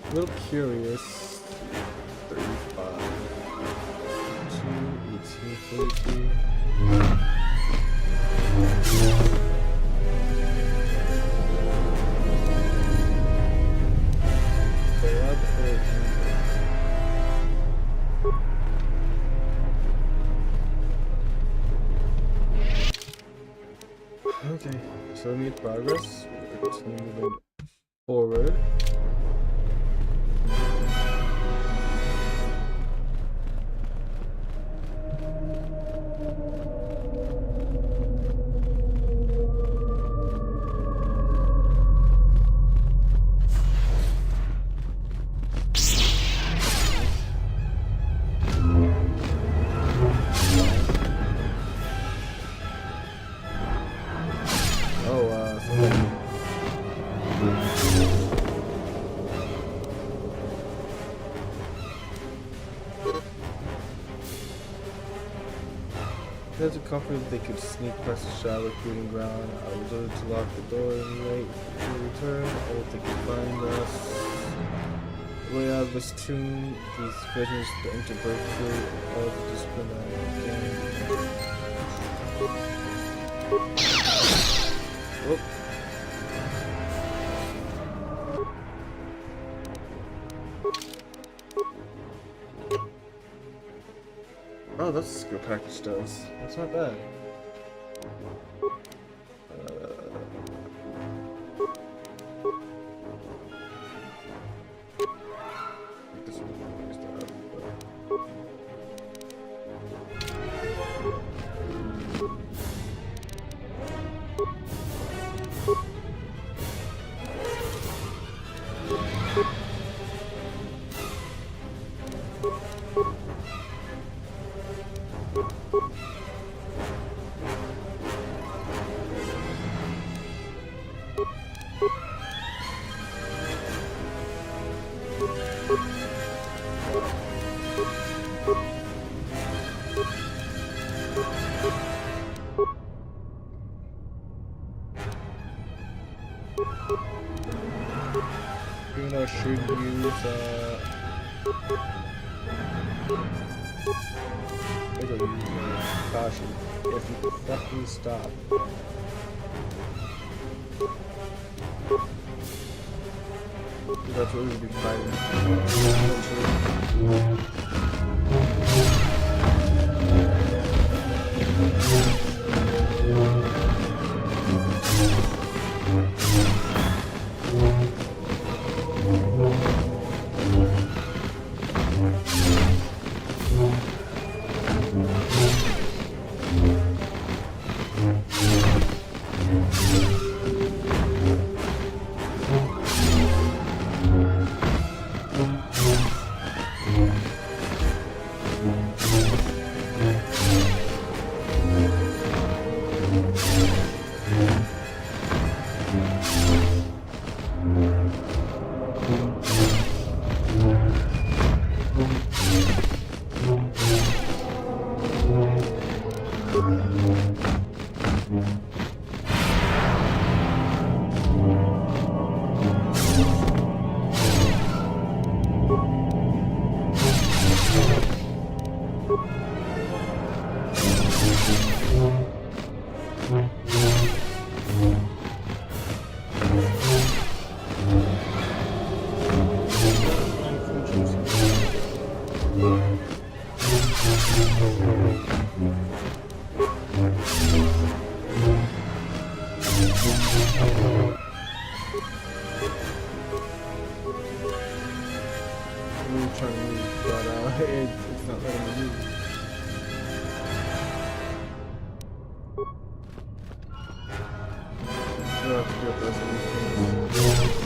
A little curious. 35. 2, 18, 42. Okay, so we made progress. We're continuing moving forward. There's a company that they could sneak past the shower proving ground. I was ordered to lock the door and wait for your return. I will think you find us. The way out of this tomb, these visions the interbreakthrough of the disciplinary game. Oh. Oh, that's a skill package does. That's not bad. This one is even though I should use maybe I'll use caution. If you fucking stop. That's what we'll be fighting. It's not letting me move. I'll have to do it the rest of these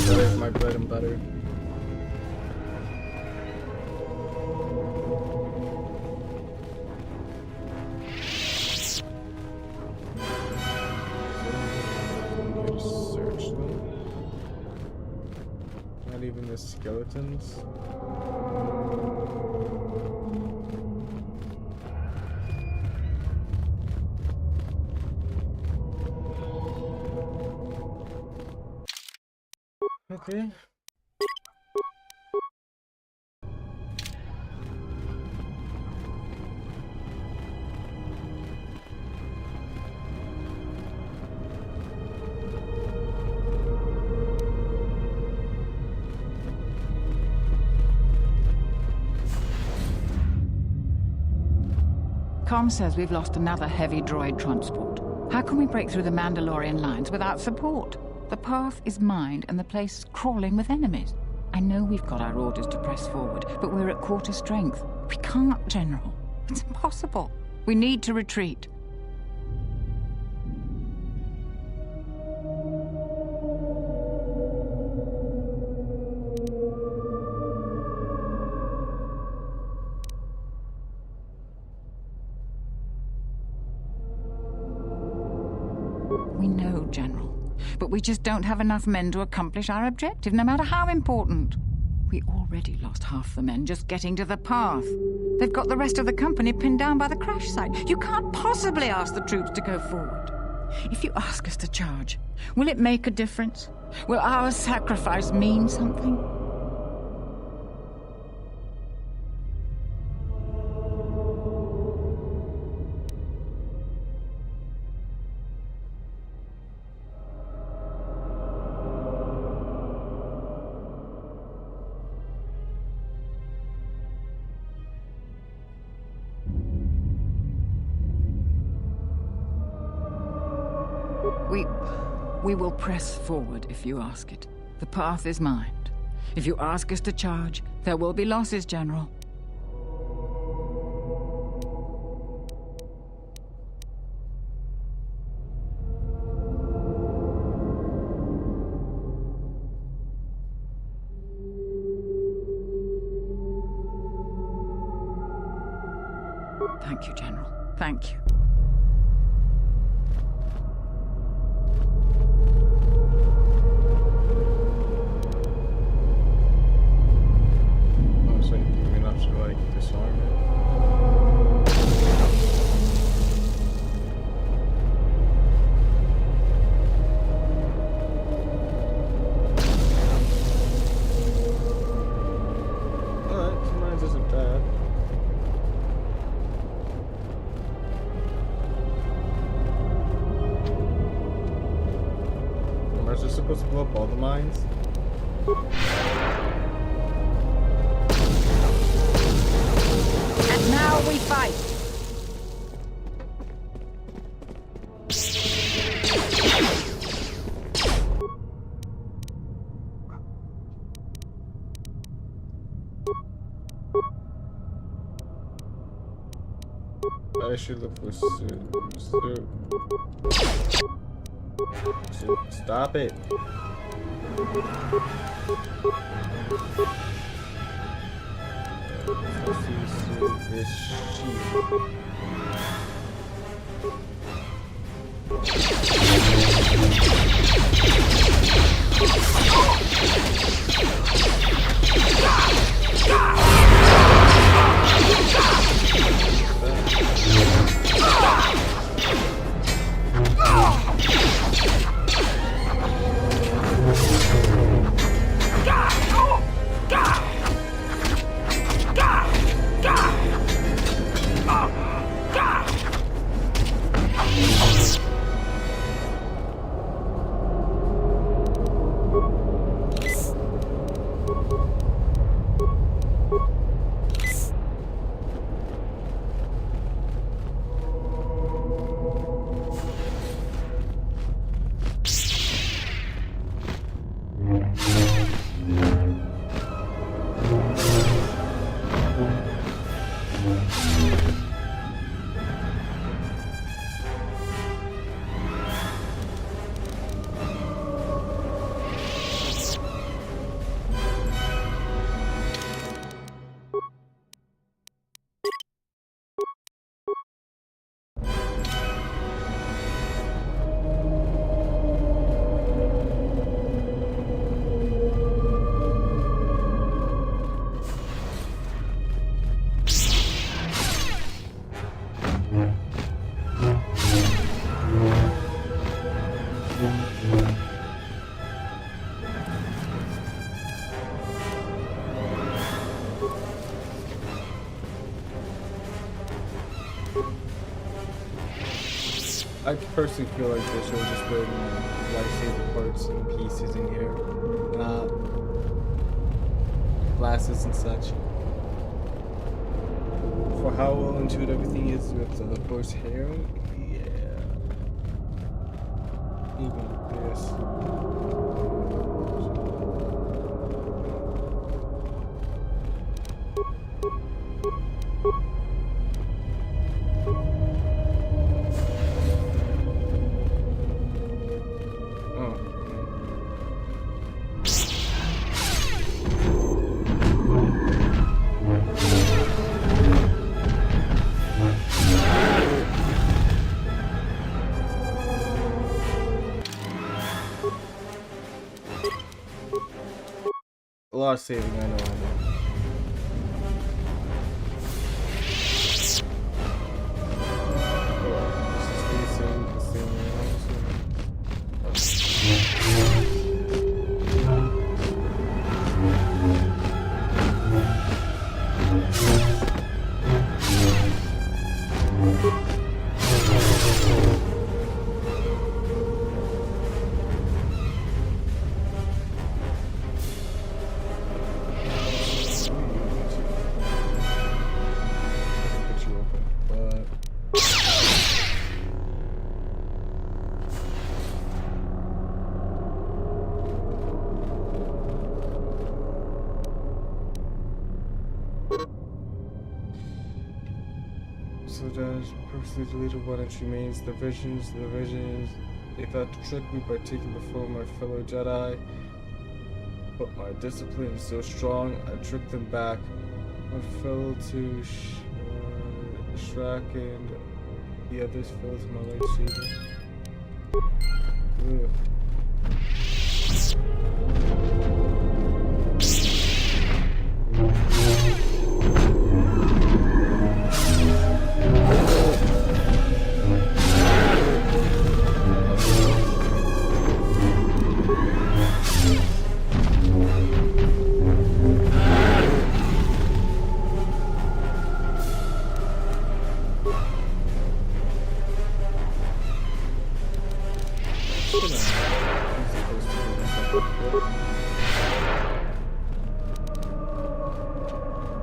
That is my bread and butter. Search them. Not even the skeletons. Okay. Com says we've lost another heavy droid transport. How can we break through the Mandalorian lines without support? The path is mined and the place is crawling with enemies. I know we've got our orders to press forward, but we're at quarter strength. We can't, General. It's impossible. We need to retreat. We know, General. But we just don't have enough men to accomplish our objective, no matter how important. We already lost half the men just getting to the path. They've got the rest of the company pinned down by the crash site. You can't possibly ask the troops to go forward. If you ask us to charge, will it make a difference? Will our sacrifice mean something? We will press forward if you ask it. The path is mined. If you ask us to charge, there will be losses, General. Thank you, General. Thank you. Supposed to blow up all the mines? And now we fight! I should look for stop it. Let's see this sheep. I personally feel like they should have just put lightsaber parts and pieces in here, not glasses and such. For how well in tune everything is with the Force hair, yeah. Even this. A lot of saving, I know. So Josh purposely deleted what entry means. The visions. They thought to trick me by taking before my fellow Jedi. But my discipline is so strong, I tricked them back. I fell to Shrek and the others fell to my lightsaber. Ugh.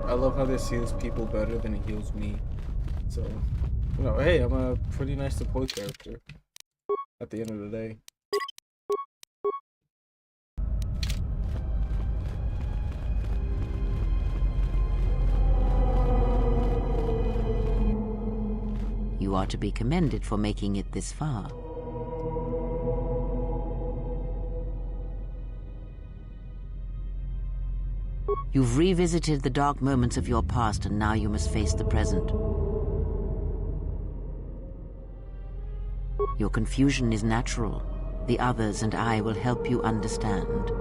I love how this heals people better than it heals me. So, you know, hey, I'm a pretty nice support character at the end of the day. You are to be commended for making it this far. You've revisited the dark moments of your past, and now you must face the present. Your confusion is natural. The others and I will help you understand.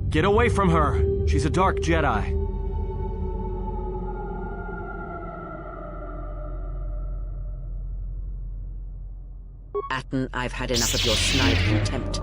Get away from her! She's a dark Jedi. Atten, I've had enough of your snide contempt.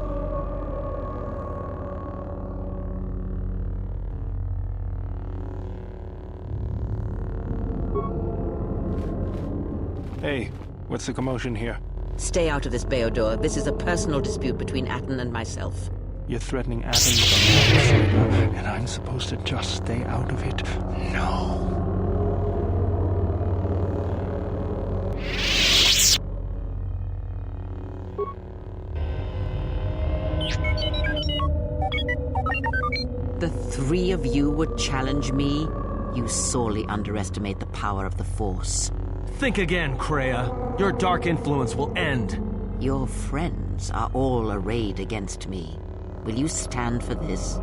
Hey, what's the commotion here? Stay out of this, Beodor. This is a personal dispute between Atten and myself. You're threatening Atten, and I'm supposed to just stay out of it? No. The three of you would challenge me? You sorely underestimate the power of the Force. Think again, Kreia. Your dark influence will end. Your friends are all arrayed against me. Will you stand for this?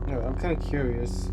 I'm kind of curious.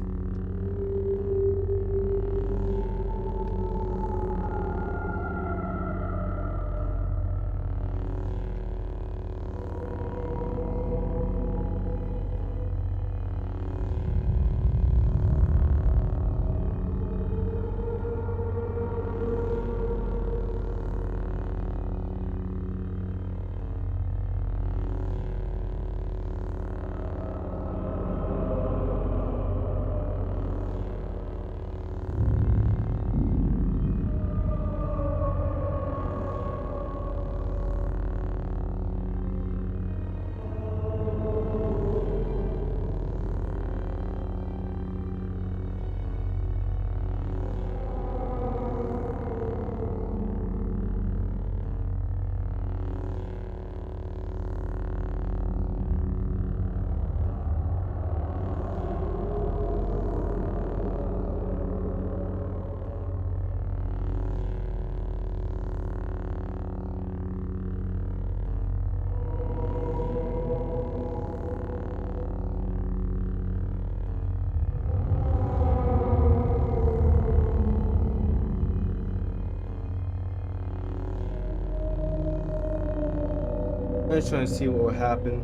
I'm just trying to see what will happen.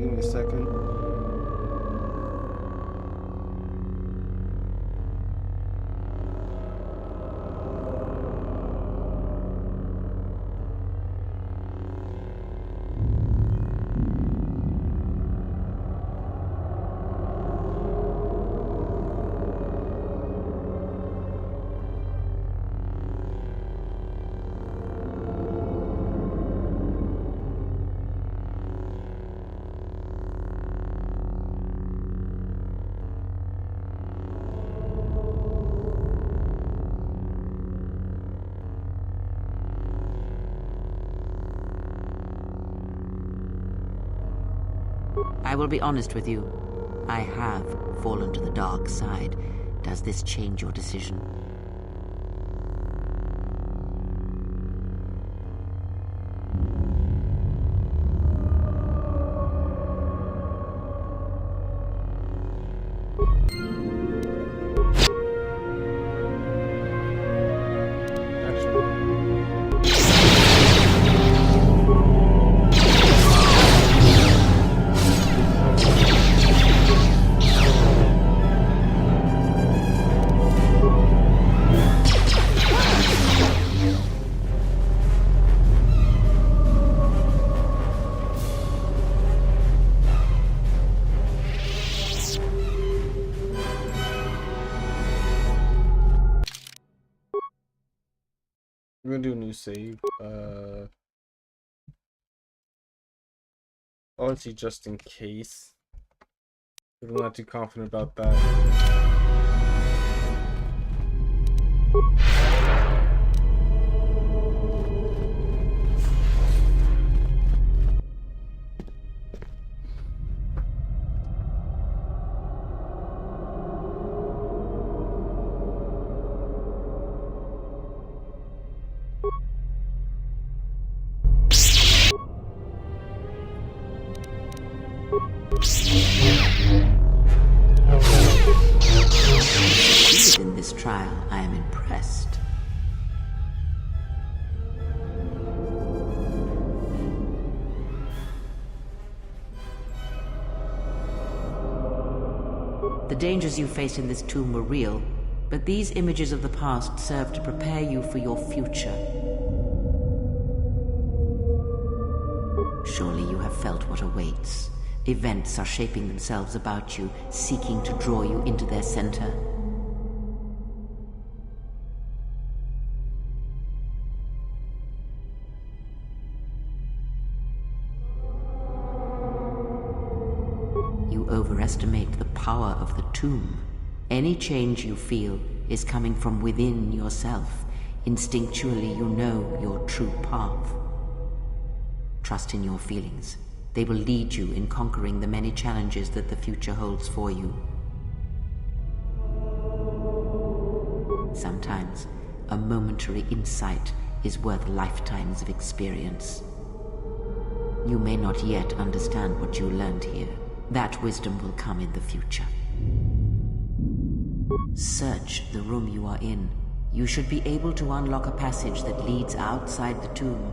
Give me a second. I will be honest with you. I have fallen to the dark side. Does this change your decision? We're gonna do a new save. Honestly, just in case. I'm not too confident about that. In this trial, I am impressed. The dangers you faced in this tomb were real, but these images of the past serve to prepare you for your future. Surely you have felt what awaits. Events are shaping themselves about you, seeking to draw you into their center. You overestimate the power of the tomb. Any change you feel is coming from within yourself. Instinctually, you know your true path. Trust in your feelings. They will lead you in conquering the many challenges that the future holds for you. Sometimes, a momentary insight is worth lifetimes of experience. You may not yet understand what you learned here. That wisdom will come in the future. Search the room you are in. You should be able to unlock a passage that leads outside the tomb.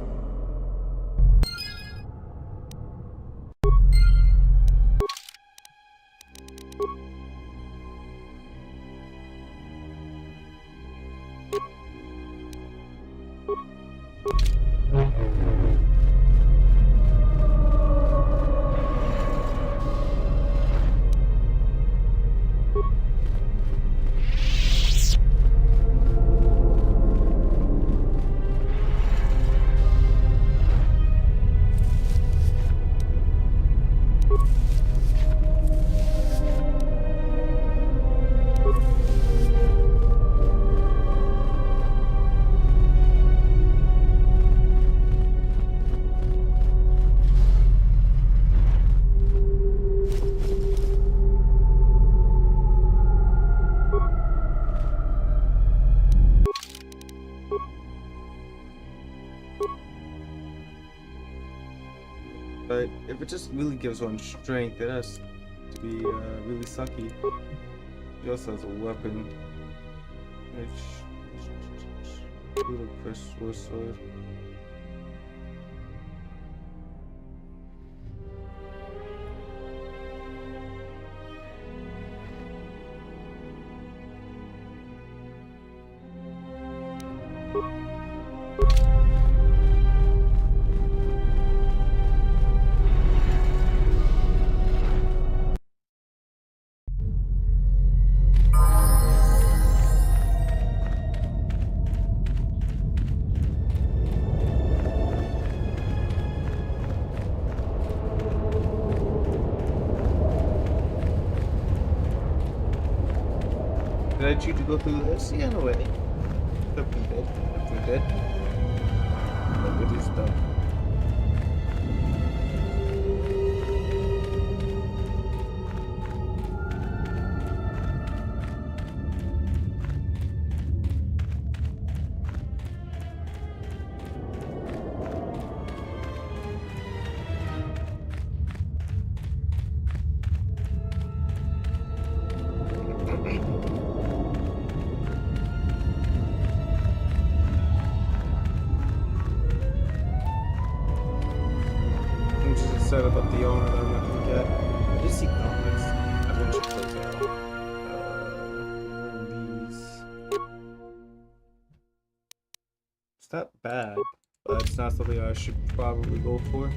But if it just really gives one strength, it has to be really sucky. He also has a weapon. Little crystal sword. Did I choose to go through this? Yeah, no way. Could be dead. Could be dead. But it is done. Set up the armor that I'm not gonna get. I just see gauntlets. I want to put these. It's not bad, but it's not something I should probably go for.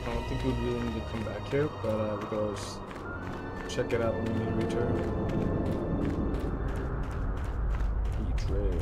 I don't think we really need to come back here, but regardless, check it out when we return. Betrayal.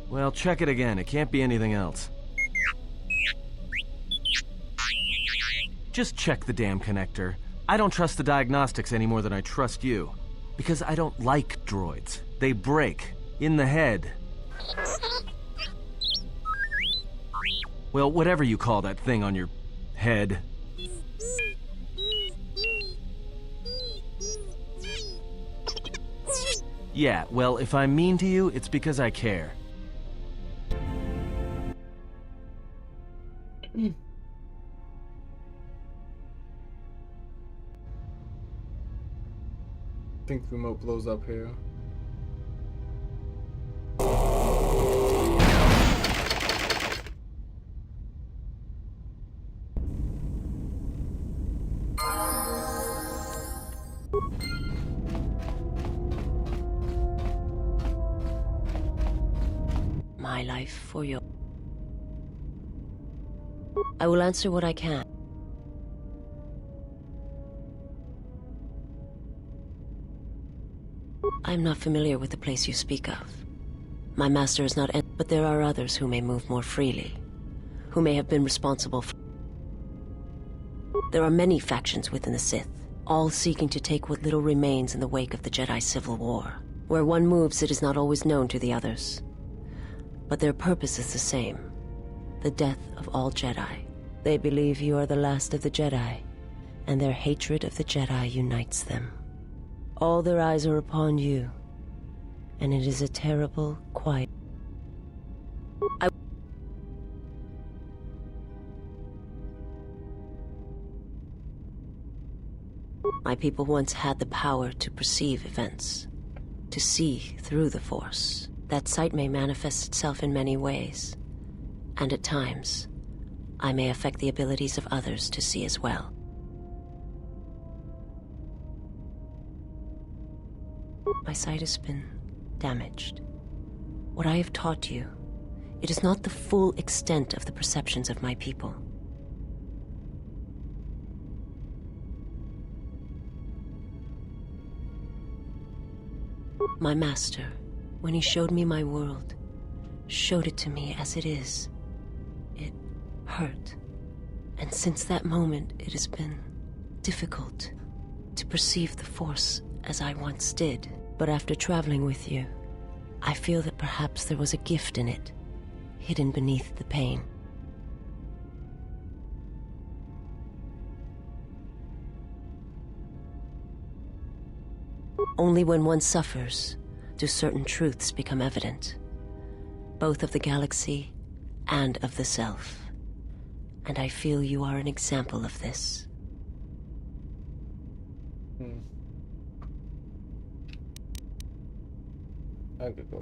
Well, check it again. It can't be anything else. Just check the damn connector. I don't trust the diagnostics any more than I trust you. Because I don't like droids. They break. In the head. Well, whatever you call that thing on your head. Yeah, well, if I'm mean to you, it's because I care. I think remote blows up here. My life for your... I will answer what I can. I am not familiar with the place you speak of. My master is not... But there are others who may move more freely, who may have been responsible for... There are many factions within the Sith, all seeking to take what little remains in the wake of the Jedi Civil War. Where one moves, it is not always known to the others. But their purpose is the same. The death of all Jedi. They believe you are the last of the Jedi, and their hatred of the Jedi unites them. All their eyes are upon you, and it is a terrible, quiet... My people once had the power to perceive events, to see through the Force. That sight may manifest itself in many ways, and at times, I may affect the abilities of others to see as well. My sight has been damaged. What I have taught you, it is not the full extent of the perceptions of my people. My master, when he showed me my world, showed it to me as it is. It hurt. And since that moment, it has been difficult to perceive the Force as I once did. But after traveling with you, I feel that perhaps there was a gift in it, hidden beneath the pain. Only when one suffers do certain truths become evident, both of the galaxy and of the self. And I feel you are an example of this. I could go.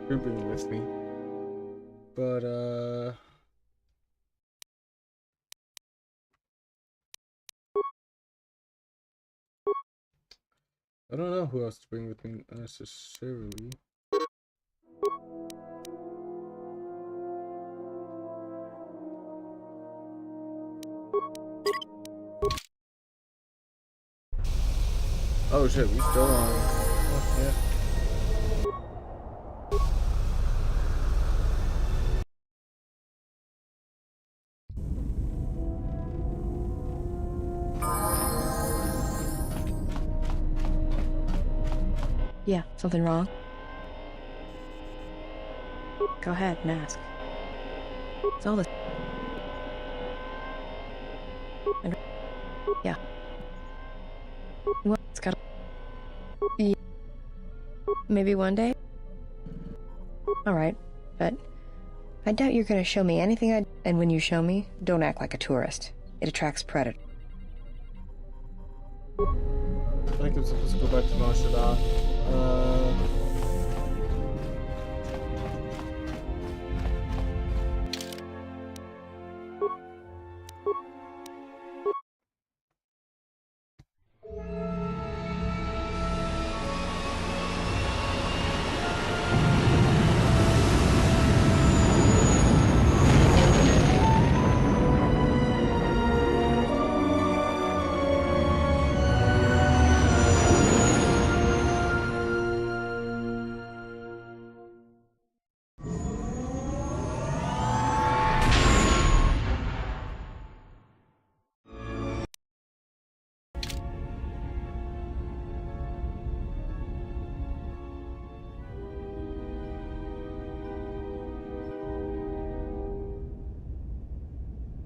You're being with me. But, I don't know who else to bring with me necessarily. Oh shit, we still on. Oh, yeah. Yeah, something wrong? Go ahead and ask. It's all this. Yeah. Well, it's got. Yeah. Maybe one day? Alright, but I doubt you're gonna show me anything and when you show me, don't act like a tourist. It attracts predators. I think I'm supposed to go back to Mashada.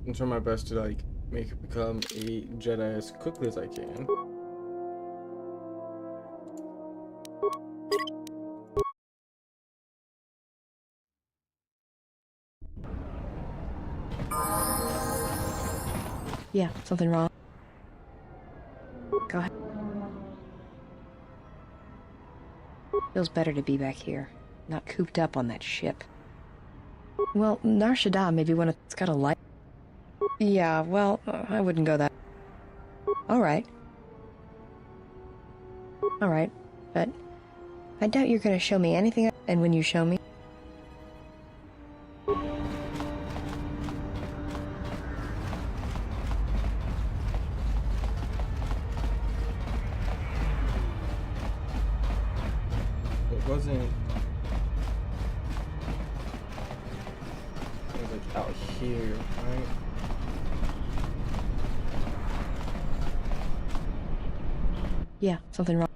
I'm trying my best to like make it become a Jedi as quickly as I can. Yeah, something wrong? Go ahead. Feels better to be back here, not cooped up on that ship. Well, Nar Shaddaa maybe when it's got a light. Yeah, well, I wouldn't go that. Alright. Alright, but I doubt you're gonna show me anything and when you show me. It wasn't. It was like out here, right? Yeah, something wrong.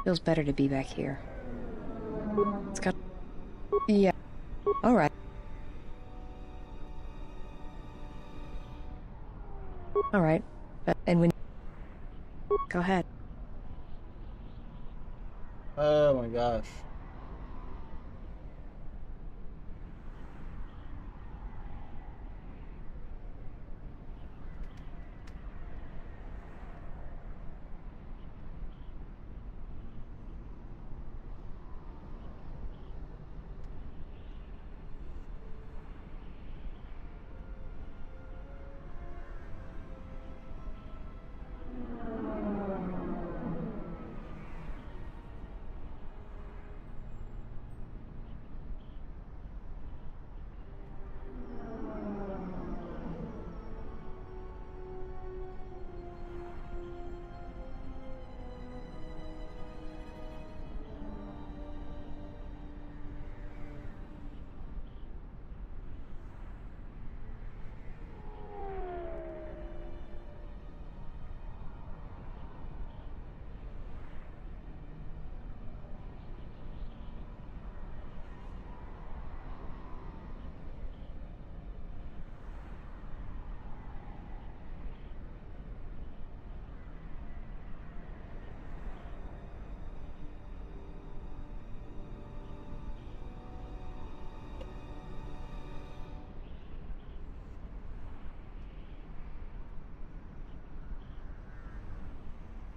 Feels better to be back here. It's got. Yeah. All right. All right. And when... Go ahead. Oh my gosh.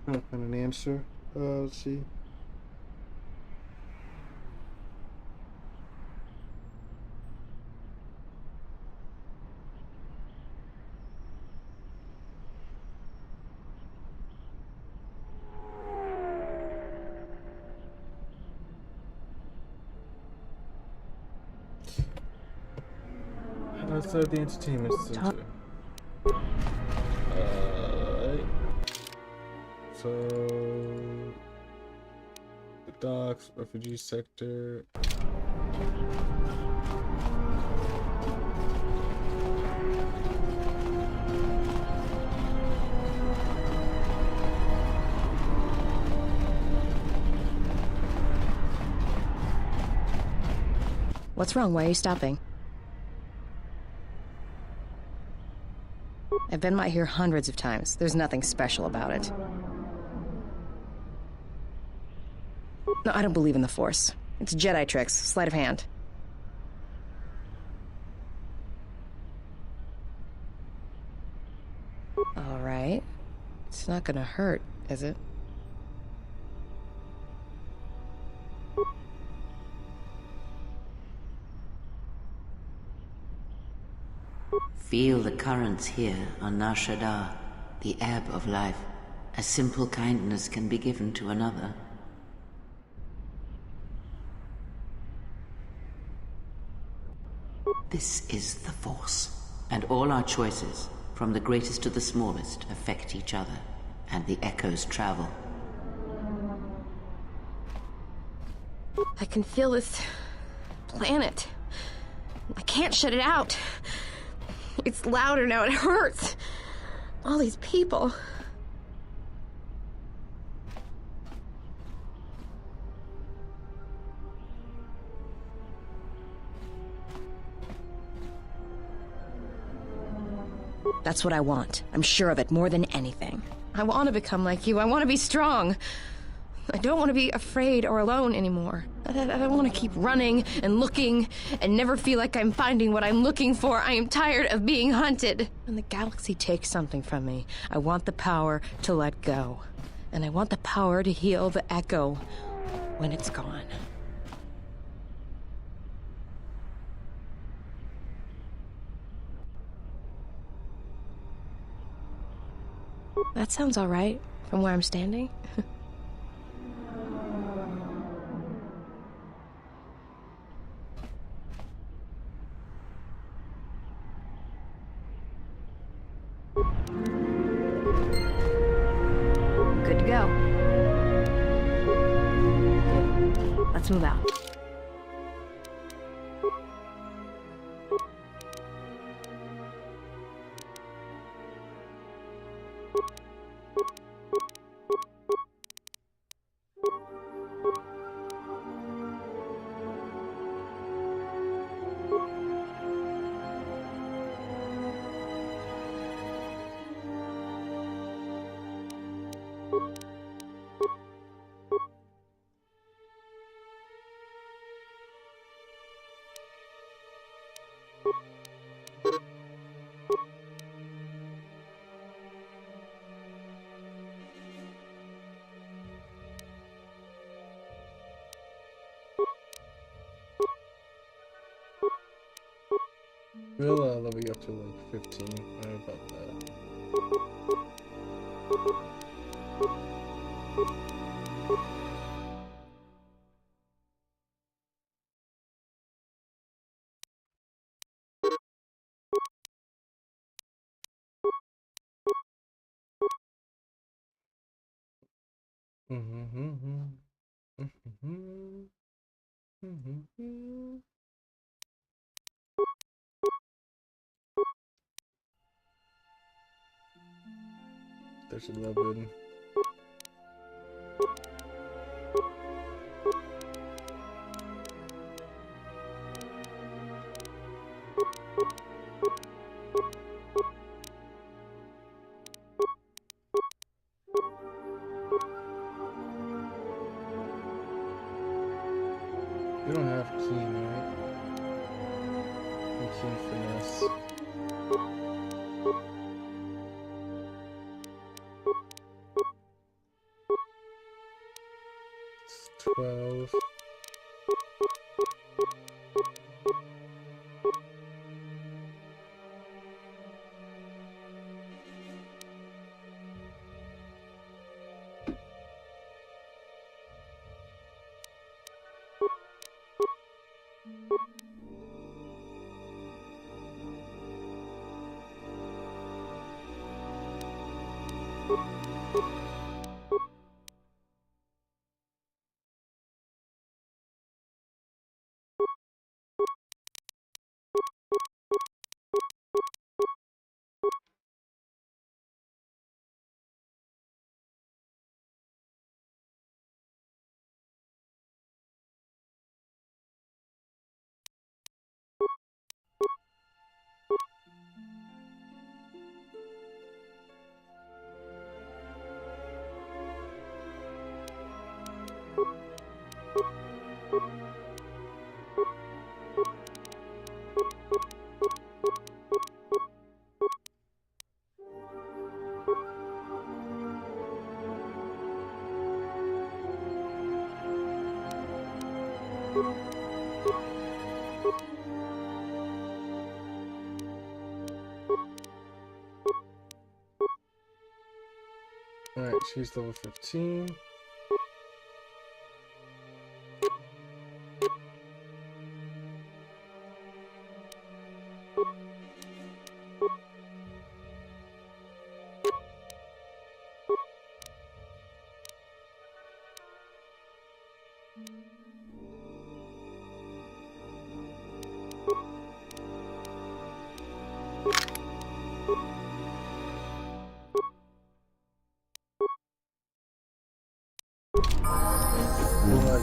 I'll find an answer. Let's see. Outside the entertainment center. So the docks, refugee sector. What's wrong? Why are you stopping? I've been out here hundreds of times. There's nothing special about it. No, I don't believe in the Force. It's Jedi tricks, sleight of hand. All right. It's not gonna hurt, is it? Feel the currents here on Nar Shaddaa, the ebb of life. A simple kindness can be given to another. This is the Force, and all our choices, from the greatest to the smallest, affect each other, and the echoes travel. I can feel this planet. I can't shut it out. It's louder now, it hurts. All these people. That's what I want. I'm sure of it more than anything. I want to become like you. I want to be strong. I don't want to be afraid or alone anymore. I don't want to keep running and looking and never feel like I'm finding what I'm looking for. I am tired of being hunted. When the galaxy takes something from me, I want the power to let go. And I want the power to heal the echo when it's gone. That sounds all right from where I'm standing. Good to go. Let's move out. We'll level you up to like 15. What about that? There's 11. You don't have keen, right? And keen finesse. It's 12. Alright, she's level 15.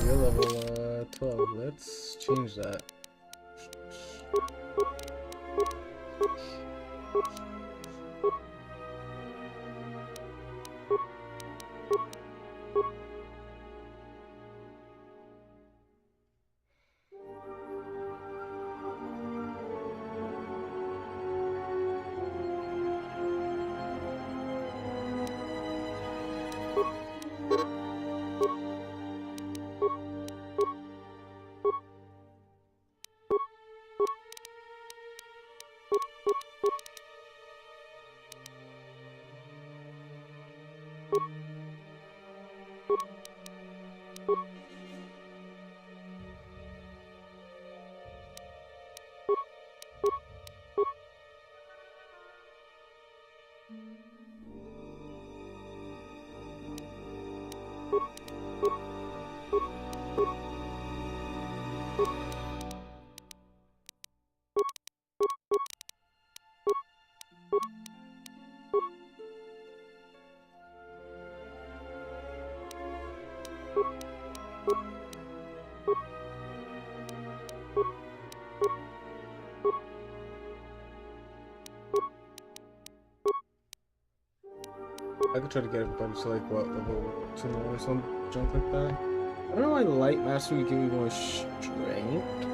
You're level 12. Let's change that. I could try to get everybody to like what, level 2 more or some junk like that. I don't know why Light Master would give me more strength,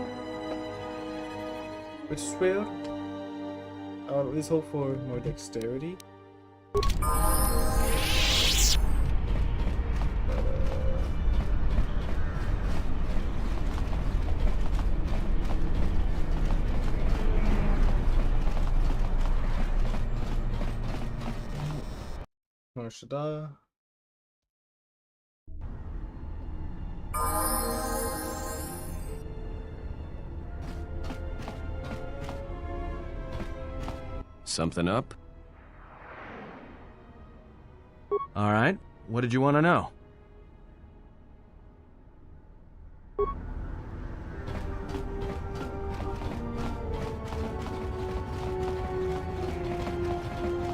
which is weird. I'll at least hope for more dexterity. Or should I? Something up? All right. What did you want to know?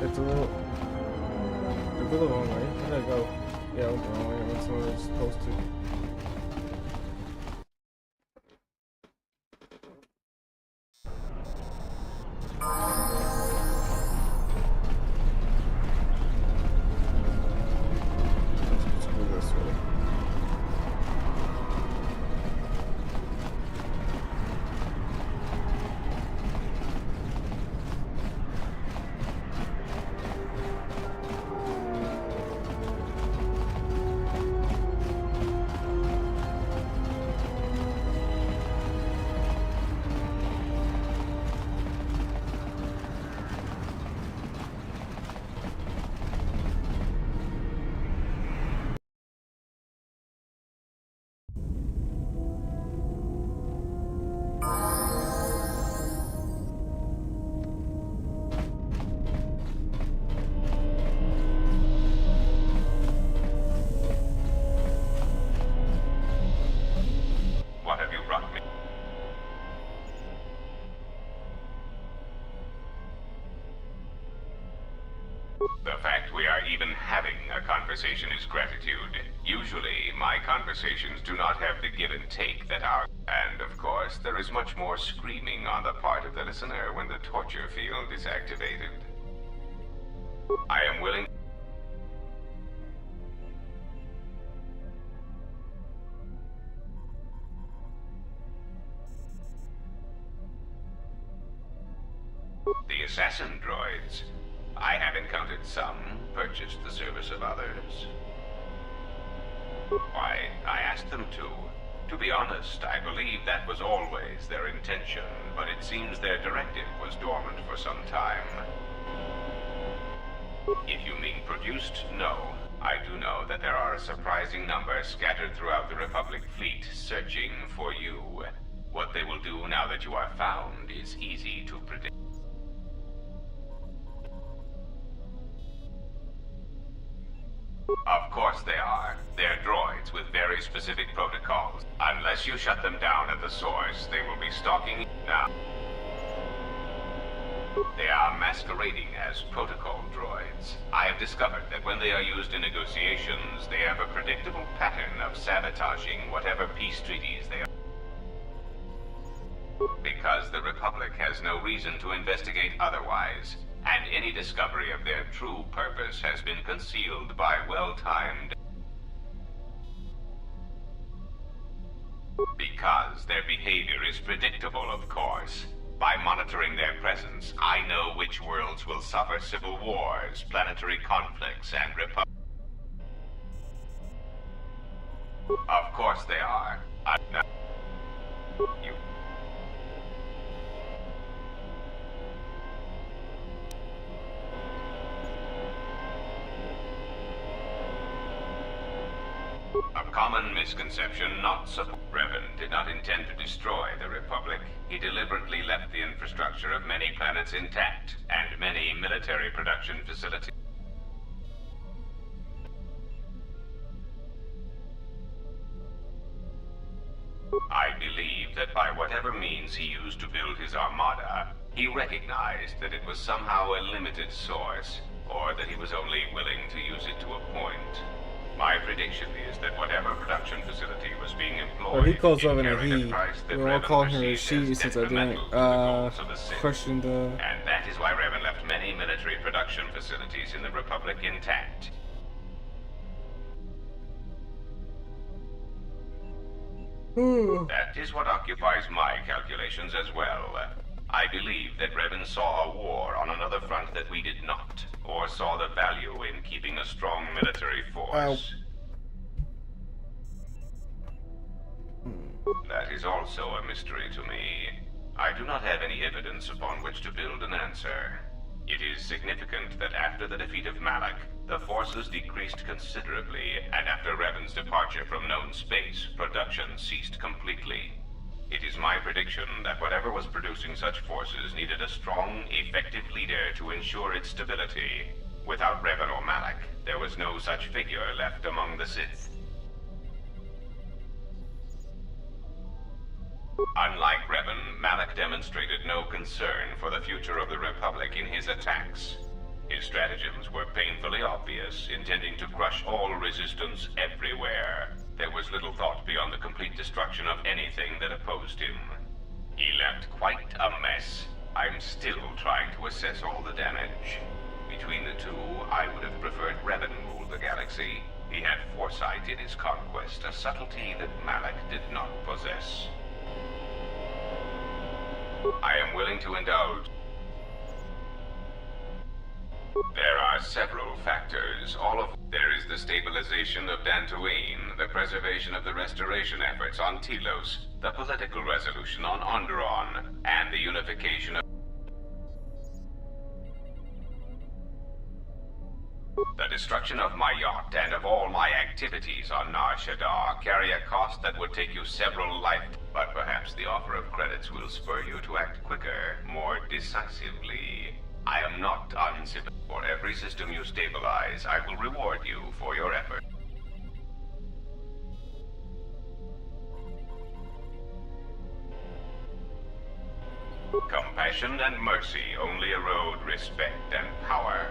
It's a little long way. I gotta go. Yeah, I went the wrong way. I went somewhere I was supposed to. Let's go this way. What have you brought me? The fact we are even having a conversation is gratitude. Usually, my conversations do not have the give and take that our... And, of course, there is much more screaming on the part of the listener when the torture field is activated. I am willing... The assassin droids. I have encountered some, purchased the service of others. Why, I asked them to. To be honest, I believe that was always their intention, but it seems their directive was dormant for some time. If you mean produced, no. I do know that there are a surprising number scattered throughout the Republic fleet searching for you. What they will do now that you are found is easy to predict. Of course they are. They're droids with very specific protocols. Unless you shut them down at the source, they will be stalking now. They are masquerading as protocol droids. I have discovered that when they are used in negotiations, they have a predictable pattern of sabotaging whatever peace treaties they are. Because the Republic has no reason to investigate otherwise, and any discovery of their true purpose has been concealed by well-timed... Because their behavior is predictable, of course. By monitoring their presence, I know which worlds will suffer civil wars, planetary conflicts, and Of course they are. You... A common misconception not so... Revan did not intend to destroy the Republic. He deliberately left the infrastructure of many planets intact, and many military production facilities. I believe that by whatever means he used to build his armada, he recognized that it was somehow a limited source, or that he was only willing to use it to a point. My prediction is that whatever production facility was being employed... Well, he calls Revan a he. We're all calling her a she since I didn't question the... And that is why Revan left many military production facilities in the Republic intact. That is what occupies my calculations as well. I believe that Revan saw a war on another front that we did not, or saw the value in keeping a strong military force. That is also a mystery to me. I do not have any evidence upon which to build an answer. It is significant that after the defeat of Malak, the forces decreased considerably, and after Revan's departure from known space, production ceased completely. It is my prediction that whatever was producing such forces needed a strong, effective leader to ensure its stability. Without Revan or Malak, there was no such figure left among the Sith. Unlike Revan, Malak demonstrated no concern for the future of the Republic in his attacks. His stratagems were painfully obvious, intending to crush all resistance everywhere. There was little thought beyond the complete destruction of anything that opposed him. He left quite a mess. I'm still trying to assess all the damage. Between the two, I would have preferred Revan rule the galaxy. He had foresight in his conquest, a subtlety that Malak did not possess. I am willing to indulge. There are several factors, there is the stabilization of Dantooine, the preservation of the restoration efforts on Telos, the political resolution on Onderon, and the unification of... The destruction of my yacht and of all my activities on Nar Shaddaa carry a cost that would take you several life... But perhaps the offer of credits will spur you to act quicker, more decisively. I am not uncivil. For every system you stabilize, I will reward you for your effort. Compassion and mercy only erode respect and power.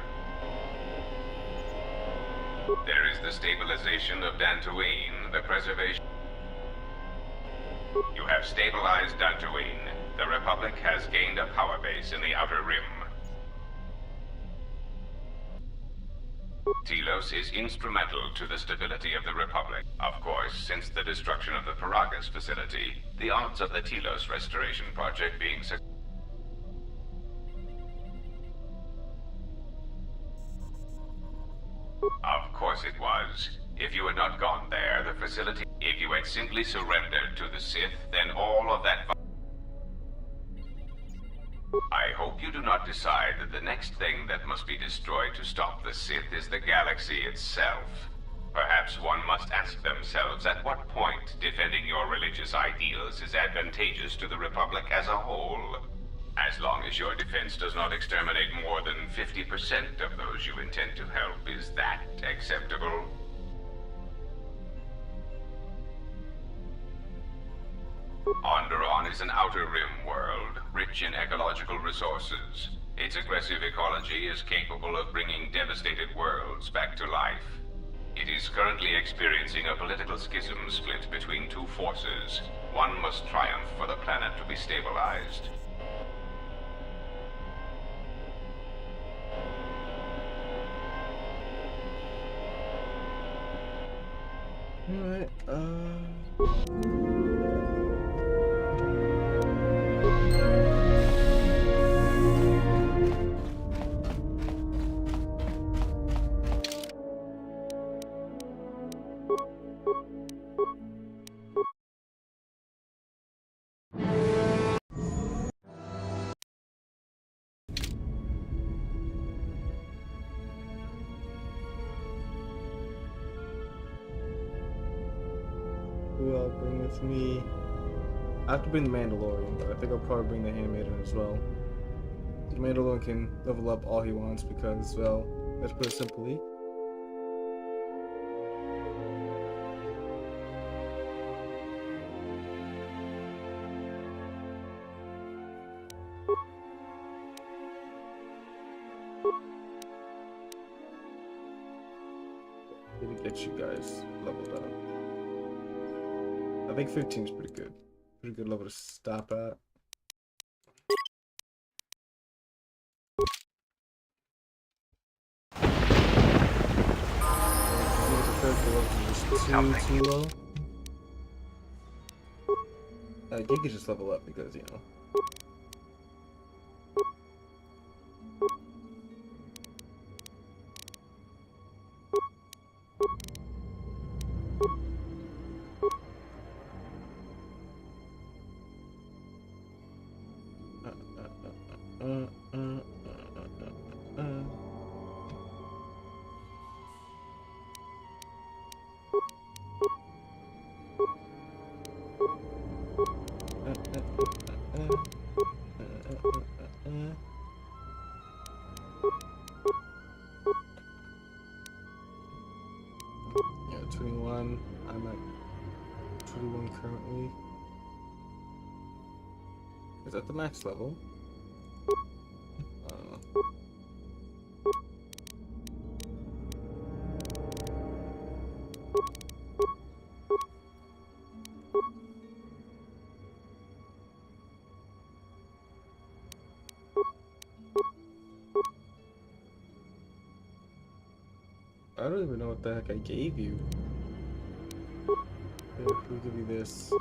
There is the stabilization of Dantooine, the preservation... You have stabilized Dantooine. The Republic has gained a power base in the Outer Rim. Telos is instrumental to the stability of the Republic. Of course, since the destruction of the Paragas facility, the odds of the Telos restoration project being successful... Of course it was. If you had not gone there, the facility... If you had simply surrendered to the Sith, then all of that... I hope you do not decide that the next thing that must be destroyed to stop the Sith is the galaxy itself. Perhaps one must ask themselves at what point defending your religious ideals is advantageous to the Republic as a whole. As long as your defense does not exterminate more than 50% of those you intend to help, is that acceptable? Onderon is an outer rim world, rich in ecological resources. Its aggressive ecology is capable of bringing devastated worlds back to life. It is currently experiencing a political schism split between two forces. One must triumph for the planet to be stabilized. Alright, who I'll bring with me? I have to bring the Mandalorian, but I think I'll probably bring the Handmaiden as well. The Mandalorian can level up all he wants because, well, let's put it simply. Need to get you guys leveled up. I think 15 is pretty good. Pretty good level to stop at. Too low. You can just level up because, you know. Yeah, 21. I'm at 21 currently. Is that the max level? I don't even know what the heck I gave you. Here, we'll give you this.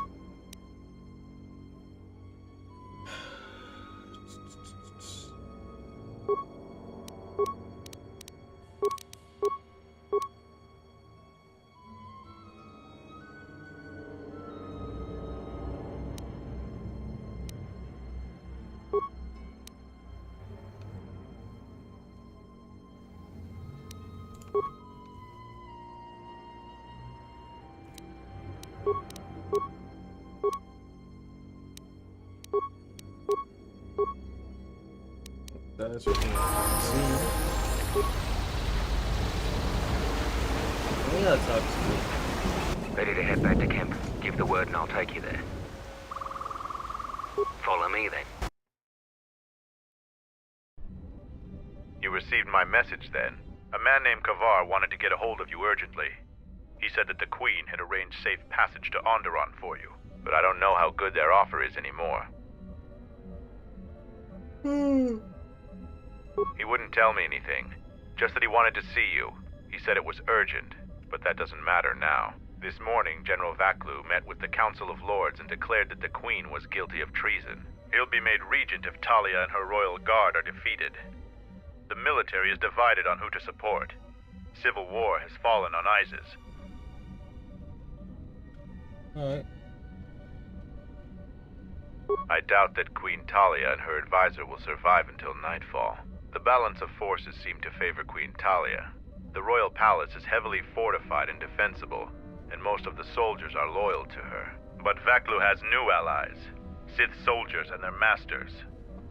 That's what I talk to me. Ready to head back to camp? Give the word and I'll take you there. Follow me then. You received my message then. A man named KOTOR wanted to get a hold of you urgently. He said that the Queen had arranged safe passage to Onderon for you, but I don't know how good their offer is anymore. He wouldn't tell me anything, just that he wanted to see you. He said it was urgent, but that doesn't matter now. This morning, General Vaklu met with the Council of Lords and declared that the Queen was guilty of treason. He'll be made regent if Talia and her royal guard are defeated. The military is divided on who to support. Civil war has fallen on Isis. Alright. I doubt that Queen Talia and her advisor will survive until nightfall. The balance of forces seem to favor Queen Talia. The royal palace is heavily fortified and defensible, and most of the soldiers are loyal to her. But Vaklu has new allies, Sith soldiers and their masters.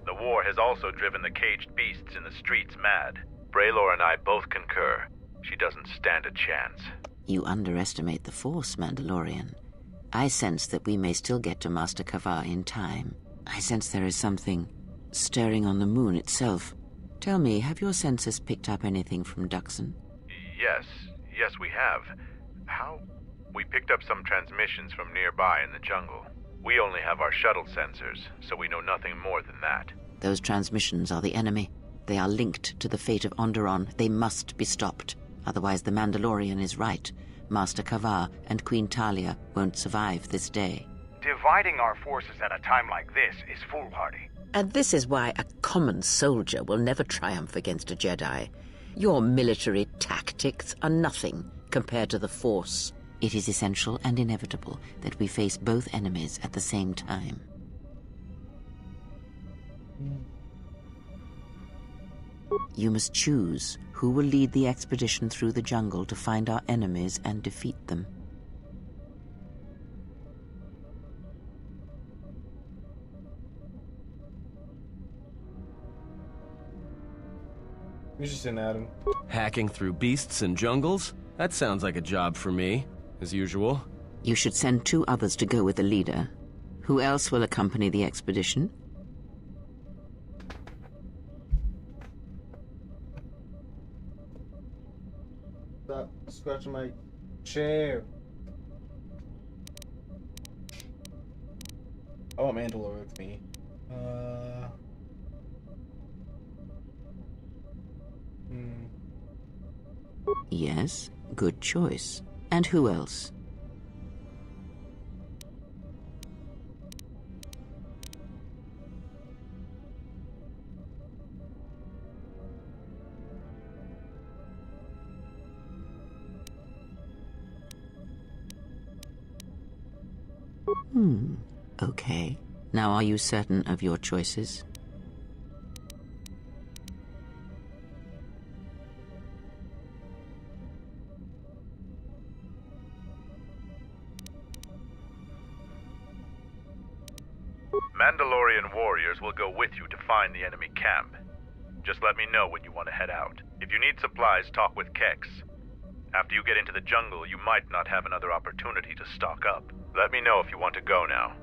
The war has also driven the caged beasts in the streets mad. Braylor and I both concur. She doesn't stand a chance. You underestimate the Force, Mandalorian. I sense that we may still get to Master KOTOR in time. I sense there is something stirring on the moon itself. Tell me, have your senses picked up anything from Duxon? Yes, we have. How? We picked up some transmissions from nearby in the jungle. We only have our shuttle sensors, so we know nothing more than that. Those transmissions are the enemy. They are linked to the fate of Onderon. They must be stopped. Otherwise the Mandalorian is right. Master KOTOR and Queen Talia won't survive this day. Dividing our forces at a time like this is foolhardy. And this is why a common soldier will never triumph against a Jedi. Your military tactics are nothing compared to the Force. It is essential and inevitable that we face both enemies at the same time. You must choose who will lead the expedition through the jungle to find our enemies and defeat them. You're just an Adam. Hacking through beasts and jungles? That sounds like a job for me, as usual. You should send 2 others to go with the leader. Who else will accompany the expedition? Stop scratching my chair. I want Mandalore with me. Yes, good choice. And who else? Okay. Now are you certain of your choices? Mandalorian warriors will go with you to find the enemy camp. Just let me know when you want to head out. If you need supplies, talk with Kex. After you get into the jungle, you might not have another opportunity to stock up. Let me know if you want to go now.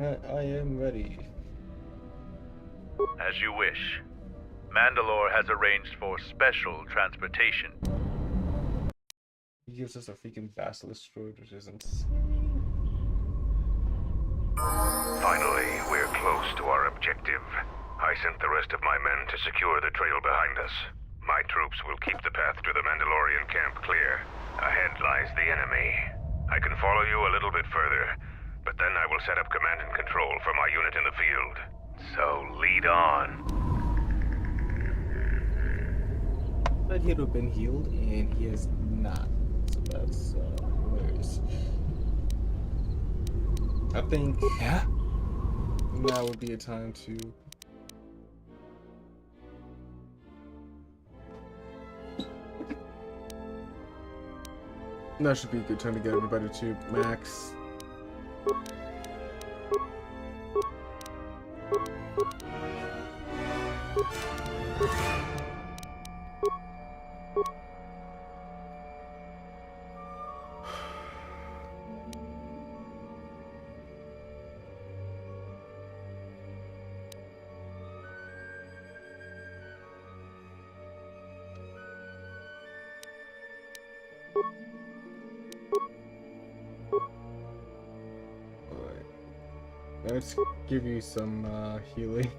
I am ready. As you wish. Mandalore has arranged for special transportation. He gives us a freaking basilisk droid, which isn't. Finally, we're close to our objective. I sent the rest of my men to secure the trail behind us. My troops will keep the path to the Mandalorian camp clear. Ahead lies the enemy. I can follow you a little bit further, but then I will set up command and control for my unit in the field. So lead on. But he'd have been healed, and he is not. So that's hilarious. I think now would be a time to that should be a good time to get everybody to max. Let's give you some healing.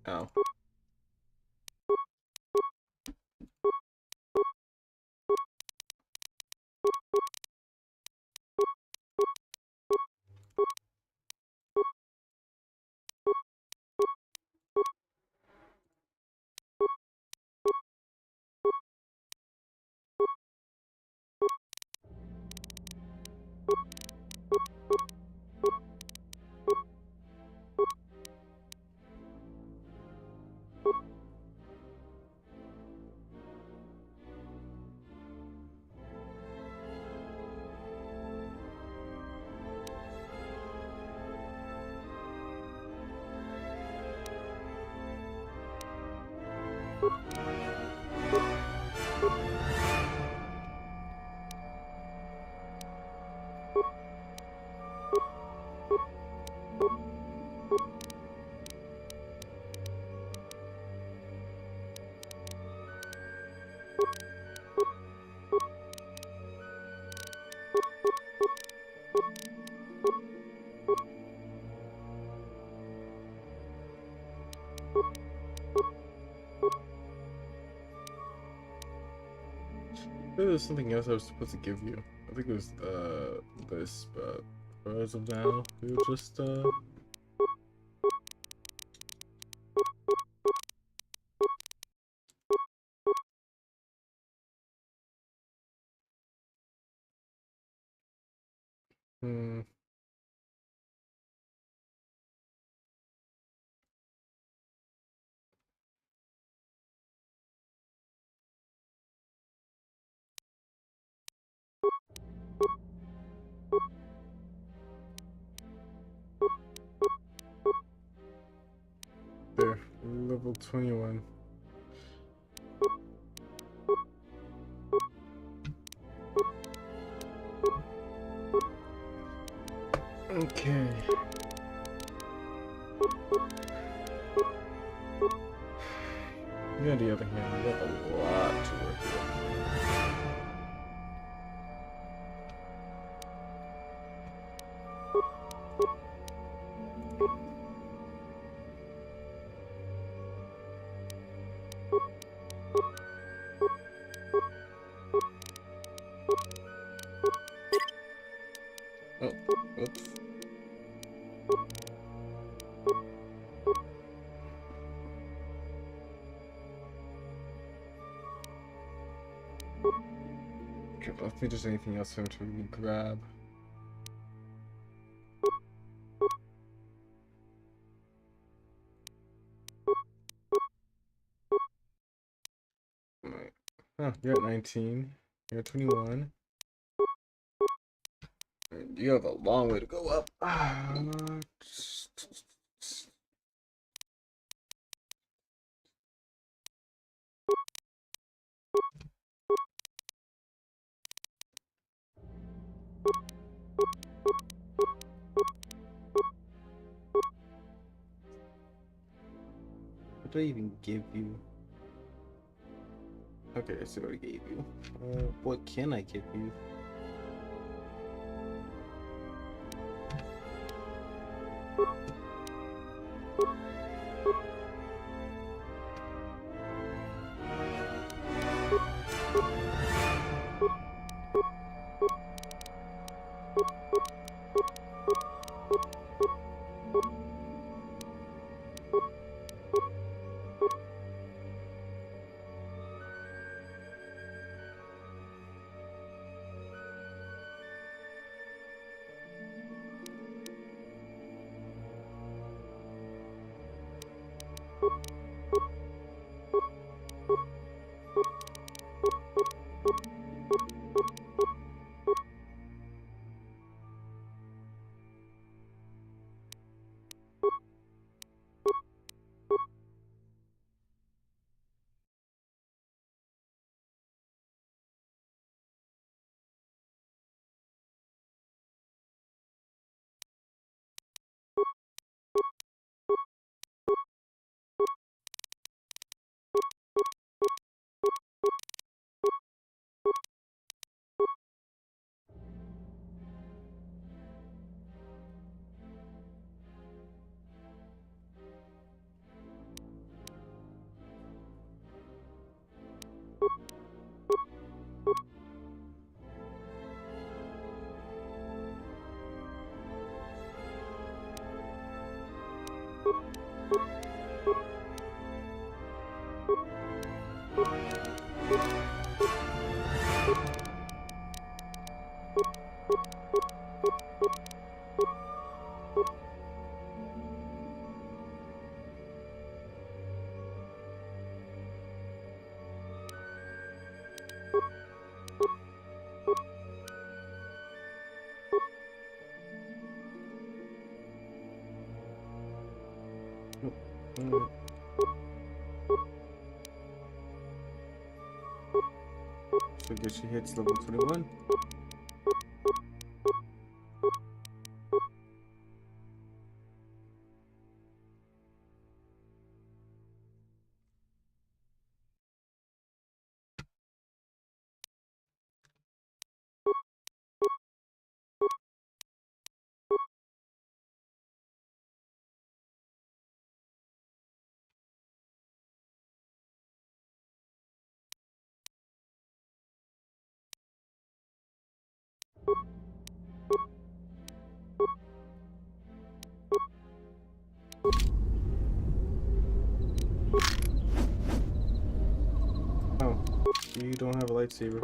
Ow. There was something else I was supposed to give you. I think it was this, but as of now, we'll just there, level 21. Okay. On the other hand, we have a lot to work with. Oh, oops. Okay, I don't think there's anything else for him to really grab. Oh, you're at 19. You're at 21. And you have a long way to go up. What did I even give you? Okay, I see what I gave you. What can I give you? So I guess she hits level 21. Oh, you don't have a lightsaber.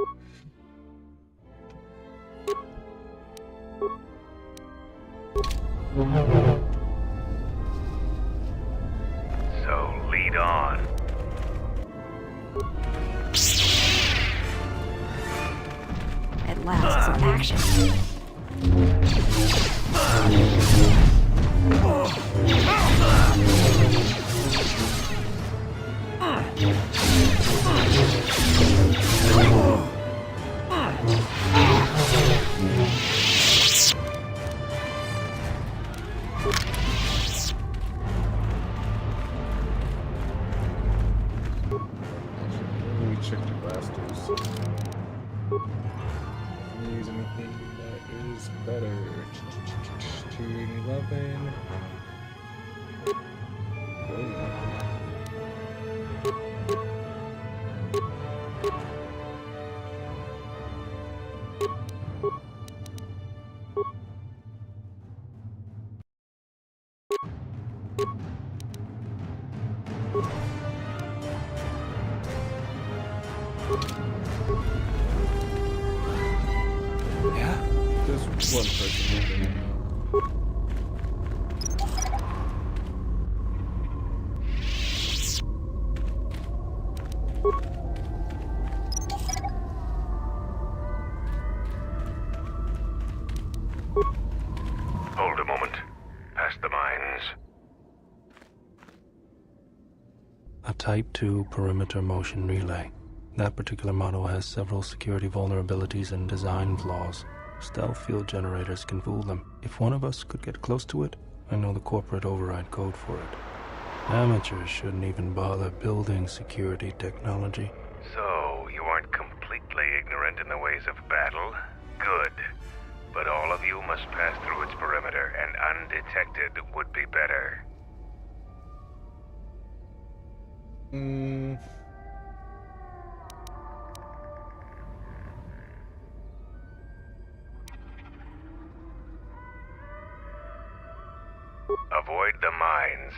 So lead on. At last, some action. Let me check the blasters. Use anything that is better. 211. Yeah? Just one person. A Type 2 perimeter motion relay. That particular model has several security vulnerabilities and design flaws. Stealth field generators can fool them. If one of us could get close to it, I know the corporate override code for it. Amateurs shouldn't even bother building security technology. So, you aren't completely ignorant in the ways of battle? Good. But all of you must pass through its perimeter, and undetected would be better. Avoid the mines.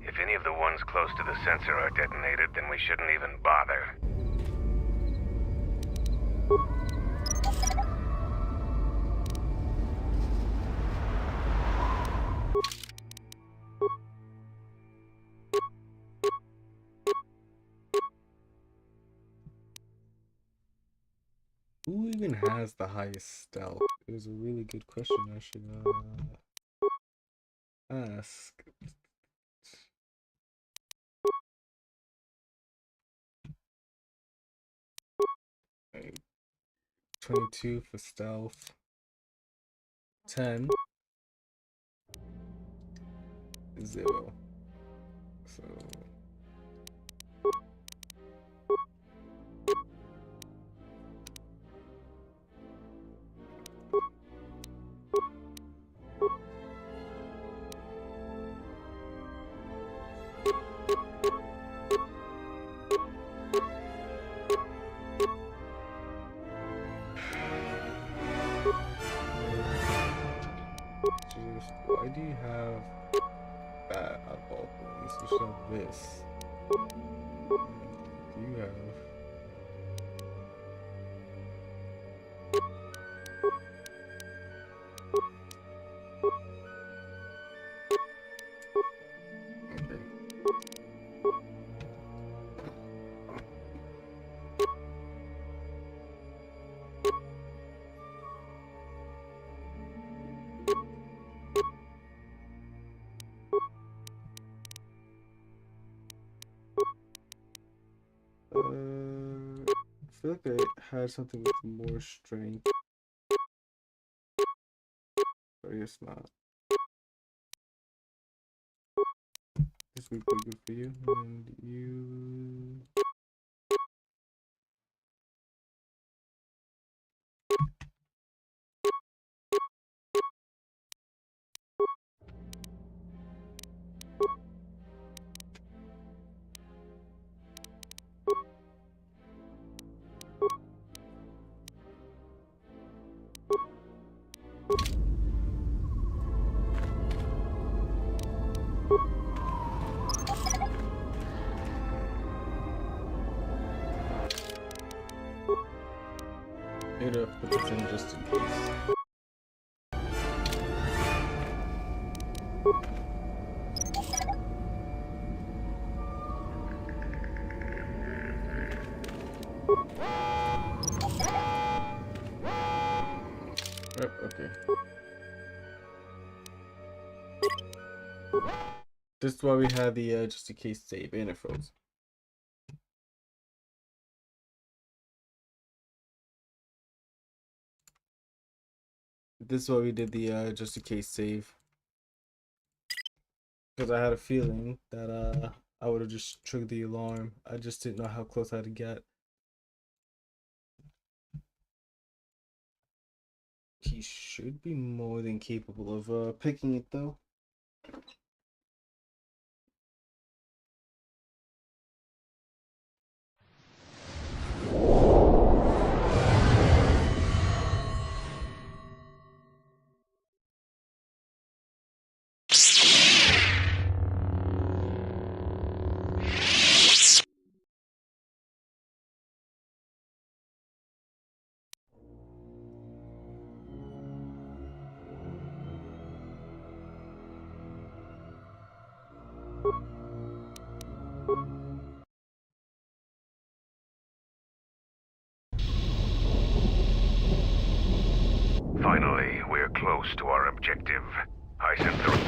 If any of the ones close to the sensor are detonated, then we shouldn't even bother. Who even has the highest stealth? It was a really good question. I should ask. Right. 22 for stealth. 10. 0. So why do you have that out of all things? You should have this. Do you have? I feel like I had something with more strength. But I guess not. This would be good for you. And you... Put this in just in case. Yep, okay. This is why we had the just in case save, and it froze. This is why we did the just in case save. Because I had a feeling that I would have just triggered the alarm. I just didn't know how close I had to get. He should be more than capable of picking it though. Finally, we're close to our objective. I sent the...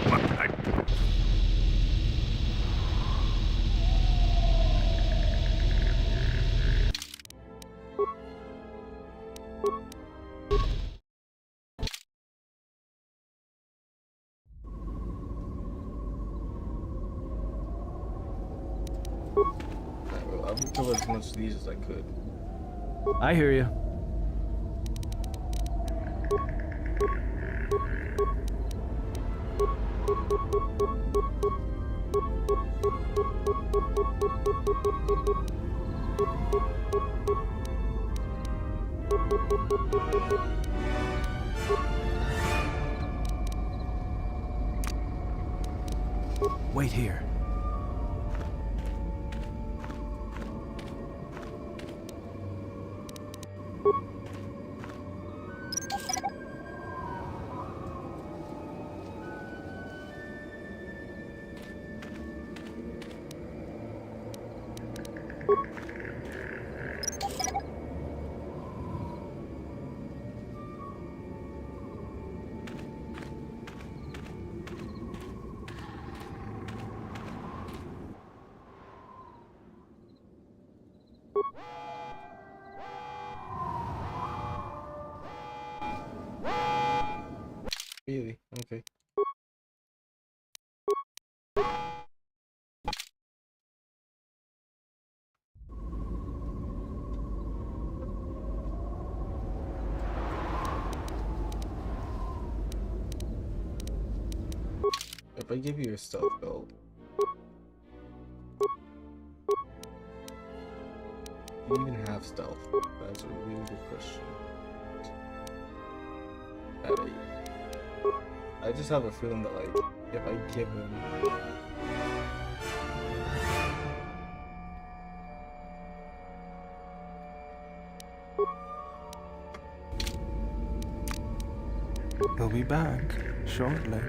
I've recovered as much of these as I could. I hear you. Wait here. Really? Okay. If I give you a stealth belt, do you even have stealth? That's a really good question. At 8. I just have a feeling that, like, if I give him We'll be back shortly.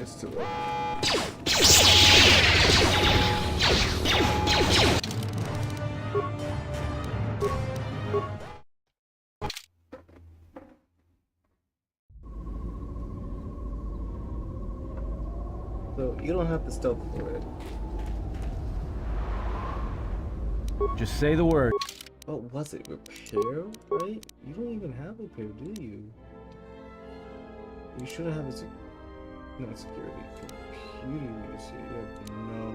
it's too late. So you don't have the stealth for it. Just say the word. What was it? Repair? Right? You don't even have repair, do you? You shouldn't have a not security. Computer literacy. You have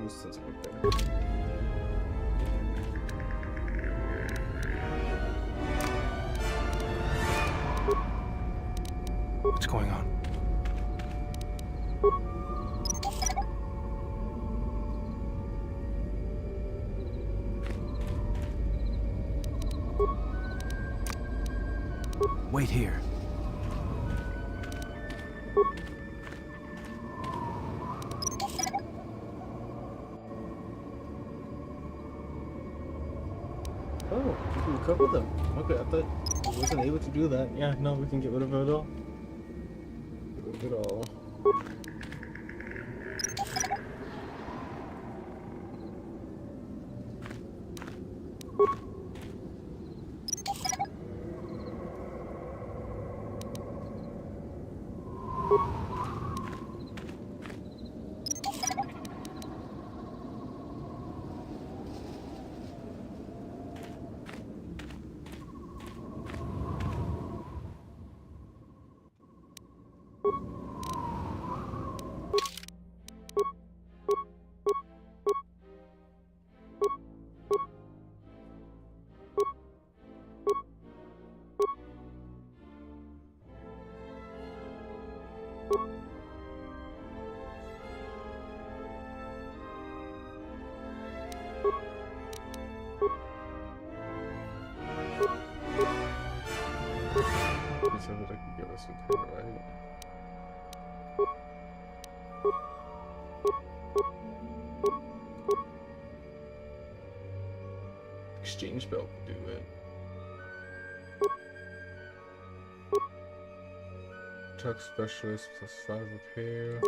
no sense of repair. What's going on? Wait here. Oh, you can recover them. Okay, I thought I wasn't able to do that. Yeah, no, we can get rid of it all. Get rid of it all. You said that I could give us repair, right? Exchange belt would do it. Truck specialist plus 5 repair.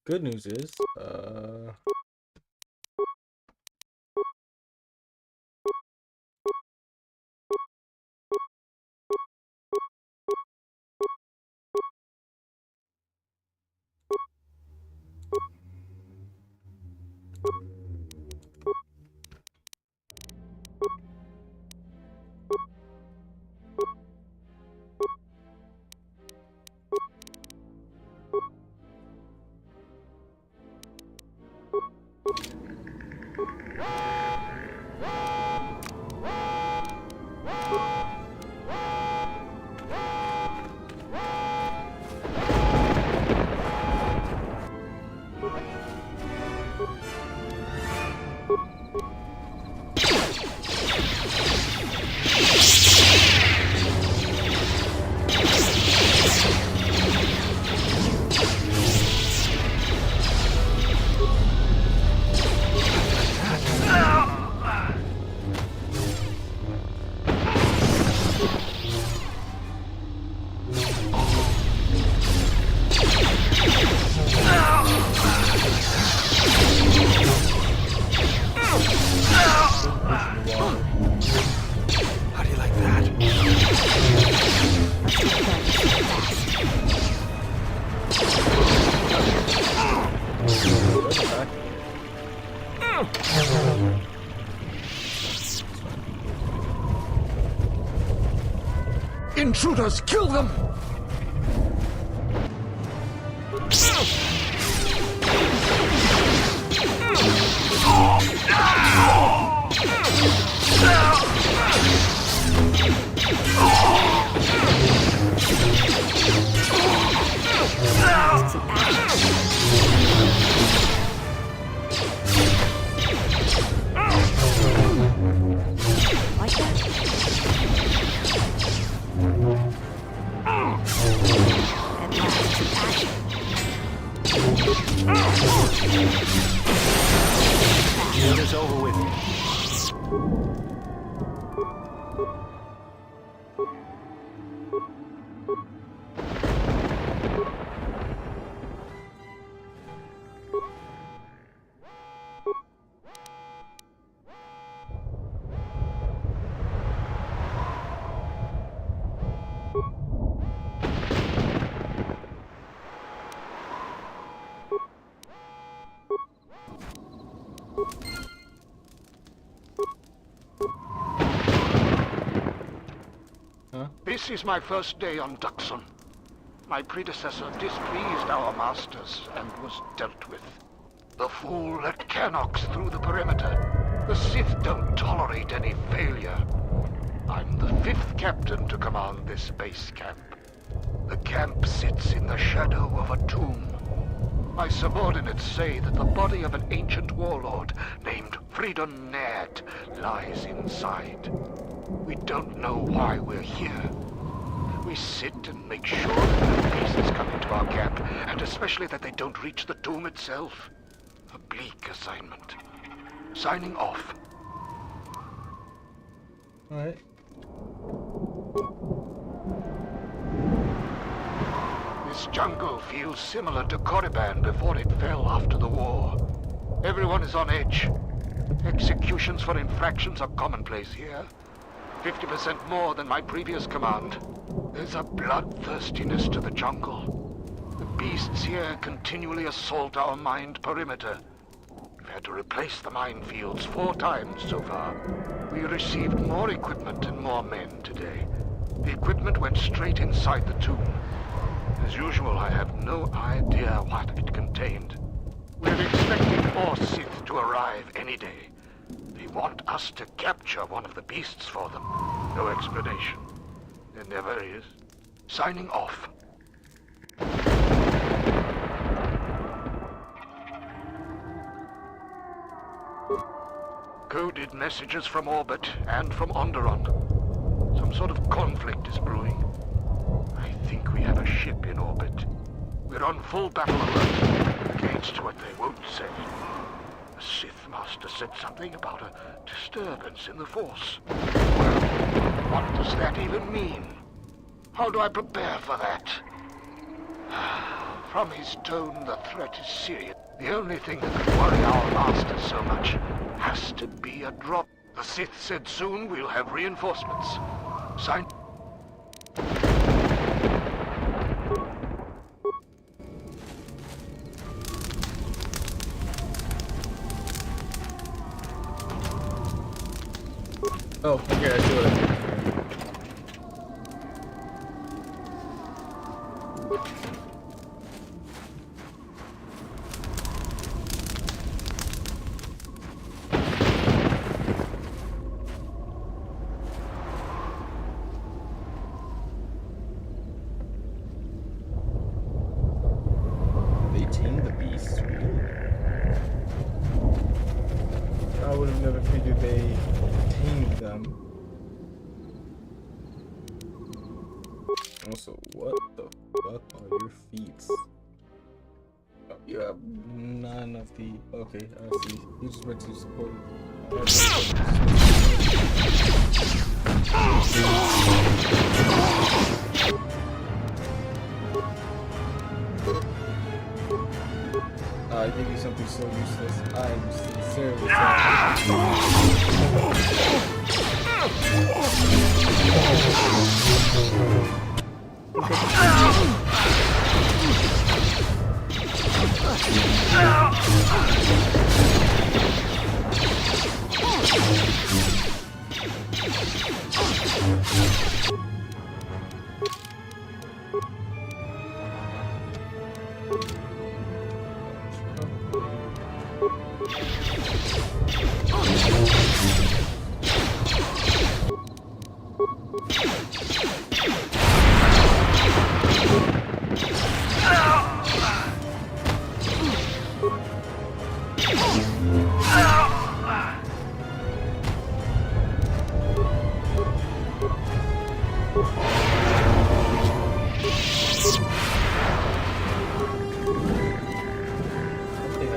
good news is, How do you like that? Intruders, kill them! Like that? At last, action. Get us over with. This is my first day on Duxon. My predecessor displeased our masters and was dealt with. The fool let Canox through the perimeter. The Sith don't tolerate any failure. I'm the 5th captain to command this base camp. The camp sits in the shadow of a tomb. My subordinates say that the body of an ancient warlord named Freedon Naird lies inside. We don't know why we're here. We sit and make sure that no beasts come into our camp, and especially that they don't reach the tomb itself. A bleak assignment. Signing off. Alright. This jungle feels similar to Korriban before it fell after the war. Everyone is on edge. Executions for infractions are commonplace here. 50% more than my previous command. There's a bloodthirstiness to the jungle. The beasts here continually assault our mined perimeter. We've had to replace the minefields 4 times so far. We received more equipment and more men today. The equipment went straight inside the tomb. As usual, I have no idea what it contained. We're expecting more Sith to arrive any day. They want us to capture one of the beasts for them. No explanation. There never is. Signing off. Coded messages from orbit and from Onderon. Some sort of conflict is brewing. I think we have a ship in orbit. We're on full battle alert against what they won't say. The Sith Master said something about a disturbance in the Force. Well, what does that even mean? How do I prepare for that? From his tone, the threat is serious. The only thing that could worry our master so much has to be a drop. The Sith said soon we'll have reinforcements. Sign. Oh, okay, I see what I did. They tamed the beasts, really? I would have never figured they tamed them. Also, what the fuck are your feet? Oh, you have none of the. Okay, I see. You just went to support I give you something so useless. I am sincerely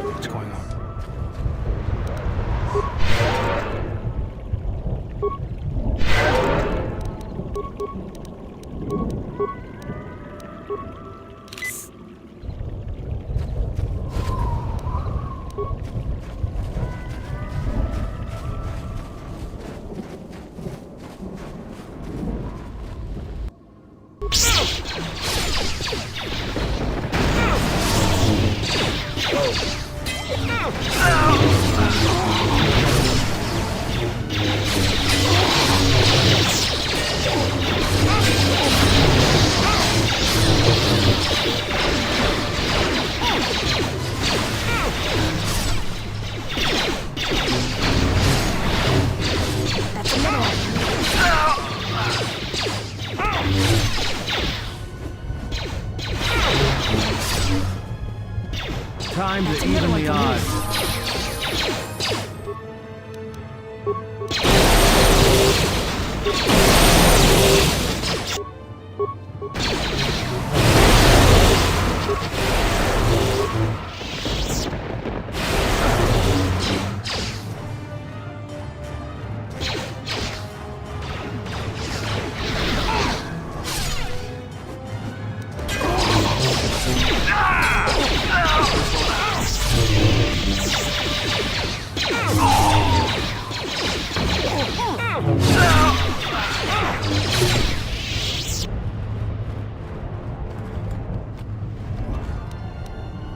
What's going on? Time to even the odds.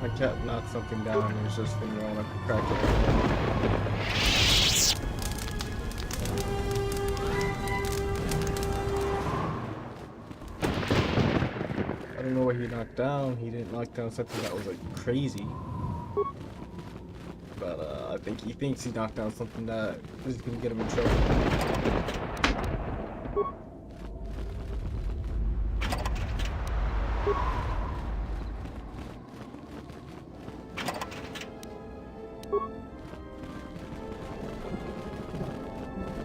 My cat knocked something down and it's just been rolling like a crackhead. I don't know what he knocked down. He didn't knock down something that was like crazy. But I think he thinks he knocked down something that is gonna get him in trouble.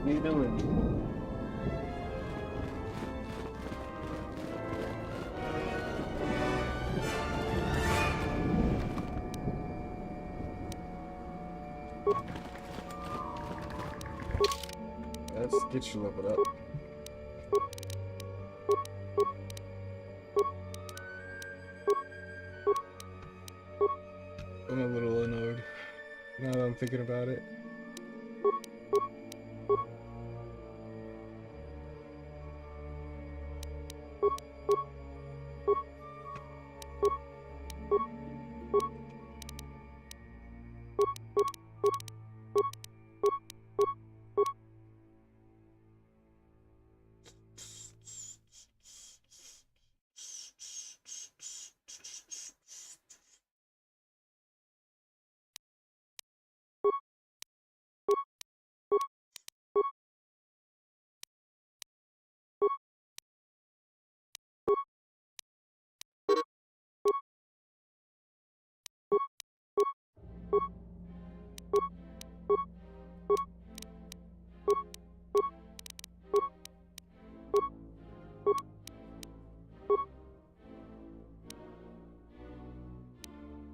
What are you doing? Let's get you leveled up. now that I'm thinking about it.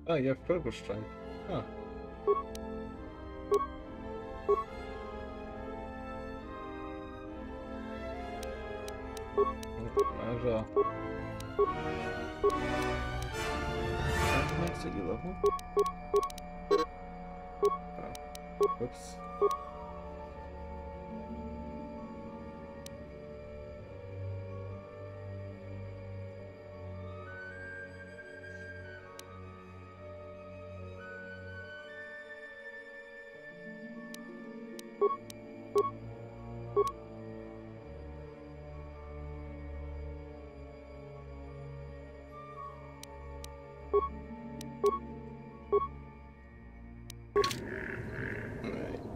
Oh, you have Purple Strike. Huh. Might as well. Next at your level? Oh. Whoops.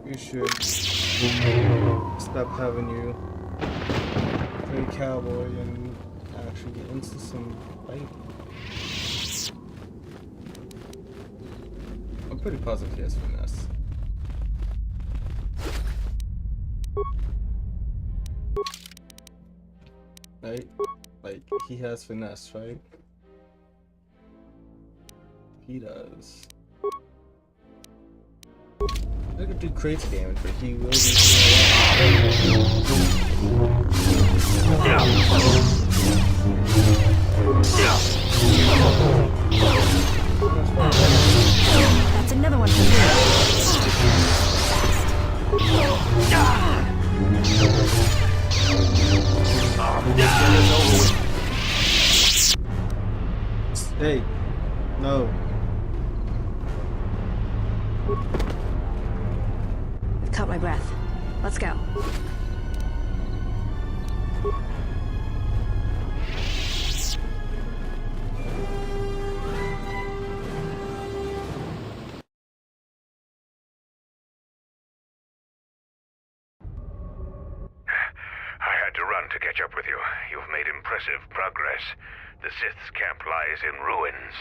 We should stop having you play cowboy and actually get into some fighting. I'm pretty positive he has finesse. Right? Like, he has finesse, right? He does. I could do crazy damage, but he will be That's another one for you. Hey, no. I've caught my breath. Let's go. I had to run to catch up with you. You've made impressive progress. The Sith's camp lies in ruins.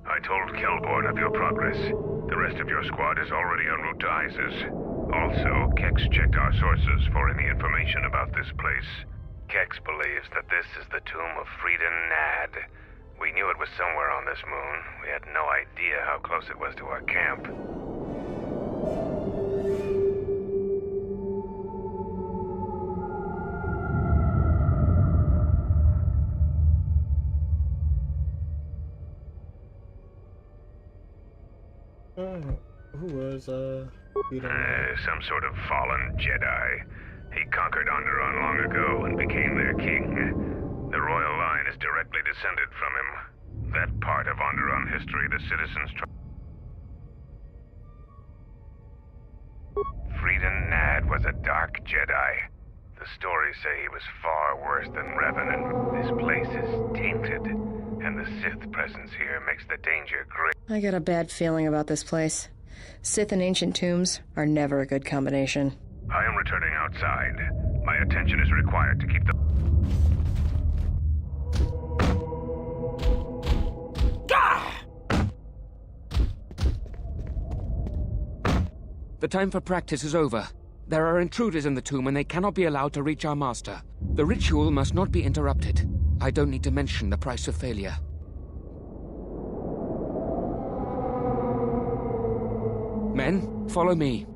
I told Kelborn of your progress. The rest of your squad is already en route to Isis. Also, Kex checked our sources for any information about this place. Kex believes that this is the tomb of Frida Nad. We knew it was somewhere on this moon. We had no idea how close it was to our camp. Who was, Some sort of fallen Jedi. He conquered Onderon long ago and became their king. The royal line is directly descended from him. That part of Onderon history the citizens Frida Nad was a dark Jedi. The stories say he was far worse than Revan, and this place is tainted. And the Sith presence here makes the danger great. I got a bad feeling about this place. Sith and ancient tombs are never a good combination. I am returning outside. My attention is required to keep the... The time for practice is over. There are intruders in the tomb and they cannot be allowed to reach our master. The ritual must not be interrupted. I don't need to mention the price of failure. Men, follow me.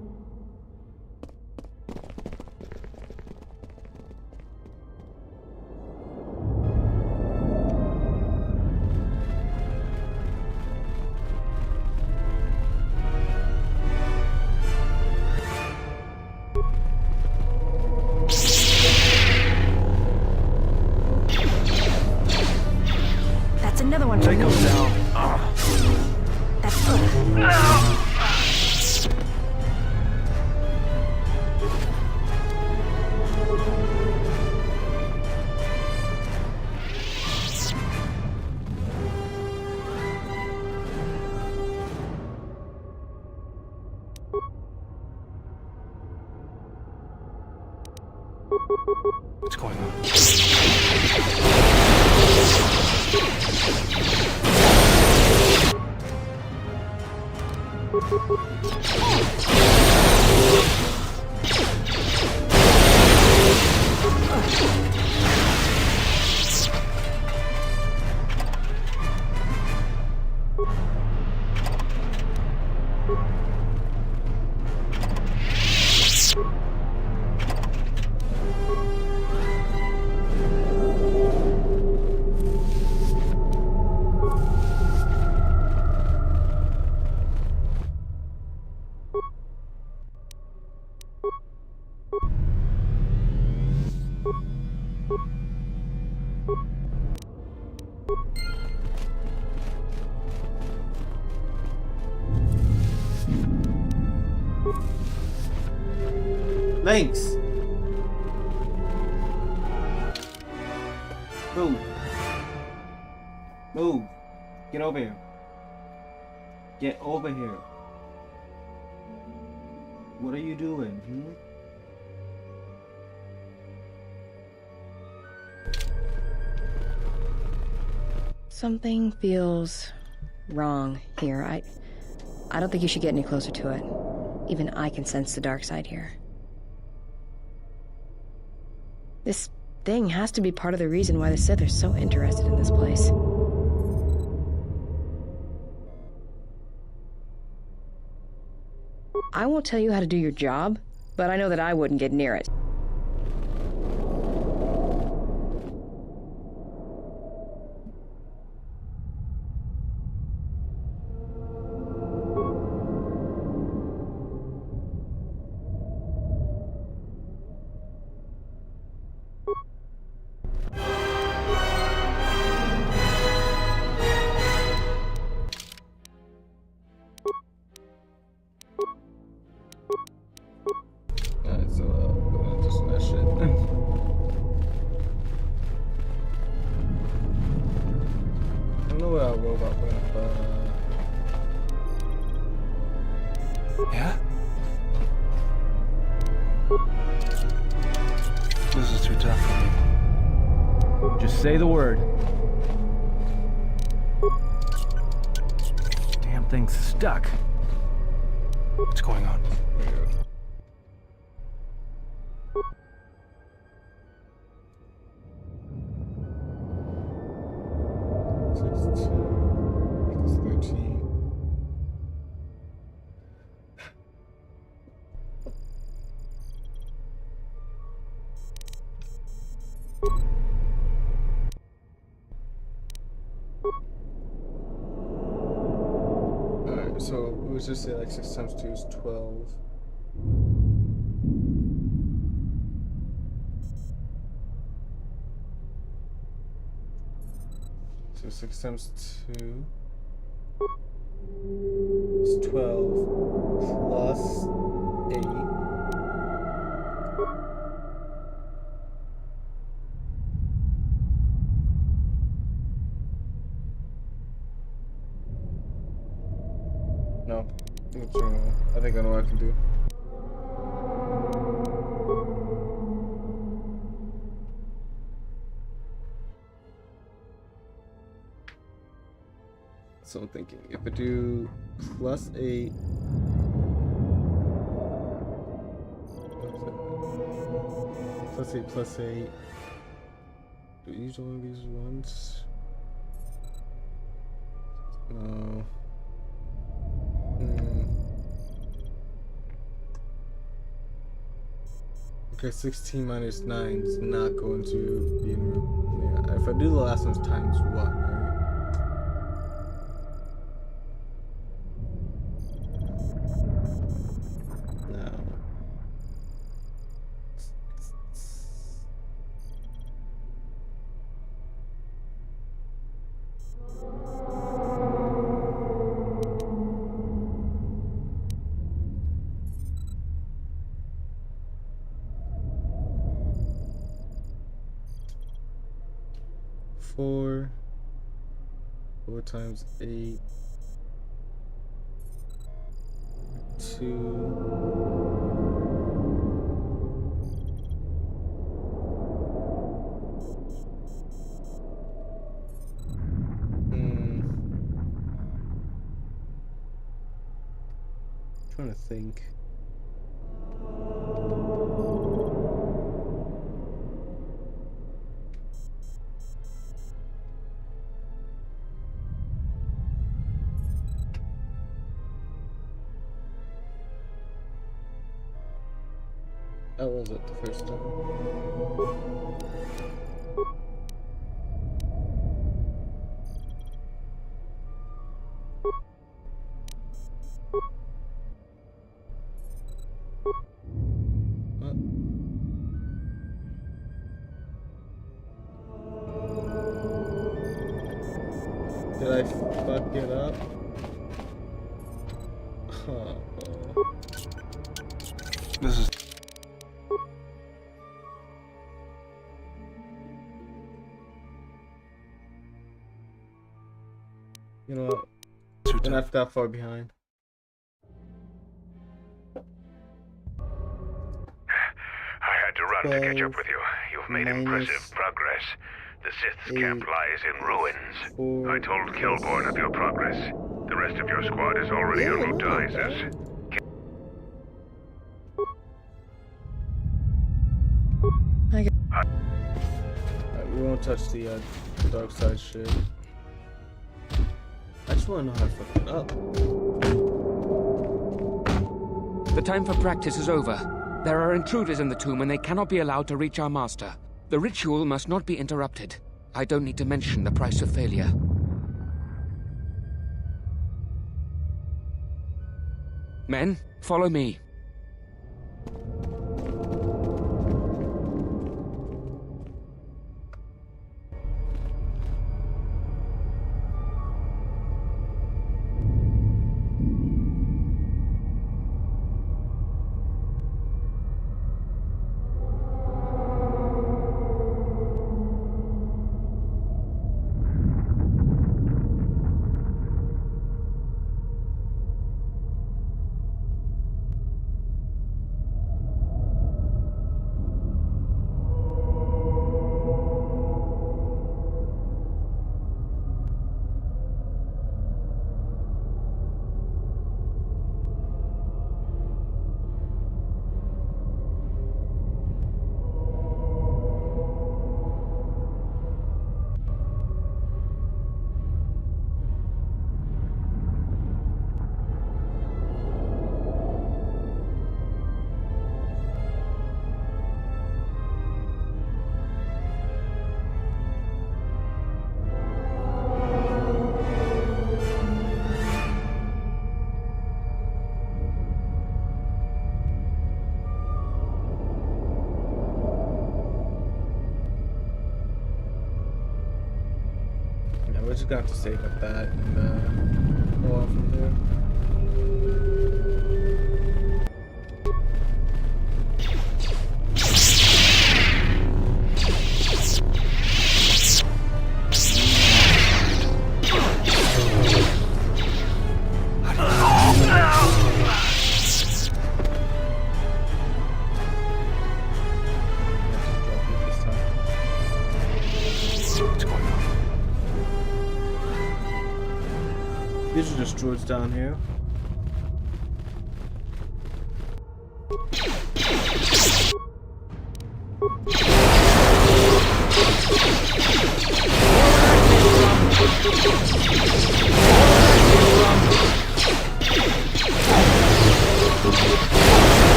What's going on? Thanks. Move. Move. Get over here. Get over here. What are you doing? Something feels wrong here. I don't think you should get any closer to it. Even I can sense the dark side here. This thing has to be part of the reason why the Sith are so interested in this place. I won't tell you how to do your job, but I know that I wouldn't get near it. Yeah? This is too tough for me. Just say the word. Damn thing's stuck. What's going on? So it was just say like 6 times 2 is 12. So 6 times 2 is 12 plus 8. No, what's wrong? I think I know what I can do. So I'm thinking, if I do plus 8, plus 8, do each one of these ones? No. Okay, 16 minus 9 is not going to be in. Yeah, if I do the last one's times 1, right? No. Four times 8, 2, to think. How was it the first time? What? Did I fuck it up? Oh. This is... You know what? We're not that far behind. I had to run to catch up with you. You've made impressive progress. The Sith's camp lies in ruins. I told Kelborn of your progress. The rest of your squad is already en route to Isis. We won't touch the dark side shit. I just want to know how to fuck it up. The time for practice is over. There are intruders in the tomb and they cannot be allowed to reach our master. The ritual must not be interrupted. I don't need to mention the price of failure. Men, follow me. We're just gonna have to save up that and go on from there. These are just druids down here.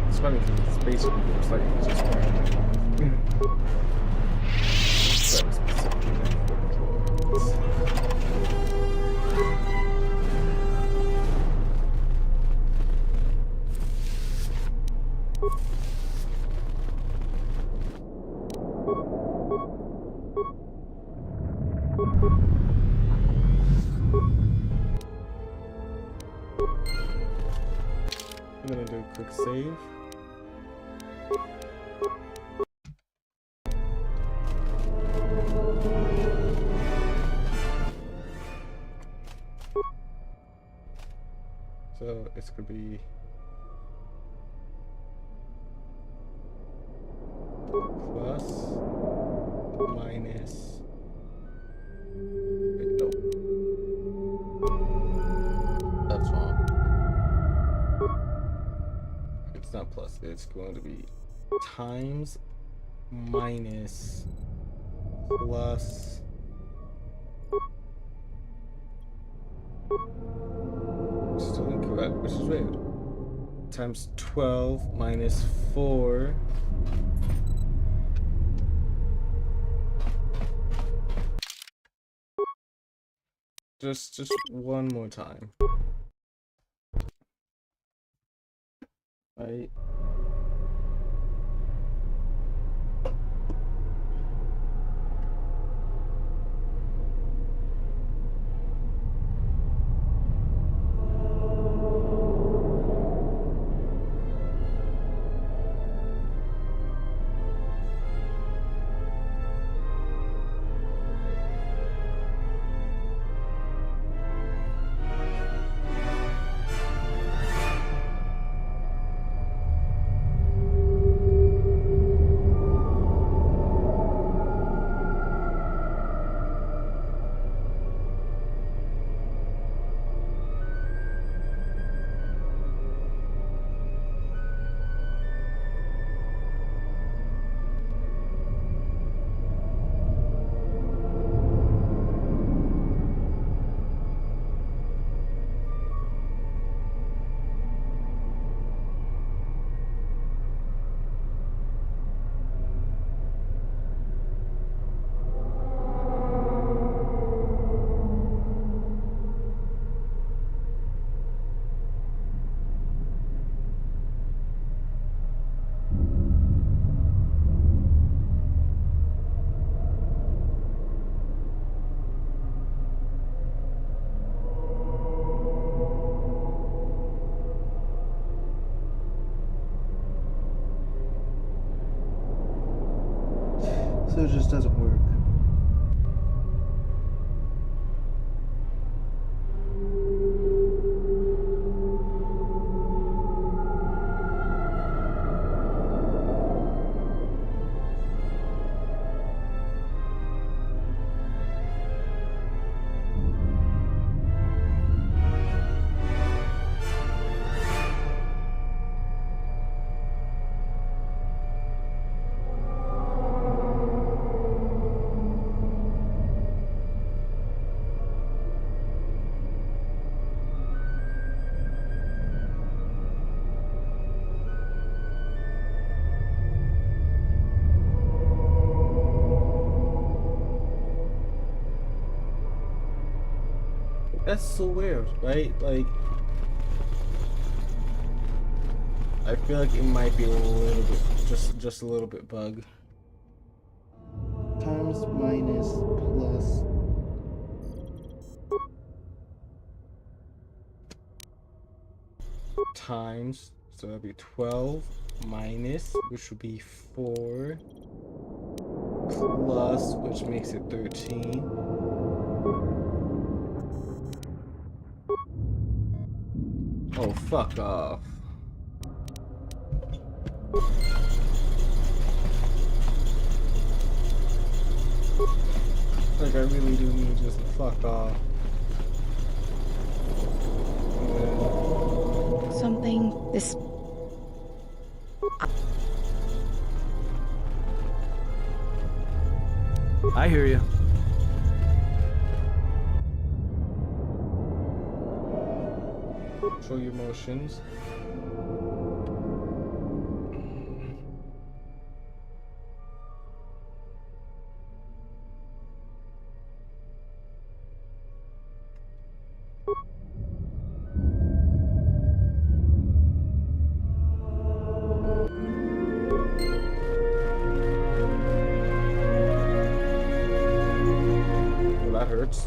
It's funny because it's basically looks like it's just I'm gonna do a quick save. So it's gonna be plus minus it's going to be times minus plus still incorrect, which is weird. Times 12 minus 4 just one more time. Right? So it just doesn't work. That's so weird, right? Like, I feel like it might be a little bit, just a little bit bug. Times minus plus times, so that'd be 12 minus, which would be 4 plus, which makes it 13. Oh, fuck off. Like, I really do need just to fuck off. Something. This. I hear you. Show your emotions. Well, that hurts.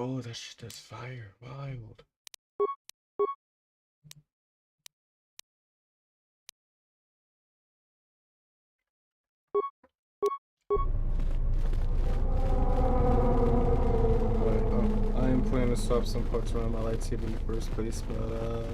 Oh, that shit does fire. Wild. I am planning to swap some parts around my lightsaber in the first place, but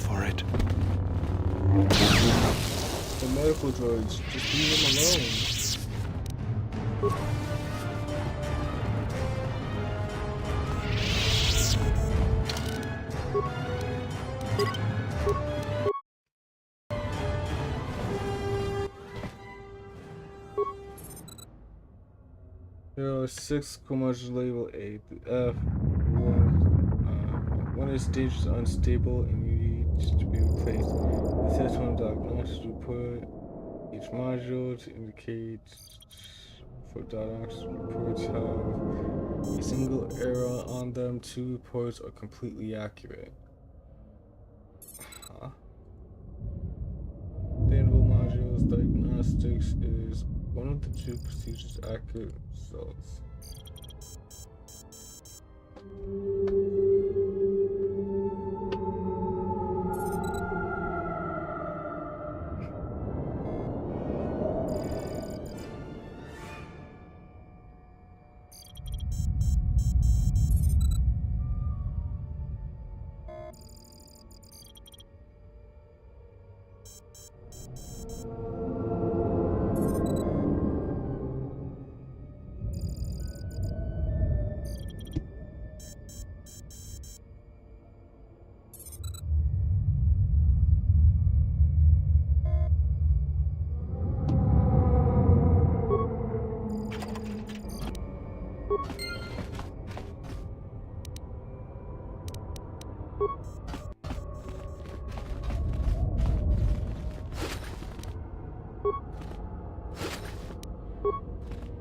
for it. The medical droids, just leave them alone. There are 6 commercial label A. One is dangerous, unstable, and needs to be replaced. The test one diagnosis report. Each module to indicate for diagnosis reports have a single error on them. 2 reports are completely accurate. Huh? Sustainable modules diagnostics is one of the 2 procedures accurate results.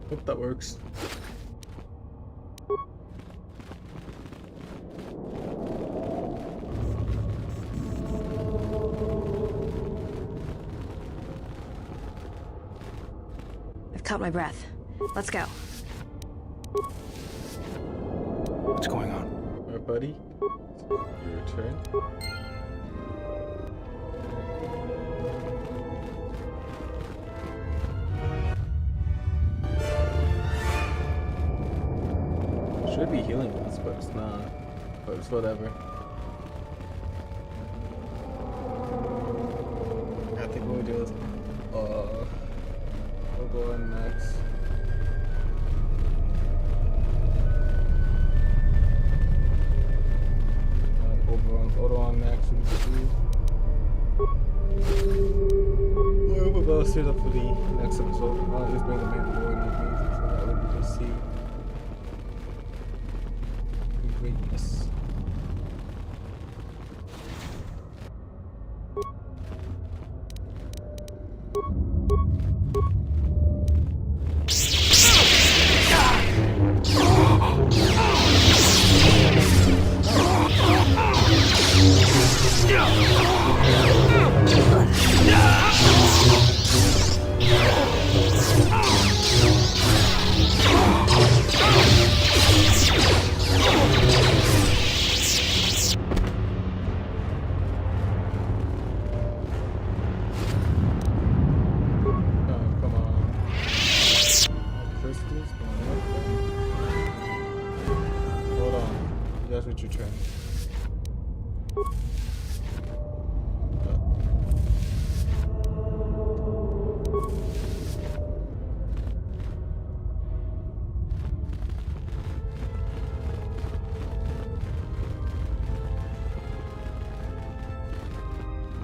Hope that works. I've caught my breath. Let's go. What's going on? Alright, buddy. Your turn. Should be healing us, but it's not. But it's whatever. I think what we do is, we'll go on next. Auto on next. We'll go set up for the next episode. Let's bring the Mandalore with me, so that way we can see greatness.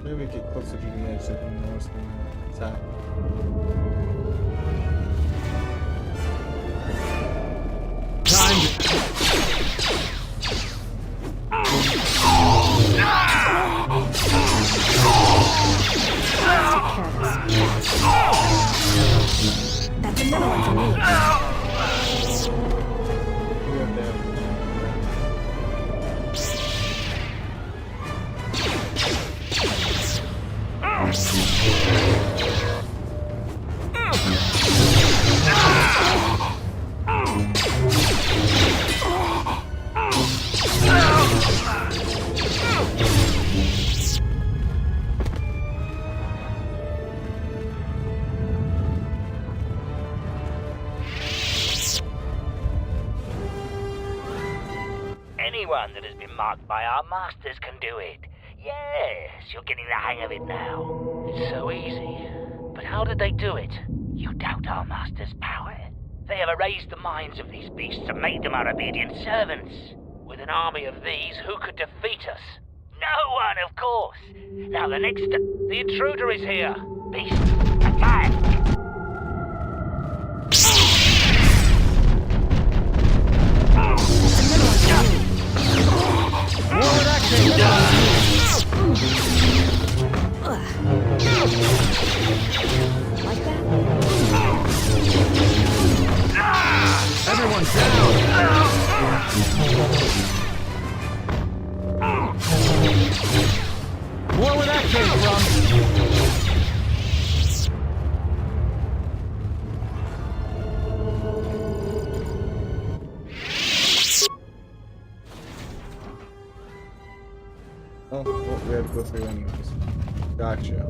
Maybe we get closer to the edge so we know what's going to attack. That's another one for me. Anyone that has been marked by our masters can do it. Yes, you're getting the hang of it now. It's so easy. But how did they do it? You doubt our master's power? They have erased the minds of these beasts and made them our obedient servants. With an army of these, who could defeat us? No one, of course. Now the intruder is here. Beasts, attack! Forward action! Like that? Everyone down! More where that came from! Oh, well, we had to go through anyways. Gotcha.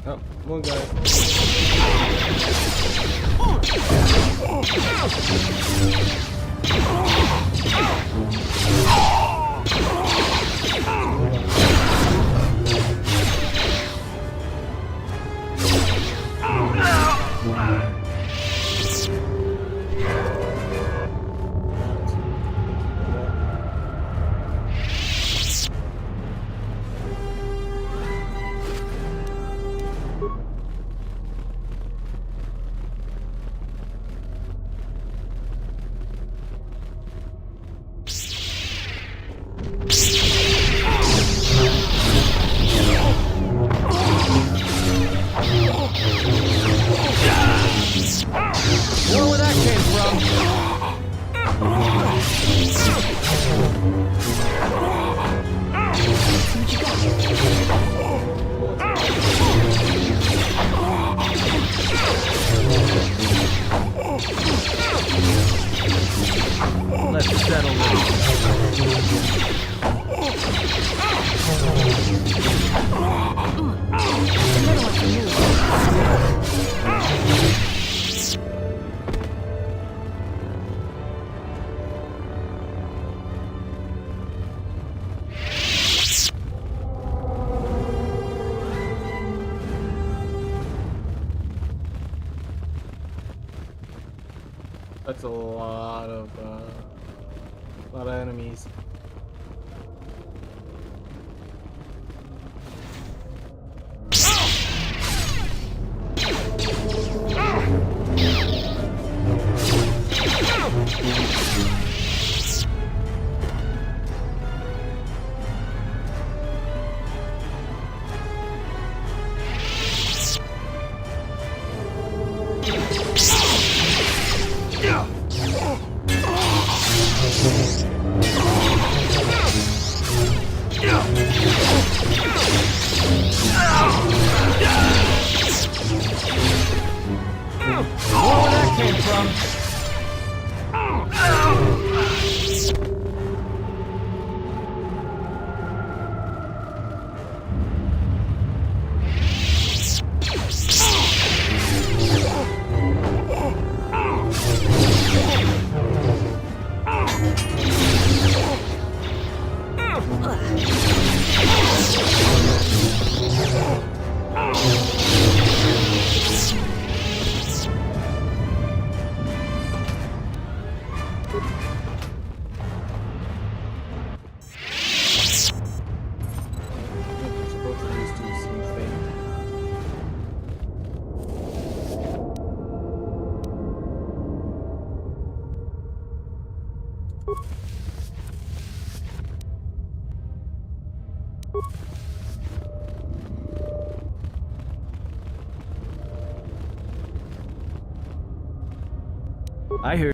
Oh, one guy. Where that came Let's settle That's a lot of enemies. Where that came from? I hear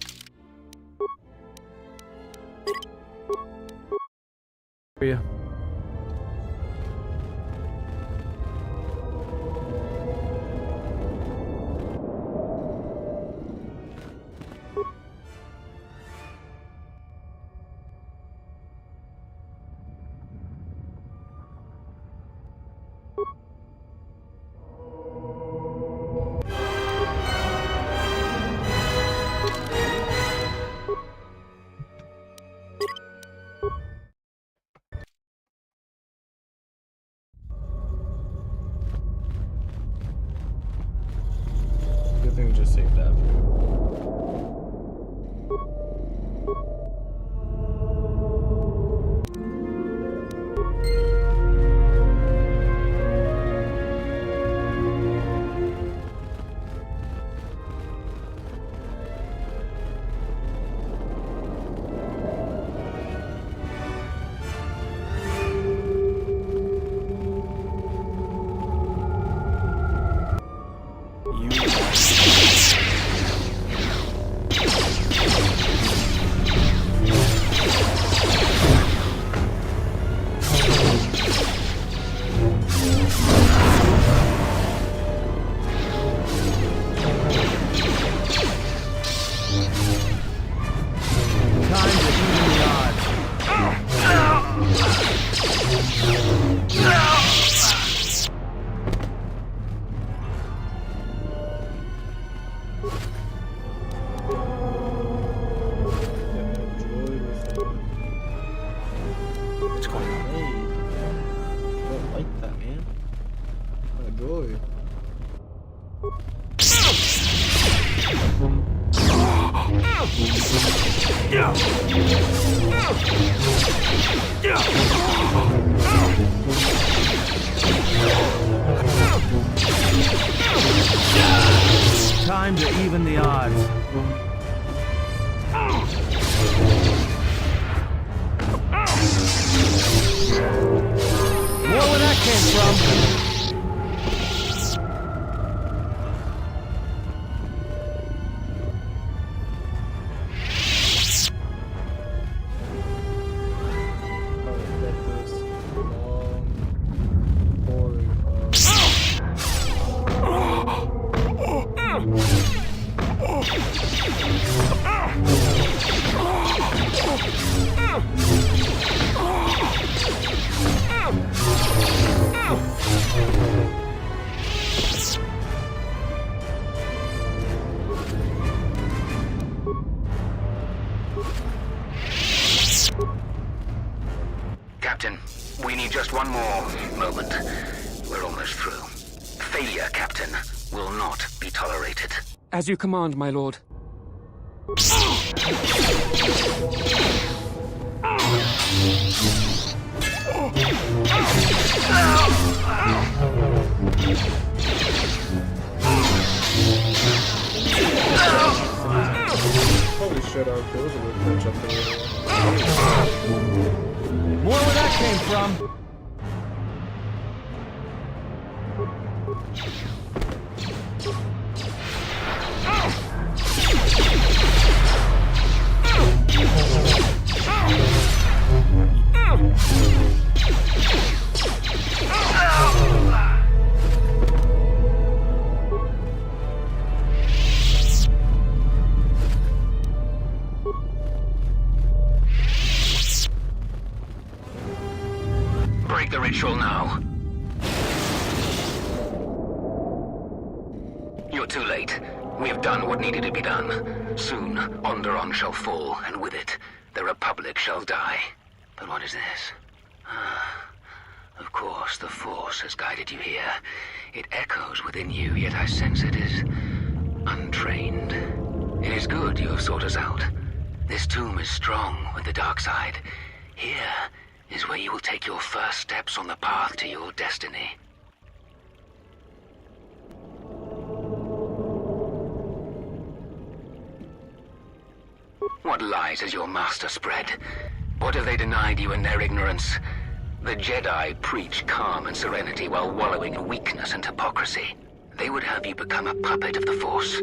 you. just save that. Time to even the odds. More where that came from. Captain, we need just one more moment. We're almost through. Failure, Captain, will not be tolerated. As you command, my lord. Holy shit, our kills will catch up to it. More where that came from. Break the ritual now. You're too late. We have done what needed to be done. Soon, Onderon shall fall, and with it, the Republic shall die. But what is this? Of course, the Force has guided you here. It echoes within you, yet I sense it is untrained. It is good you have sought us out. This tomb is strong with the dark side. Here is where you will take your first steps on the path to your destiny. What lies has your master spread? What have they denied you in their ignorance? The Jedi preach calm and serenity while wallowing in weakness and hypocrisy. They would have you become a puppet of the Force.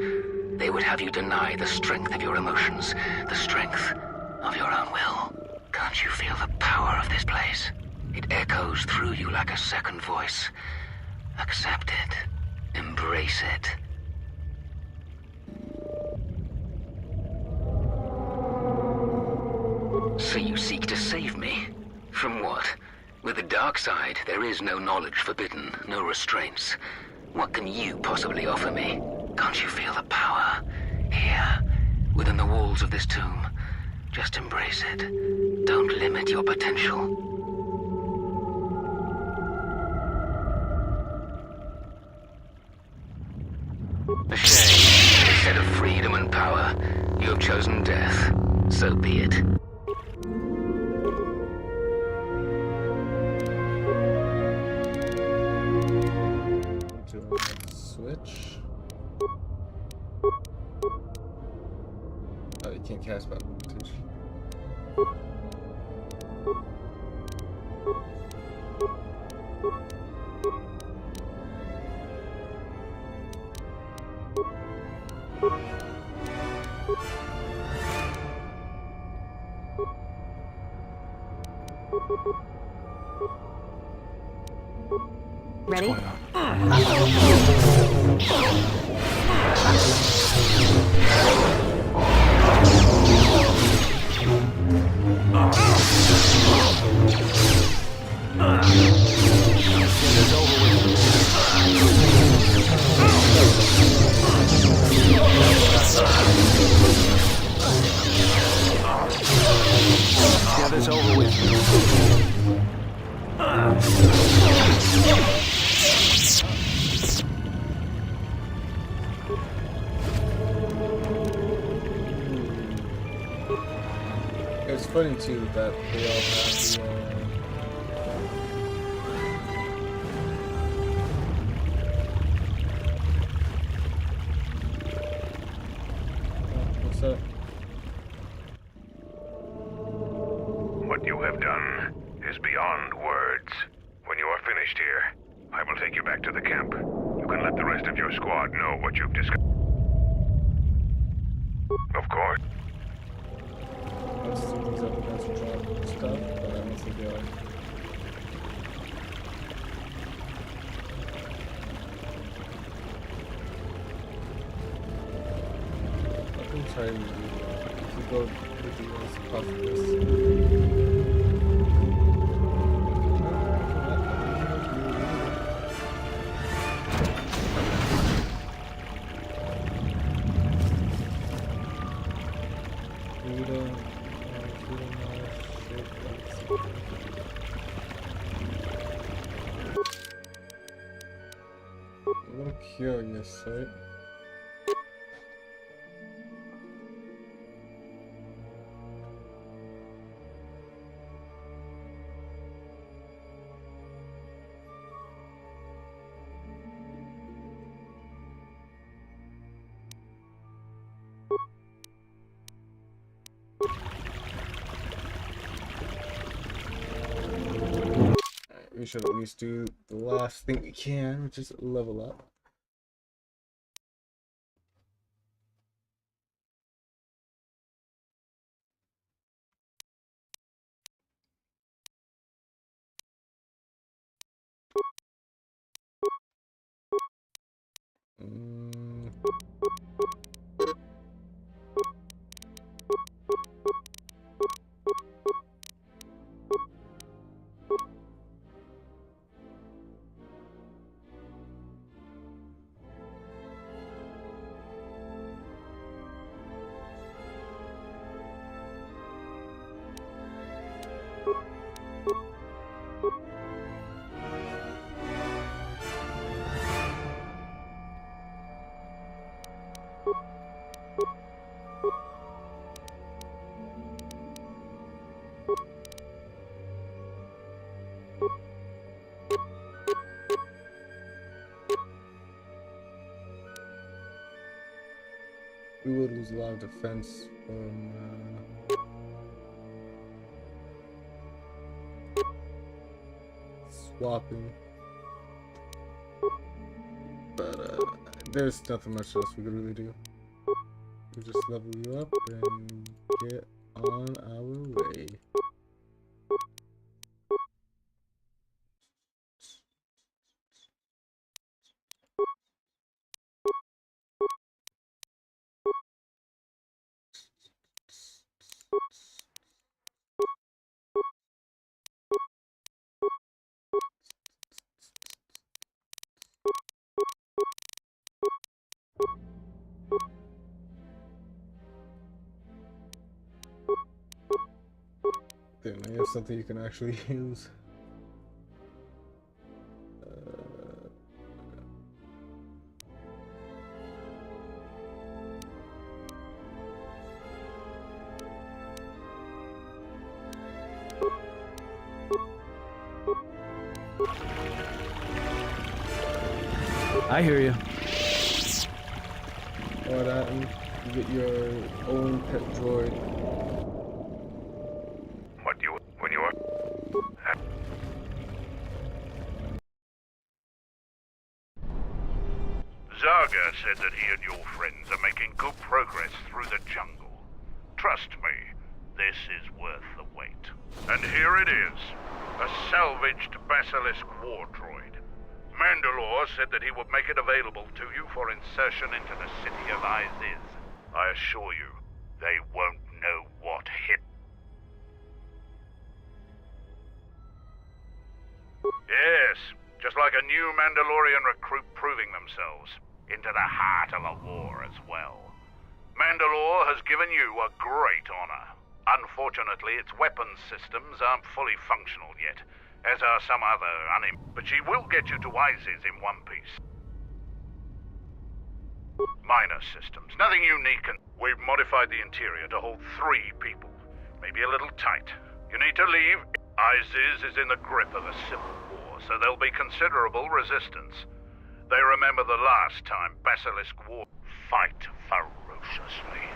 They would have you deny the strength of your emotions, the strength of your own will. Can't you feel the power of this place? It echoes through you like a second voice. Accept it. Embrace it. So you seek to save me? From what? With the dark side, there is no knowledge forbidden, no restraints. What can you possibly offer me? Can't you feel the power? Here, within the walls of this tomb. Just embrace it. Don't limit your potential. A shame. power. You have chosen death. So be it. Switch. Oh, you can't cast battle voltage. Ready? Get this over with. It's funny too that they all have what's up? What you have done is beyond words. When you are finished here, I will take you back to the camp. You can let the rest of your squad know what you've discovered. Of course. Most of these other guys are dropping stuff, but I don't think they are. I'm trying to go with the possibilities. A little curious, right? We should at least do the last thing we can, which is level up. We would lose a lot of defense from swapping, but there's nothing much else we could really do. We just level you up and get on our way. There, now you have something you can actually use. I hear you. Or that, and you get your own pet droid. When you are... Zaga said that he and your friends are making good progress through the jungle. Trust me, this is worth the wait. And here it is, a salvaged Basilisk war droid. Mandalore said that he would make it available to you for insertion into the city of Iziz. I assure you, they won't know what hit. Yes, just like a new Mandalorian recruit proving themselves. Into the heart of the war as well. Mandalore has given you a great honor. Unfortunately, its weapons systems aren't fully functional yet, as are some other but she will get you to Iziz in one piece. Minor systems, nothing unique, and we've modified the interior to hold 3 people. Maybe a little tight. You need to leave. Iziz is in the grip of a civil war, so there'll be considerable resistance. They remember the last time Basilisk war. Fight ferociously.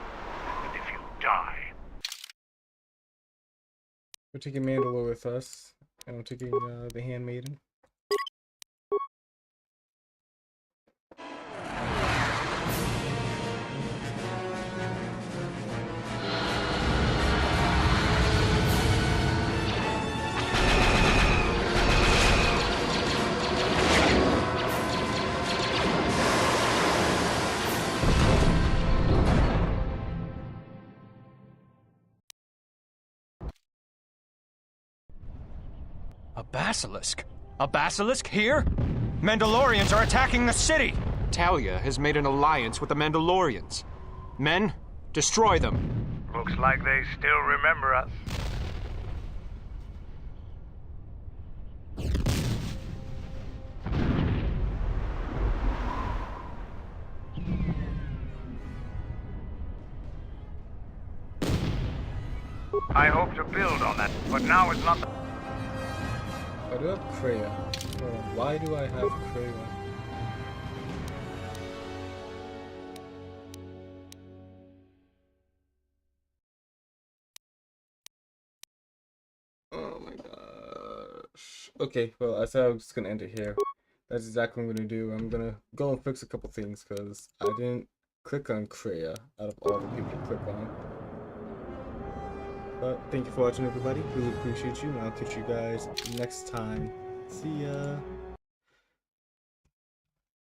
And if you die... We're taking Mandalore with us, and we're taking the Handmaiden. A basilisk? A basilisk here? Mandalorians are attacking the city! Talia has made an alliance with the Mandalorians. Men, destroy them. Looks like they still remember us. I hope to build on that, but now is not the... I do have Kreia. Hold on, why do I have Kreia? Oh my gosh. Okay, well, I said I was just gonna end it here. That's exactly what I'm gonna do. I'm gonna go and fix a couple things because I didn't click on Kreia out of all the people to click on. But thank you for watching, everybody. Really appreciate you, and I'll catch you guys next time. See ya.